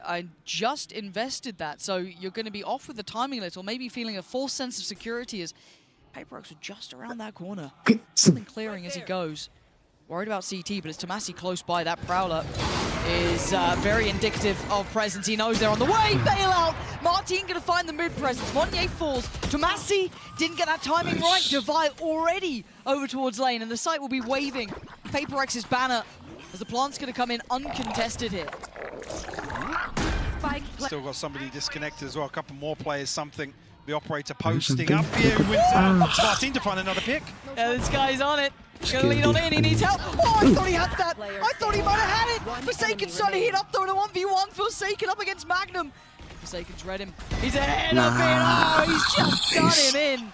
I just invested that, so you're going to be off with the timing a little, maybe feeling a false sense of security as Paperex are just around that corner. Something clearing as he goes. Worried about CT, but it's Tomasi close by. That Prowler is very indicative of presence. He knows they're on the way. Bailout. Martin going to find the mid presence. Monnier falls. Tomasi didn't get that timing right. Divide already over towards lane, and the site will be waving Paperex's banner as the plant's going to come in uncontested here. Still got somebody disconnected as well. A couple more players, something. The operator posting up here. Who wins out? Martin to find another pick. Yeah, this guy's on it. Gonna lean on in, he needs help. Oh, I thought he had that. I thought he might have had it. Forsaken's trying to hit up though in a 1v1. Forsaken up against Magnum. Forsaken's read him. He's ahead of it. Oh, he's just done him in.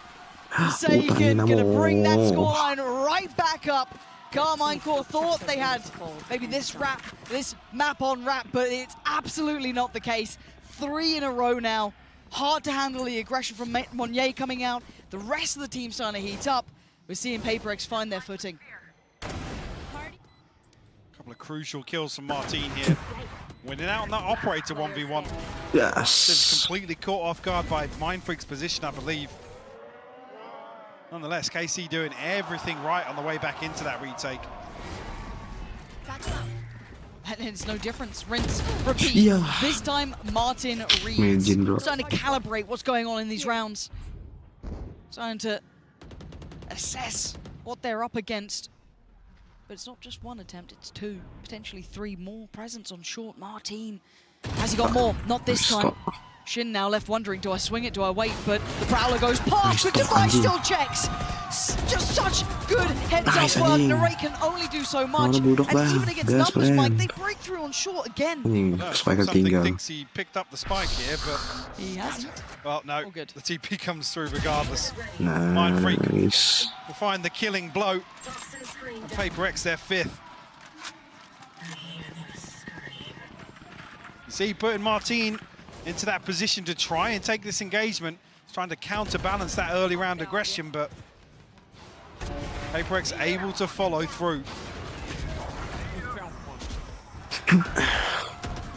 Forsaken gonna bring that scoreline right back up. Carmine Core thought they had maybe this map on wrap, but it's absolutely not the case. 3 in a row now. Hard to handle the aggression from Monnier coming out. The rest of the team starting to heat up. We're seeing PaperX find their footing. Couple of crucial kills from Martin here. Winning out on that operator 1v1. Yes. Completely caught off guard by Mindfreak's position, I believe. Nonetheless, KC doing everything right on the way back into that retake. And it's no difference. Rinse, repeat. Yeah. This time, Martin reads. Starting to calibrate what's going on in these rounds. Starting to assess what they're up against. But it's not just one attempt, it's 2, potentially 3 more presents on short. Martin, has he got more? Not this time. Shin now left wondering, do I swing it, do I wait? But the Prowler goes past, but Device still checks. Just such good heads-up work. Narrate can only do so much. And even against numbers, Mike, they break through on short again. Something thinks he picked up the spike here, but he hasn't. Well, no, the TP comes through regardless. Nice. Mindfreak will find the killing blow. And PaperX their 5th. You see, putting Martin into that position to try and take this engagement. He's trying to counterbalance that early round aggression, but PaperX able to follow through.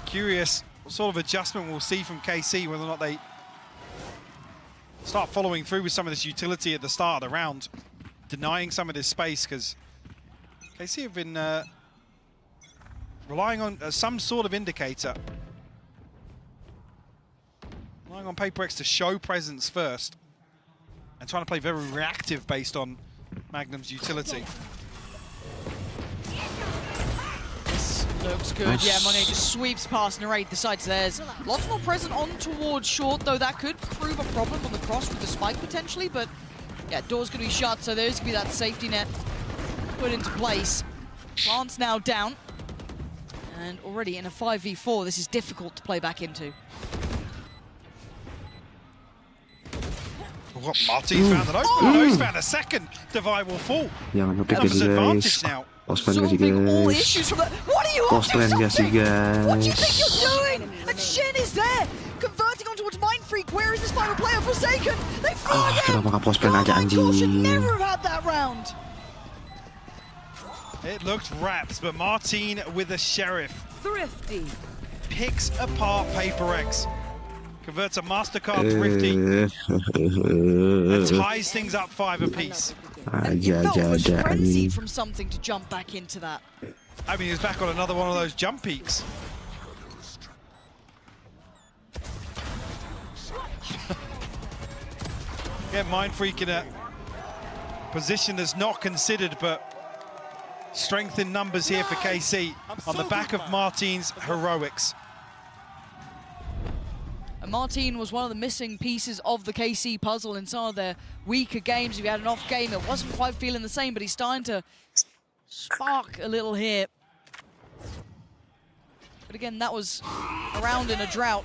Curious what sort of adjustment we'll see from KC, whether or not they start following through with some of this utility at the start of the round, denying some of this space, because KC have been relying on some sort of indicator. Relying on PaperX to show presence first and trying to play very reactive based on Magnum's utility. This looks good. Yeah, Monnier just sweeps past Narrate, decides there's lots more present on towards short, though that could prove a problem on the cross with the spike potentially, but yeah, door's gonna be shut, so there's gonna be that safety net put into place. Plant's now down, and already in a 5v4, this is difficult to play back into. What, Martin's found an open. Oh, he's found a second. Devi will fall. Jangan That kepikir was advantage guys. now. Post plan kasih All guys. issues from the... What are you up Post plan to, kasih Sampe? What do you think guys. you're doing? And Shen is there, converting on towards Mindfreak. Where is this final player? Forsaken. They fall again. Kenapa nggak post plan aja Should anjing? never have had that round. It looked wraps, but Martin with a Sheriff. Thrifty. Picks apart PaperX. Converts a MasterCard Thrifty. And ties things up 5 apiece. Aja Frenzied from something to jump back into that. I mean, he was back on another one of those jump peaks. Yeah, Mindfreak in a position that's not considered, but strength in numbers here for KC on the back of Martin's heroics. And Martin was one of the missing pieces of the KC puzzle in some of their weaker games. If he had an off game, it wasn't quite feeling the same, but he's starting to spark a little here. But again, that was a round in a drought.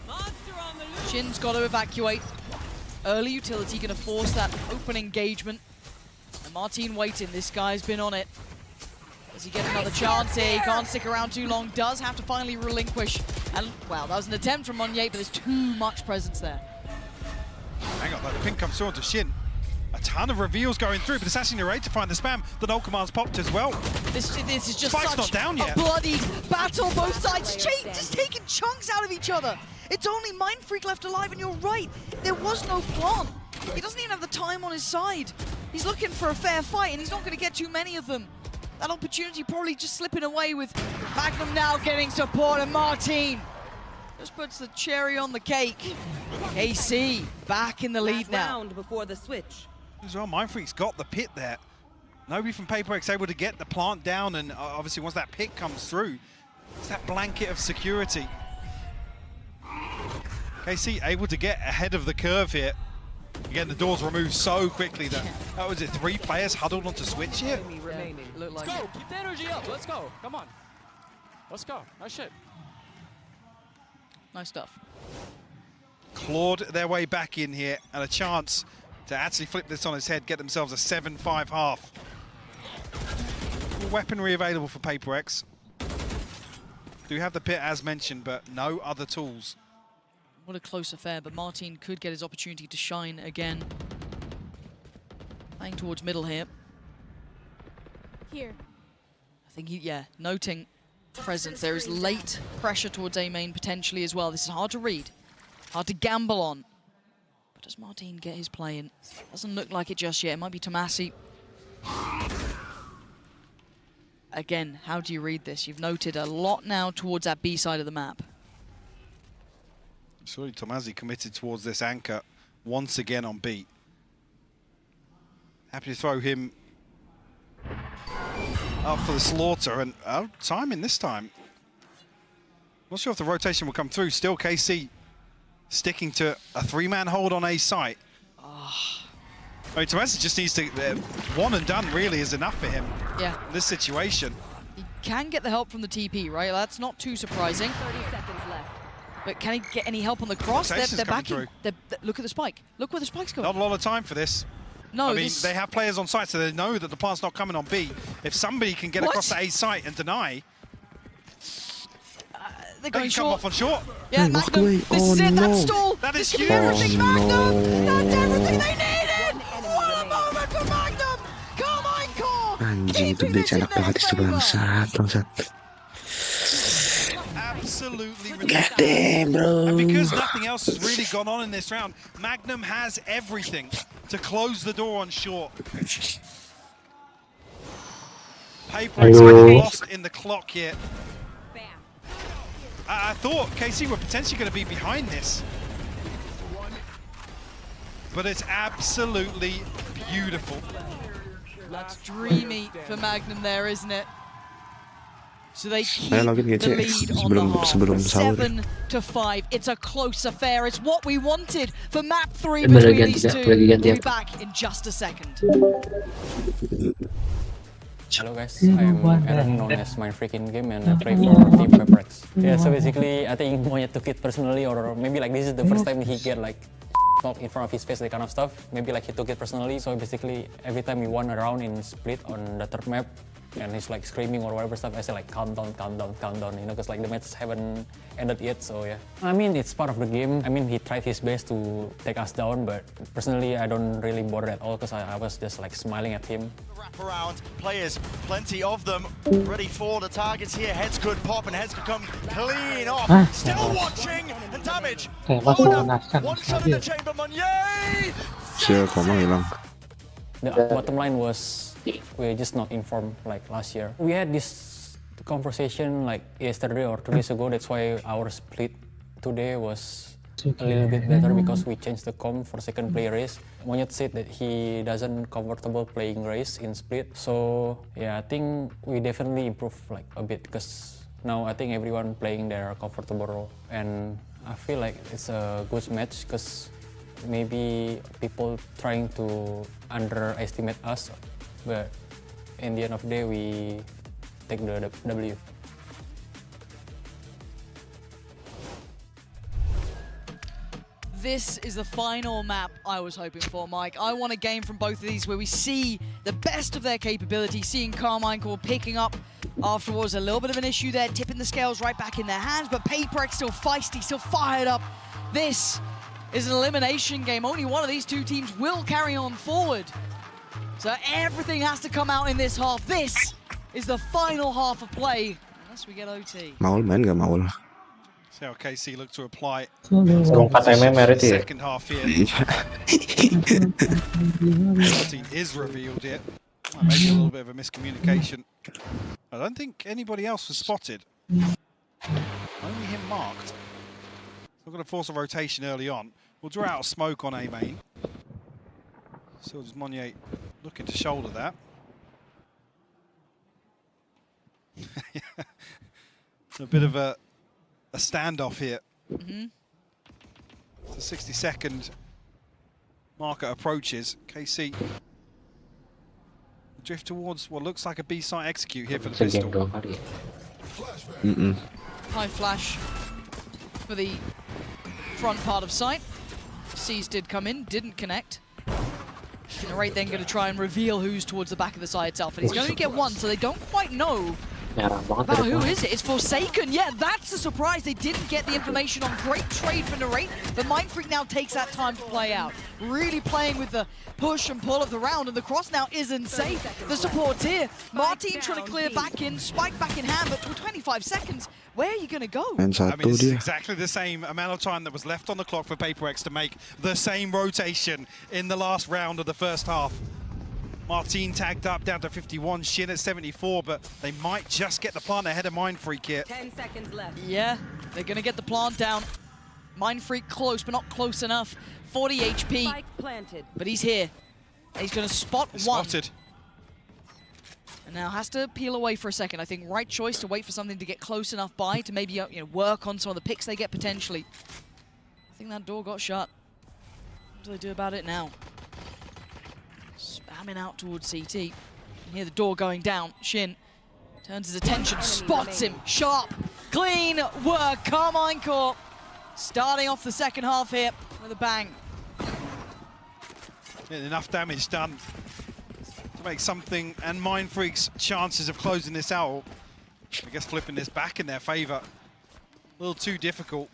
Shin's got to evacuate. Early utility going to force that open engagement. And Martin waiting, this guy's been on it. Does he get another chance here? He can't stick around too long. Does have to finally relinquish. And, well, that was an attempt from Monnier, but there's too much presence there. Hang on, though, the ping comes through onto Shin. A ton of reveals going through, but it's actually Narrate to find the spam. The null command's popped as well. This is just Spike's such not down yet. a bloodied battle. Both sides just taking chunks out of each other. It's only Mindfreak left alive, and you're right. There was no plant. He doesn't even have the time on his side. He's looking for a fair fight, and he's not going to get too many of them. That opportunity probably just slipping away with Magnum now getting support, and Martin just puts the cherry on the cake. KC back in the lead now. Round before the switch. As well, Mindfreak's got the pit there. Nobody from PaperX able to get the plant down, and obviously once that pick comes through, it's that blanket of security. KC able to get ahead of the curve here. Again, the doors removed so quickly that, was it 3 players huddled onto switch here? Let's go. Keep the energy up. Let's go. Come on. Let's go. Nice shit. Nice stuff. Clawed their way back in here, and a chance to actually flip this on its head, get themselves a 7-5 half. Weaponry available for PaperX. Do have the pit as mentioned, but no other tools. What a close affair, but Martin could get his opportunity to shine again. Playing towards middle here. Here. I think noting presence. There is late pressure towards A main potentially as well. This is hard to read, hard to gamble on. But does Martin get his play in? Doesn't look like it just yet. It might be Tomasi. Again, how do you read this? You've noted a lot now towards that B side of the map. Surely Tomasi committed towards this anchor once again on B. Happy to throw him up for the slaughter, and timing this time. Not sure if the rotation will come through. Still KC sticking to a 3-man hold on A site. I mean, Tomasi just needs to, one and done really is enough for him. Yeah. In this situation. He can get the help from the TP, right? That's not too surprising. 30 seconds left. But can he get any help on the cross? They're backing. Look at the spike. Look where the spike's going. Not a lot of time for this. No, I mean, they have players on site, so they know that the plant's not coming on B. If somebody can get across the A site and deny, they're going come off on short. Yeah, Magnum. This is it. That's stall. That is huge. huge. Everything, Magnum. That's everything they needed. What a moment for Magnum. Carmine Core. Anjing, itu dia enak banget itu bangsat. Absolutely God damn, bro. And because nothing else has really gone on in this round, Magnum has everything to close the door on short. PaperX lost in the clock here. I thought KC were potentially going to be behind this. But it's absolutely beautiful. That's dreamy for Magnum there, isn't it? So they keep Ayo the login lead GC on the half. sebelum sahur. 7-5. It's a close affair. It's what we wanted for map 3 between these two. We'll be back in just a second. Hello guys, I'm Aaron, known as my freaking game, and I play for Team PaperX. Yeah, so basically, I think Monyet took it personally, or maybe like this is the first time he get like knocked in front of his face, that kind of stuff. Maybe like he took it personally. So basically, every time we won a round in split on the third map, and he's like screaming or whatever stuff, I say like calm down, you know, because like the matches haven't ended yet, so yeah. I mean, it's part of the game. I mean, he tried his best to take us down, but personally, I don't really bother at all, because I was just like smiling at him. Wrap around, players, plenty of them, ready for the targets here. Heads could pop and heads could come clean off. Still watching, and damage. One shot in the chamber, Monye! The bottom line was, we're just not informed like last year. We had this conversation like yesterday or 2 days ago. That's why our split today was a little bit better, because we changed the comp for second play race. Monyet said that he doesn't comfortable playing race in split. So yeah, I think we definitely improved like a bit, because now I think everyone playing their comfortable role. And I feel like it's a good match, because maybe people trying to underestimate us, but in the end of the day, we take the W. This is the final map I was hoping for, Mike. I want a game from both of these where we see the best of their capability, seeing Carmine Core picking up afterwards. A little bit of an issue there, tipping the scales right back in their hands, but PaperX still feisty, still fired up. This is an elimination game. Only one of these two teams will carry on forward. So everything has to come out in this half. This is the final half of play, unless we get OT. Maul main gak Maul? See how KC look to apply second half here. 14 is revealed yet. Maybe a little bit of a miscommunication. I don't think anybody else was spotted. Only him marked. We're going to force a rotation early on. We'll draw out a smoke on A main. Still just Monye looking to shoulder that. A bit of a standoff here. Mm-hmm. The 60-second marker approaches. KC drift towards what looks like a B site execute here for the pistol. High flash for the front part of site. C's did come in, didn't connect. Narrate then going to try and reveal who's towards the back of the site itself, and he's going to get one, so they don't quite know about who is it. It's Forsaken. Yeah, that's a surprise. They didn't get the information on. Great trade for Narrate, but Mindfreak now takes that time to play out. Really playing with the push and pull of the round, and the cross now isn't safe. The support's here. Martin trying to clear back in, spike back in hand, but for 25 seconds, where are you going to go? I mean, it's exactly the same amount of time that was left on the clock for PaperX to make the same rotation in the last round of the first half. Martin tagged up down to 51, Shin at 74, but they might just get the plant ahead of Mindfreak here. 10 seconds left. Yeah, they're going to get the plant down. Mindfreak close, but not close enough. 40 HP, Spike planted. but he's here. He's going to spot one. Spotted. And now has to peel away for a second. I think right choice to wait for something to get close enough by to maybe work on some of the picks they get potentially. I think that door got shut. What do they do about it now? Spamming out towards CT. You can hear the door going down. Shin turns his attention, spots him. Sharp, clean work. Carmine Corp starting off the second half here with a bang. Getting enough damage done to make something, and Mindfreak's chances of closing this out, I guess flipping this back in their favor, a little too difficult.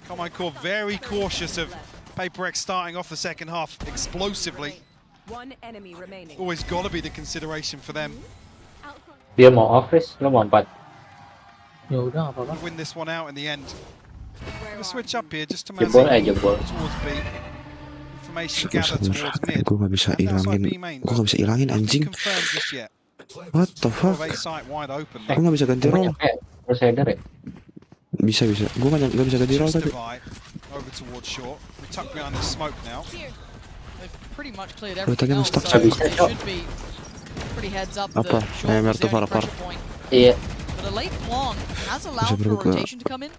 Carmine Corp very cautious of PaperX starting off the second half explosively. One enemy remaining. Always got to be the consideration for them. Dia mau office, lo mau 4. Ya udah, apa-apa. Win this one out in the end. Gonna switch up here just to Jebol manage jebol. towards B. Information gathered towards mid. Gue gak bisa ilangin, anjing. Confirmed just yet. What the fuck? A site wide open. Gue gak bisa ganti roll. Crusader ya? Bisa. Gue gak bisa ganti roll Just tapi. divide over towards short. We tuck behind the smoke now. They've pretty much cleared Tadi everything else, stuck so tadi. they should be pretty heads up. Apa? The short Mer was the tuh only par. pressure point. Iya. But a late plant has Bisa allowed for a berbuka. rotation to come in.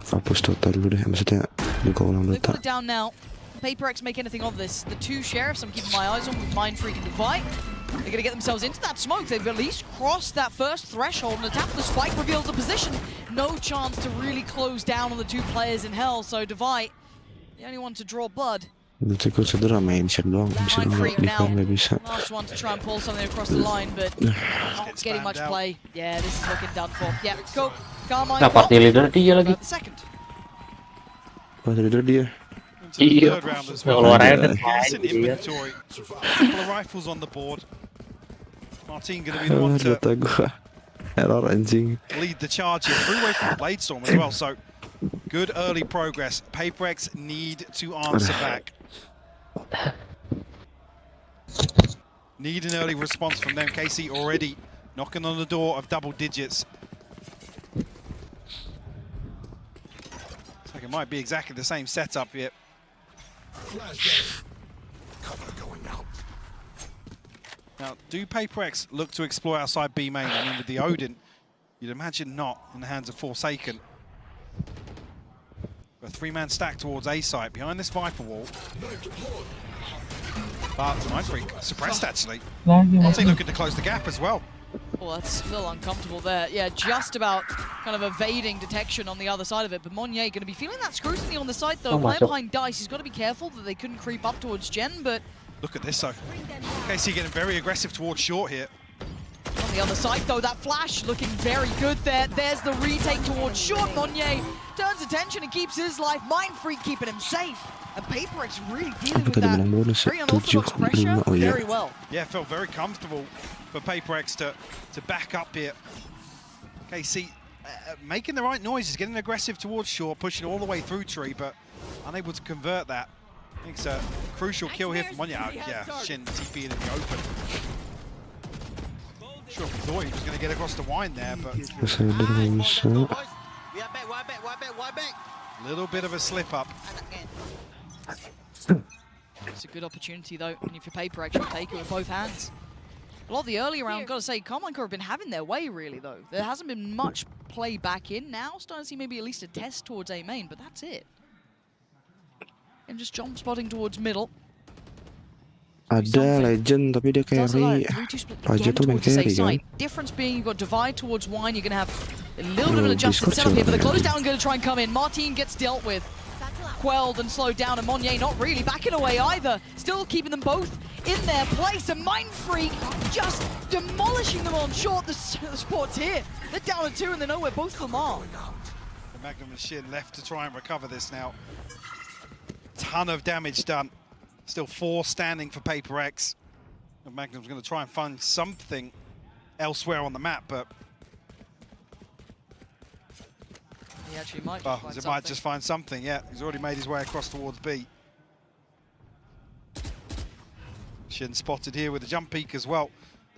Hapus total dulu deh. Maksudnya buka ulang They've data. put it down now. PaperX make anything of this. The two sheriffs I'm keeping my eyes on with Mindfreak and Divide. They're going to get themselves into that smoke. They've at least crossed that first threshold, and the tap of the spike reveals the position. No chance to really close down on the two players in hell, so Divide, the only one to draw blood. Nanti gue cedera main shot doang. Bisa Mindfreak nggak now, bisa. last one to try and pull something across the line, but not getting much play. Yeah, this is looking done for. Yeah, go. Carmine. Nah, party leader dia lagi. The second. Pas leader dia. Iya. Keluar aja deh. Decent inventory. Couple of rifles on the board. Martin going to be the one to Data gue. Error anjing. lead the charge here. Threw away from the blade storm as well, so good early progress. PaperX need to answer back. Need an early response from them. KC already knocking on the door of double digits. Looks like it might be exactly the same setup here. Cover going out. Now, do PaperX look to explore outside B main? I mean, with the Odin, you'd imagine not in the hands of Forsaken. A three-man stack towards A site behind this Viper wall. But Mindfreak suppressed actually. Martin looking to close the gap as well. Well, that's still uncomfortable there. Yeah, just about kind of evading detection on the other side of it. But Monnier going to be feeling that scrutiny on the side, though. Playing behind Dice, he's got to be careful that they couldn't creep up towards Gen, but... Look at this, though. KC getting very aggressive towards short here. On the other side, though, that flash looking very good there. There's the retake towards short. Monnier turns attention and keeps his life. Mindfreak keeping him safe. And PaperX really dealing with that very unorthodox pressure very well. Yeah, felt very comfortable for PaperX to back up here. KC making the right noises, getting aggressive towards short, pushing all the way through tree, but unable to convert that. I think it's a crucial kill here from Monnier. Yeah, Shin TP'ing in the open. Sure, we thought he was going to get across the wine there, but little bit of a slip up. It's a good opportunity though, and if you're Paper X, you'll take it with both hands. A lot of the earlier round, gotta say, Carmine Core have been having their way really though. There hasn't been much play back in now. Starting to see maybe at least a test towards A main, but that's it. And just jump spotting towards middle. Ada Legend tapi dia carry. Raja tuh main carry kan. Difference being you've got divide towards wine. You're gonna have a little bit of an adjusted setup here, but the close down gonna try and come in. Martin gets dealt with, quelled and slowed down, and Monnier not really backing away either. Still keeping them both in their place. And Mind Freak just demolishing them on short. The sport's here. They're down to 2 and they know where both of them are. The Magnum and Shin left to try and recover this now. Ton of damage done. Still 4 standing for Paper X. The Magnum's going to try and find something elsewhere on the map, but he actually might might just find something. Yeah, he's already made his way across towards B. Shin spotted here with the jump peak as well.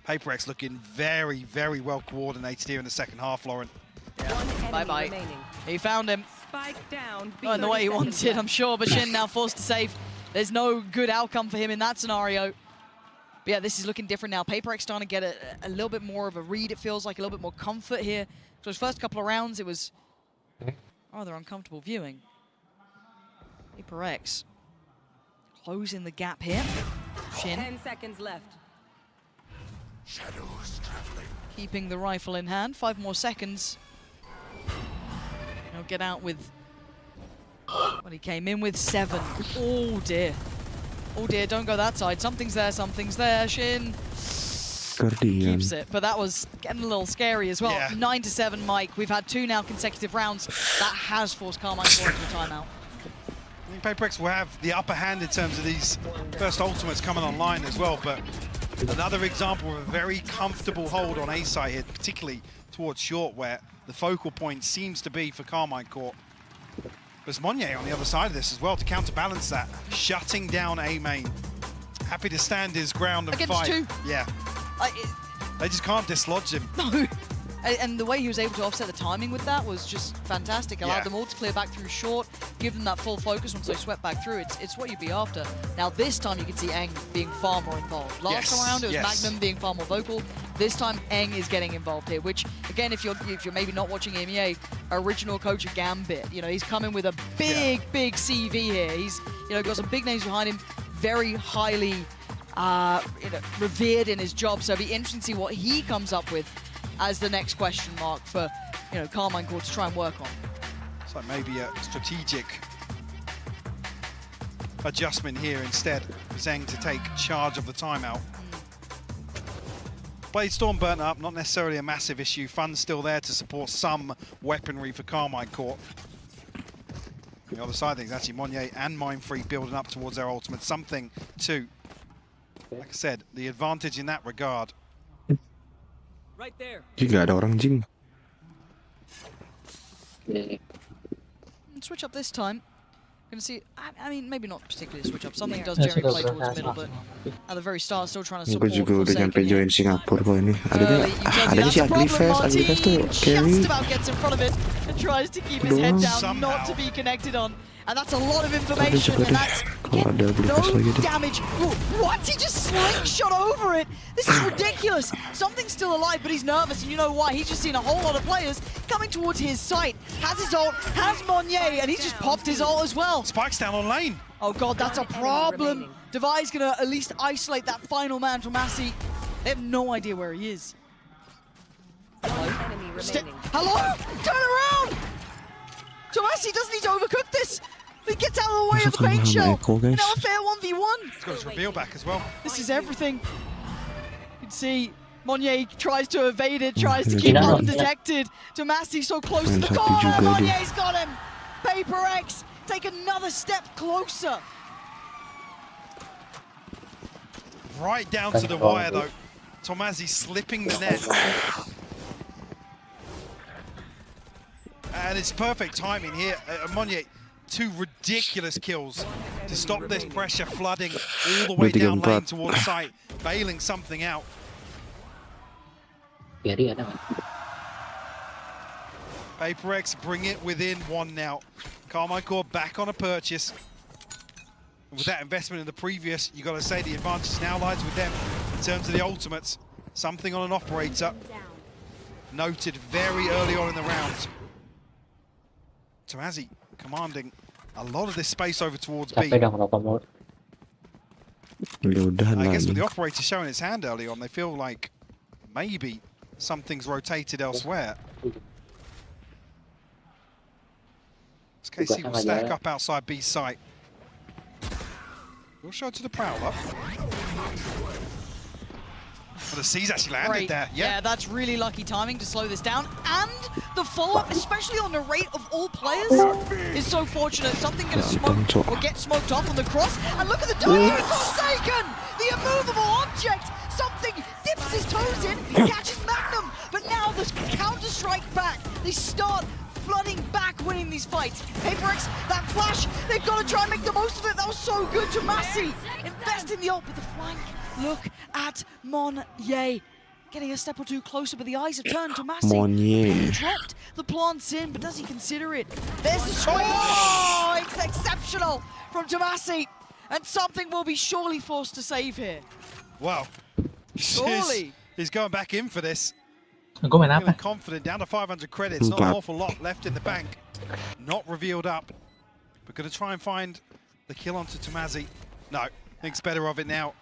Paper X looking very, very well coordinated here in the second half, Lauren. Yeah. Bye-bye. He found him. Spike down. Not in the way he wanted, I'm sure, but Shin now forced to save. There's no good outcome for him in that scenario. But yeah, this is looking different now. Paper X starting to get a little bit more of a read, it feels like, a little bit more comfort here. So his first couple of rounds, it was rather uncomfortable viewing. Paper X closing the gap here. Shin. 10 seconds left. Shadows traveling. Keeping the rifle in hand. 5 more seconds. He'll get out with what he came in with, 7. Oh dear. Oh dear, don't go that side. Something's there, something's there. Shin keeps it, but that was getting a little scary as well. Yeah. 9 to 7, Mike. We've had 2 now consecutive rounds. That has forced Carmine Core into a timeout. I think Paper X will have the upper hand in terms of these first ultimates coming online as well, but another example of a very comfortable hold on A side here, particularly towards short, where the focal point seems to be for Carmine Core. There's Monnier on the other side of this as well to counterbalance that, shutting down A main. Happy to stand his ground and Against fight. 2. Yeah. They just can't dislodge him. No. And the way he was able to offset the timing with that was just fantastic. Allowed them all to clear back through short, give them that full focus once they swept back through. It's what you'd be after. Now this time you can see Eng being far more involved. Last time around it was Magnum being far more vocal. This time Eng is getting involved here, which again, if you're maybe not watching EMEA, original coach of Gambit, you know, he's coming with a big CV here. He's got some big names behind him, very highly revered in his job. So it'll be interesting to see what he comes up with as the next question mark for Carmine Core to try and work on. It's like maybe a strategic adjustment here instead for Zeng to take charge of the timeout. Blade Storm burnt up, not necessarily a massive issue. Fun's still there to support some weaponry for Carmine Core. The other side of things, actually, Monnier and Mind Freak building up towards their ultimate. Something to, like I said, the advantage in that regard. Right there. Jika ada orang jing. Switch up this time. Gonna see, I mean, maybe not particularly switch up. Something does generally play towards the middle, but at the very start, still trying to support. Gue juga udah nyampe join Singapura kok ini. Adanya si Agrifest tuh carry. Just about gets in front of it and tries to keep his head down, not to be connected on. And that's a lot of information, and that's no damage. What? He just slingshot over it. This is ridiculous. Something's still alive, but he's nervous, and you know why? He's just seen a whole lot of players coming towards his site. Has his ult, has Monnier, and he's just popped his ult as well. Spike's down on lane. Oh god, that's a problem. Devi's gonna at least isolate that final man from Massey. They have no idea where he is. Hello? Hello? Turn around! So Massey doesn't need to overcook this. He gets out of the way of the paint shell. And now a fair 1v1. He's got his reveal back as well. This is everything. You can see Monnier tries to evade it, tries to keep undetected. Massey so close to the corner. Monnier's got him. Paper X take another step closer. Right down to the wire though. Tomasi slipping the net. And it's perfect timing here. Monnier, 2 ridiculous kills to stop this pressure flooding all the way down lane towards site, bailing something out. Paper X bring it within 1 now. Carmine Core back on a purchase. With that investment in the previous, you got to say the advantage now lies with them in terms of the ultimates. Something on an operator noted very early on in the round. Tomazi commanding a lot of this space over towards B. I guess with the operator showing its hand early on, they feel like maybe something's rotated elsewhere. KC will stack up outside B's site. We'll show to the Prowler. Well, the C's actually landed there. Yeah, that's really lucky timing to slow this down. And the follow-up, especially on the rate of all players, is so fortunate. Something going to smoke or get smoked off on the cross. And look at the timing of Forsaken! The immovable object! Something dips his toes in, catches Magnum. But now the counter-strike back. They start flooding back, winning these fights. PaperX, that flash, they've got to try and make the most of it. That was so good to Massey. Invest in the ult with the flank. Look at Monye. Getting a step or two closer, but the eyes have turned to Massey. He dropped the plants in, but does he consider it? There's the swing. Oh, it's exceptional from Tomasi. And something will be surely forced to save here. Wow. Surely. He's going back in for this. Feeling confident, down to 500 credits, not an awful lot left in the bank. Not revealed up, but going to try and find the kill onto Tomazi. No, thinks better of it now.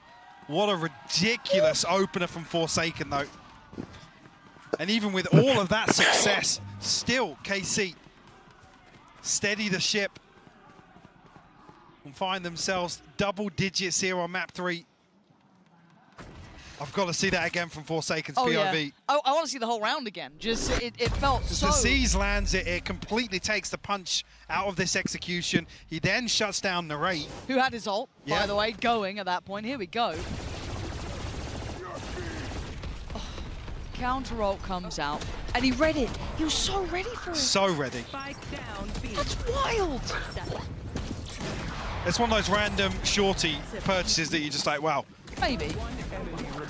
What a ridiculous opener from Forsaken though. And even with all of that success, still KC steady the ship and find themselves double digits here on map 3. I've got to see that again from Forsaken's POV. Yeah. I want to see the whole round again. Just it felt so. The C's lands it. It completely takes the punch out of this execution. He then shuts down the Narrate, who had his ult, by the way, going at that point. Here we go. Oh, counter ult comes out, and he read it. He was so ready for it. So ready. That's wild. It's one of those random shorty purchases that you just like, wow. Maybe.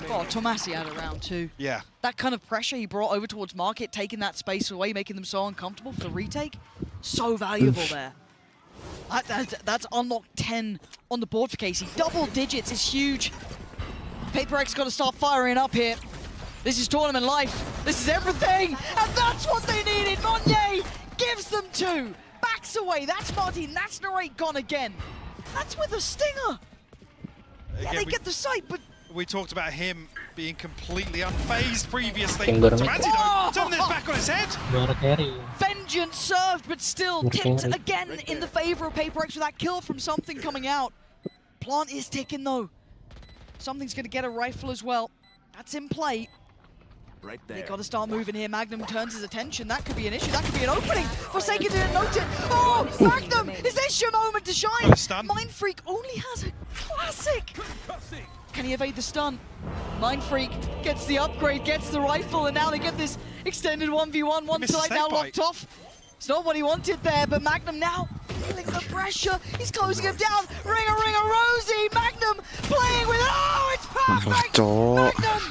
Oh, Tomasi had it round too. Yeah. That kind of pressure he brought over towards Market, taking that space away, making them so uncomfortable for the retake. So valuable there. That's unlocked 10 on the board for Casey. Double digits is huge. PaperX got to start firing up here. This is tournament life. This is everything. And that's what they needed. Monye gives them 2. Backs away. That's Martin. That's Narrate gone again. That's with a stinger. Yeah, they get the sight, but... We talked about him being completely unfazed previously. Tomazi turn this back on his head. Vengeance served, but still tipped again in the favor of PaperX with that kill from Something coming out. Plant is ticking though. Something's going to get a rifle as well. That's in play. Right there. They got to start moving here. Magnum turns his attention. That could be an issue. That could be an opening. Forsaken didn't note it. Oh, Magnum! Is this your moment to shine? Mind Freak only has a classic. Can he evade the stun? Mind Freak gets the upgrade, gets the rifle, and now they get this extended 1v1. One side now locked off. It's not what he wanted there, but Magnum now feeling the pressure. He's closing him down. Ring a Rosie. Magnum playing with it. Oh, it's perfect. Magnum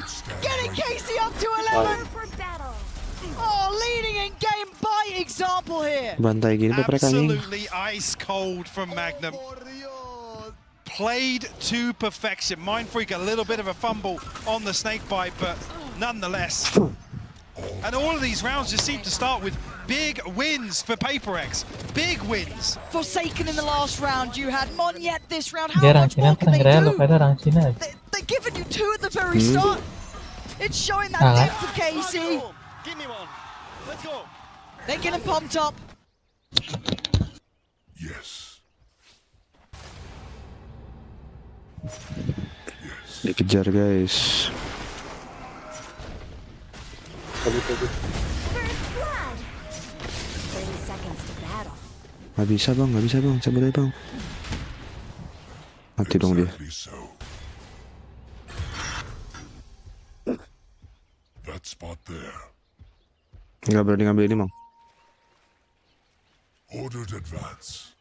getting Casey up to 11. Oh, leading in game by example here. Absolutely ice cold from Magnum. Played to perfection. Mind Freak a little bit of a fumble on the snake bite, but nonetheless. And all of these rounds just seem to start with big wins for PaperX. Big wins. Forsaken in the last round. You had Monyet this round. How much more can they do? They're giving you 2 at the very start. It's showing that depth for Casey. Give me one. Let's go. They're getting pumped up. Yes. Dikejar guys. Gak bisa bang, cabut aja bang. Mati dong dia. That spot there. Nggak berani ngambil ini bang. Ordered advance.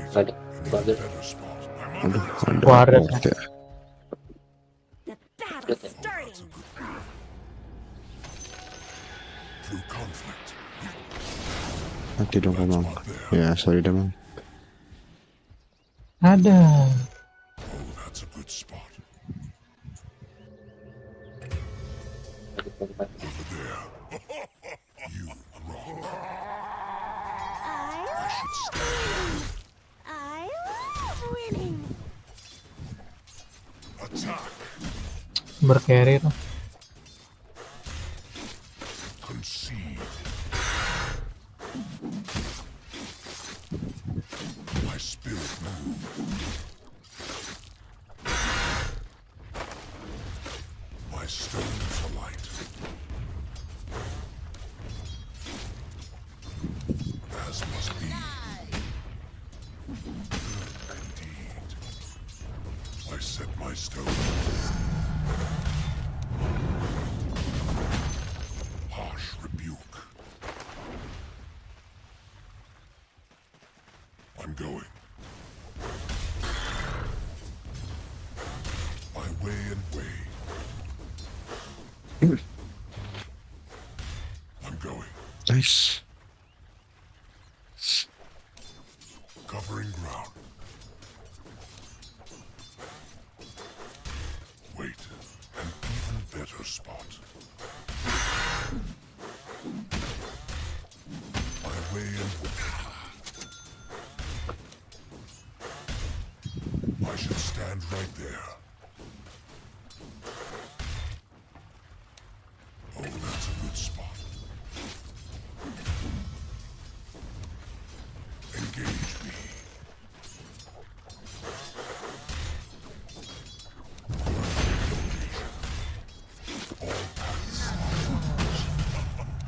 Aduh. Oke. Through conflict. Mati dong Mang. Ya sorry dah Mang. Ada. That's a good spot. Over there. You wrong. I should stay. I love winning. Attack. Bercarry tuh. Concede. My spirit move. My stones alight. As must be. Indeed. I set my stone. Harsh rebuke. I'm going. My way and way. I'm going. Nice. Covering ground. Wait, an even better spot. My way and I should stand right there. Oh, that's a good spot. Engage me.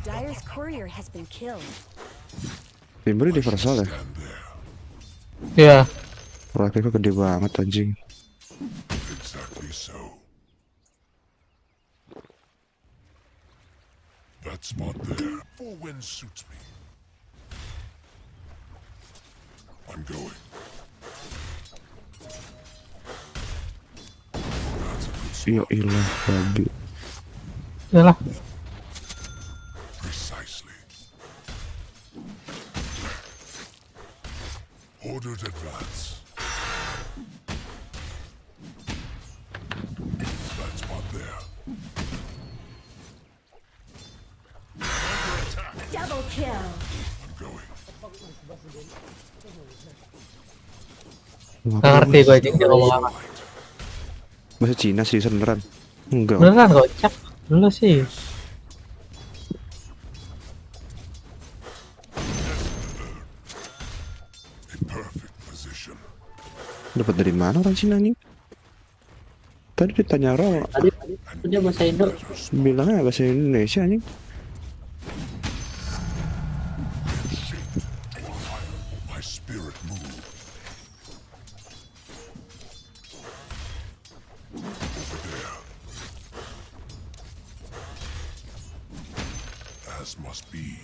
Dire's courier has been killed. Timber universal ya? Iya. Proyeknya gede banget anjing. Exactly so. That spot there. For wind suits me. I'm going. Ya ilah babi. Yalah. Precisely. Ordered advance. That spot there. Double kill. I'm going. Nggak ngerti gue aja dia ngomong apa. Bahasa Cina sih beneran. Enggak. Beneran kocak. Lu sih. Perfect position. Dapat dari mana orang Cina nih? Tadi ditanya orang. Tadi dia bahasa Indo. Bilangnya bahasa Indonesia nih. My spirit move. Over there. As must be.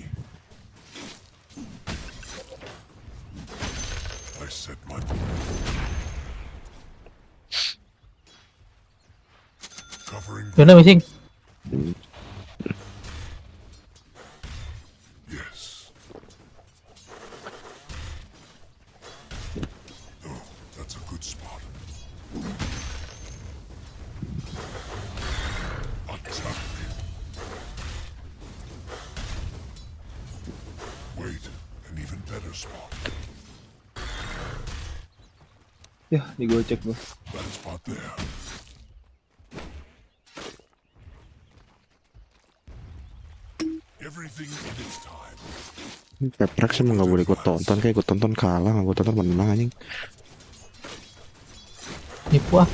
I set my covering. Gimana missing? Yes. Oh, that's a good spot. Attack. Wait, an even better spot. Ya, digocek gua. That spot there. Everything in its time. Peprex emang gak boleh gue tonton, kayak gue tonton kalah, gak gue tonton menang anjing. Nipu ah.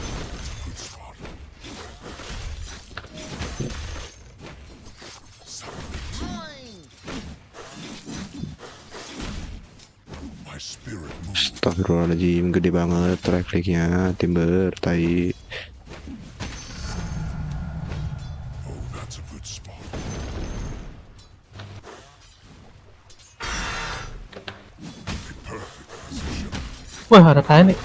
My spirit move. Astagfirullahaladzim, gede banget trafficnya, Timber, tai. Oh, that's a good spot. A perfect position. Wah, ada tanya nih.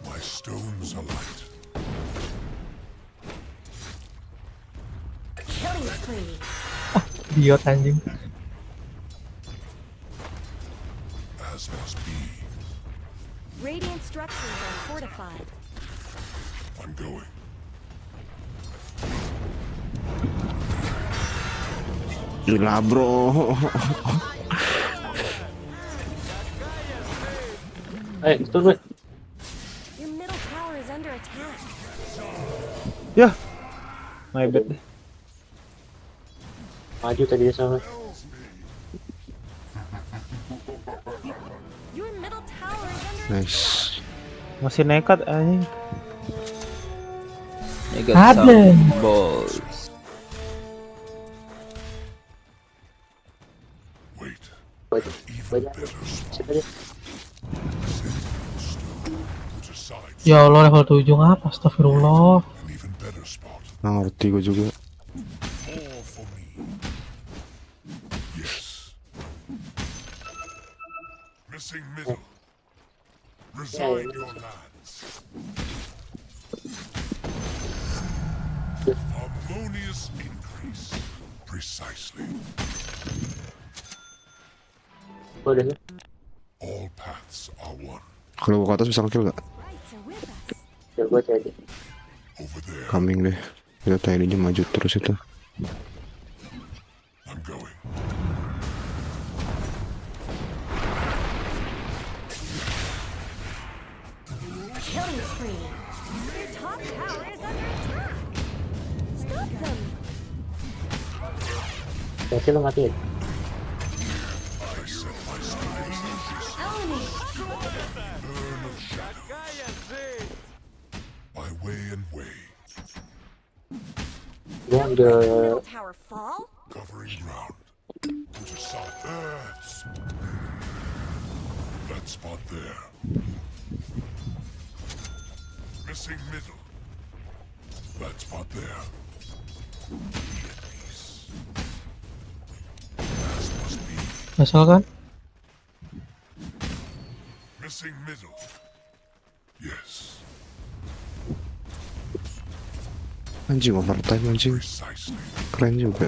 My stone Idiot anjing. As must be. Radiant structures are fortified. I'm going. Gila bro. Tunggu. Your middle tower is under attack. Yah. My bad. Maju tadi sama. Your middle tower is under Nice. Masih nekat anjing. Nekat Ada. balls. Ya Allah, level 7 ngapa? Astagfirullah. Nggak ngerti gue juga. Missing middle. Resign your lands. Harmonious increase. Precisely. All paths are one. Kalau gua ke atas bisa nge-kill gak? Coming deh. Kita tiny maju terus itu. I'm going. killing spree. Your top tower is under attack. Stop them. Berarti lo matiin. By way and way. Middle tower fall. Covering ground. To side Earths. That spot there. Missing middle. That spot there. As must be. Masal kan? Missing middle. Yes. Anjing overtime anjing. Keren juga.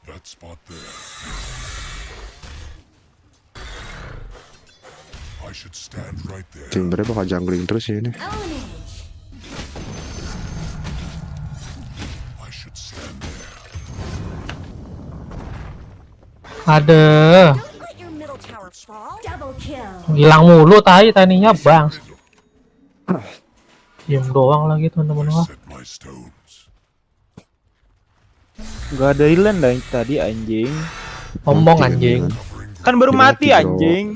That spot there. I should stand right there. Timbernya bakal jungling terus ya ini. I should stand there. Ada. Let your middle tower fall. Double kill. Hilang mulu taninya bang. Diam doang lagi teman-teman gua. Gak ada healing tadi anjing. Ngomong anjing. Kan baru mati anjing.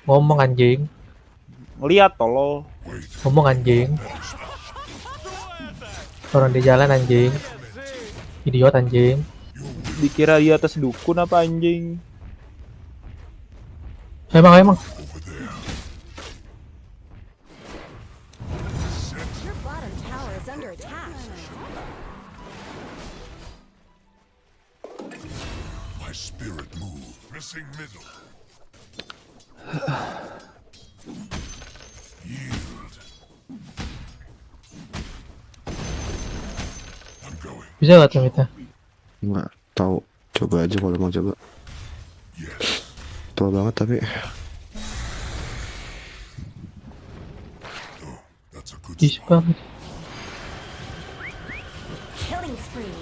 Ngomong anjing. Ngeliat tolol. Ngomong anjing. Orang di jalan anjing. Idiot anjing. Dikira di atas dukun apa anjing? Emang. Your bottom tower is under attack. My spirit move. Missing middle. Yield. I'm going. Bisa gak tuh kita? Nggak tahu. Coba aja kalau mau coba. Tua banget tapi. Is banget. Killing spree.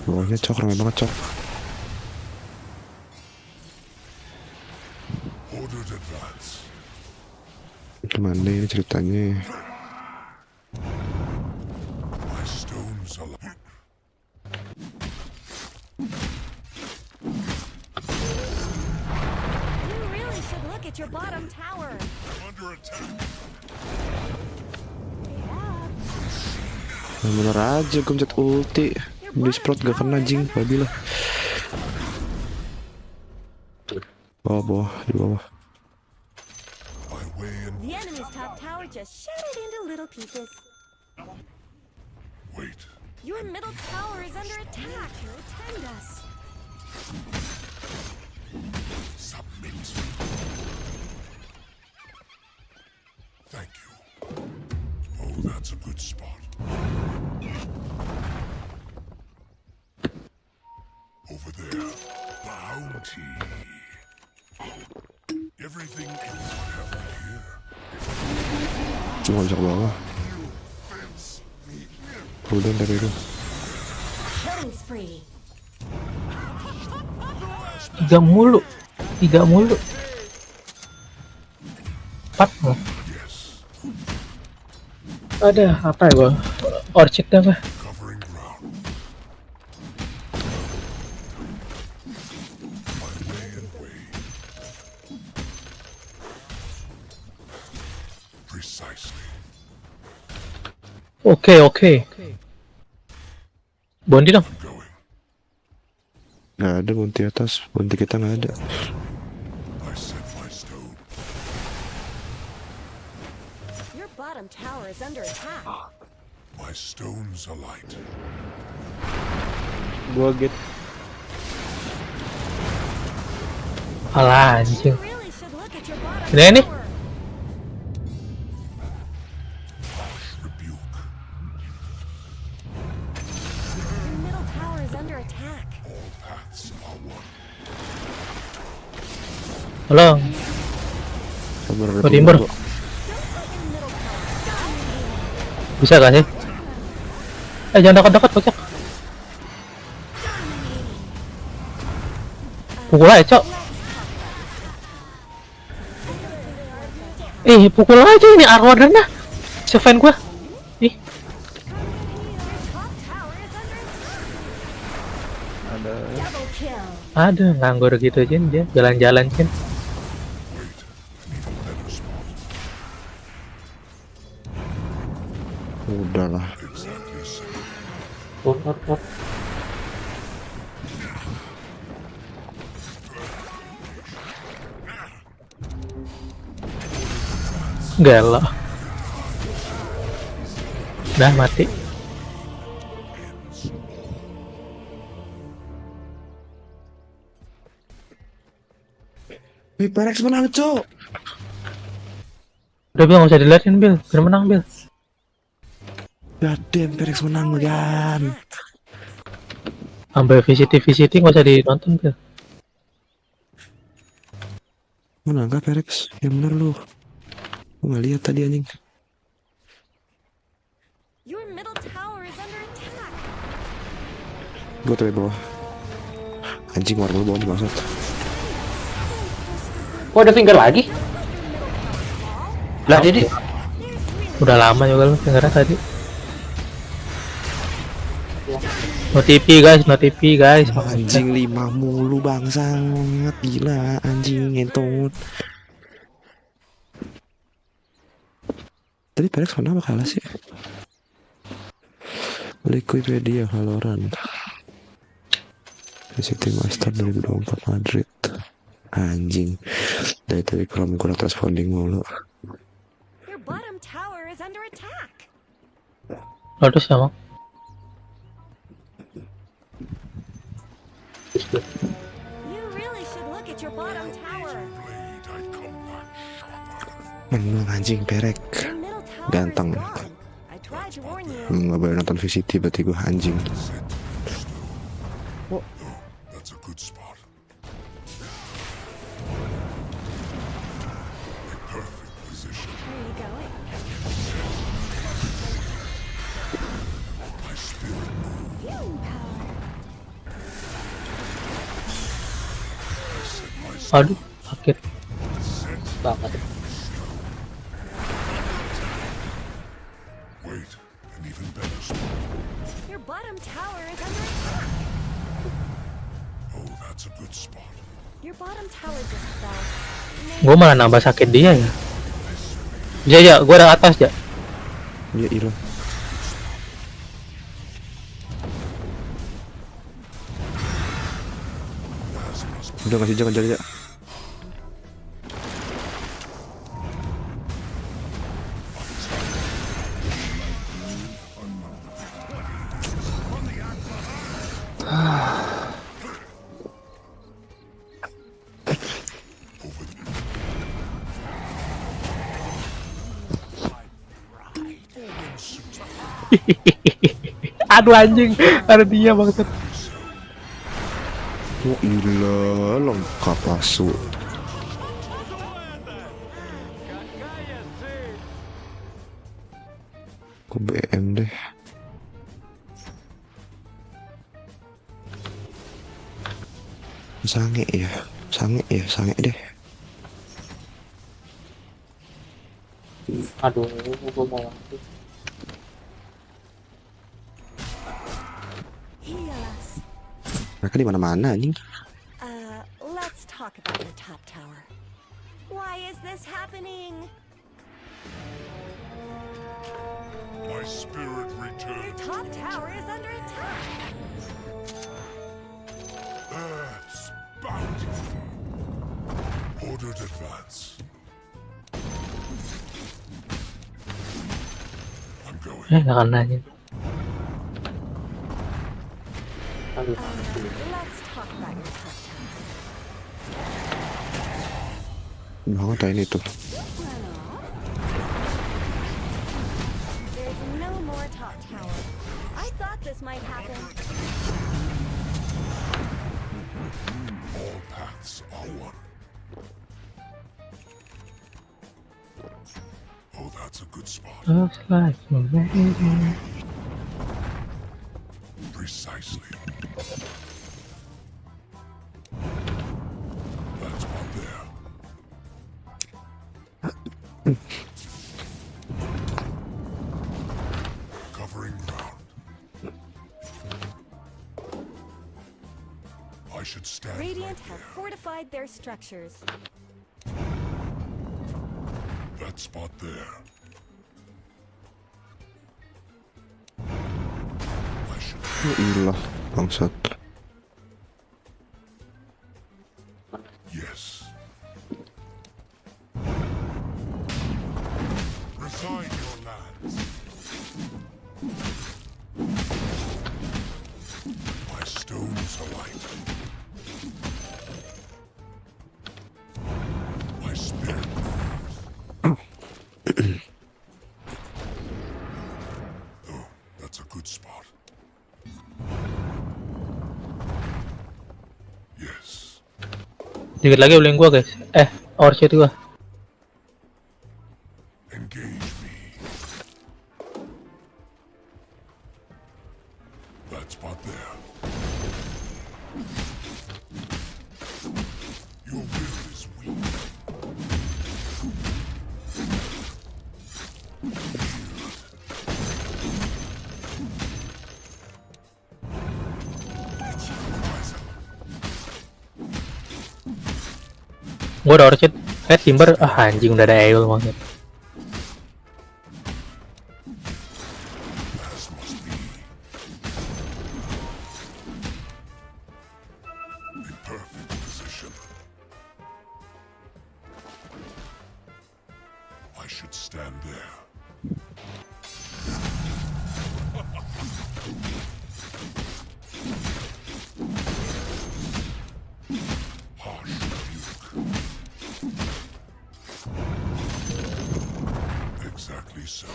Bawahnya cok, ramai banget cok. Ordered advance. Gimana ini ceritanya? My stones are like. You really should look at your bottom tower. I'm under attack. Bener aja gue mencet ulti. Di sprot gak kena jing, babi lah. Bawah, di bawah. The enemy's top tower just shattered into little pieces. Wait. Your middle tower is under attack. Attend us. Submit. that's a good spot. Over there, the bounty. Everything anyone have here. Cuma bisa ke bawah. Udah dari itu. Killing spree. Tiga mulu. 4 loh. Ada apa ya bang? Orchid apa? Oke. Bondi dong. Nggak ada bunti atas, bunti kita nggak ada. Your bottom tower is under attack. My stones are light. Gua get. Alah anjing. Really should look at your bottom Ini nih. tower. Your middle tower is under attack. Halo. Sabar, Ke timur. Bisa gak sih? Jangan dekat-dekat bocah. Pukul aja, Cok. Pukul aja ini armornya. Save gua. Ih. Ada nganggur gitu Jin, dia jalan-jalan Jin. Udahlah. Gelo. Udah mati. Perex menang, Cok. Udah Bil, gak usah diliatin Bil, biar menang Bil. Goddamn, Perex menang kan. Sampai VCT gak usah ditonton Bil. Menang kah Perex? Ya bener lu. Gua nggak lihat tadi anjing. Your middle tower is under attack. Gua tuh di bawah. Anjing warna bawah maksud. Kok ada finger lagi? Lah jadi Udah lama juga lu dengernya tadi. No TP guys. Anjing 5 mulu bangsat. Gila anjing ngentot. Tadi Perex mana apa kalah sih? Wikipedia Valorant. City Master 2024 Madrid. Anjing. Dari tadi kalau kurang responding mulu. Your bottom tower is under attack. Terus sama. You really should look at your bottom tower. Menang anjing Perex. Ganteng. I tried to warn you. Nggak boleh nonton VCT berarti gue anjing. That's a good spot. A perfect position. Where are you going? My spirit moves. Healing power. Aduh, sakit banget. Wait, an even better spot. Your bottom tower is under attack. Oh, that's a good spot. Your bottom tower just fell. Gue malah nambah sakit dia ya. Ya, gue ada atas ya. Ya hilang. Udah ngasih jangan jadi ya. Aduh anjing, ada dia banget. Oh gila, lengkap asu. Kok BM deh. Sange sange deh. Aduh, gue mau mati. Mereka di mana-mana anjing. Let's talk about your top tower. Why is this happening? My spirit Your returns. top tower is under attack. That's bounty. Ordered advance. I'm going. Nggak kena aja. Let's talk about your top tower. Banget ini tuh. There's no more top tower. I thought this might happen. All paths are one. Oh, that's a good spot. Looks like you're ready. Precisely. That spot there. Covering ground. I should stand Radiant right have there. fortified their structures. That spot there. I should. Oh ilah, bangsat. Yes. Resign your lands. My stones are light. My spirit moves. Oh, that's a good spot. Yes. Dikit lagi uleng gua guys. Orchard gua. Engage me. That spot there. Your will is weak. Gua ada Orchard. Timber. Anjing udah ada Eul banget. As must be. In perfect position. I should stand there. Harsh rebuke. Exactly so.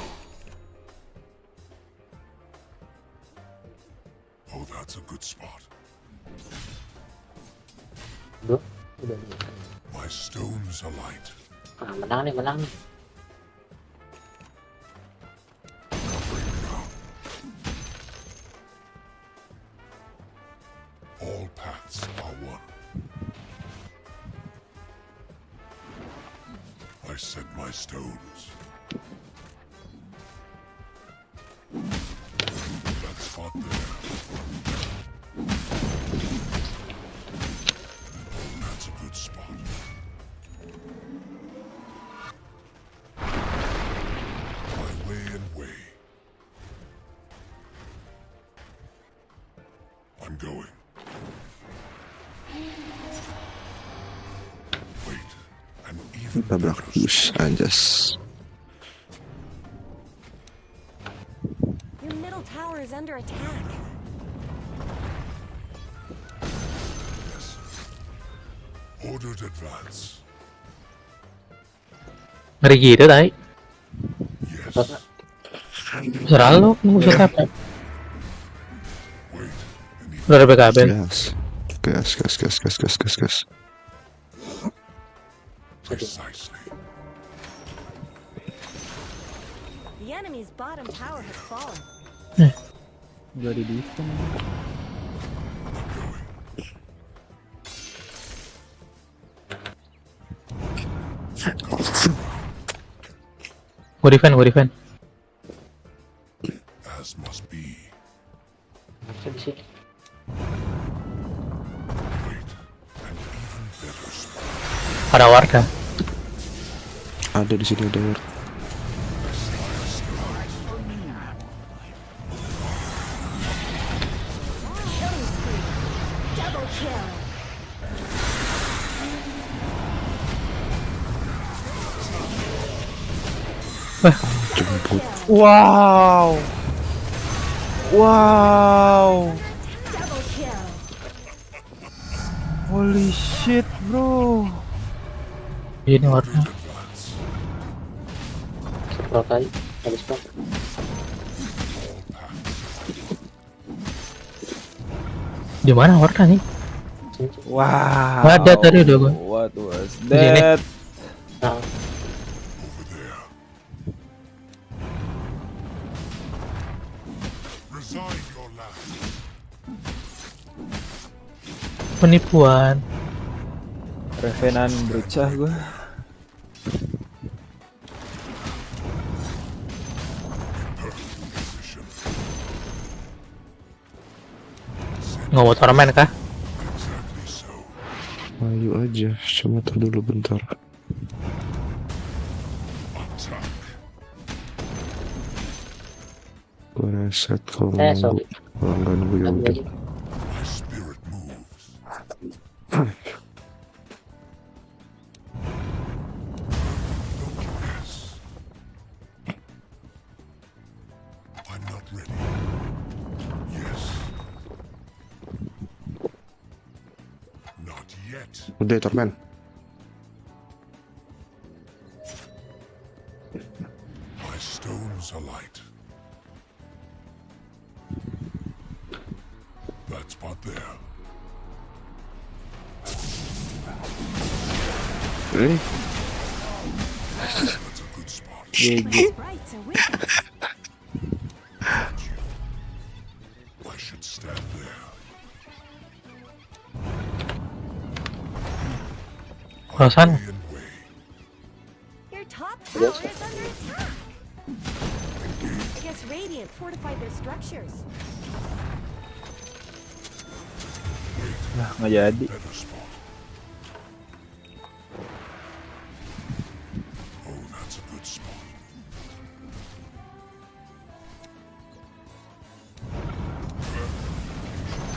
Oh, that's a good spot. My stones are light. Menang nih. Covering ground. All paths are one. I set my stones. That spot there. That's a good spot. My way and way. I'm going. Wait, an even Tabrak bus anjas. Your middle tower is under attack. ordered advance. Ngeri gitu tadi. Yes. Serah lo, bisa apa? Udah ada BKB. Gas. The enemy's bottom tower has fallen. Gak di defend. Gue defend. As must be. Di sini. Ada warga. Ada di sini ada warga. Double kill. Jemput. Wow. Double kill. Holy shit, bro. Ini warga. Berapa kali? Habis berapa? Di mana warga nih? Wow. Ada tadi udah gue. What was Di sini. that? Nah, Resign your land. Penipuan. Revenan bercah gue. Nggak mau turnamen kah? Ayo aja, cuma tuh dulu bentar. Gue reset kalau nunggu. Kalau nggak nunggu ya udah. My spirit moves. I'm not ready. Yes. Not yet. Udah Tormen. My stones are light. That spot there. Ready? That's a good spot. Sprites are with us. I should stand there. Perasaan. Your top tower is under attack. I guess Radiant fortified their structures. Nah, nggak jadi. Better spot. Oh, that's a good spot.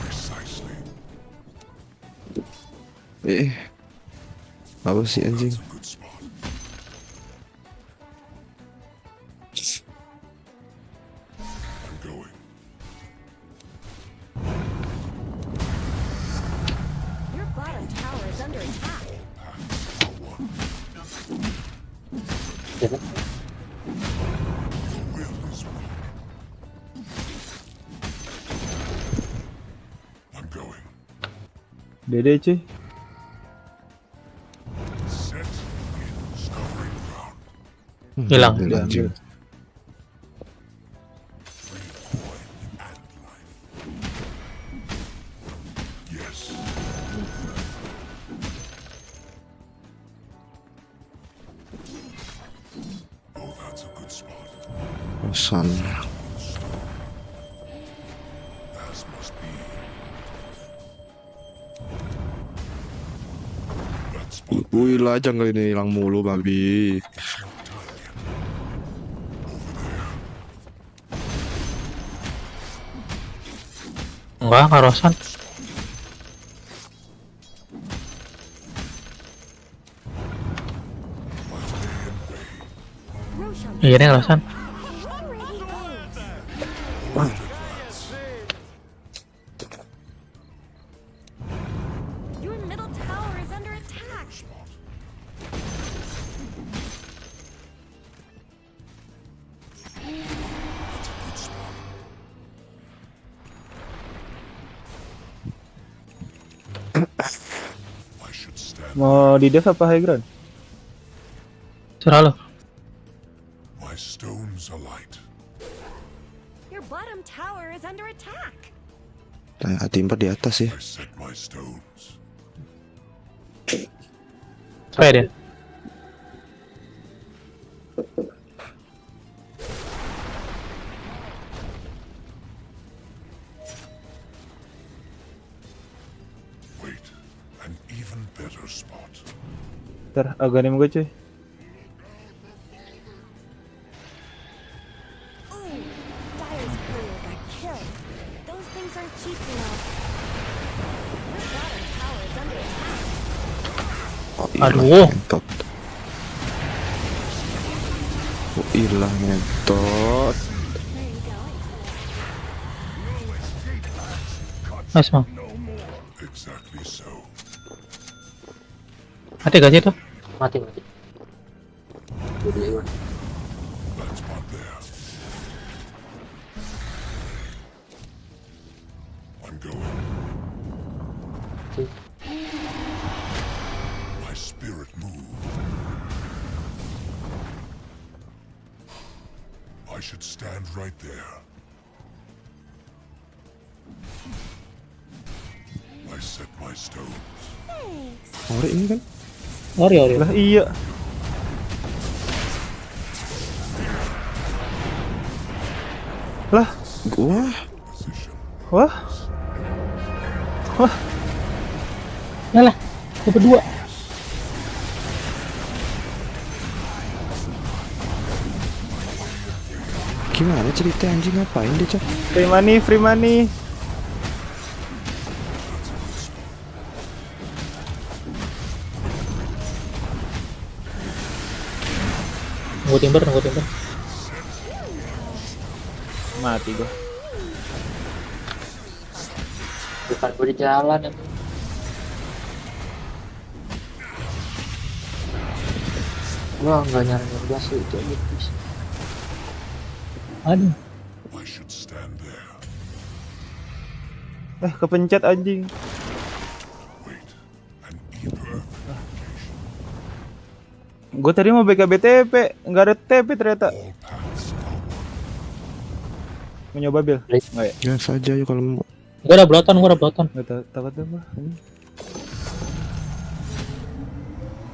Precisely. Apa sih anjing? That's a good spot. I'm going. Your bottom tower is under attack. Your will is weak. I'm going. Dede cuy. Set in discovering ground. Hilang. Anjing. Yes. Oh, that's a good spot. Pesan. As must be. That spot Wih lah jungle ini hilang mulu babi. is not done yet. Over there. Enggak, karosan. Roshan, Iya nih karosan. where he goes. Your middle tower is under attack. Mau di dev apa high ground? Serah lo. My stones are light. Your bottom tower is under attack. Timpa di atas ya. I set my stones. Try deh. Wait, an even better spot. Ntar aganim gue cuy. Ooh, Dire's courier got killed. Those things aren't cheap enough. Your bottom tower is under attack. Aduh. Ngentot. Oh, ilah ngentot. Nice bang. Exactly so. Mati gak sih tuh? Mati. Udah. That spot there. I'm going. My spirit moved. I should stand right there. I set my stones. Ori ini kan? Ori. Lah iya. Lah. Wah. Yalah, gue berdua. Gimana cerita anjing, ngapain dia cok? Free money. Nunggu timber. Mati gua. Bukan gue di jalan ya. Gua nggak nyari gas itu gitu. Aduh. I should stand there. Kepencet anjing. Gue tadi mau BKB TP, nggak ada TP ternyata. Mau nyoba Bil? Nggak ya? Jangan saja yuk kalau mau. Gue udah bloton. Nggak takut apa?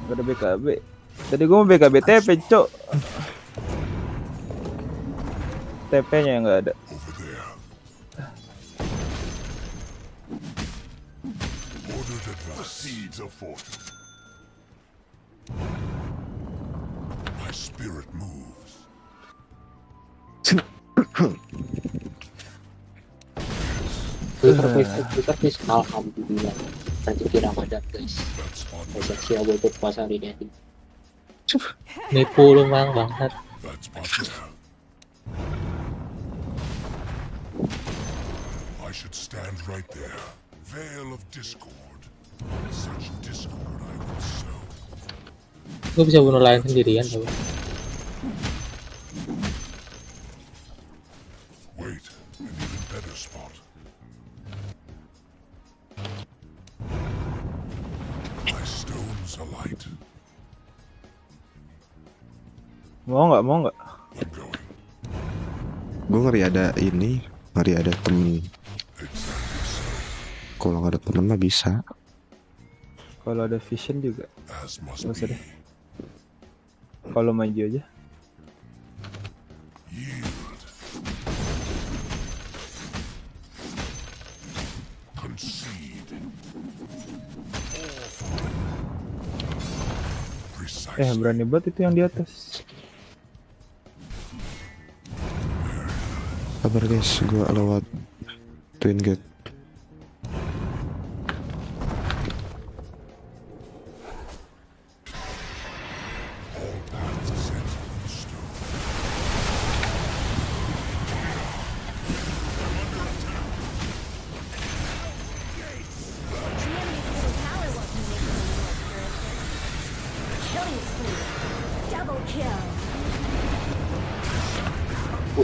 Gak ada BKB. Tadi gue mau BKB TP cok. TP-nya yang nggak ada. Seeds of fortune. My spirit moves. Twitter please, alhamdulillah. Rezeki Ramadan guys. Besok siap buat puasa hari ini. Nipu lu banget. I should stand right there. Veil of discord. Such discord I will sow. Gue bisa bunuh lain sendirian tau. Wait, an even better spot. My stones are light. Mau nggak? Gue ngeri ada temen. Kalau nggak ada temen mah bisa. Kalau ada vision juga. Nggak usah deh. Kalau maju aja. Berani banget itu yang di atas. Sabar guys, gue lewat twin gate.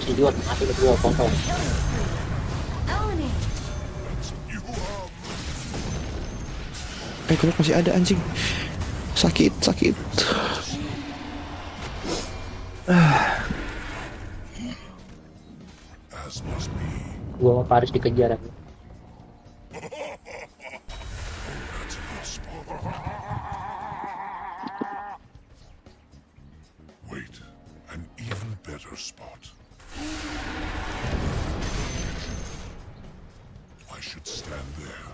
Idiot, mati berdua kontol. Golok masih ada anjing. Sakit. Gua sama Paris dikejar. Wait, an even better spot. I should stand there.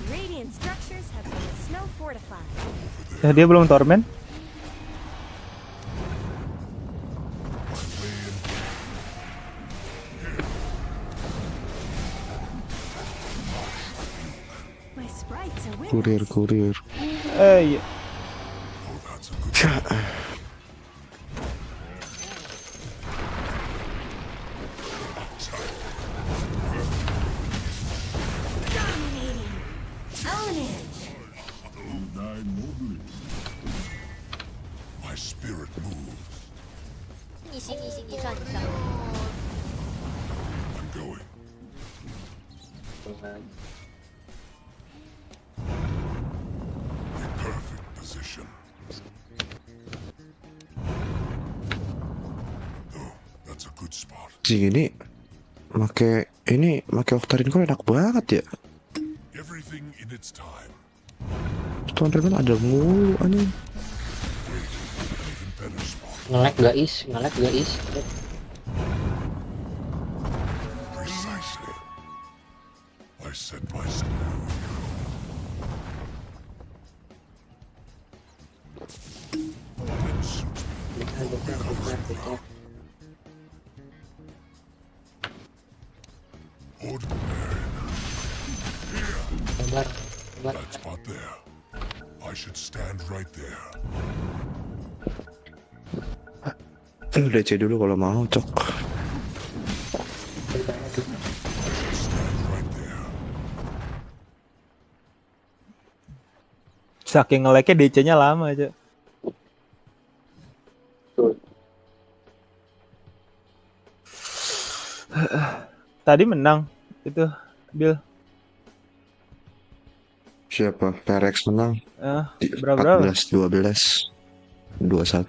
Radiant structures have been snow fortified. Dia belum torment. My sprites are with Kurir. Iya. dominating. Own it. My spirit moves. 你行，你上。 I'm going. The perfect position. Oh, that's a good spot. Anjing ini make Octarine kok enak banget ya. Everything in its time. Octarine kan ada mulu anjing. Even better spot. Nge-lag guys. Precisely. I set myself. Bentar. Sabar. That spot there. I should stand right there. DC dulu kalau mau, Cok. Saking nge-lag-nya DC-nya lama aja. Tadi menang itu Bill. Siapa? PRX menang. Berapa? 14, 21.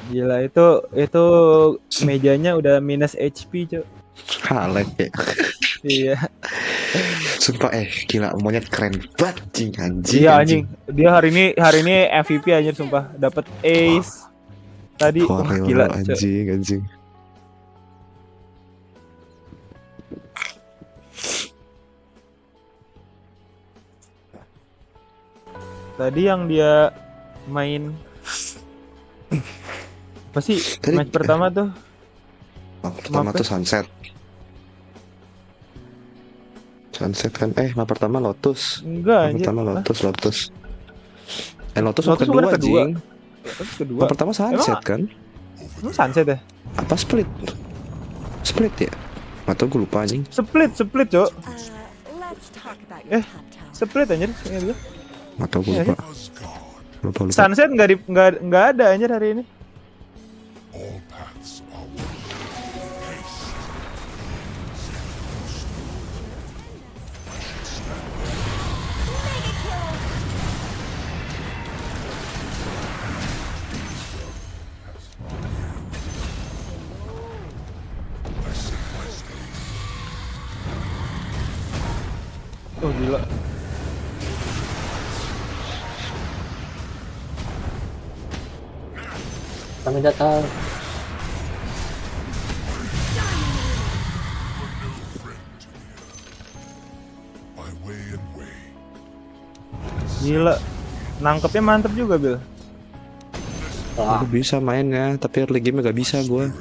Gila itu mejanya udah minus HP, Cuk. Halek ya. Iya. Sumpah gila monyet keren banget anjing. Iya anjing. Dia hari ini MVP anjir sumpah. Dapat ace. Tadi gila, anjing. Tadi yang dia main apa sih match pertama tuh? Pertama tuh Sunset kan map pertama Lotus. Enggak anjir. Pertama Lotus. Lotus kedua anjing. Lotus kedua. Map pertama Sunset kan? Lu Sunset ya? Apa Split ya? Atau gue lupa anjing. Split, Cok. Split anjir ini dia. Atau gue lupa. Sunset nggak ada anjir hari ini. Oh gila. Kami datang. Gila. Nangkepnya mantep juga, Bill. Aku bisa mainnya, tapi early game gak bisa gue.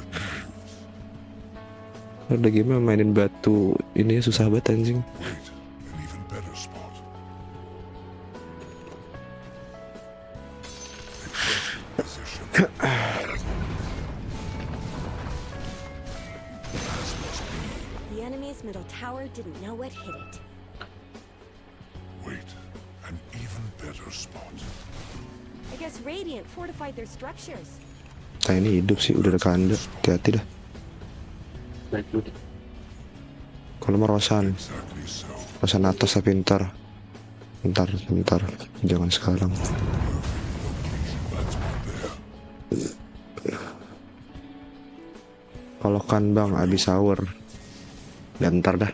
Early game mainin batu ini susah banget anjing. The enemy's middle tower didn't know what hit it. Wait, an even better spot. I guess Radiant fortified their structures. Nah ini hidup sih, udah ada kanda. Hati-hati dah. Kalau mau Rosan Pesan atas tapi ntar. Jangan sekarang. Kalau kan bang abis sahur. Dan ntar dah.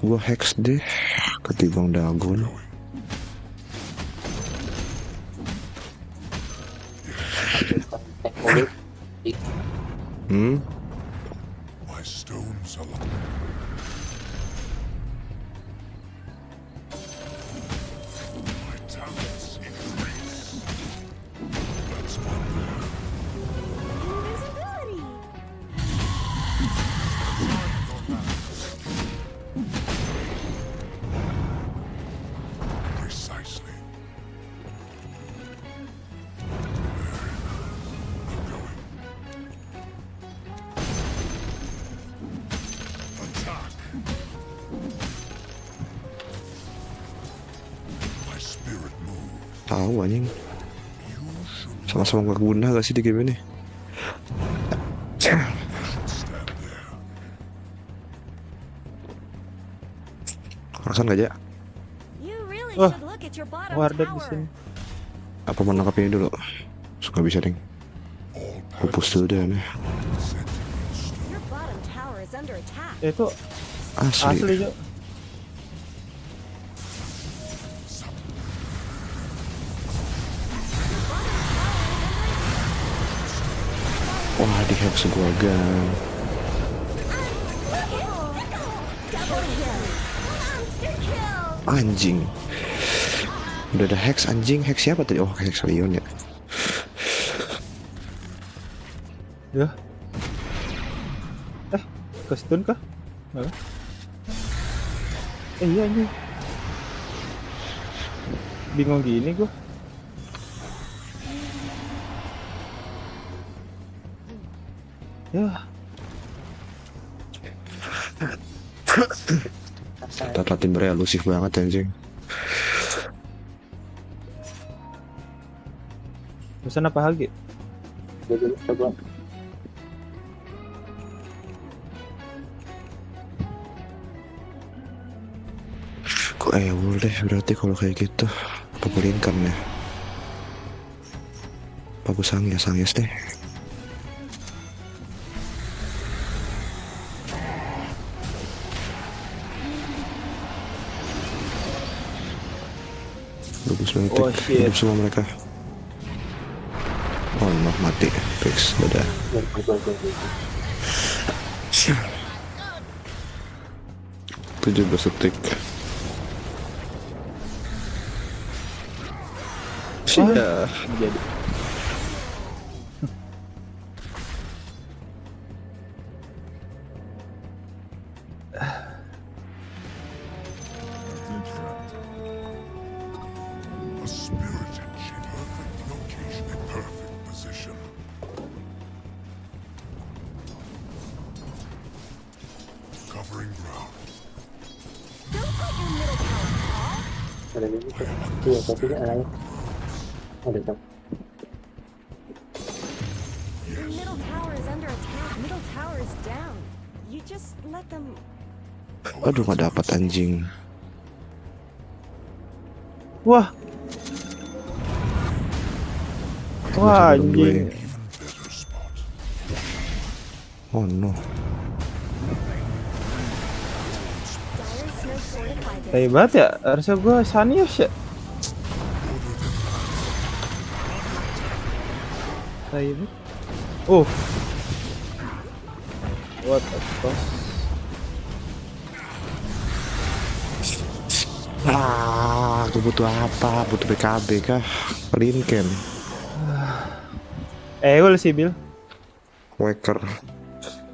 Gua hex deh ketimbang dagon. My stones are my talents increase. That's wonder. Invisibility. Precisely. Attack. My spirit moves. Tahu anjing. Sama-sama gak guna gak sih di game ini? Rasan gak aja? You really Oh, should look at your bottom Wardet di tower. sini. Apa mau nangkap ini dulu? Suka bisa ding. Pupus dulu deh nih. Your bottom tower is under attack. Itu Asli. Cok. Wah di hex gua gang. Double kill. Monster kill. Anjing. Udah ada hex anjing. Hex siapa tadi? Oh hex Leon ya. Ya. Ke stun kah? Malah. Iya anjing. Bingung gini gua. Ya. Tata timbernya elusif banget anjing. Pesan apa lagi? Coba. Kok ewol deh berarti kalau kayak gitu. Apa pelinkan ya? Apa gue sangyas deh. Bagus banget. Oh, shit. Hidup semua mereka. Oh no, mati. Fix, dadah. 17 detik. Siap. Jadi. A spirited ship. Perfect location and perfect position. Covering ground. Don't let your middle tower fall. Ada ini tuh. Iya, tapi ada. Ada tuh. Your middle tower is under attack. Middle tower is down. You just let them. Aduh gak dapat anjing. Wah. Wah anjing. Oh no. Hebat ya, harusnya gue Sanios ya. Hebat. Oh. What the fuck? Aku butuh apa? Butuh BKB kah? Pelinken. Gue sih Bill. Waker.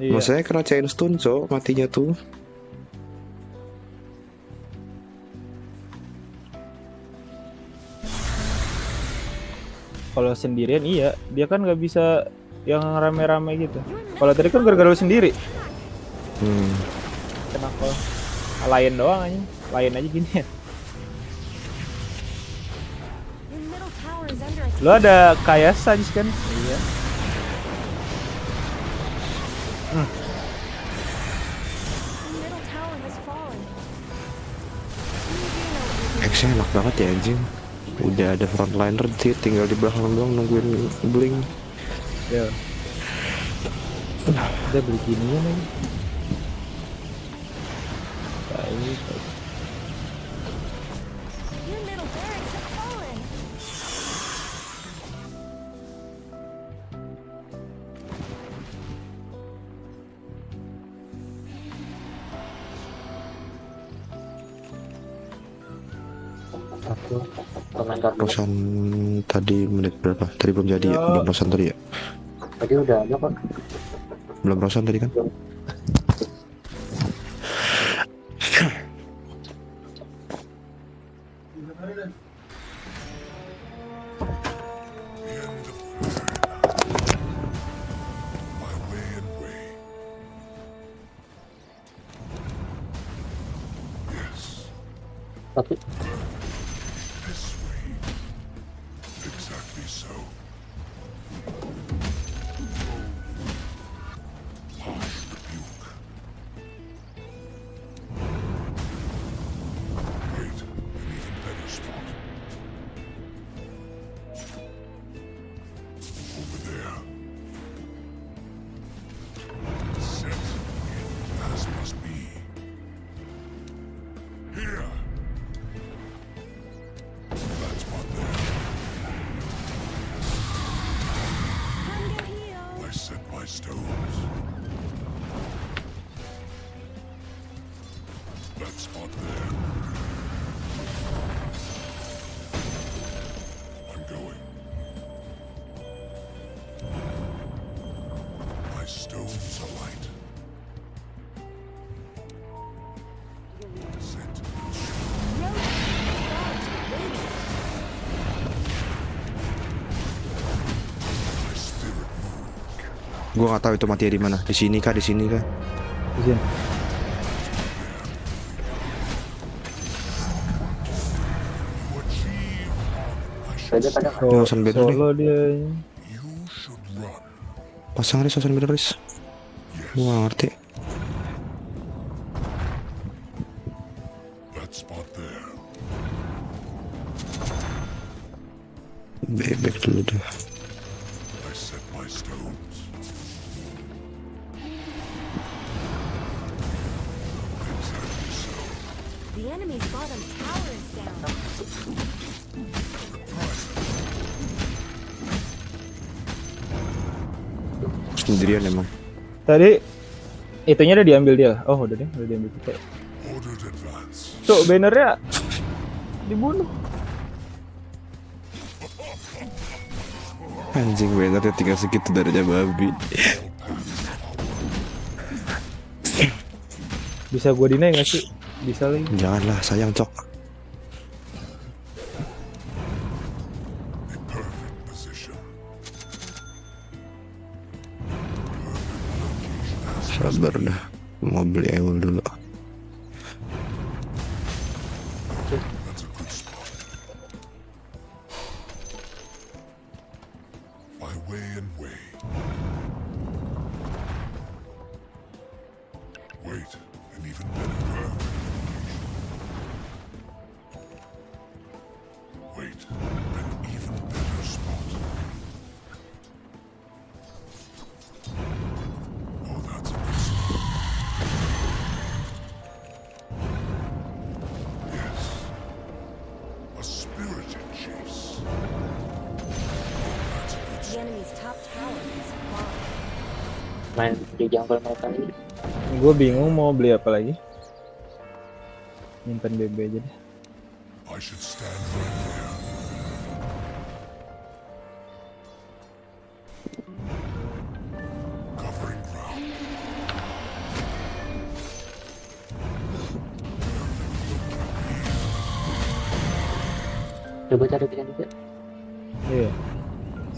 Iya. Maksudnya kena chain stun cok, matinya tuh. Kalau sendirian iya, dia kan nggak bisa yang rame-rame gitu. Kalau tadi kan gara-gara lu sendiri. Kenapa? Lain doang aja. Lain aja gini ya. Lu ada Kayas aja kan? Iya. X-nya enak banget ya anjing. Udah ada frontliner sih, tinggal di belakang doang nungguin blink. Ya. Udah beli ginian aja. Baik. Satu komentar Rosan tadi menit berapa? Tadi belum jadi ya? Belum Rosan tadi ya? tadi udah ada kok. Belum Rosan tadi kan? Tapi Exactly so. Wait, an even better spot. Over there. Set as must be. Here. That spot there. I set my stones. That spot there. I'm going. My stones are light. Set. My spirit Gua nggak tahu itu mati di mana. Di sini kah? Di sini kah? Di sini. saja kadang Rosan beda nih. Solo dia. Pasang Riz, Rosan beda Riz. Gua nggak ngerti. That spot there. Bebek dulu deh. I set my stones. Exactly so. The enemy's bottom tower is down. Sendirian emang. Tadi itunya udah diambil dia. Oh, udah deh, udah diambil kita. Ordered advance. Tuh, bannernya dibunuh. Anjing bannernya tinggal segitu darinya babi. Bisa gua deny nggak sih? Bisa lagi. Janganlah, sayang cok. Sabar dah, mau beli ewol dulu. My way and way. Wait, an even better curve. Wait, an even better spot. Oh, that's a good spot. Yes. A spirited chase. That's a good The enemy's top tower is falling. main di jungle mereka ini. Gue bingung mau beli apa lagi. Nyimpen BB aja deh. I should stand right there. Covering ground. Coba cari dia juga. Iya.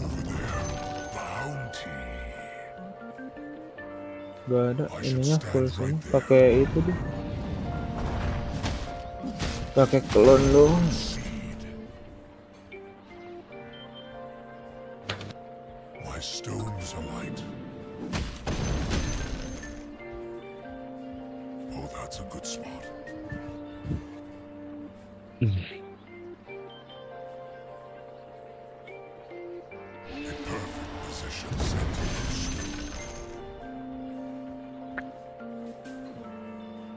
Over there. Bounty. Gak ada ininya full semua. Pakai itu deh. Pakai klon dong. My stones are light. Oh, that's a good spot. A perfect position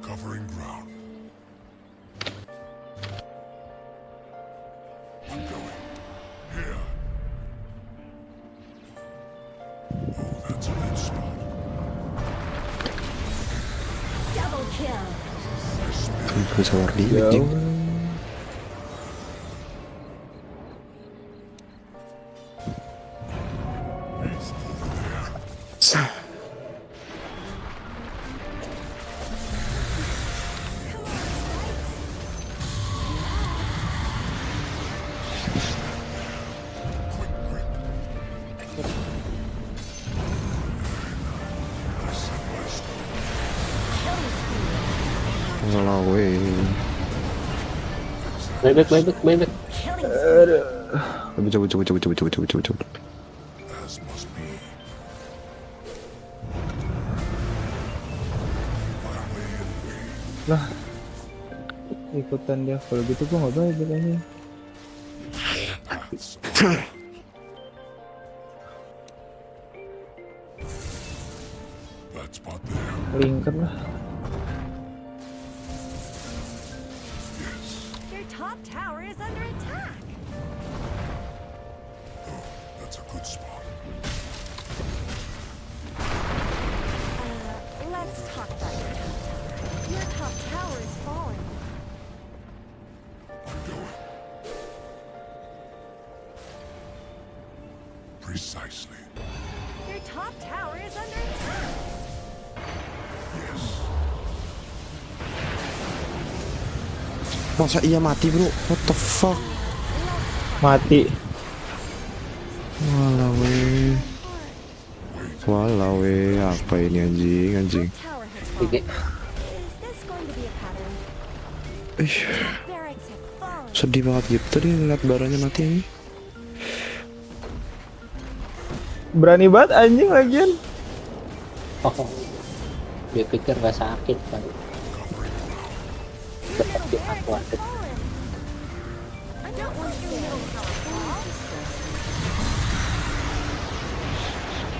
covering ground. I'm going. Here. Oh, that's a good spot. Double kill. Gue sahur di anjing. Ngelawe. Bebek. Aduh. Coba. Lah. Ikutan dia. Kalau gitu gua nggak baik bilangnya. Lingkar lah. Your top tower is under attack. That's a good spot. Let's talk about your top tower. Your top tower is falling. Precisely. Your top tower is under attack. Masa iya mati bro? What the fuck? Mati. Walawe, apa ini anjing? Is this going to be a pattern? Ih, Barracks have fallen. sedih banget gitu nih ngeliat baranya mati ini. Berani banget anjing lagian. Oh, dia pikir gak sakit kan. Seperti aku ada. I don't want your middle tower fall.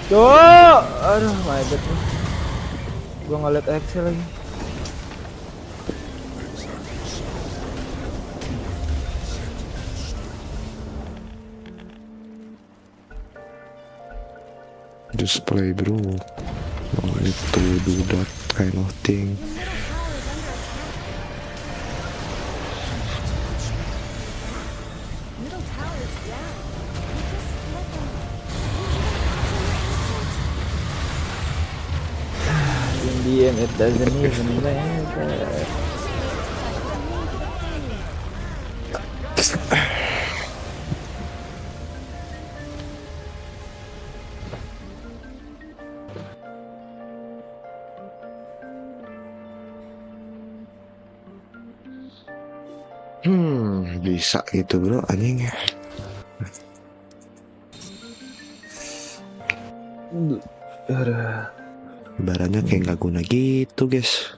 Tuh, aduh, my god. Gua ngeliat Excel lagi. Display bro. Oh, itu do that kind of thing. Middle tower is down. In the end, it doesn't even matter. Bisa gitu bro anjing. Baranya kayak nggak guna gitu guys.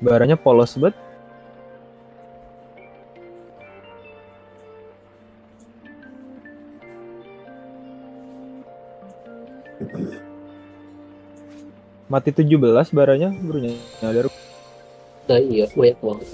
Baranya polos banget. Mati 17 baranya baru nyadar. Iya, banyak banget.